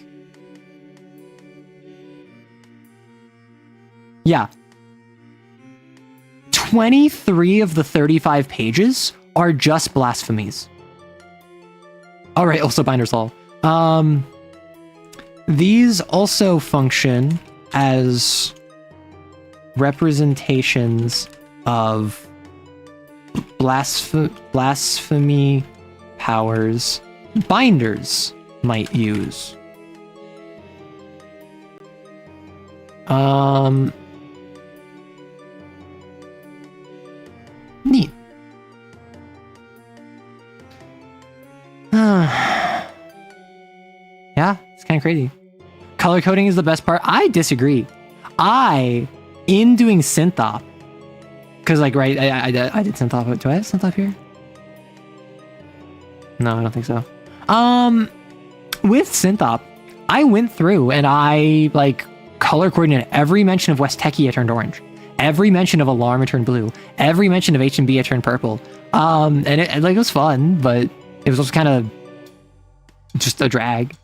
yeah, 23 of the 35 pages are just blasphemies. All right, also Binder's Law. These also function as representations of blasphemy powers binders might use. Neat. Yeah, it's kind of crazy. Color coding is the best part. I disagree. In doing synth-op, because like, right, I did synth-op. Do I have synth-op here? No, I don't think so. With synth-op, I went through and I like color coordinated every mention of West Techie turned orange, every mention of Alarm turned blue, every mention of H&B turned purple. And it was fun, but it was also kind of just a drag.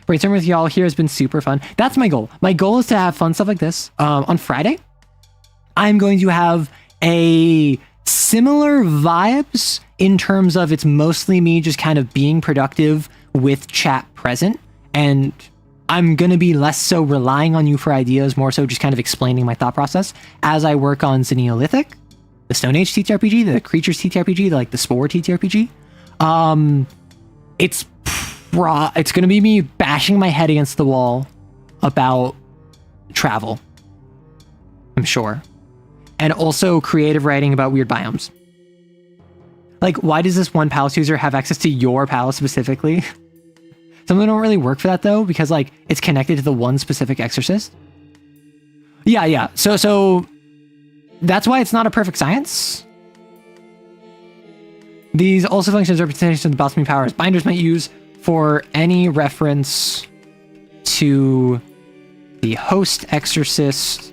Brainstorming with y'all here has been super fun. That's my goal. My goal is to have fun stuff like this. On Friday, I'm going to have a similar vibes in terms of it's mostly me just kind of being productive with chat present. And I'm going to be less so relying on you for ideas, more so just kind of explaining my thought process as I work on the Neolithic, the Stone Age TTRPG, the Creatures TTRPG, like the Spore TTRPG. It's going to be me bashing my head against the wall about travel, I'm sure. And also creative writing about weird biomes. Like, why does this one palace user have access to your palace specifically? Some of them don't really work for that though, because like it's connected to the one specific exorcist. Yeah. So that's why it's not a perfect science. These also function as representations of the blasphemy powers binders might use for any reference to the host exorcist.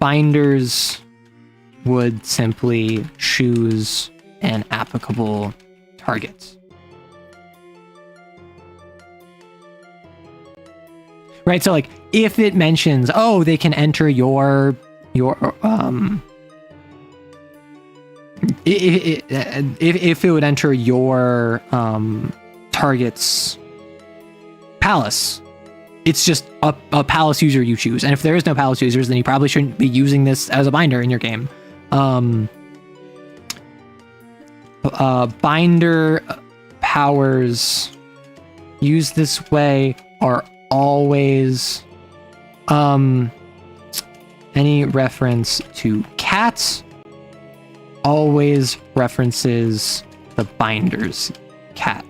Binders would simply choose an applicable target. Right, so like if it mentions, oh, they can enter your if it would enter your target's palace, it's just a palace user you choose. And if there is no palace users, then you probably shouldn't be using this as a binder in your game. Binder powers used this way are always any reference to cats always references the binder's cat.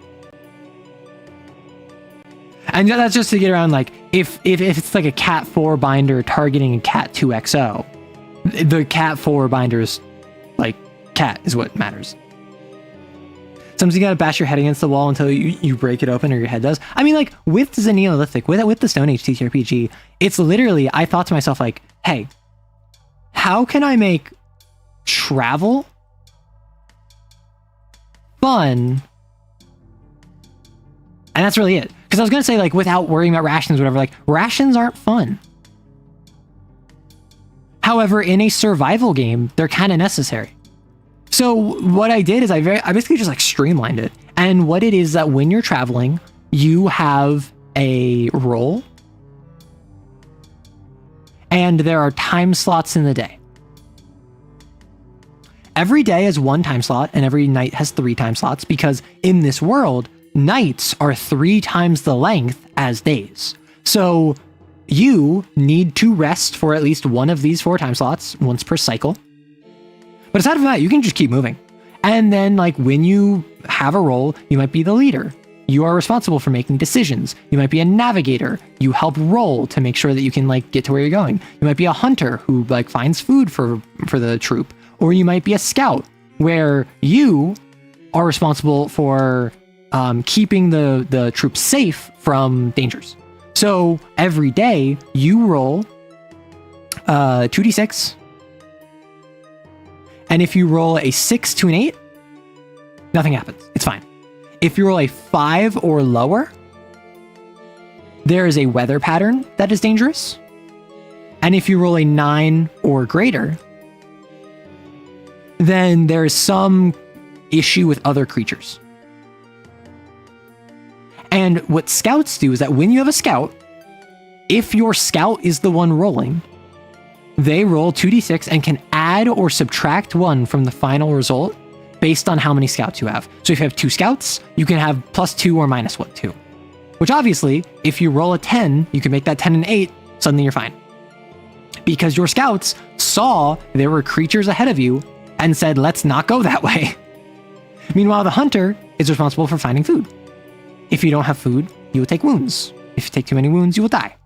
And that's just to get around, like, if it's like a cat 4 binder targeting a cat 2XO, the cat 4 binder's like cat is what matters. Sometimes you gotta bash your head against the wall until you break it open, or your head does. I mean, like, with the Neolithic, with the Stone Age TTRPG, it's literally, I thought to myself, like, hey, how can I make travel fun? And that's really it. Because I was gonna say, like, without worrying about rations or whatever, like, rations aren't fun. However, in a survival game, they're kind of necessary. So what I did is I basically just like streamlined it. And what it is that when you're traveling, you have a role and there are time slots in the day. Every day has 1 time slot and every night has 3 time slots, because in this world, nights are 3 times the length as days. So you need to rest for at least one of these 4 time slots once per cycle. But aside from that, you can just keep moving. And then like when you have a role, you might be the leader. You are responsible for making decisions. You might be a navigator. You help roll to make sure that you can like get to where you're going. You might be a hunter who like finds food for the troop. Or you might be a scout where you are responsible for keeping the troops safe from dangers. So every day you roll 2d6. And if you roll a 6 to an 8, nothing happens. It's fine. If you roll a 5 or lower, there is a weather pattern that is dangerous. And if you roll a 9 or greater, then there is some issue with other creatures. And what scouts do is that when you have a scout, if your scout is the one rolling, they roll 2d6 and can add or subtract 1 from the final result based on how many scouts you have. So if you have 2 scouts, you can have +2 or -2. Which obviously, if you roll a 10, you can make that 10 an 8, suddenly you're fine. Because your scouts saw there were creatures ahead of you and said, let's not go that way. Meanwhile, the hunter is responsible for finding food. If you don't have food, you will take wounds. If you take too many wounds, you will die.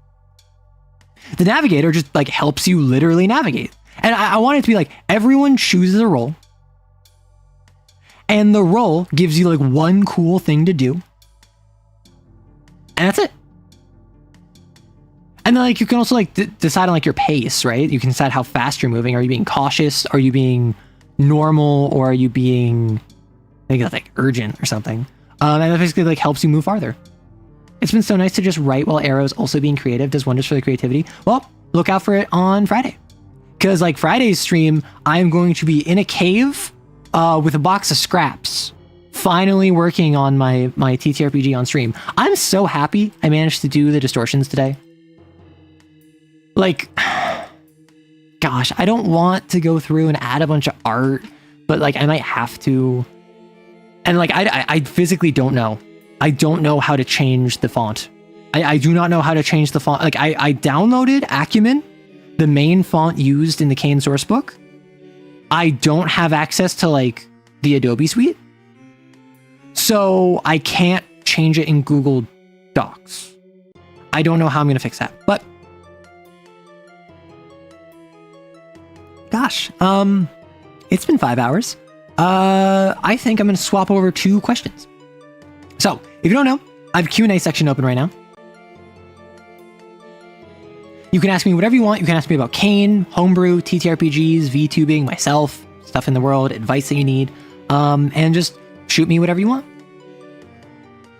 The navigator just like helps you literally navigate. And I want it to be like everyone chooses a role. And the role gives you like one cool thing to do. And that's it. And then like you can also like decide on like your pace, right? You can decide how fast you're moving. Are you being cautious? Are you being normal? Or are you being like urgent or something? And that basically like helps you move farther. It's been so nice to just write while arrows also being creative does wonders for the creativity. Well, look out for it on Friday. Because like Friday's stream, I'm going to be in a cave with a box of scraps, finally working on my TTRPG on stream. I'm so happy I managed to do the distortions today. Like, gosh, I don't want to go through and add a bunch of art, but like I might have to. And like, I physically don't know. I don't know how to change the font. I do not know how to change the font. Like I downloaded Acumen, the main font used in the CAIN source book. I don't have access to like the Adobe suite. So I can't change it in Google Docs. I don't know how I'm going to fix that, but gosh, it's been 5 hours. I think I'm going to swap over to questions. So, if you don't know, I have a Q&A section open right now. You can ask me whatever you want. You can ask me about CAIN, Homebrew, TTRPGs, VTubing, myself, stuff in the world, advice that you need, and just shoot me whatever you want.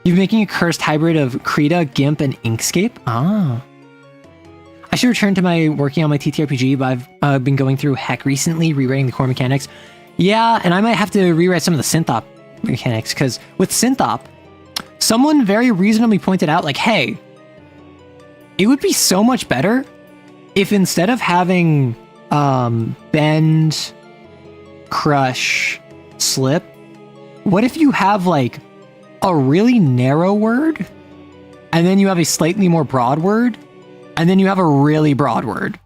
You've been making a cursed hybrid of Krita, GIMP, and Inkscape? Ah. I should return to working on my TTRPG, but I've been going through heck recently, rewriting the core mechanics. Yeah, and I might have to rewrite some of the synthop mechanics, because with synthop, someone very reasonably pointed out, like, hey, it would be so much better if instead of having bend, crush, slip, what if you have like a really narrow word, and then you have a slightly more broad word, and then you have a really broad word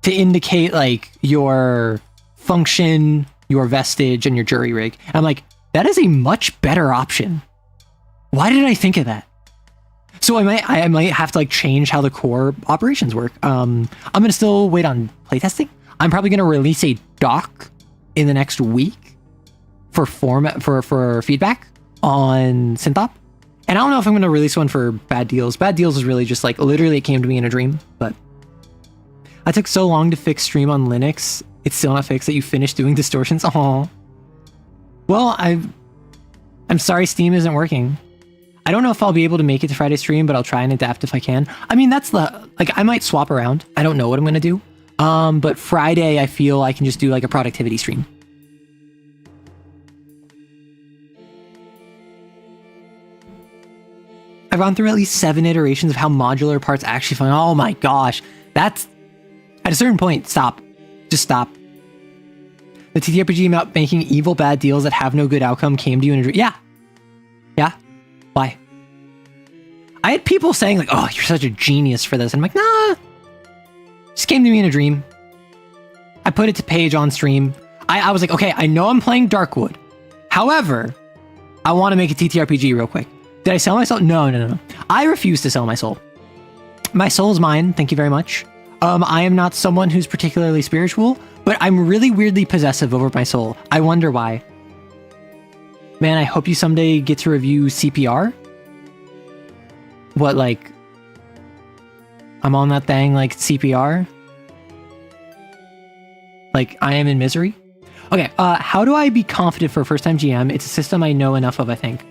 to indicate like your function, your vestige, and your jury rig. And I'm like, that is a much better option. Why did I think of that? So I might have to like change how the core operations work. I'm gonna still wait on playtesting. I'm probably gonna release a doc in the next week for feedback on Synthop. And I don't know if I'm gonna release one for Bad Deals. Bad Deals is really just like literally it came to me in a dream. But I took so long to fix stream on Linux. It's still not fixed that you finished doing distortions. Aww. Well, I'm sorry Steam isn't working. I don't know if I'll be able to make it to Friday stream, but I'll try and adapt if I can. I mean, that's I might swap around. I don't know what I'm going to do. But Friday, I feel I can just do like a productivity stream. I've gone through at least 7 iterations of how modular parts actually function. Oh my gosh. That's at a certain point. Stop. Just stop. The TTRPG about making evil bad deals that have no good outcome came to you in a dream. Yeah. Yeah. Why? I had people saying like, oh, you're such a genius for this. And I'm like, nah. Just came to me in a dream. I put it to Paige on stream. I was like, okay, I know I'm playing Darkwood. However, I want to make a TTRPG real quick. Did I sell my soul? No. I refuse to sell my soul. My soul is mine. Thank you very much. I am not someone who's particularly spiritual, but I'm really weirdly possessive over my soul. I wonder why. Man, I hope you someday get to review CPR. What, like, I'm on that thing like CPR? Like, I am in misery? Okay, how do I be confident for a first-time GM? It's a system I know enough of, I think.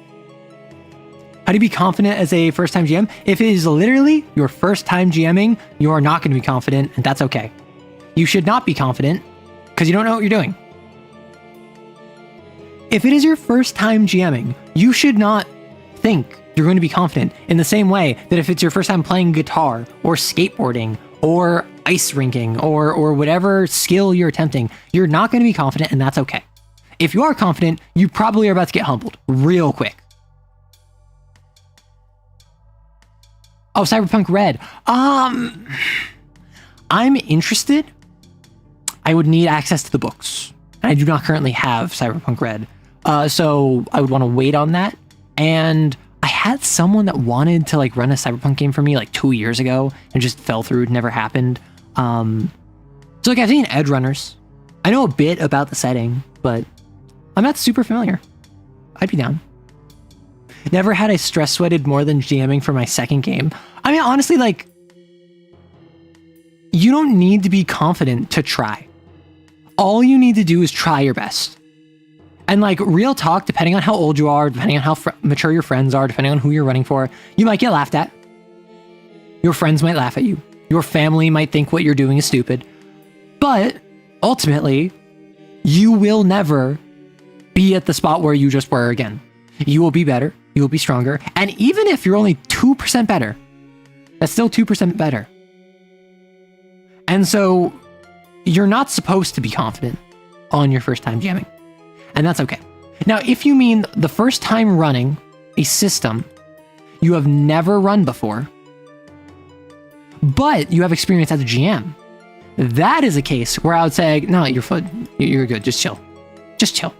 How do you be confident as a first-time GM? If it is literally your first time GMing, you are not going to be confident, and that's okay. You should not be confident, because you don't know what you're doing. If it is your first time GMing, you should not think you're going to be confident in the same way that if it's your first time playing guitar, or skateboarding, or ice rinking, or whatever skill you're attempting, you're not going to be confident, and that's okay. If you are confident, you probably are about to get humbled real quick. Oh, Cyberpunk Red. I'm interested. I would need access to the books. And I do not currently have Cyberpunk Red. So I would want to wait on that. And I had someone that wanted to like run a Cyberpunk game for me like 2 years ago and just fell through. It never happened. So like I've seen Edge Runners. I know a bit about the setting, but I'm not super familiar. I'd be down. Never had I stress sweated more than GMing for my second game. I mean, honestly, like, you don't need to be confident to try. All you need to do is try your best. And like, real talk, depending on how old you are, depending on how mature your friends are, depending on who you're running for, you might get laughed at. Your friends might laugh at you. Your family might think what you're doing is stupid. But ultimately, you will never be at the spot where you just were again. You will be better. You will be stronger. And even if you're only 2% better, that's still 2% better. And so you're not supposed to be confident on your first time jamming. And that's okay. Now, if you mean the first time running a system you have never run before, but you have experience as a GM, that is a case where I would say, no, you're good. Just chill. Just chill.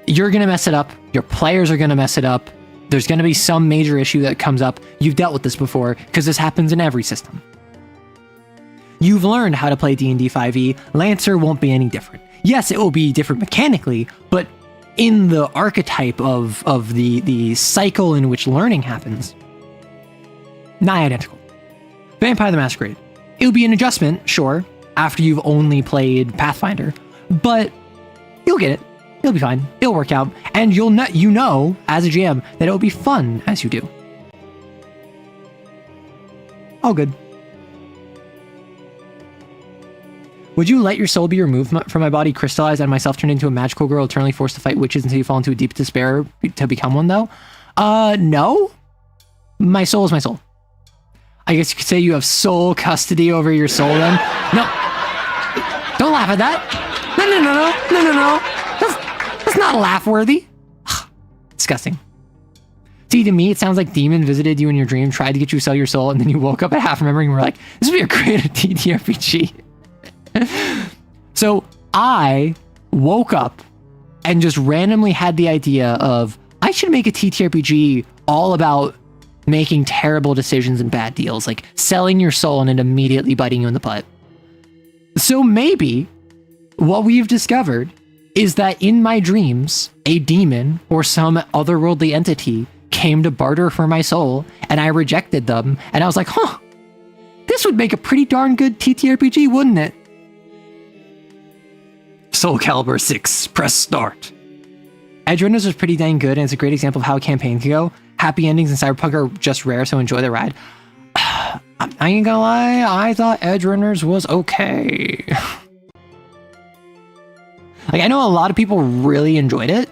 You're going to mess it up. Your players are going to mess it up. There's going to be some major issue that comes up. You've dealt with this before because this happens in every system. You've learned how to play D&D 5e. Lancer won't be any different. Yes, it will be different mechanically, but in the archetype of the cycle in which learning happens, nigh identical. Vampire the Masquerade. It'll be an adjustment, sure, after you've only played Pathfinder, but you'll get it. It'll be fine. It'll work out. And you know, as a GM, that it'll be fun as you do. All good. Would you let your soul be removed from my body, crystallize, and myself turn into a magical girl, eternally forced to fight witches until you fall into a deep despair to become one, though? No. My soul is my soul. I guess you could say you have soul custody over your soul, then. No. Don't laugh at that. No. That's not laugh-worthy. Disgusting. See, to me, it sounds like Demon visited you in your dream, tried to get you to sell your soul, and then you woke up at half remembering and were like, this would be a great TTRPG. So I woke up and just randomly had the idea of, I should make a TTRPG all about making terrible decisions and bad deals, like selling your soul and it immediately biting you in the butt. So maybe what we've discovered is that in my dreams, a demon or some otherworldly entity came to barter for my soul, and I rejected them, and I was like, huh, this would make a pretty darn good TTRPG, wouldn't it? Soul Calibur 6, press start. Edge Runners was pretty dang good, and it's a great example of how a campaign can go. Happy endings in Cyberpunk are just rare, so enjoy the ride. I ain't gonna lie, I thought Edge Runners was okay. Like, I know a lot of people really enjoyed it.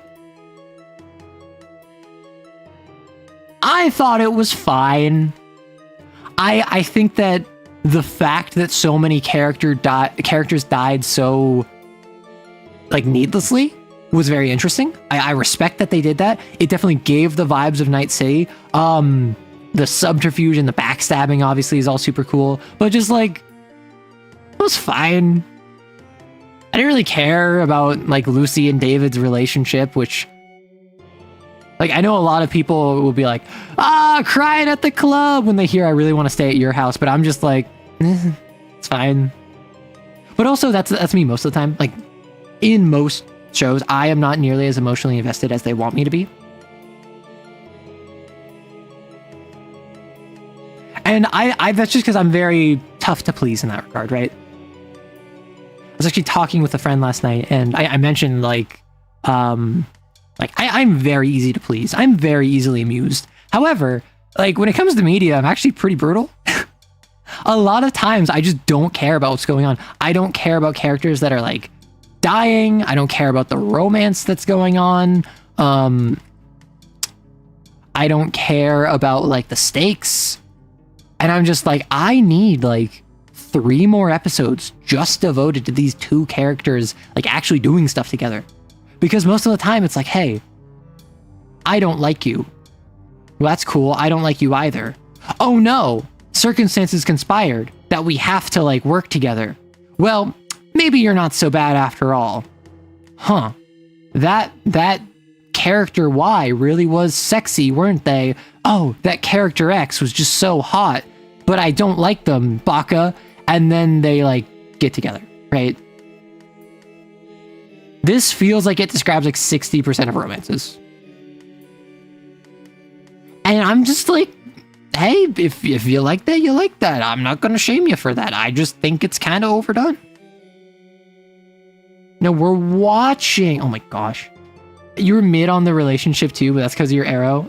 I thought it was fine. I think that the fact that so many characters died so, like, needlessly was very interesting. I respect that they did that. It definitely gave the vibes of Night City. The subterfuge and the backstabbing obviously is all super cool, but just like, it was fine. I didn't really care about like Lucy and David's relationship, which like I know a lot of people will be like, crying at the club when they hear I really want to stay at your house, but I'm just like, it's fine. But also that's me most of the time. Like in most shows, I am not nearly as emotionally invested as they want me to be. And I that's just because I'm very tough to please in that regard, right? I was actually talking with a friend last night, and I mentioned I'm very easy to please. I'm very easily amused. However, like when it comes to media, I'm actually pretty brutal. A lot of times I just don't care about what's going on. I don't care about characters that are like dying. I don't care about the romance that's going on. I don't care about like the stakes. And I'm just like, I need like 3 more episodes just devoted to these 2 characters like actually doing stuff together. Because most of the time it's like, hey, I don't like you. Well, that's cool. I don't like you either. Oh no, circumstances conspired that we have to like work together. Well, maybe you're not so bad after all. Huh. That character Y really was sexy, weren't they? Oh, that character X was just so hot, but I don't like them, Baka. And then they like get together, right? This feels like it describes like 60% of romances. And I'm just like, hey, if you like that, you like that. I'm not going to shame you for that. I just think it's kind of overdone. No, we're watching. Oh my gosh. You were mid on the relationship too, but that's because of your arrow.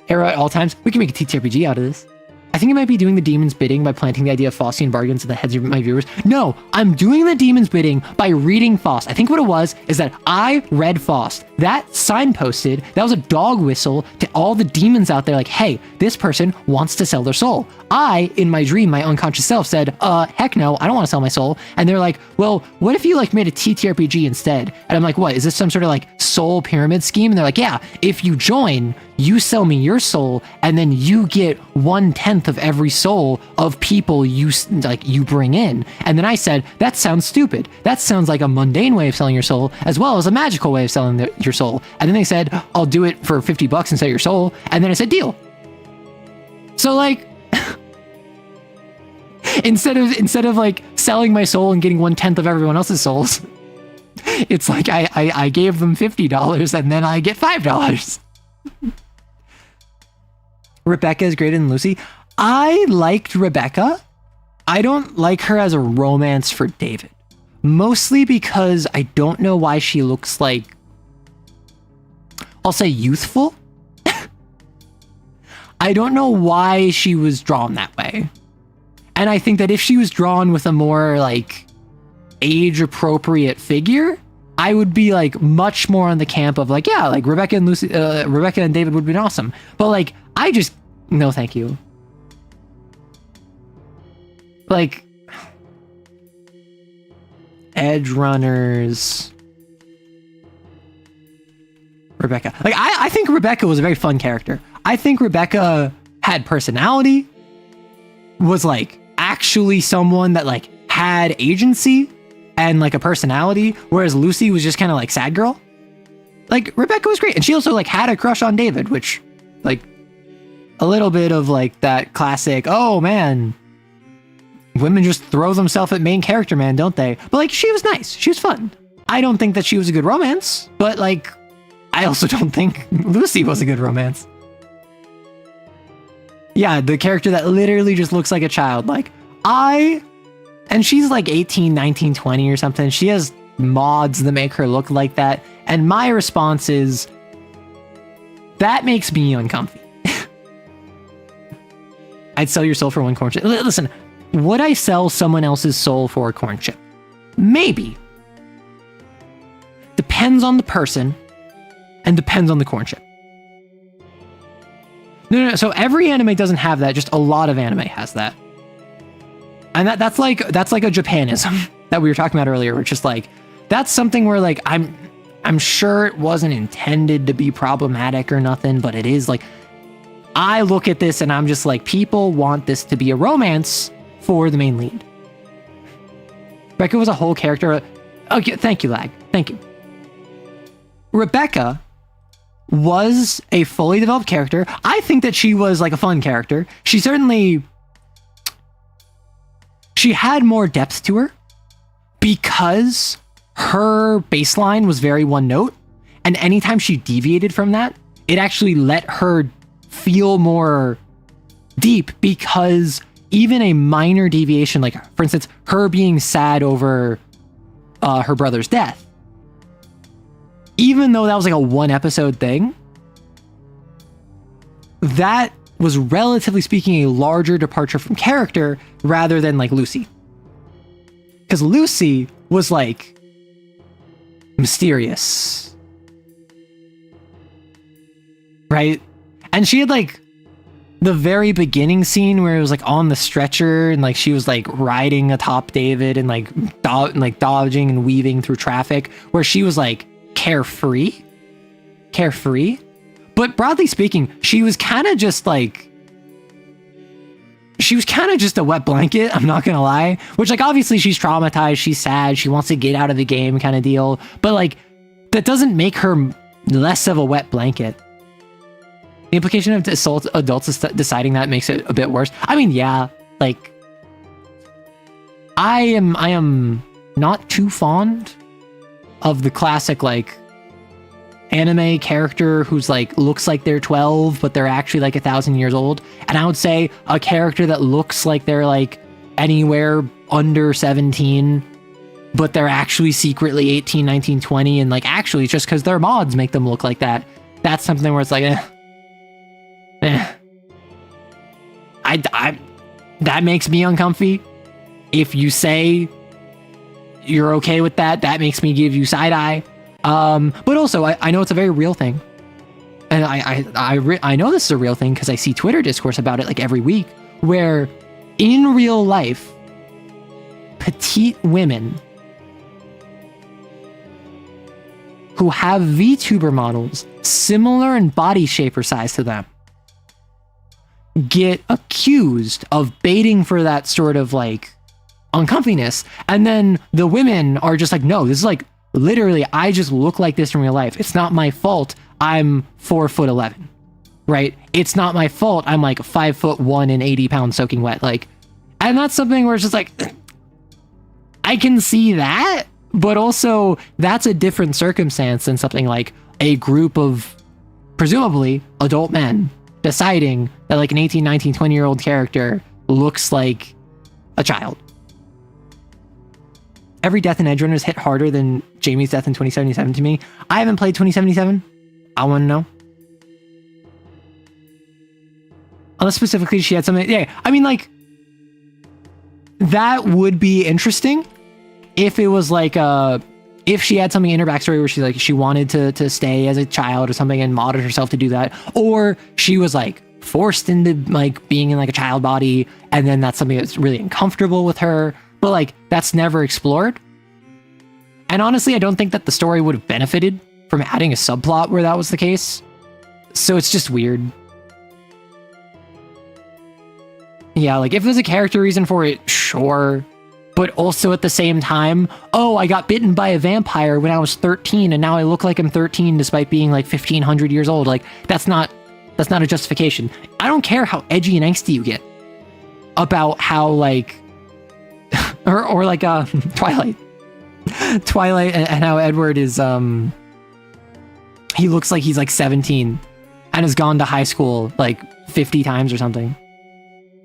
Arrow at all times. We can make a TTRPG out of this. I think I might be doing the demon's bidding by planting the idea of Faustian bargains in the heads of my viewers. No, I'm doing the demon's bidding by reading Faust. I think what it was is that I read Faust. That signposted, that was a dog whistle to all the demons out there like, hey, this person wants to sell their soul. I, in my dream, my unconscious self said, heck no, I don't want to sell my soul. And they're like, well, what if you like made a TTRPG instead? And I'm like, what, is this some sort of like soul pyramid scheme? And they're like, yeah, if you join, you sell me your soul, and then you get 1/10 of every soul of people you bring in. And then I said, that sounds stupid. That sounds like a mundane way of selling your soul, as well as a magical way of selling your soul. And then they said, I'll do it for $50 and sell your soul. And then I said, deal. So like, instead of like selling my soul and getting 1/10 of everyone else's souls, it's like I gave them $50 and then I get $5. Rebecca is greater than Lucy. I liked Rebecca. I don't like her as a romance for David. Mostly because I don't know why she looks like, I'll say youthful. I don't know why she was drawn that way. And I think that if she was drawn with a more like age appropriate figure, I would be like much more on the camp of like, yeah, like Rebecca and David would be awesome. But like, no, thank you. Like, Edge Runners, Rebecca. Like, I think Rebecca was a very fun character. I think Rebecca had personality, was like actually someone that like had agency and like a personality, whereas Lucy was just kind of like sad girl. Like, Rebecca was great. And she also like had a crush on David, which like a little bit of like that classic, oh man, women just throw themselves at main character man, don't they? But like, she was nice. She was fun. I don't think that she was a good romance, but like, I also don't think Lucy was a good romance. Yeah, the character that literally just looks like a child. Like, and she's like 18, 19, 20 or something. She has mods that make her look like that. And my response is, that makes me uncomfy. I'd sell your soul for 1 corn chip. Listen, would I sell someone else's soul for a corn chip? Maybe. Depends on the person and depends on the corn chip. No. So every anime doesn't have that. Just a lot of anime has that. And that's like a Japanism that we were talking about earlier, which is like, that's something where like, I'm sure it wasn't intended to be problematic or nothing, but it is like, I look at this and I'm just like, people want this to be a romance for the main lead. Rebecca was a whole character. Okay, thank you, Lag. Thank you. Rebecca was a fully developed character. I think that she was like a fun character. She had more depth to her because her baseline was very one note. And anytime she deviated from that, it actually let her feel more deep, because even a minor deviation, like for instance, her being sad over her brother's death, even though that was like a 1-episode thing, that was relatively speaking a larger departure from character rather than like Lucy. Because Lucy was like mysterious, right? And she had like the very beginning scene where it was like on the stretcher and like she was like riding atop David and like dodging and weaving through traffic, where she was like carefree. But broadly speaking, she was kind of just a wet blanket, I'm not gonna lie. Which, like, obviously she's traumatized, she's sad, she wants to get out of the game kind of deal. But like, that doesn't make her less of a wet blanket. The implication of adults deciding that makes it a bit worse. I mean, yeah, like, I am not too fond of the classic, like, anime character who's like looks like they're 12 but they're actually like 1,000 years old. And I would say a character that looks like they're like anywhere under 17 but they're actually secretly 18, 19, 20, and like actually just because their mods make them look like that, that's something where it's like I that makes me uncomfy. If you say you're okay with that, that makes me give you side eye. But also, I know it's a very real thing, and I know this is a real thing because I see Twitter discourse about it like every week, where in real life, petite women who have VTuber models similar in body shape or size to them get accused of baiting for that sort of like uncomfiness, and then the women are just like, no, this is like, literally, I just look like this in real life. It's not my fault I'm 4'11", right? It's not my fault I'm like 5'1" and 80 pounds soaking wet. Like, and that's something where it's just like, I can see that, but also that's a different circumstance than something like a group of presumably adult men deciding that like an 18, 19, 20-year-old character looks like a child. Every death in Edge Runners hit harder than Jamie's death in 2077 to me. I haven't played 2077. I want to know. Unless specifically she had something. Yeah, I mean, like, that would be interesting if it was like if she had something in her backstory where she's like, she wanted to stay as a child or something and modded herself to do that, or she was like forced into like being in like a child body, and then that's something that's really uncomfortable with her. But like, that's never explored. And honestly, I don't think that the story would have benefited from adding a subplot where that was the case. So it's just weird. Yeah, like if there's a character reason for it, sure. But also at the same time, oh, I got bitten by a vampire when I was 13 and now I look like I'm 13 despite being like 1,500 years old. Like, that's not a justification. I don't care how edgy and angsty you get about how like or like Twilight and how Edward is he looks like he's like 17 and has gone to high school like 50 times or something.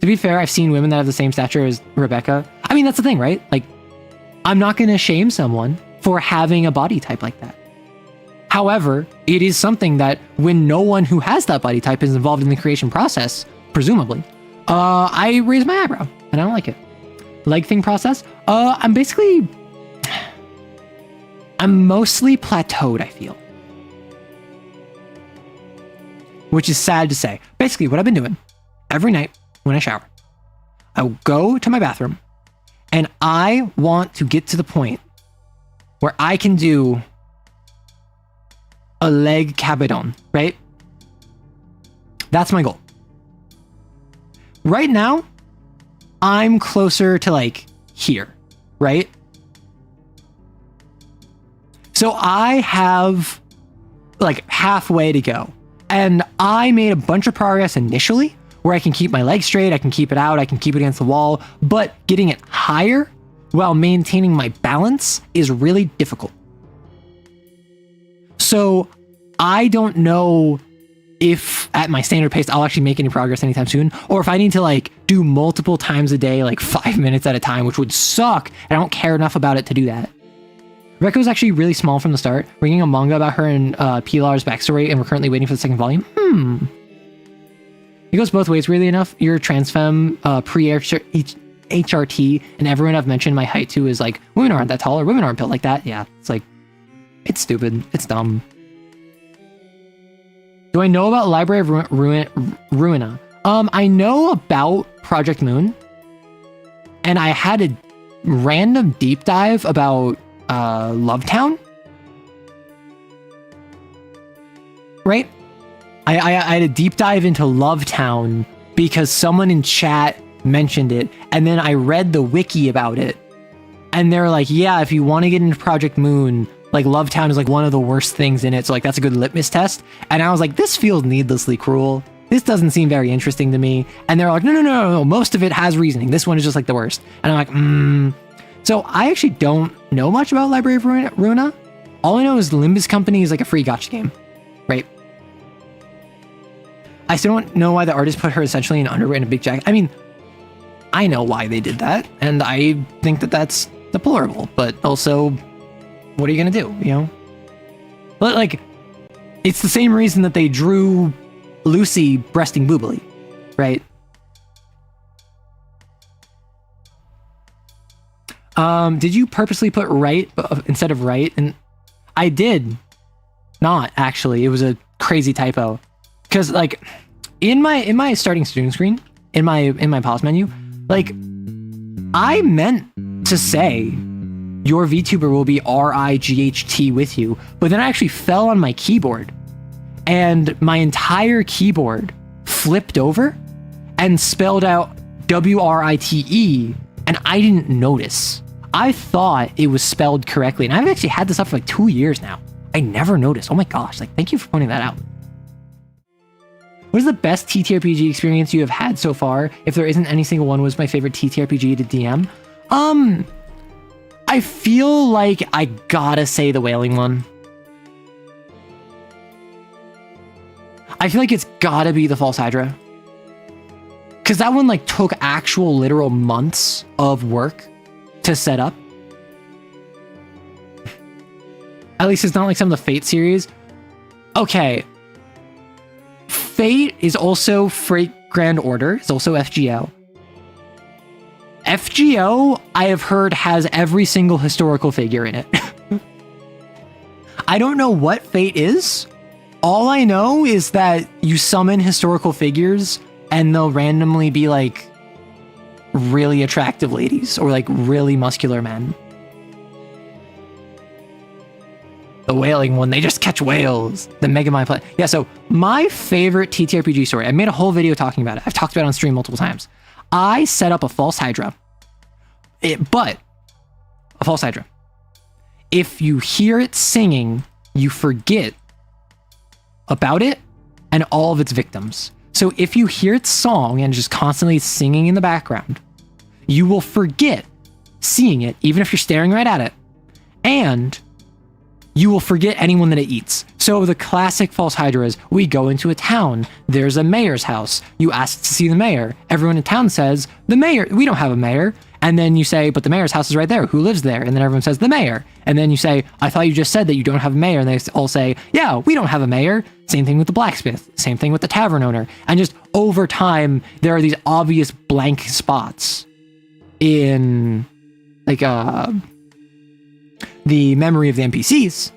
To be fair, I've seen women that have the same stature as Rebecca. I mean, that's the thing, right? Like, I'm not going to shame someone for having a body type like that. However, it is something that when no one who has that body type is involved in the creation process, presumably, I raise my eyebrow and I don't like it. Leg thing process? I'm mostly plateaued, I feel. Which is sad to say. Basically, what I've been doing every night when I shower, I will go to my bathroom and I want to get to the point where I can do a leg cabedon, right? That's my goal. Right now, I'm closer to like here, right? So I have like halfway to go. And I made a bunch of progress initially where I can keep my legs straight, I can keep it out, I can keep it against the wall, but getting it higher while maintaining my balance is really difficult. So I don't know if at my standard pace I'll actually make any progress anytime soon, or if I need to like do multiple times a day, like 5 minutes at a time, which would suck. I don't care enough about it to do that. Rebecca was actually really small from the start, reading a manga about her and Pilar's backstory, and we're currently waiting for the second volume. It goes both ways, weirdly enough. You're a trans femme, pre-HRT, and everyone I've mentioned my height to is like, women aren't that tall, or women aren't built like that. Yeah, it's like, it's stupid. It's dumb. Do I know about Library of Ruina? I know about Project Moon, and I had a random deep dive about Lovetown. Right? I had a deep dive into Lovetown because someone in chat mentioned it, and then I read the wiki about it, and they're like, yeah, if you want to get into Project Moon, like Lovetown is like one of the worst things in it, so like that's a good litmus test. And I was like, this feels needlessly cruel. This doesn't seem very interesting to me. And they're like, no, most of it has reasoning. This one is just like the worst. And I'm like, So I actually don't know much about Library of Ruina. All I know is Limbus Company is like a free gacha game, right? I still don't know why the artist put her essentially in underwear and a big jacket. I mean, I know why they did that, and I think that that's deplorable, but also, what are you gonna do, you know? But like, it's the same reason that they drew Lucy breasting boobily, right? Did you purposely put right instead of right? And I did not, actually. It was a crazy typo. Because like in my starting student screen, in my pause menu, like I meant to say your VTuber will be RIGHT with you, but then I actually fell on my keyboard and my entire keyboard flipped over and spelled out WRITE, and I didn't notice. I thought it was spelled correctly, and I've actually had this up for like 2 years now. I never noticed. Oh my gosh, like thank you for pointing that out. What is the best TTRPG experience you have had so far? If there isn't any single one, was my favorite TTRPG to DM? I feel like I gotta say the Wailing one. I feel like it's gotta be the False Hydra. Because that one like took actual literal months of work to set up. At least it's not like some of the Fate series. Okay. Fate is also Freight Grand Order. It's also FGO. FGO, I have heard, has every single historical figure in it. I don't know what Fate is. All I know is that you summon historical figures and they'll randomly be like really attractive ladies or like really muscular men. The Wailing one, they just catch whales. The Megamind play. Yeah, so my favorite TTRPG story, I made a whole video talking about it. I've talked about it on stream multiple times. I set up a False Hydra. But a False Hydra. If you hear it singing, you forget about it and all of its victims. So if you hear its song and just constantly singing in the background, you will forget seeing it, even if you're staring right at it. And you will forget anyone that it eats. So the classic False Hydra is, we go into a town, there's a mayor's house, you ask to see the mayor, everyone in town says, the mayor, we don't have a mayor. And then you say, but the mayor's house is right there, who lives there? And then everyone says, the mayor. And then you say, I thought you just said that you don't have a mayor. And they all say, yeah, we don't have a mayor. Same thing with the blacksmith, same thing with the tavern owner. And just over time, there are these obvious blank spots in like the memory of the NPCs.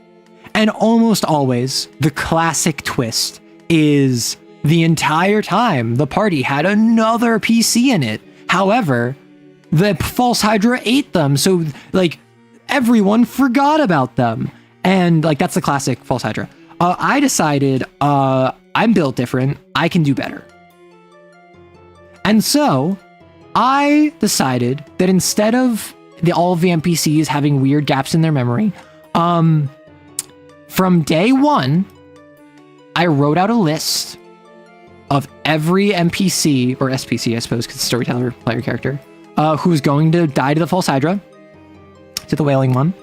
And almost always, the classic twist is the entire time the party had another PC in it. However, the False Hydra ate them, so like everyone forgot about them. And like that's the classic False Hydra. I decided I'm built different, I can do better. And so I decided that instead of all of the NPCs having weird gaps in their memory, From day one, I wrote out a list of every NPC, or SPC, I suppose, because storyteller, player character, who's going to die to the False Hydra, to the Wailing One.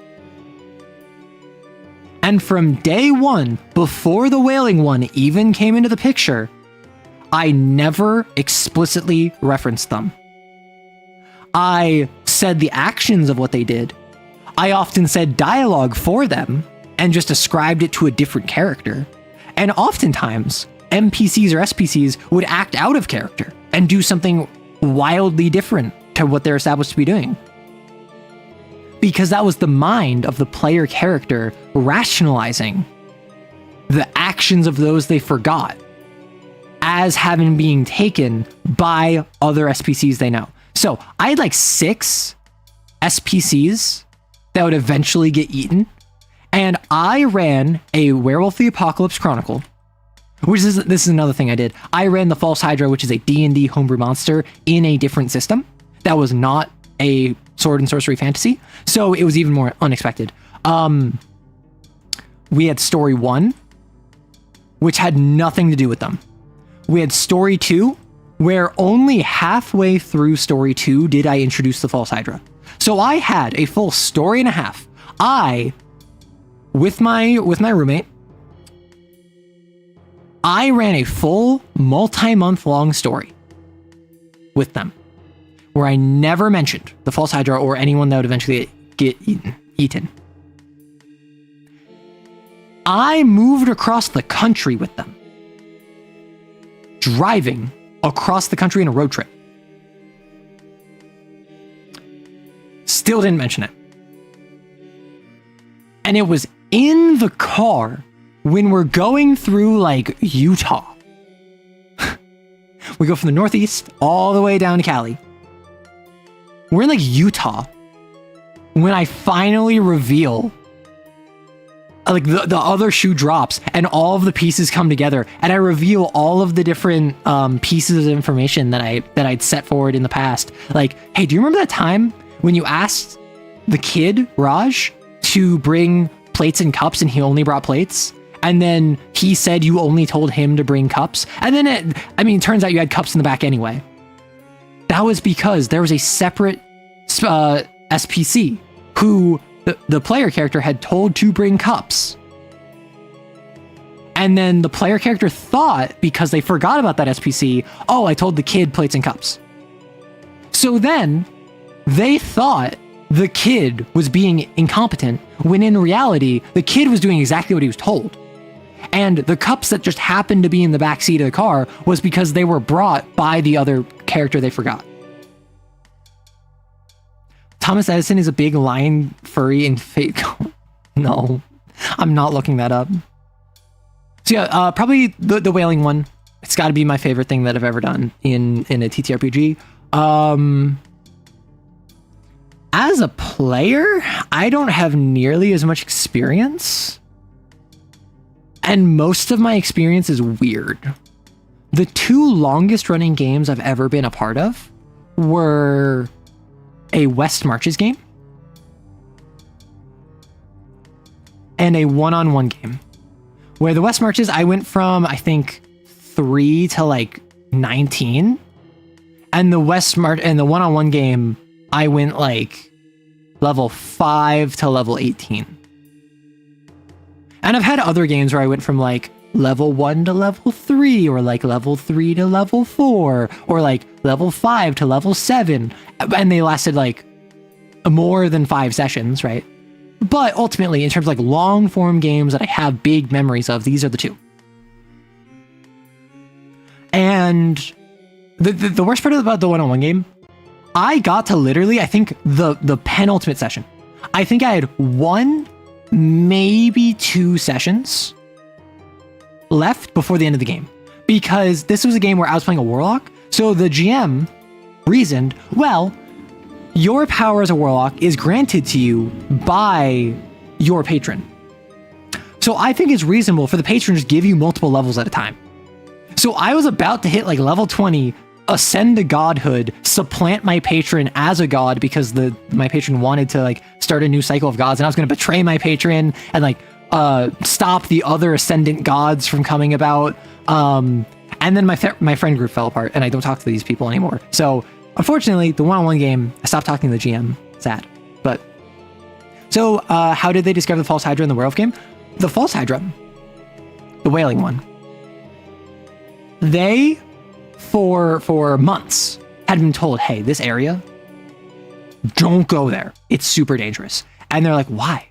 And from day one, before the Wailing One even came into the picture, I never explicitly referenced them. I said the actions of what they did. I often said dialogue for them and just ascribed it to a different character. And oftentimes, NPCs or SPCs would act out of character and do something wildly different to what they're established to be doing. Because that was the mind of the player character rationalizing the actions of those they forgot as having being taken by other SPCs they know. So I had like 6 SPCs that would eventually get eaten. And I ran a Werewolf the Apocalypse Chronicle, this is another thing I did. I ran the False Hydra, which is a D&D homebrew monster, in a different system that was not a sword and sorcery fantasy. So it was even more unexpected. We had story 1, which had nothing to do with them. We had story 2, where only halfway through story 2 did I introduce the False Hydra. So I had a full story and a half. With my roommate, I ran a full multi-month long story with them, where I never mentioned the False Hydra or anyone that would eventually get eaten. I moved across the country with them, driving across the country in a road trip. Still didn't mention it. And it was in the car when we're going through like Utah. We go from the Northeast all the way down to Cali. We're in like Utah when I finally reveal, like the other shoe drops and all of the pieces come together, and I reveal all of the different pieces of information that I'd set forward in the past. Like, hey, do you remember that time when you asked the kid Raj to bring plates and cups and he only brought plates? And then he said you only told him to bring cups. And then it turns out you had cups in the back anyway. That was because there was a separate SPC who the player character had told to bring cups. And then the player character thought, because they forgot about that SPC, oh, I told the kid plates and cups. So then they thought the kid was being incompetent, when in reality, the kid was doing exactly what he was told. And the cups that just happened to be in the back seat of the car was because they were brought by the other character they forgot. Thomas Edison is a big lion furry in Fate. No, I'm not looking that up. So yeah, probably the Wailing One. It's got to be my favorite thing that I've ever done in a TTRPG. As a player, I don't have nearly as much experience. And most of my experience is weird. The 2 longest running games I've ever been a part of were a West Marches game and a one-on-one game. Where the West Marches, I went from, I think, 3 to like 19. And the and the one-on-one game, I went like level 5 to level 18. And I've had other games where I went from like level 1 to level 3, or like level 3 to level 4, or like level 5 to level 7. And they lasted like more than 5 sessions, right? But ultimately, in terms of like long form games that I have big memories of, these are the 2. And the worst part about the one-on-one game, I got to literally, I think, the penultimate session. I think I had 1, maybe 2 sessions left before the end of the game, because this was a game where I was playing a warlock. So the GM reasoned, well, your power as a warlock is granted to you by your patron. So I think it's reasonable for the patron to just give you multiple levels at a time. So I was about to hit like level 20, ascend to godhood, supplant my patron as a god because my patron wanted to like start a new cycle of gods, and I was going to betray my patron and like stop the other ascendant gods from coming about. And then my friend group fell apart, and I don't talk to these people anymore. So unfortunately, the one-on-one game, I stopped talking to the GM. Sad. But so how did they discover the false Hydra in the werewolf game? The false Hydra, the wailing one, they for months had been told, hey, this area, don't go there. It's super dangerous. And they're like, why?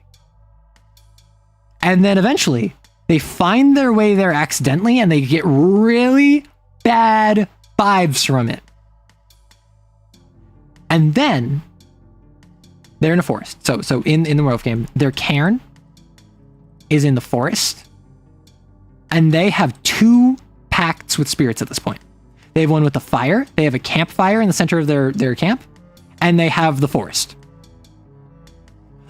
And then eventually they find their way there accidentally, and they get really bad vibes from it. And then they're in a forest. So in the werewolf game, their cairn is in the forest, and they have 2 pacts with spirits at this point. They have one with the fire. They have a campfire in the center of their camp, and they have the forest.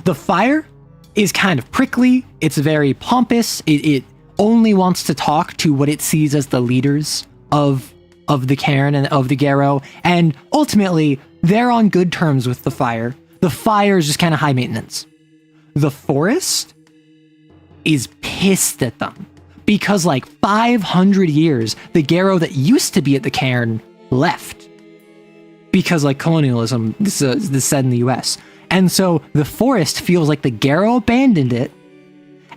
The fire is kind of prickly. It's very pompous. It only wants to talk to what it sees as the leaders of the cairn and of the Garrow, and ultimately they're on good terms with the fire. The fire is just kind of high maintenance. The forest is pissed at them because like 500 years, the Garrow that used to be at the cairn left because like colonialism, this is said in the US. And so the forest feels like the Garrow abandoned it.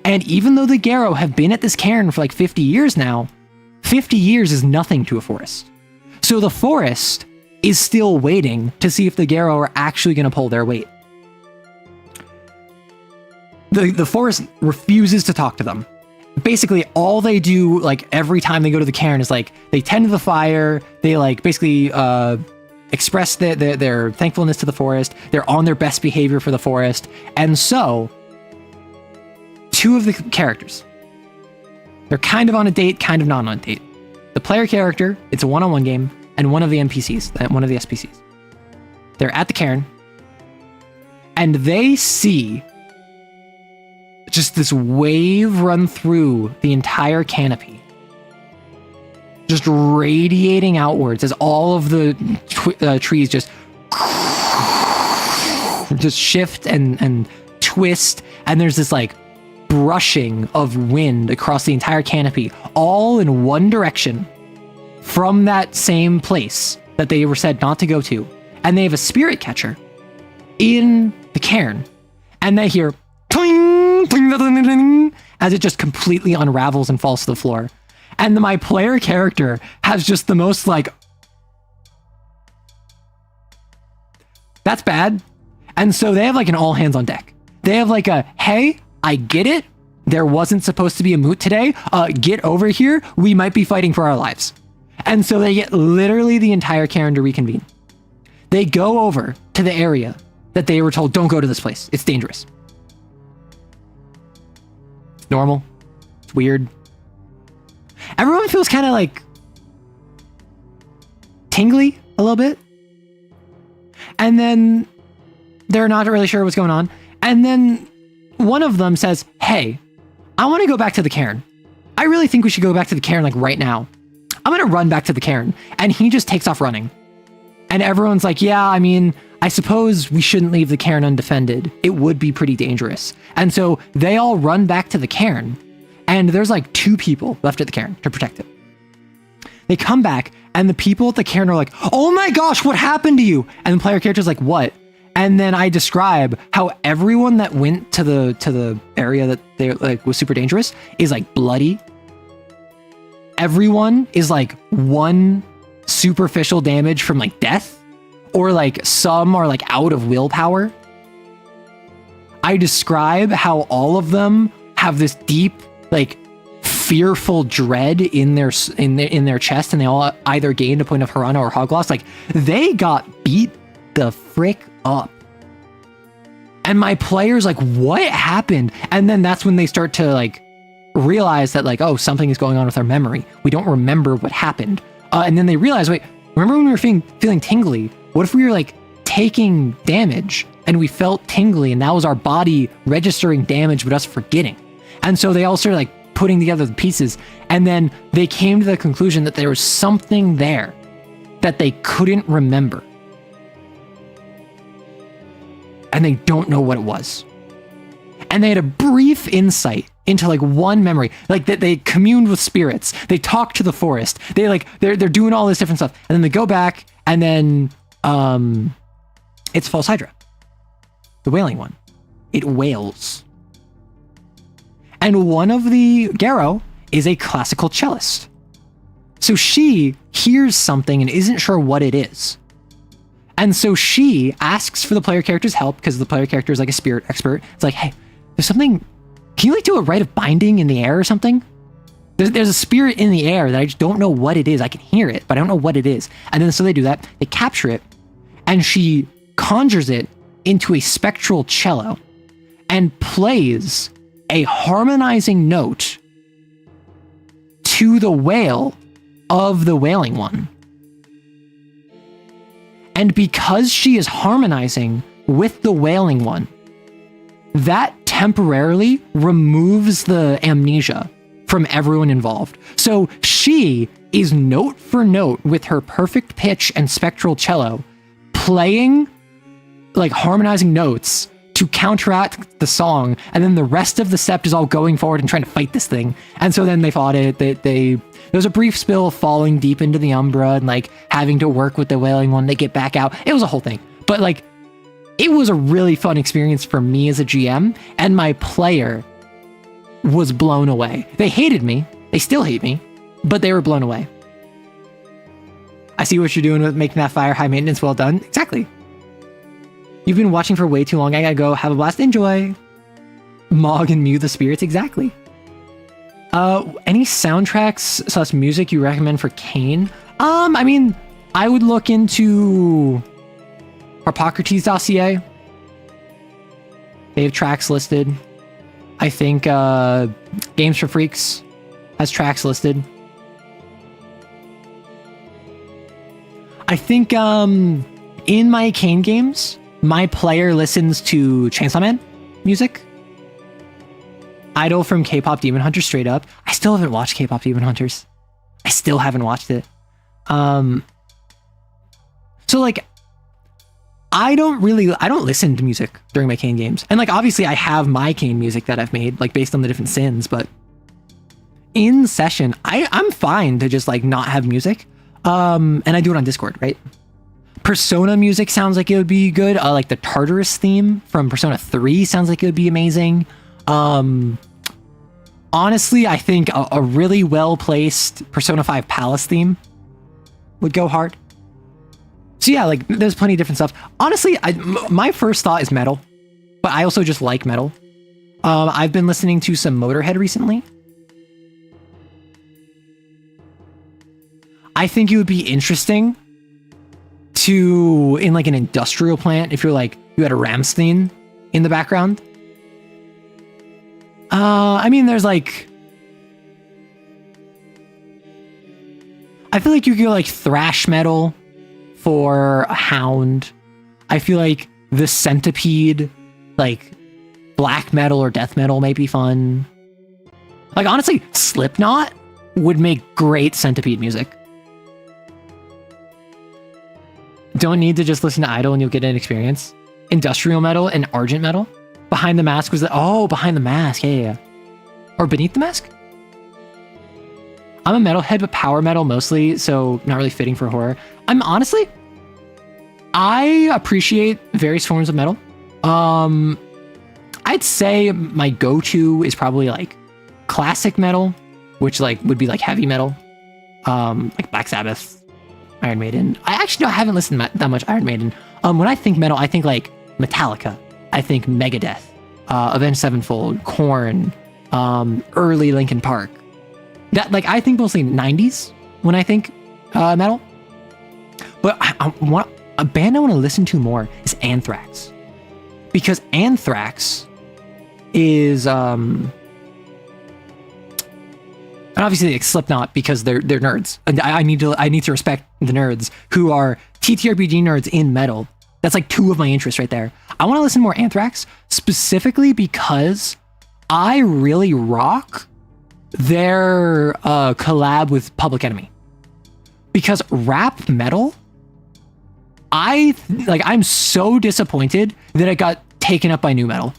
And even though the Garrow have been at this cairn for like 50 years now, 50 years is nothing to a forest. So the forest is still waiting to see if the Garrow are actually going to pull their weight. The forest refuses to talk to them. Basically, all they do, like, every time they go to the cairn is, like, they tend to the fire, they, like, basically express their thankfulness to the forest, they're on their best behavior for the forest, and so 2 of the characters, they're kind of on a date, kind of not on a date. The player character, it's a one-on-one game, and one of the NPCs, one of the SPCs. They're at the cairn, and they see just this wave run through the entire canopy, just radiating outwards as all of the trees just shift and twist, and there's this like brushing of wind across the entire canopy, all in one direction from that same place that they were said not to go to. And they have a spirit catcher in the cairn, and they hear twing, twing, twing, twing, as it just completely unravels and falls to the floor. And my player character has just the most like, that's bad. And so they have like an all hands on deck. They have like a, hey, I get it. There wasn't supposed to be a moot today. Get over here. We might be fighting for our lives. And so they get literally the entire cairn to reconvene. They go over to the area that they were told, don't go to this place. It's dangerous. It's normal. It's weird. Everyone feels kind of like tingly a little bit. And then they're not really sure what's going on. And then one of them says, hey, I want to go back to the cairn. I really think we should go back to the cairn like right now. I'm going to run back to the cairn. And he just takes off running. And everyone's like, yeah, I mean, I suppose we shouldn't leave the cairn undefended. It would be pretty dangerous. And so they all run back to the cairn. And there's like 2 people left at the cairn to protect it. They come back, and the people at the cairn are like, oh my gosh, what happened to you? And the player character's like, what? And then I describe how everyone that went to the area that they like was super dangerous is like bloody. Everyone is like 1 superficial damage from like death, or like some are like out of willpower. I describe how all of them have this deep like fearful dread in their chest, and they all either gained a point of Harana or Hogloss. Like they got beat the frick up. And my player's like, what happened? And then that's when they start to like realize that like, oh, something is going on with our memory. We don't remember what happened. And then they realize, wait, remember when we were feeling tingly? What if we were like taking damage and we felt tingly, and that was our body registering damage but us forgetting? And so they all started like putting together the pieces, and then they came to the conclusion that there was something there that they couldn't remember. And they don't know what it was. And they had a brief insight into like one memory, like that they communed with spirits. They talked to the forest. They're doing all this different stuff. And then they go back and then it's False Hydra, the wailing one. It wails. And one of the Garrow is a classical cellist. So she hears something and isn't sure what it is. And so she asks for the player character's help because the player character is like a spirit expert. It's like, hey, there's something, can you like do a rite of binding in the air or something? There's a spirit in the air that I just don't know what it is. I can hear it, but I don't know what it is. And then so they do that, they capture it, and she conjures it into a spectral cello and plays a harmonizing note to the wail of the wailing one. And because she is harmonizing with the wailing one, that temporarily removes the amnesia from everyone involved. So she is note for note with her perfect pitch and spectral cello playing, like harmonizing notes to counteract the song, and then the rest of the sept is all going forward and trying to fight this thing. And so then they fought it. There was a brief spill falling deep into the Umbra and like having to work with the wailing one. They get back out. It was a whole thing. But like, it was a really fun experience for me as a GM, and my player was blown away. They hated me. They still hate me, but they were blown away. I see what you're doing with making that fire high maintenance. Well done. Exactly. You've been watching for way too long. I gotta go. Have a blast. Enjoy. Mog and Mew the spirits. Exactly. Any soundtracks / music you recommend for CAIN? I mean, I would look into Harpocrates dossier. They have tracks listed. I think Games for Freaks has tracks listed. I think in my CAIN games, my player listens to Chainsaw Man music. Idol from K-pop Demon Hunters straight up. I still haven't watched K-pop Demon Hunters. I still haven't watched it. So like, I don't listen to music during my CAIN games. And like, obviously I have my CAIN music that I've made, like based on the different sins, but in session, I'm fine to just like not have music. And I do it on Discord, right? Persona music sounds like it would be good. Like the Tartarus theme from Persona 3 sounds like it would be amazing. Honestly, I think a really well-placed Persona 5 Palace theme would go hard. So yeah, like there's plenty of different stuff. Honestly, my first thought is metal, but I also just like metal. I've been listening to some Motorhead recently. I think it would be interesting to, in like an industrial plant, if you're like, you had a Rammstein in the background. I mean, there's like, I feel like you could go like thrash metal for a Hound. I feel like the Centipede, like black metal or death metal might be fun. Like honestly, Slipknot would make great Centipede music. Don't need to just listen to Idol and you'll get an experience. Industrial metal and Argent metal. Behind the Mask was Behind the Mask, yeah. Or Beneath the Mask? I'm a metalhead, but power metal mostly, so not really fitting for horror. I appreciate various forms of metal. I'd say my go-to is probably like classic metal, which like would be like heavy metal, like Black Sabbath, Iron Maiden. I haven't listened to that much Iron Maiden. When I think metal, I think like Metallica. I think Megadeth, Avenged Sevenfold, Korn, early Linkin Park. That like I think mostly 90s when I think metal. But a band I want to listen to more is Anthrax, because Anthrax is and obviously like Slipknot because they're nerds, and I need to respect the nerds who are TTRPG nerds in metal. That's like two of my interests right there. I want to listen more Anthrax specifically because I really rock their collab with Public Enemy. Because rap metal, I'm so disappointed that it got taken up by nu metal.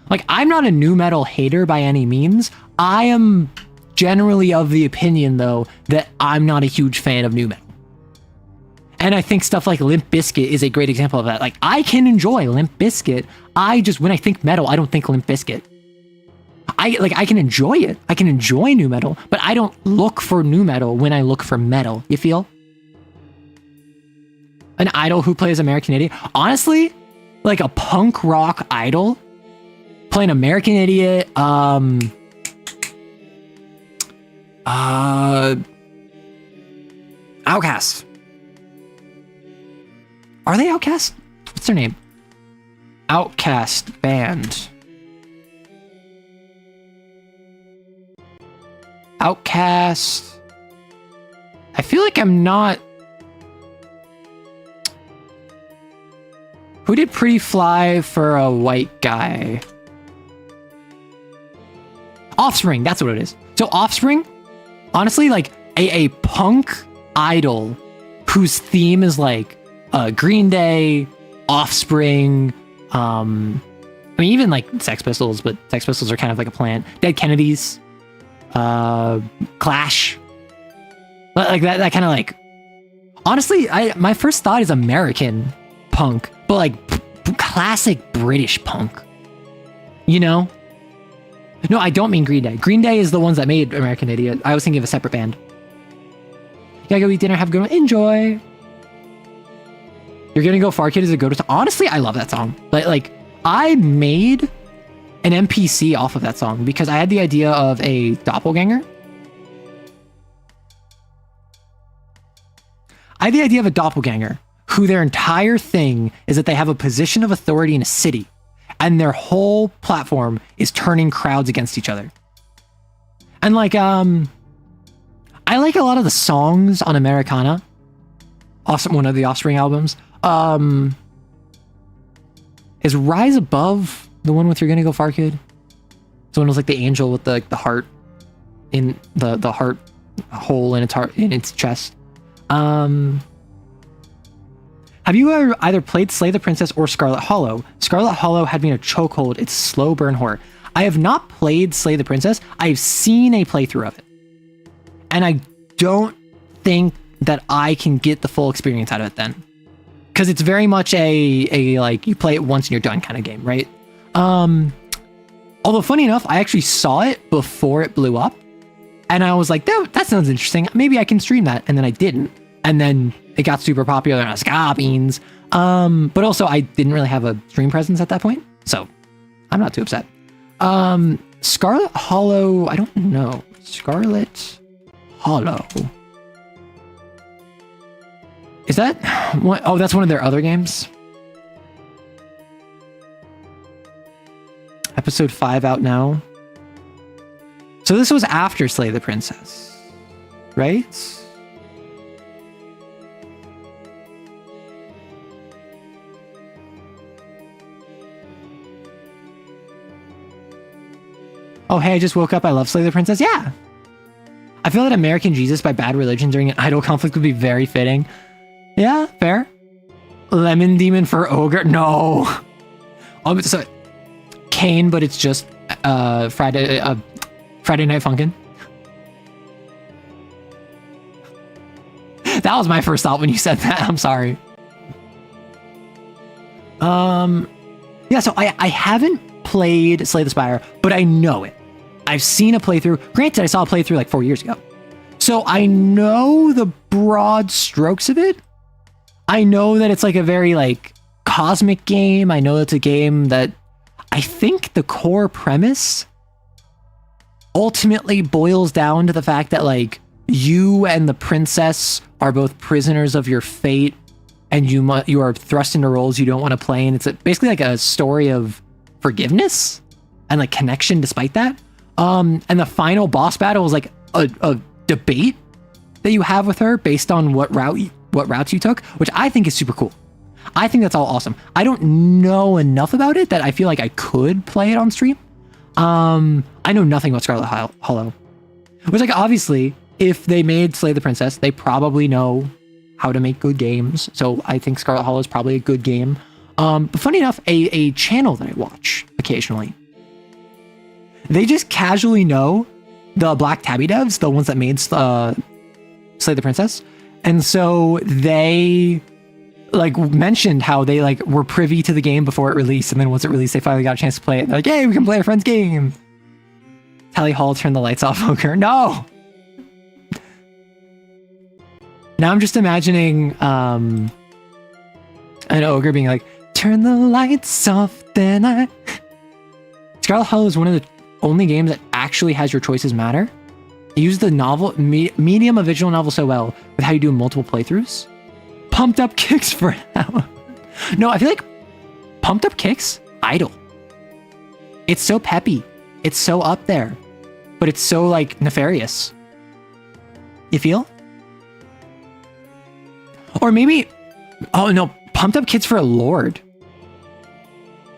Like, I'm not a nu metal hater by any means. I am generally of the opinion, though, that I'm not a huge fan of nu metal. And I think stuff like Limp Bizkit is a great example of that. Like, I can enjoy Limp Bizkit. When I think metal, I don't think Limp Bizkit. I can enjoy it. I can enjoy nu metal, but I don't look for nu metal when I look for metal. You feel? An idol who plays American Idiot. Honestly, like a punk rock idol playing American Idiot. Outcast. Are they Outcast? What's their name? Outcast band. Outcast. I feel like I'm not. Who did Pretty Fly for a white guy? Offspring, that's what it is. So Offspring, honestly, like a punk idol whose theme is like Green Day, Offspring, I mean, even like Sex Pistols, but Sex Pistols are kind of like a plant. Dead Kennedys, Clash, like that kind of like. Honestly, my first thought is American punk, but like classic British punk. You know? No, I don't mean Green Day. Green Day is the ones that made American Idiot. I was thinking of a separate band. You gotta go eat dinner, have a good one. Enjoy. You're Gonna Go Far Kid is a go-to song. Honestly, I love that song. Like, I made an NPC off of that song because I had the idea of a doppelganger. I had the idea of a doppelganger who their entire thing is that they have a position of authority in a city and their whole platform is turning crowds against each other. And like, I like a lot of the songs on Americana. Awesome, one of the Offspring albums. Is Rise Above the one with You're Gonna Go Far Kid? So one was like the angel with the heart in the heart hole in its heart in its chest. Have you ever either played Slay the Princess or Scarlet Hollow? Scarlet Hollow had me in a chokehold. It's slow burn horror. I have not played Slay the Princess. I've seen a playthrough of it. And I don't think that I can get the full experience out of it then. Because it's very much a like, you play it once and you're done kind of game, right? Although funny enough, I actually saw it before it blew up. And I was like, that sounds interesting. Maybe I can stream that. And then I didn't. And then it got super popular and I was like, beans. But also I didn't really have a stream presence at that point. So I'm not too upset. Scarlet Hollow, I don't know. Scarlet Hollow. Is that what? Oh, that's one of their other games. Episode 5 out now. So this was after Slay the Princess, right? Oh, hey, I just woke up. I love Slay the Princess. Yeah. I feel that American Jesus by Bad Religion during an idol conflict would be very fitting. Yeah, fair. Lemon Demon for Ogre. No. So CAIN, but it's just Friday Night Funkin'. That was my first thought when you said that. I'm sorry. Yeah, so I haven't played Slay the Spire, but I know it. I've seen a playthrough. Granted, I saw a playthrough like 4 years ago. So I know the broad strokes of it. I know that it's like a very like cosmic game. I know it's a game that I think the core premise ultimately boils down to the fact that like you and the princess are both prisoners of your fate and you are thrust into roles you don't want to play. And it's basically like a story of forgiveness and like connection despite that. And the final boss battle is like a debate that you have with her based on what routes you took, which I think is super cool. I think that's all awesome. I don't know enough about it that I feel like I could play it on stream. I know nothing about Scarlet Hollow. Which like obviously, if they made Slay the Princess, they probably know how to make good games. So I think Scarlet Hollow is probably a good game. But funny enough, a channel that I watch occasionally they just casually know the Black Tabby devs, the ones that made Slay the Princess. And so they like mentioned how they like were privy to the game before it released, and then once it released, they finally got a chance to play it. They're like, "Hey, we can play our friend's game." Tally Hall, turn the lights off, Ogre. No. Now I'm just imagining an ogre being like, "Turn the lights off, then I." Scarlet Hollow is one of the only games that actually has your choices matter. It uses the novel medium of visual novel so well with how you do multiple playthroughs. Pumped Up Kicks for now. No, I feel like Pumped Up Kicks, idle. It's so peppy. It's so up there. But it's so, like, nefarious. You feel? Or maybe... Oh, no. Pumped Up Kids for a lord.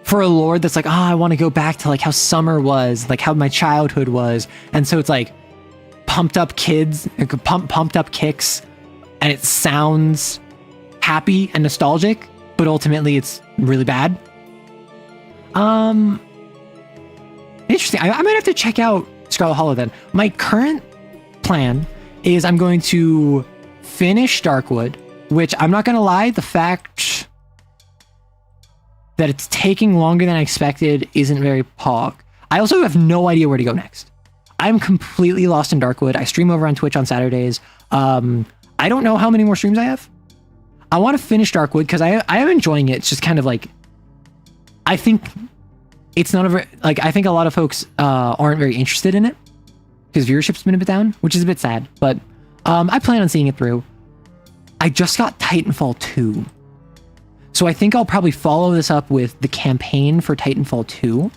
For a lord that's like, I want to go back to, like, how summer was. Like, how my childhood was. And so it's, like, Pumped Up Kids. Pumped Up Kicks. And it sounds happy and nostalgic, but ultimately it's really bad. Interesting. I might have to check out Scarlet Hollow then. My current plan is I'm going to finish Darkwood, which I'm not going to lie, the fact that it's taking longer than I expected isn't very pog. I also have no idea where to go next. I'm completely lost in Darkwood. I stream over on Twitch on Saturdays. I don't know how many more streams I have. I want to finish Darkwood because I am enjoying it. It's just kind of like, I think it's not a like, I think a lot of folks aren't very interested in it because viewership's been a bit down, which is a bit sad, but I plan on seeing it through. I just got Titanfall 2. So I think I'll probably follow this up with the campaign for Titanfall 2.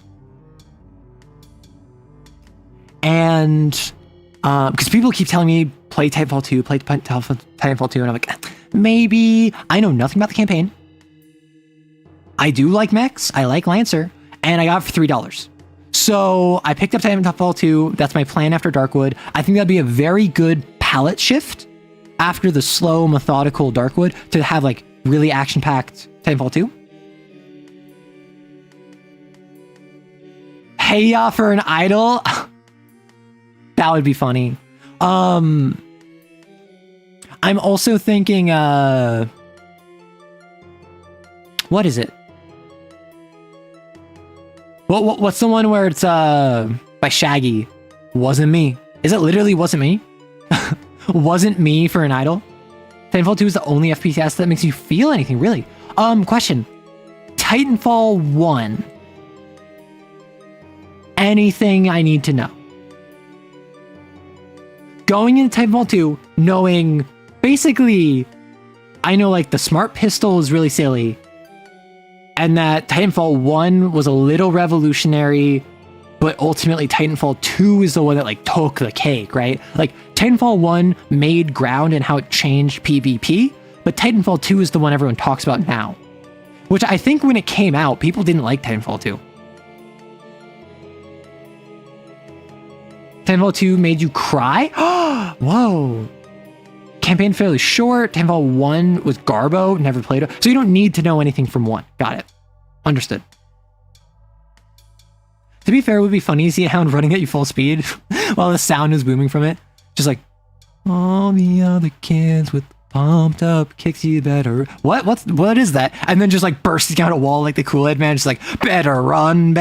And because people keep telling me, play Titanfall 2, play Titanfall 2, and I'm like, maybe. I know nothing about the campaign. I do like mechs, I like Lancer, and I got it for $3. So I picked up Titanfall 2, that's my plan after Darkwood. I think that'd be a very good palette shift after the slow, methodical Darkwood to have like really action-packed Titanfall 2. Hey, for an idol? That would be funny. I'm also thinking, what is it? What's the one where it's, by Shaggy? Wasn't me. Is it literally wasn't me? Wasn't me for an idol? Titanfall 2 is the only FPS that makes you feel anything, really. Question. Titanfall 1. Anything I need to know? Going into Titanfall 2, knowing basically, I know like the smart pistol is really silly, and that Titanfall 1 was a little revolutionary, but ultimately Titanfall 2 is the one that like took the cake, right? Like Titanfall 1 made ground in how it changed PvP, but Titanfall 2 is the one everyone talks about now. Which I think when it came out, people didn't like Titanfall 2. Titanfall 2 made you cry? Whoa. Campaign fairly short. Titanfall 1 was Garbo, never played it. So you don't need to know anything from 1. Got it. Understood. To be fair, it would be funny to see a hound running at you full speed while the sound is booming from it. Just like, all the other kids with pumped up kicks, you better. What is that? And then just like bursting out a wall like the Kool-Aid man, just like, better run,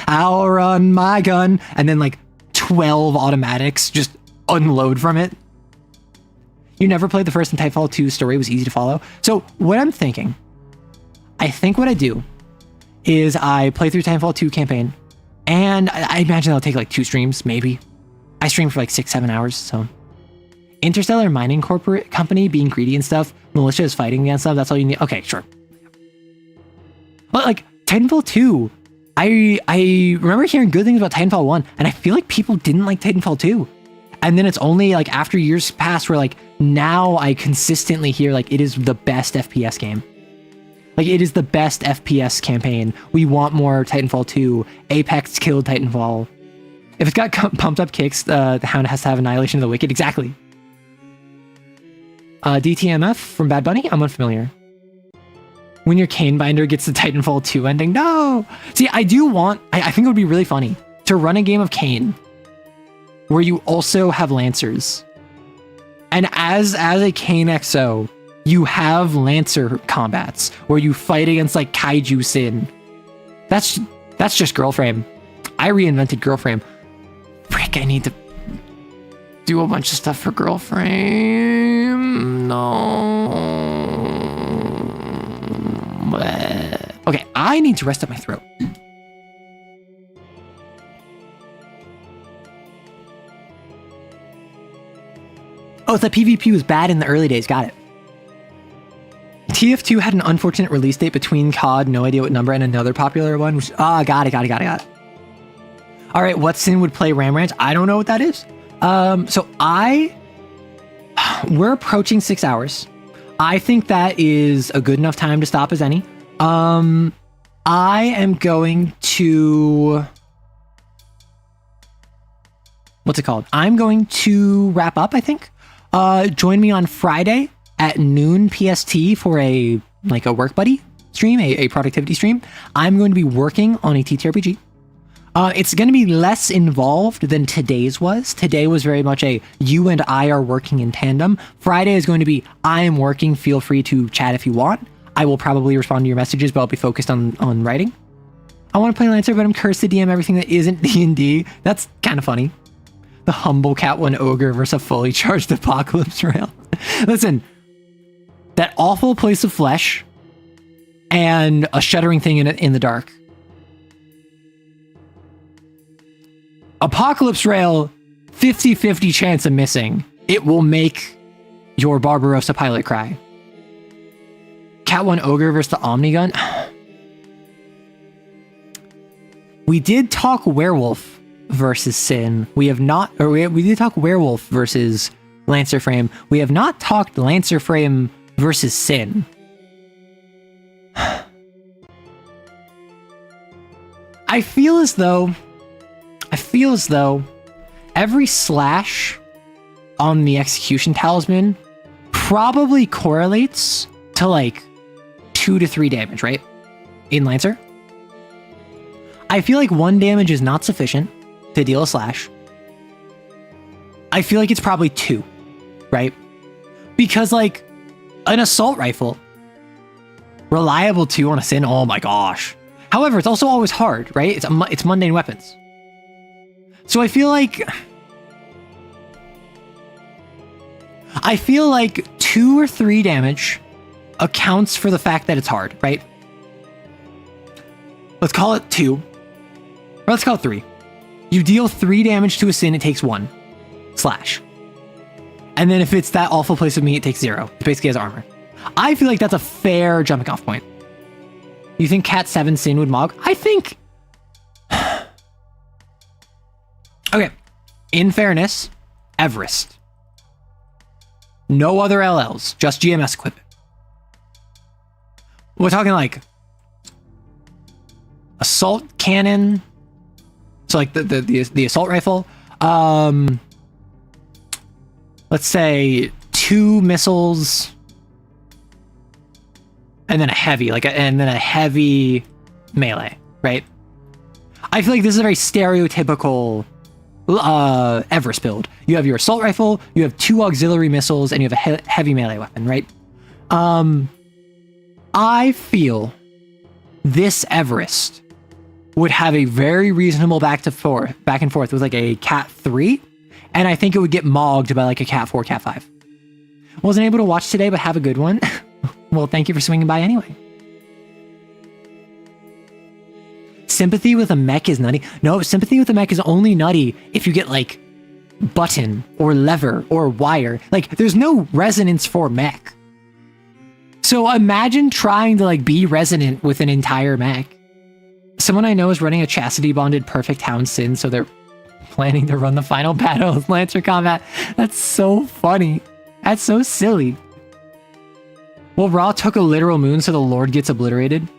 I'll run my gun. And then like 12 automatics just unload from it. You never played the first and Titanfall 2 story was easy to follow. So what I'm thinking, I think what I do is I play through Titanfall 2 campaign, and I imagine that'll take like 2 streams, maybe. I stream for like 6-7 hours, so. Interstellar Mining Corporate Company being greedy and stuff, militia is fighting against stuff, that's all you need. Okay, sure. But like, Titanfall 2, I remember hearing good things about Titanfall 1, and I feel like people didn't like Titanfall 2. And then it's only like after years pass where like now I consistently hear like it is the best FPS game. Like it is the best FPS campaign. We want more Titanfall 2. Apex killed Titanfall. If it's got pumped up kicks, the Hound has to have Annihilation of the Wicked. Exactly. DTMF from Bad Bunny? I'm unfamiliar. When your CAIN binder gets the Titanfall 2 ending. No! See, I do want... I think it would be really funny to run a game of CAIN where you also have Lancers. And as a CAIN XO, you have Lancer combats where you fight against like Kaiju Sin. That's just girl frame. I reinvented girl frame. Frick, I need to do a bunch of stuff for girl frame. No. Okay, I need to rest up my throat. Oh, the PvP was bad in the early days. Got it. TF2 had an unfortunate release date between COD, no idea what number, and another popular one. Which, got it. All right, what sin would play Ram Ranch? I don't know what that is. We're approaching 6 hours. I think that is a good enough time to stop as any. I am going to... What's it called? I'm going to wrap up, I think. Join me on Friday at noon PST for a work buddy stream, a productivity stream. I'm going to be working on a TTRPG. It's going to be less involved than today's was. Today was very much a you and I are working in tandem. Friday is going to be I am working. Feel free to chat if you want. I will probably respond to your messages, but I'll be focused on writing. I want to play Lancer, but I'm cursed to DM everything that isn't D&D. That's kind of funny. The humble Cat 1 ogre versus a fully charged apocalypse rail. Listen, that awful place of flesh and a shuddering thing in the dark. Apocalypse rail, 50-50 chance of missing. It will make your Barbarossa pilot cry. Cat 1 ogre versus the Omnigun. We did talk werewolf versus Sin. We have not, or we did talk werewolf versus Lancer Frame. We have not talked Lancer Frame versus Sin. I feel as though every slash on the execution talisman probably correlates to like 2 to 3 damage, right? In Lancer. I feel like 1 damage is not sufficient to deal a slash. I feel like it's probably 2, right? Because like an assault rifle, reliable 2 on a Sin, oh my gosh. However, it's also always hard, right? It's mundane weapons. So I feel like 2 or 3 damage accounts for the fact that it's hard, right? Let's call it 2. Or let's call it 3. You deal 3 damage to a Sin, it takes 1 slash. And then if it's that awful place of meat, it takes 0. It basically has armor. I feel like that's a fair jumping off point. You think Cat 7 Sin would mog? I think... Okay. In fairness, Everest. No other LLs, just GMS equipment. We're talking like assault cannon. So like the assault rifle. Let's say 2 missiles. And then a heavy, and then a heavy melee, right? I feel like this is a very stereotypical Everest build. You have your assault rifle, you have 2 auxiliary missiles, and you have a heavy melee weapon, right? I feel this Everest would have a very reasonable back and forth with like a Cat 3, and I think it would get mogged by like a Cat 4, Cat 5. Wasn't able to watch today, but have a good one. Well, thank you for swinging by anyway. Sympathy with a mech is nutty. No, sympathy with a mech is only nutty if you get like button or lever or wire. Like there's no resonance for mech. So imagine trying to like be resonant with an entire mech. Someone I know is running a chastity bonded perfect Hound Sin, so they're planning to run the final battle of Lancer combat. That's so funny. That's so silly. Well, Ra took a literal moon, so the Lord gets obliterated.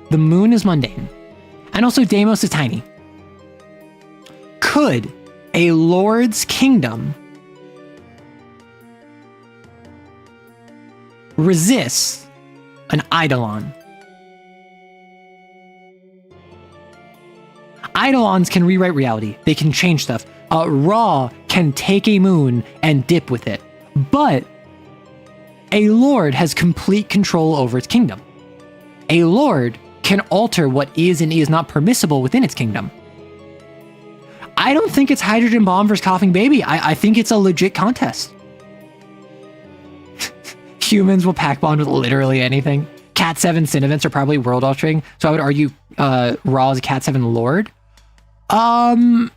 The moon is mundane. And also Deimos is tiny. Could a Lord's kingdom resist an eidolon. Eidolons can rewrite reality. They can change stuff. Ra can take a moon and dip with it. But a lord has complete control over its kingdom. A lord can alter what is and is not permissible within its kingdom. I don't think it's hydrogen bomb versus coughing baby. I think it's a legit contest. Humans will pack bond with literally anything. Cat 7 sin events are probably world altering, so I would argue Ra is a Cat 7 lord. I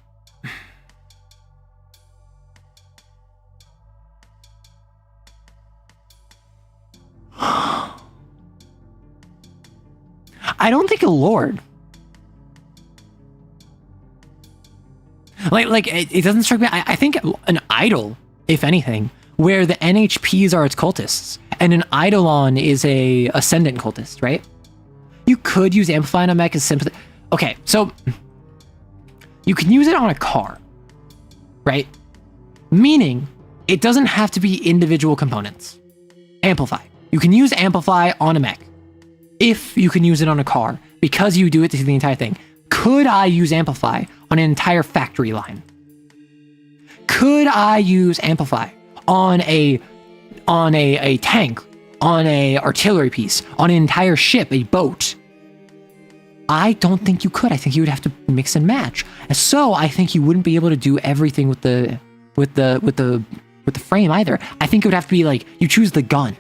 don't think a lord. Like it doesn't strike me. I think an idol, if anything, where the NHPs are its cultists, and an eidolon is a ascendant cultist, right? You could use amplify on a mech as sympathy. Okay, so you can use it on a car, right? Meaning it doesn't have to be individual components. Amplify. You can use amplify on a mech if you can use it on a car because you do it to see the entire thing. Could I use amplify on an entire factory line? Could I use amplify on a tank, on a artillery piece, on an entire ship, a boat? I don't think you could. I think you would have to mix and match. And so I think you wouldn't be able to do everything with the frame either. I think it would have to be like you choose the gun.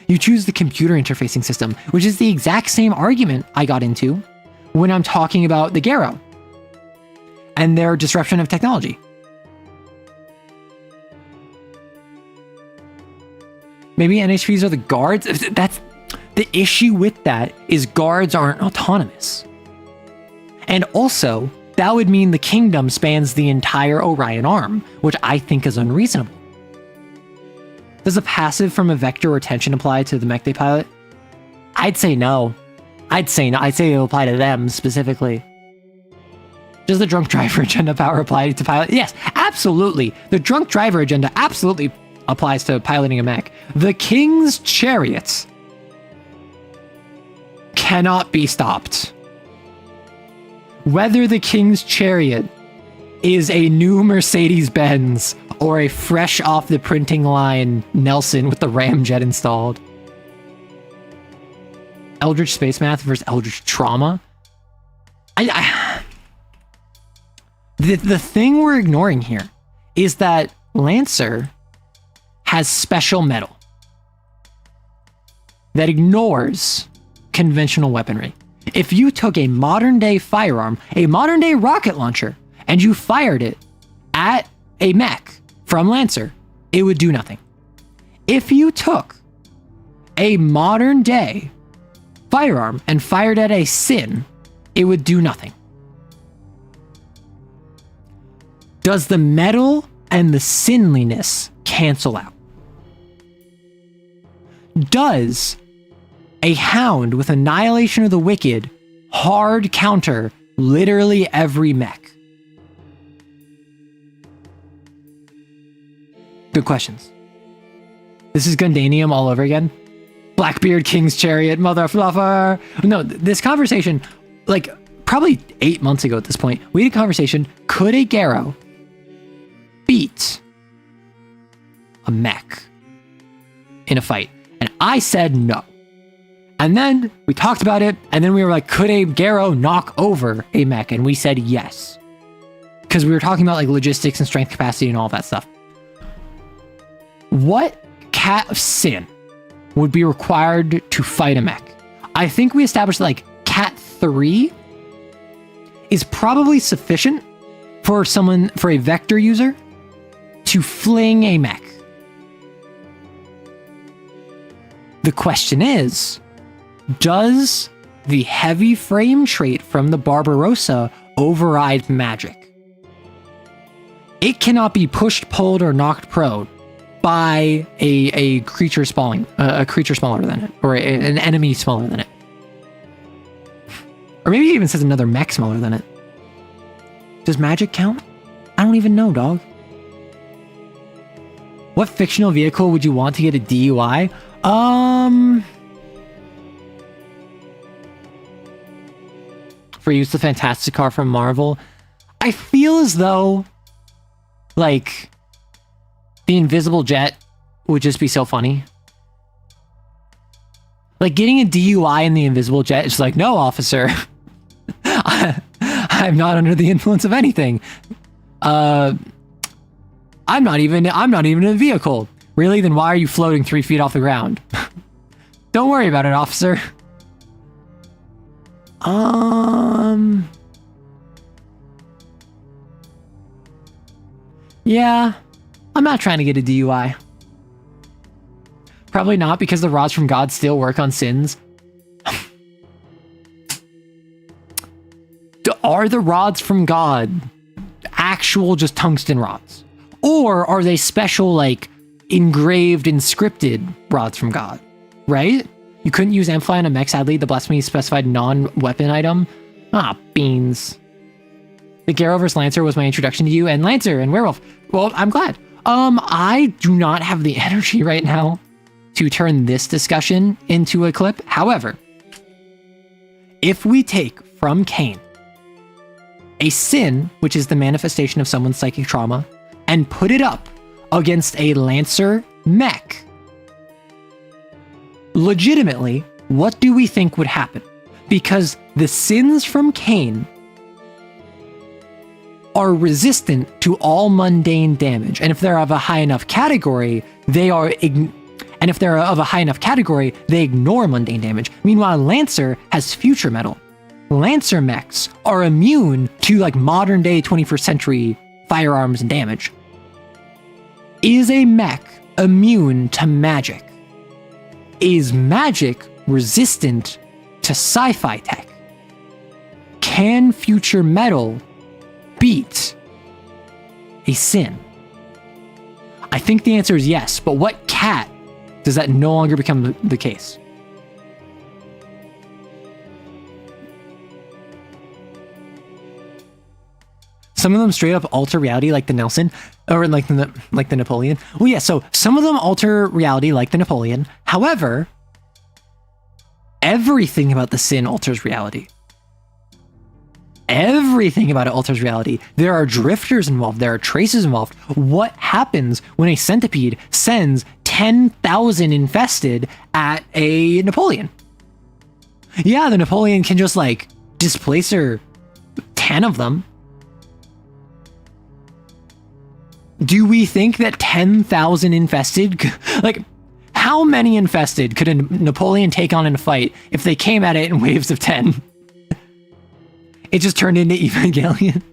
You choose the computer interfacing system, which is the exact same argument I got into when I'm talking about the Garo and their disruption of technology. Maybe NHPs are the guards. That's the issue with that, is guards aren't autonomous. And also, that would mean the kingdom spans the entire Orion arm, which I think is unreasonable. Does a passive from a vector or tension apply to the mech they pilot? I'd say no. I'd say it'll apply to them specifically. Does the drunk driver agenda power apply to pilot? Yes, absolutely. The drunk driver agenda absolutely applies to piloting a mech. The king's chariots cannot be stopped. Whether the king's chariot is a new Mercedes-Benz or a fresh off the printing line Nelson with the ramjet installed. Eldritch Space Math versus Eldritch Trauma. The thing we're ignoring here is that Lancer has special metal that ignores conventional weaponry. If you took a modern day firearm, a modern day rocket launcher, and you fired it at a mech from Lancer, it would do nothing. If you took a modern day firearm and fired at a Sin, it would do nothing. Does the metal and the sinliness cancel out? Does a hound with Annihilation of the Wicked hard counter literally every mech? Good questions. This is Gundanium all over again. Blackbeard King's Chariot, mother fluffer. No, this conversation, like probably 8 months ago at this point, we had a conversation. Could a Garo beat a mech in a fight? And I said no. And then we talked about it, and then we were like, could a Garo knock over a mech? And we said yes. Because we were talking about like logistics and strength capacity and all that stuff. What Cat of Sin would be required to fight a mech? I think we established that like Cat 3 is probably sufficient for a vector user to fling a mech. The question is, does the heavy frame trait from the Barbarossa override magic? It cannot be pushed, pulled, or knocked prone by a creature smaller than it, or an enemy smaller than it. Or maybe it even says another mech smaller than it. Does magic count? I don't even know, dog. What fictional vehicle would you want to get a DUI? for use the Fantastic Car from Marvel. I feel as though, like, the invisible jet would just be so funny. Like, getting a DUI in the invisible jet is like, no, officer. I'm not under the influence of anything. I'm not even in a vehicle. Really? Then why are you floating 3 feet off the ground? Don't worry about it, officer. Yeah, I'm not trying to get a DUI. Probably not, because the rods from God still work on sins. Are the rods from God actual just tungsten rods? Or are they special, like, engraved, inscripted rods from God? Right? You couldn't use Amplify on a mech, sadly. The blasphemy specified non-weapon item. Ah, beans. The Garrover's Lancer was my introduction to you, and Lancer and Werewolf. Well, I'm glad. I do not have the energy right now to turn this discussion into a clip. However, if we take from CAIN a sin, which is the manifestation of someone's psychic trauma, and put it up against a Lancer mech, legitimately, what do we think would happen? Because the sins from CAIN are resistant to all mundane damage, and if they're of a high enough category, they ignore mundane damage. Meanwhile, Lancer has future metal. Lancer mechs are immune to, like, modern day 21st century firearms and damage. Is a mech immune to magic? Is magic resistant to sci-fi tech? Can future metal beat a sin? I think the answer is yes, but what cat does that no longer become the case? Some of them straight up alter reality, like the Nelson, or like the Napoleon. Well, yeah, so some of them alter reality, like the Napoleon. However, everything about the sin alters reality. Everything about it alters reality. There are drifters involved. There are traces involved. What happens when a centipede sends 10,000 infested at a Napoleon? Yeah, the Napoleon can just, like, displace her 10 of them. Do we think that 10,000 infested, like, how many infested could a Napoleon take on in a fight if they came at it in waves of 10? It just turned into Evangelion.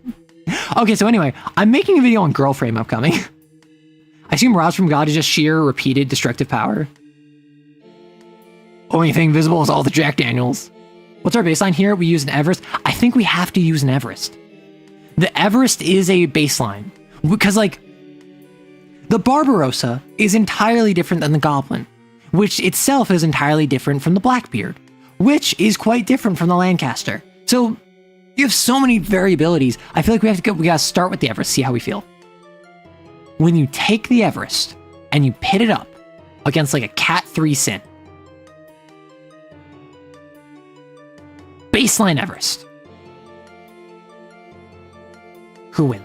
Okay, so anyway, I'm making a video on Girl Frame upcoming. I assume rods from God is just sheer, repeated, destructive power. Only thing visible is all the Jack Daniels. What's our baseline here? We use an Everest. I think we have to use an Everest. The Everest is a baseline. Because, like, the Barbarossa is entirely different than the Goblin, which itself is entirely different from the Blackbeard, which is quite different from the Lancaster. So you have so many variabilities. I feel like we gotta start with the Everest, see how we feel. When you take the Everest and you pit it up against, like, a Cat 3 sin, baseline Everest, who wins?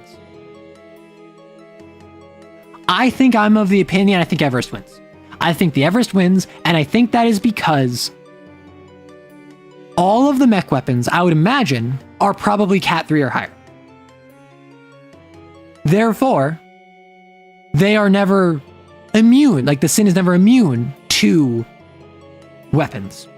I think I'm of the opinion I think Everest wins. I think the Everest wins, and I think that is because all of the mech weapons, I would imagine, are probably Cat 3 or higher. Therefore, they are never immune, like the sin is never immune to weapons.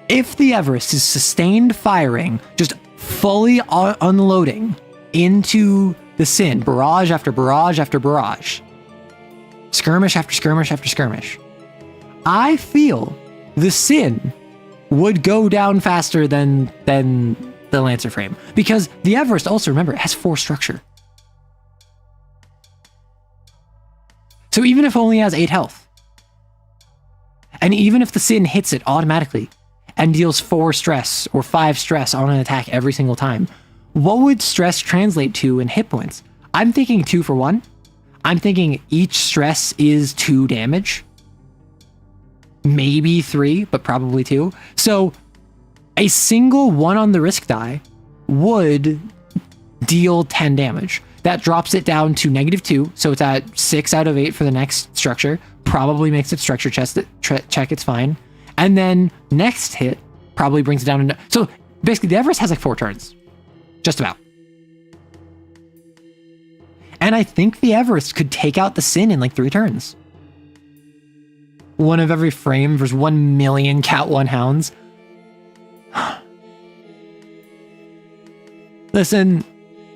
If the Everest is sustained firing, just fully unloading into the sin, barrage after barrage after barrage, skirmish after skirmish after skirmish, I feel the sin would go down faster than the Lancer frame. Because the Everest, also remember, it has 4 structure. So even if it only has 8 health, and even if the sin hits it automatically and deals 4 stress or 5 stress on an attack every single time, what would stress translate to in hit points? I'm thinking 2 for 1. I'm thinking each stress is 2 damage. Maybe 3, but probably 2. So A single 1 on the risk die would deal 10 damage. That drops it down to -2, so it's at 6 out of 8 for the next structure. Probably makes it structure check, it's fine. And then next hit probably brings it down to... So basically the Everest has like 4 turns. Just about. And I think the Everest could take out the Sin in like 3 turns. 1 of every frame versus 1 million Cat 1 hounds. Listen,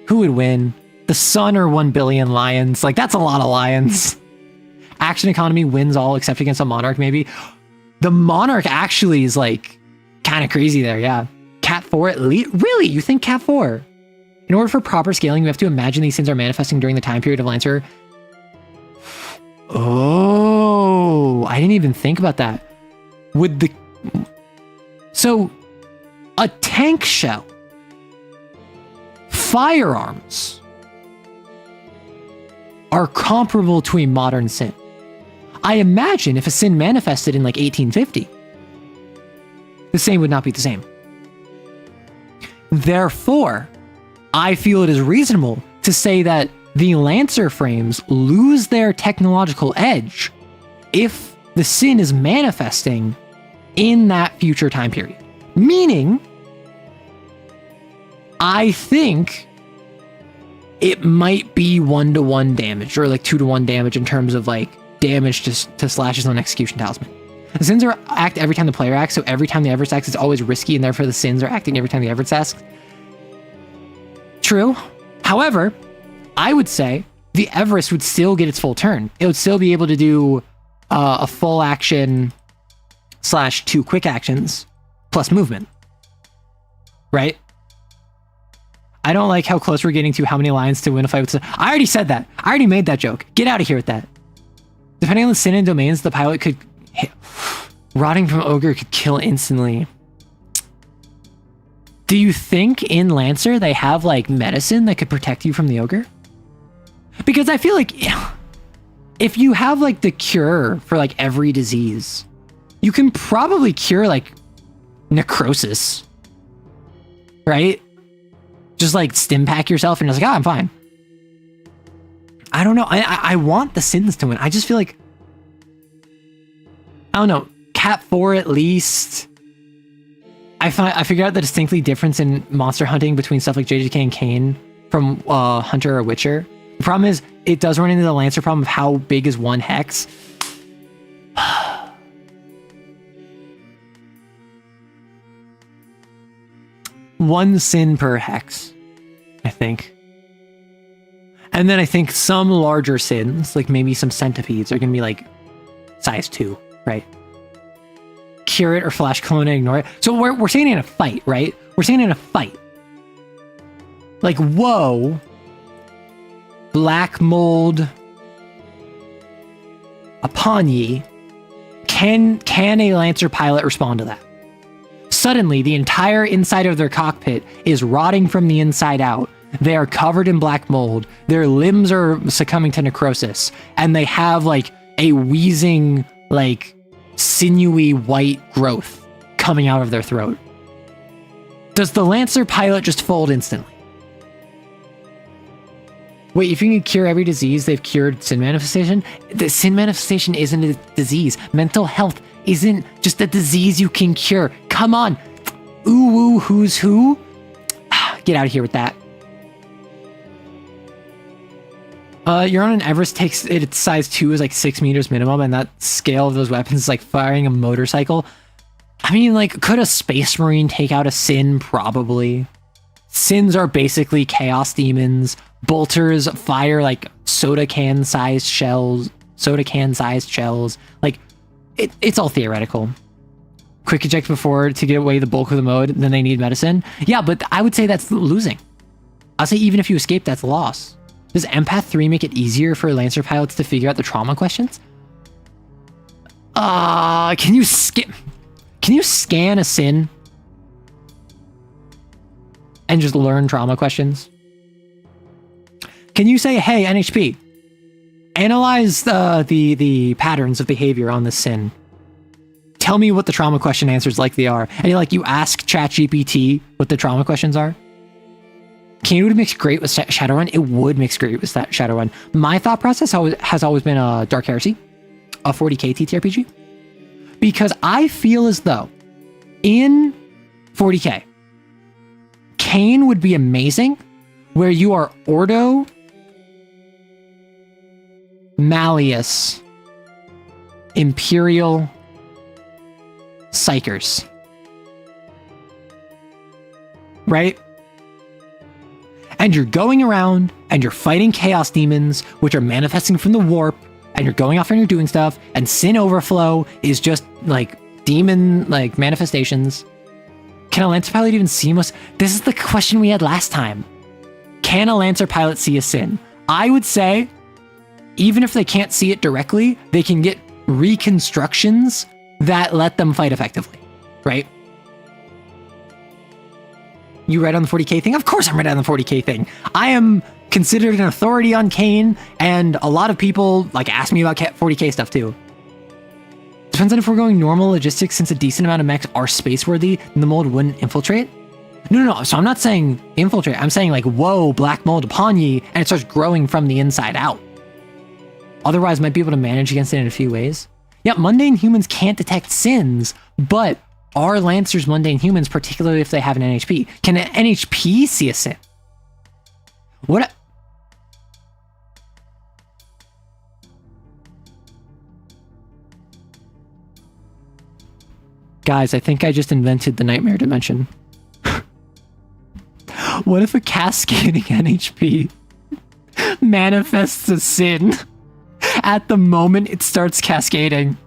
who would win? The Sun or 1 billion lions? Like, that's a lot of lions. Action economy wins all except against a Monarch, maybe. The Monarch actually is, like, kind of crazy there, yeah. Cat 4 at least? Really? You think Cat 4? In order for proper scaling, we have to imagine these sins are manifesting during the time period of Lancer. Oh, I didn't even think about that. Would the... So, a tank shell, firearms, are comparable to a modern sin. I imagine if a sin manifested in like 1850, the same would not be the same. Therefore, I feel it is reasonable to say that the Lancer frames lose their technological edge if the sin is manifesting in that future time period. Meaning, I think it might be 1-to-1 damage, or like 2-to-1 damage in terms of like damage to slashes on execution talisman. The sins are act every time the player acts, so every time the Everest acts, it's always risky, and therefore the sins are acting every time the Everest acts. True. However, I would say the Everest would still get its full turn. It would still be able to do a full action / 2 quick actions plus movement. Right? I don't like how close we're getting to how many lions to win a fight with. I already said that. I already made that joke. Get out of here with that. Depending on the sin and domains, the pilot could hit. Rotting from Ogre could kill instantly. Do you think in Lancer they have like medicine that could protect you from the Ogre? Because I feel like if you have like the cure for like every disease, you can probably cure like necrosis, right? Just like stim pack yourself and just like, oh, I'm fine. I don't know. I want the sins to win. I just feel like, I don't know, Cat 4 at least. I figured out the distinctly difference in monster hunting between stuff like JJK and CAIN from Hunter or Witcher. The problem is, it does run into the Lancer problem of how big is 1 hex. One sin per hex, I think. And then I think some larger sins, like maybe some centipedes, are going to be like size 2, right? Cure it or flash clone and ignore it. So we're saying in a fight, right? We're saying in a fight. Like, whoa. Black mold upon ye. Can a Lancer pilot respond to that? Suddenly, the entire inside of their cockpit is rotting from the inside out. They are covered in black mold. Their limbs are succumbing to necrosis. And they have like a wheezing, like sinewy white growth coming out of their throat. Does the Lancer pilot just fold instantly? Wait, if you can cure every disease, they've cured sin manifestation? The sin manifestation isn't a disease. Mental health isn't just a disease you can cure. Come on. Ooh, who's who? Get out of here with that. You're on an Everest, takes its size 2 is like 6 meters minimum, and that scale of those weapons is like firing a motorcycle. I mean, like, could a Space Marine take out a Sin? Probably. Sins are basically chaos demons. Bolters fire like soda can sized shells. Like, it's all theoretical. Quick eject before to get away the bulk of the mode, then they need medicine. Yeah, but I would say that's losing. I'll say even if you escape, that's loss. Does Empath 3 make it easier for Lancer pilots to figure out the trauma questions? Can you scan a Sin and just learn trauma questions? Can you say, hey, NHP, analyze the patterns of behavior on this Sin. tell me what the trauma question answers likely are. And you ask ChatGPT what the trauma questions are. CAIN would mix great with Shadowrun. It would mix great with Shadowrun. My thought process has always been Dark Heresy, a 40k TTRPG. Because I feel as though in 40k, CAIN would be amazing where you are Ordo, Malleus, Imperial, Psychers. Right? And you're going around and you're fighting chaos demons, which are manifesting from the warp, and you're going off and you're doing stuff, and sin overflow is just demon manifestations. Can a Lancer pilot even see most? This is the question we had last time. Can a Lancer pilot see a sin? I would say, even if they can't see it directly, they can get reconstructions that let them fight effectively, right? You read on the 40k thing? Of course I'm read on the 40k thing. I am considered an authority on CAIN, and a lot of people ask me about 40k stuff too. Depends on if we're going normal logistics, since a decent amount of mechs are space-worthy, then the mold wouldn't infiltrate. No. So I'm not saying infiltrate. I'm saying whoa, black mold upon ye, and it starts growing from the inside out. Otherwise, might be able to manage against it in a few ways. Yeah, mundane humans can't detect sins, but are Lancers mundane humans, particularly if they have an NHP? Can an NHP see a sin? What? Guys, I think I just invented the nightmare dimension. What if a cascading NHP manifests a sin at the moment it starts cascading?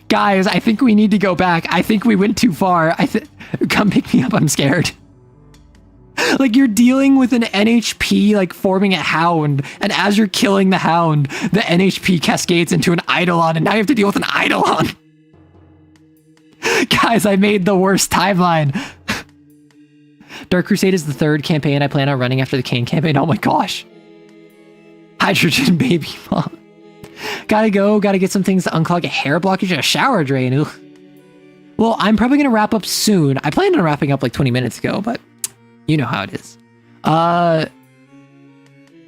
Guys, I think we need to go back. I think we went too far. Come pick me up, I'm scared. You're dealing with an NHP forming a hound, and as you're killing the hound, the NHP cascades into an Eidolon, and now you have to deal with an Eidolon. Guys, I made the worst timeline. Dark Crusade is the third campaign I plan on running after the CAIN campaign. Oh my gosh. Hydrogen baby mom. Gotta get some things to unclog a hair blockage and a shower drain. Ugh. Well, I'm probably gonna wrap up soon. I planned on wrapping up 20 minutes ago, but you know how it is.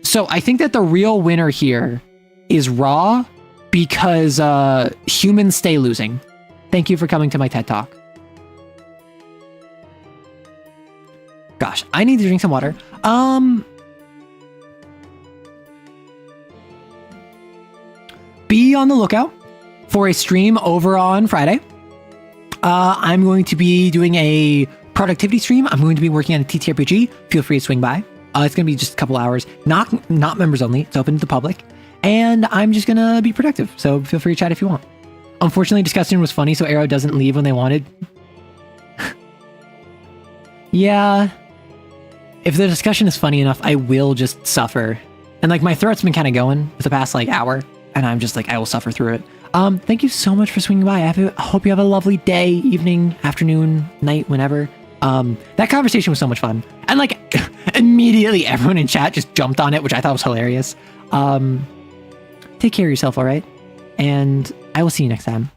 So I think that the real winner here is Raw, because humans stay losing. Thank you for coming to my TED Talk. Gosh, I need to drink some water. Be on the lookout for a stream over on Friday. I'm going to be doing a productivity stream. I'm going to be working on a TTRPG. Feel free to swing by. It's going to be just a couple hours. Not members only. It's open to the public. And I'm just going to be productive. So feel free to chat if you want. Unfortunately, discussion was funny, so Arrow doesn't leave when they wanted. Yeah. If the discussion is funny enough, I will just suffer. And my throat's been kind of going for the past hour. And I'm just I will suffer through it. Thank you so much for swinging by. I hope you have a lovely day, evening, afternoon, night, whenever. That conversation was so much fun. And immediately everyone in chat just jumped on it, which I thought was hilarious. Take care of yourself, all right? And I will see you next time.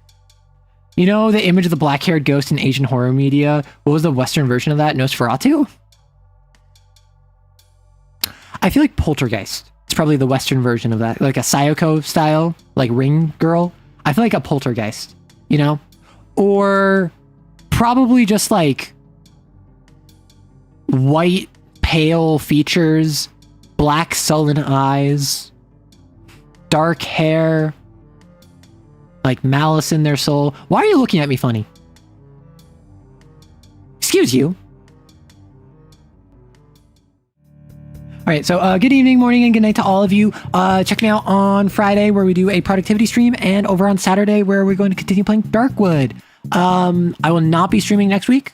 You know the image of the black-haired ghost in Asian horror media? What was the Western version of that? Nosferatu? I feel like Poltergeist. It's probably the Western version of that. A Sayoko style, Ring Girl. I feel like a Poltergeist, you know? Or probably just white, pale features, black sullen eyes, dark hair, malice in their soul. Why are you looking at me funny? Excuse you. All right, so good evening, morning, and good night to all of you. Check me out on Friday where we do a productivity stream, and over on Saturday where we're going to continue playing Darkwood. I will not be streaming next week.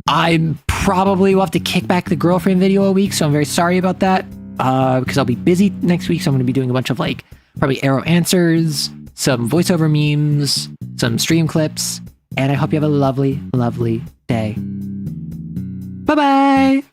I probably will have to kick back the girlfriend video a week, so I'm very sorry about that, because I'll be busy next week, so I'm going to be doing a bunch of probably Arrow answers, some voiceover memes, some stream clips, and I hope you have a lovely, lovely day. Bye-bye!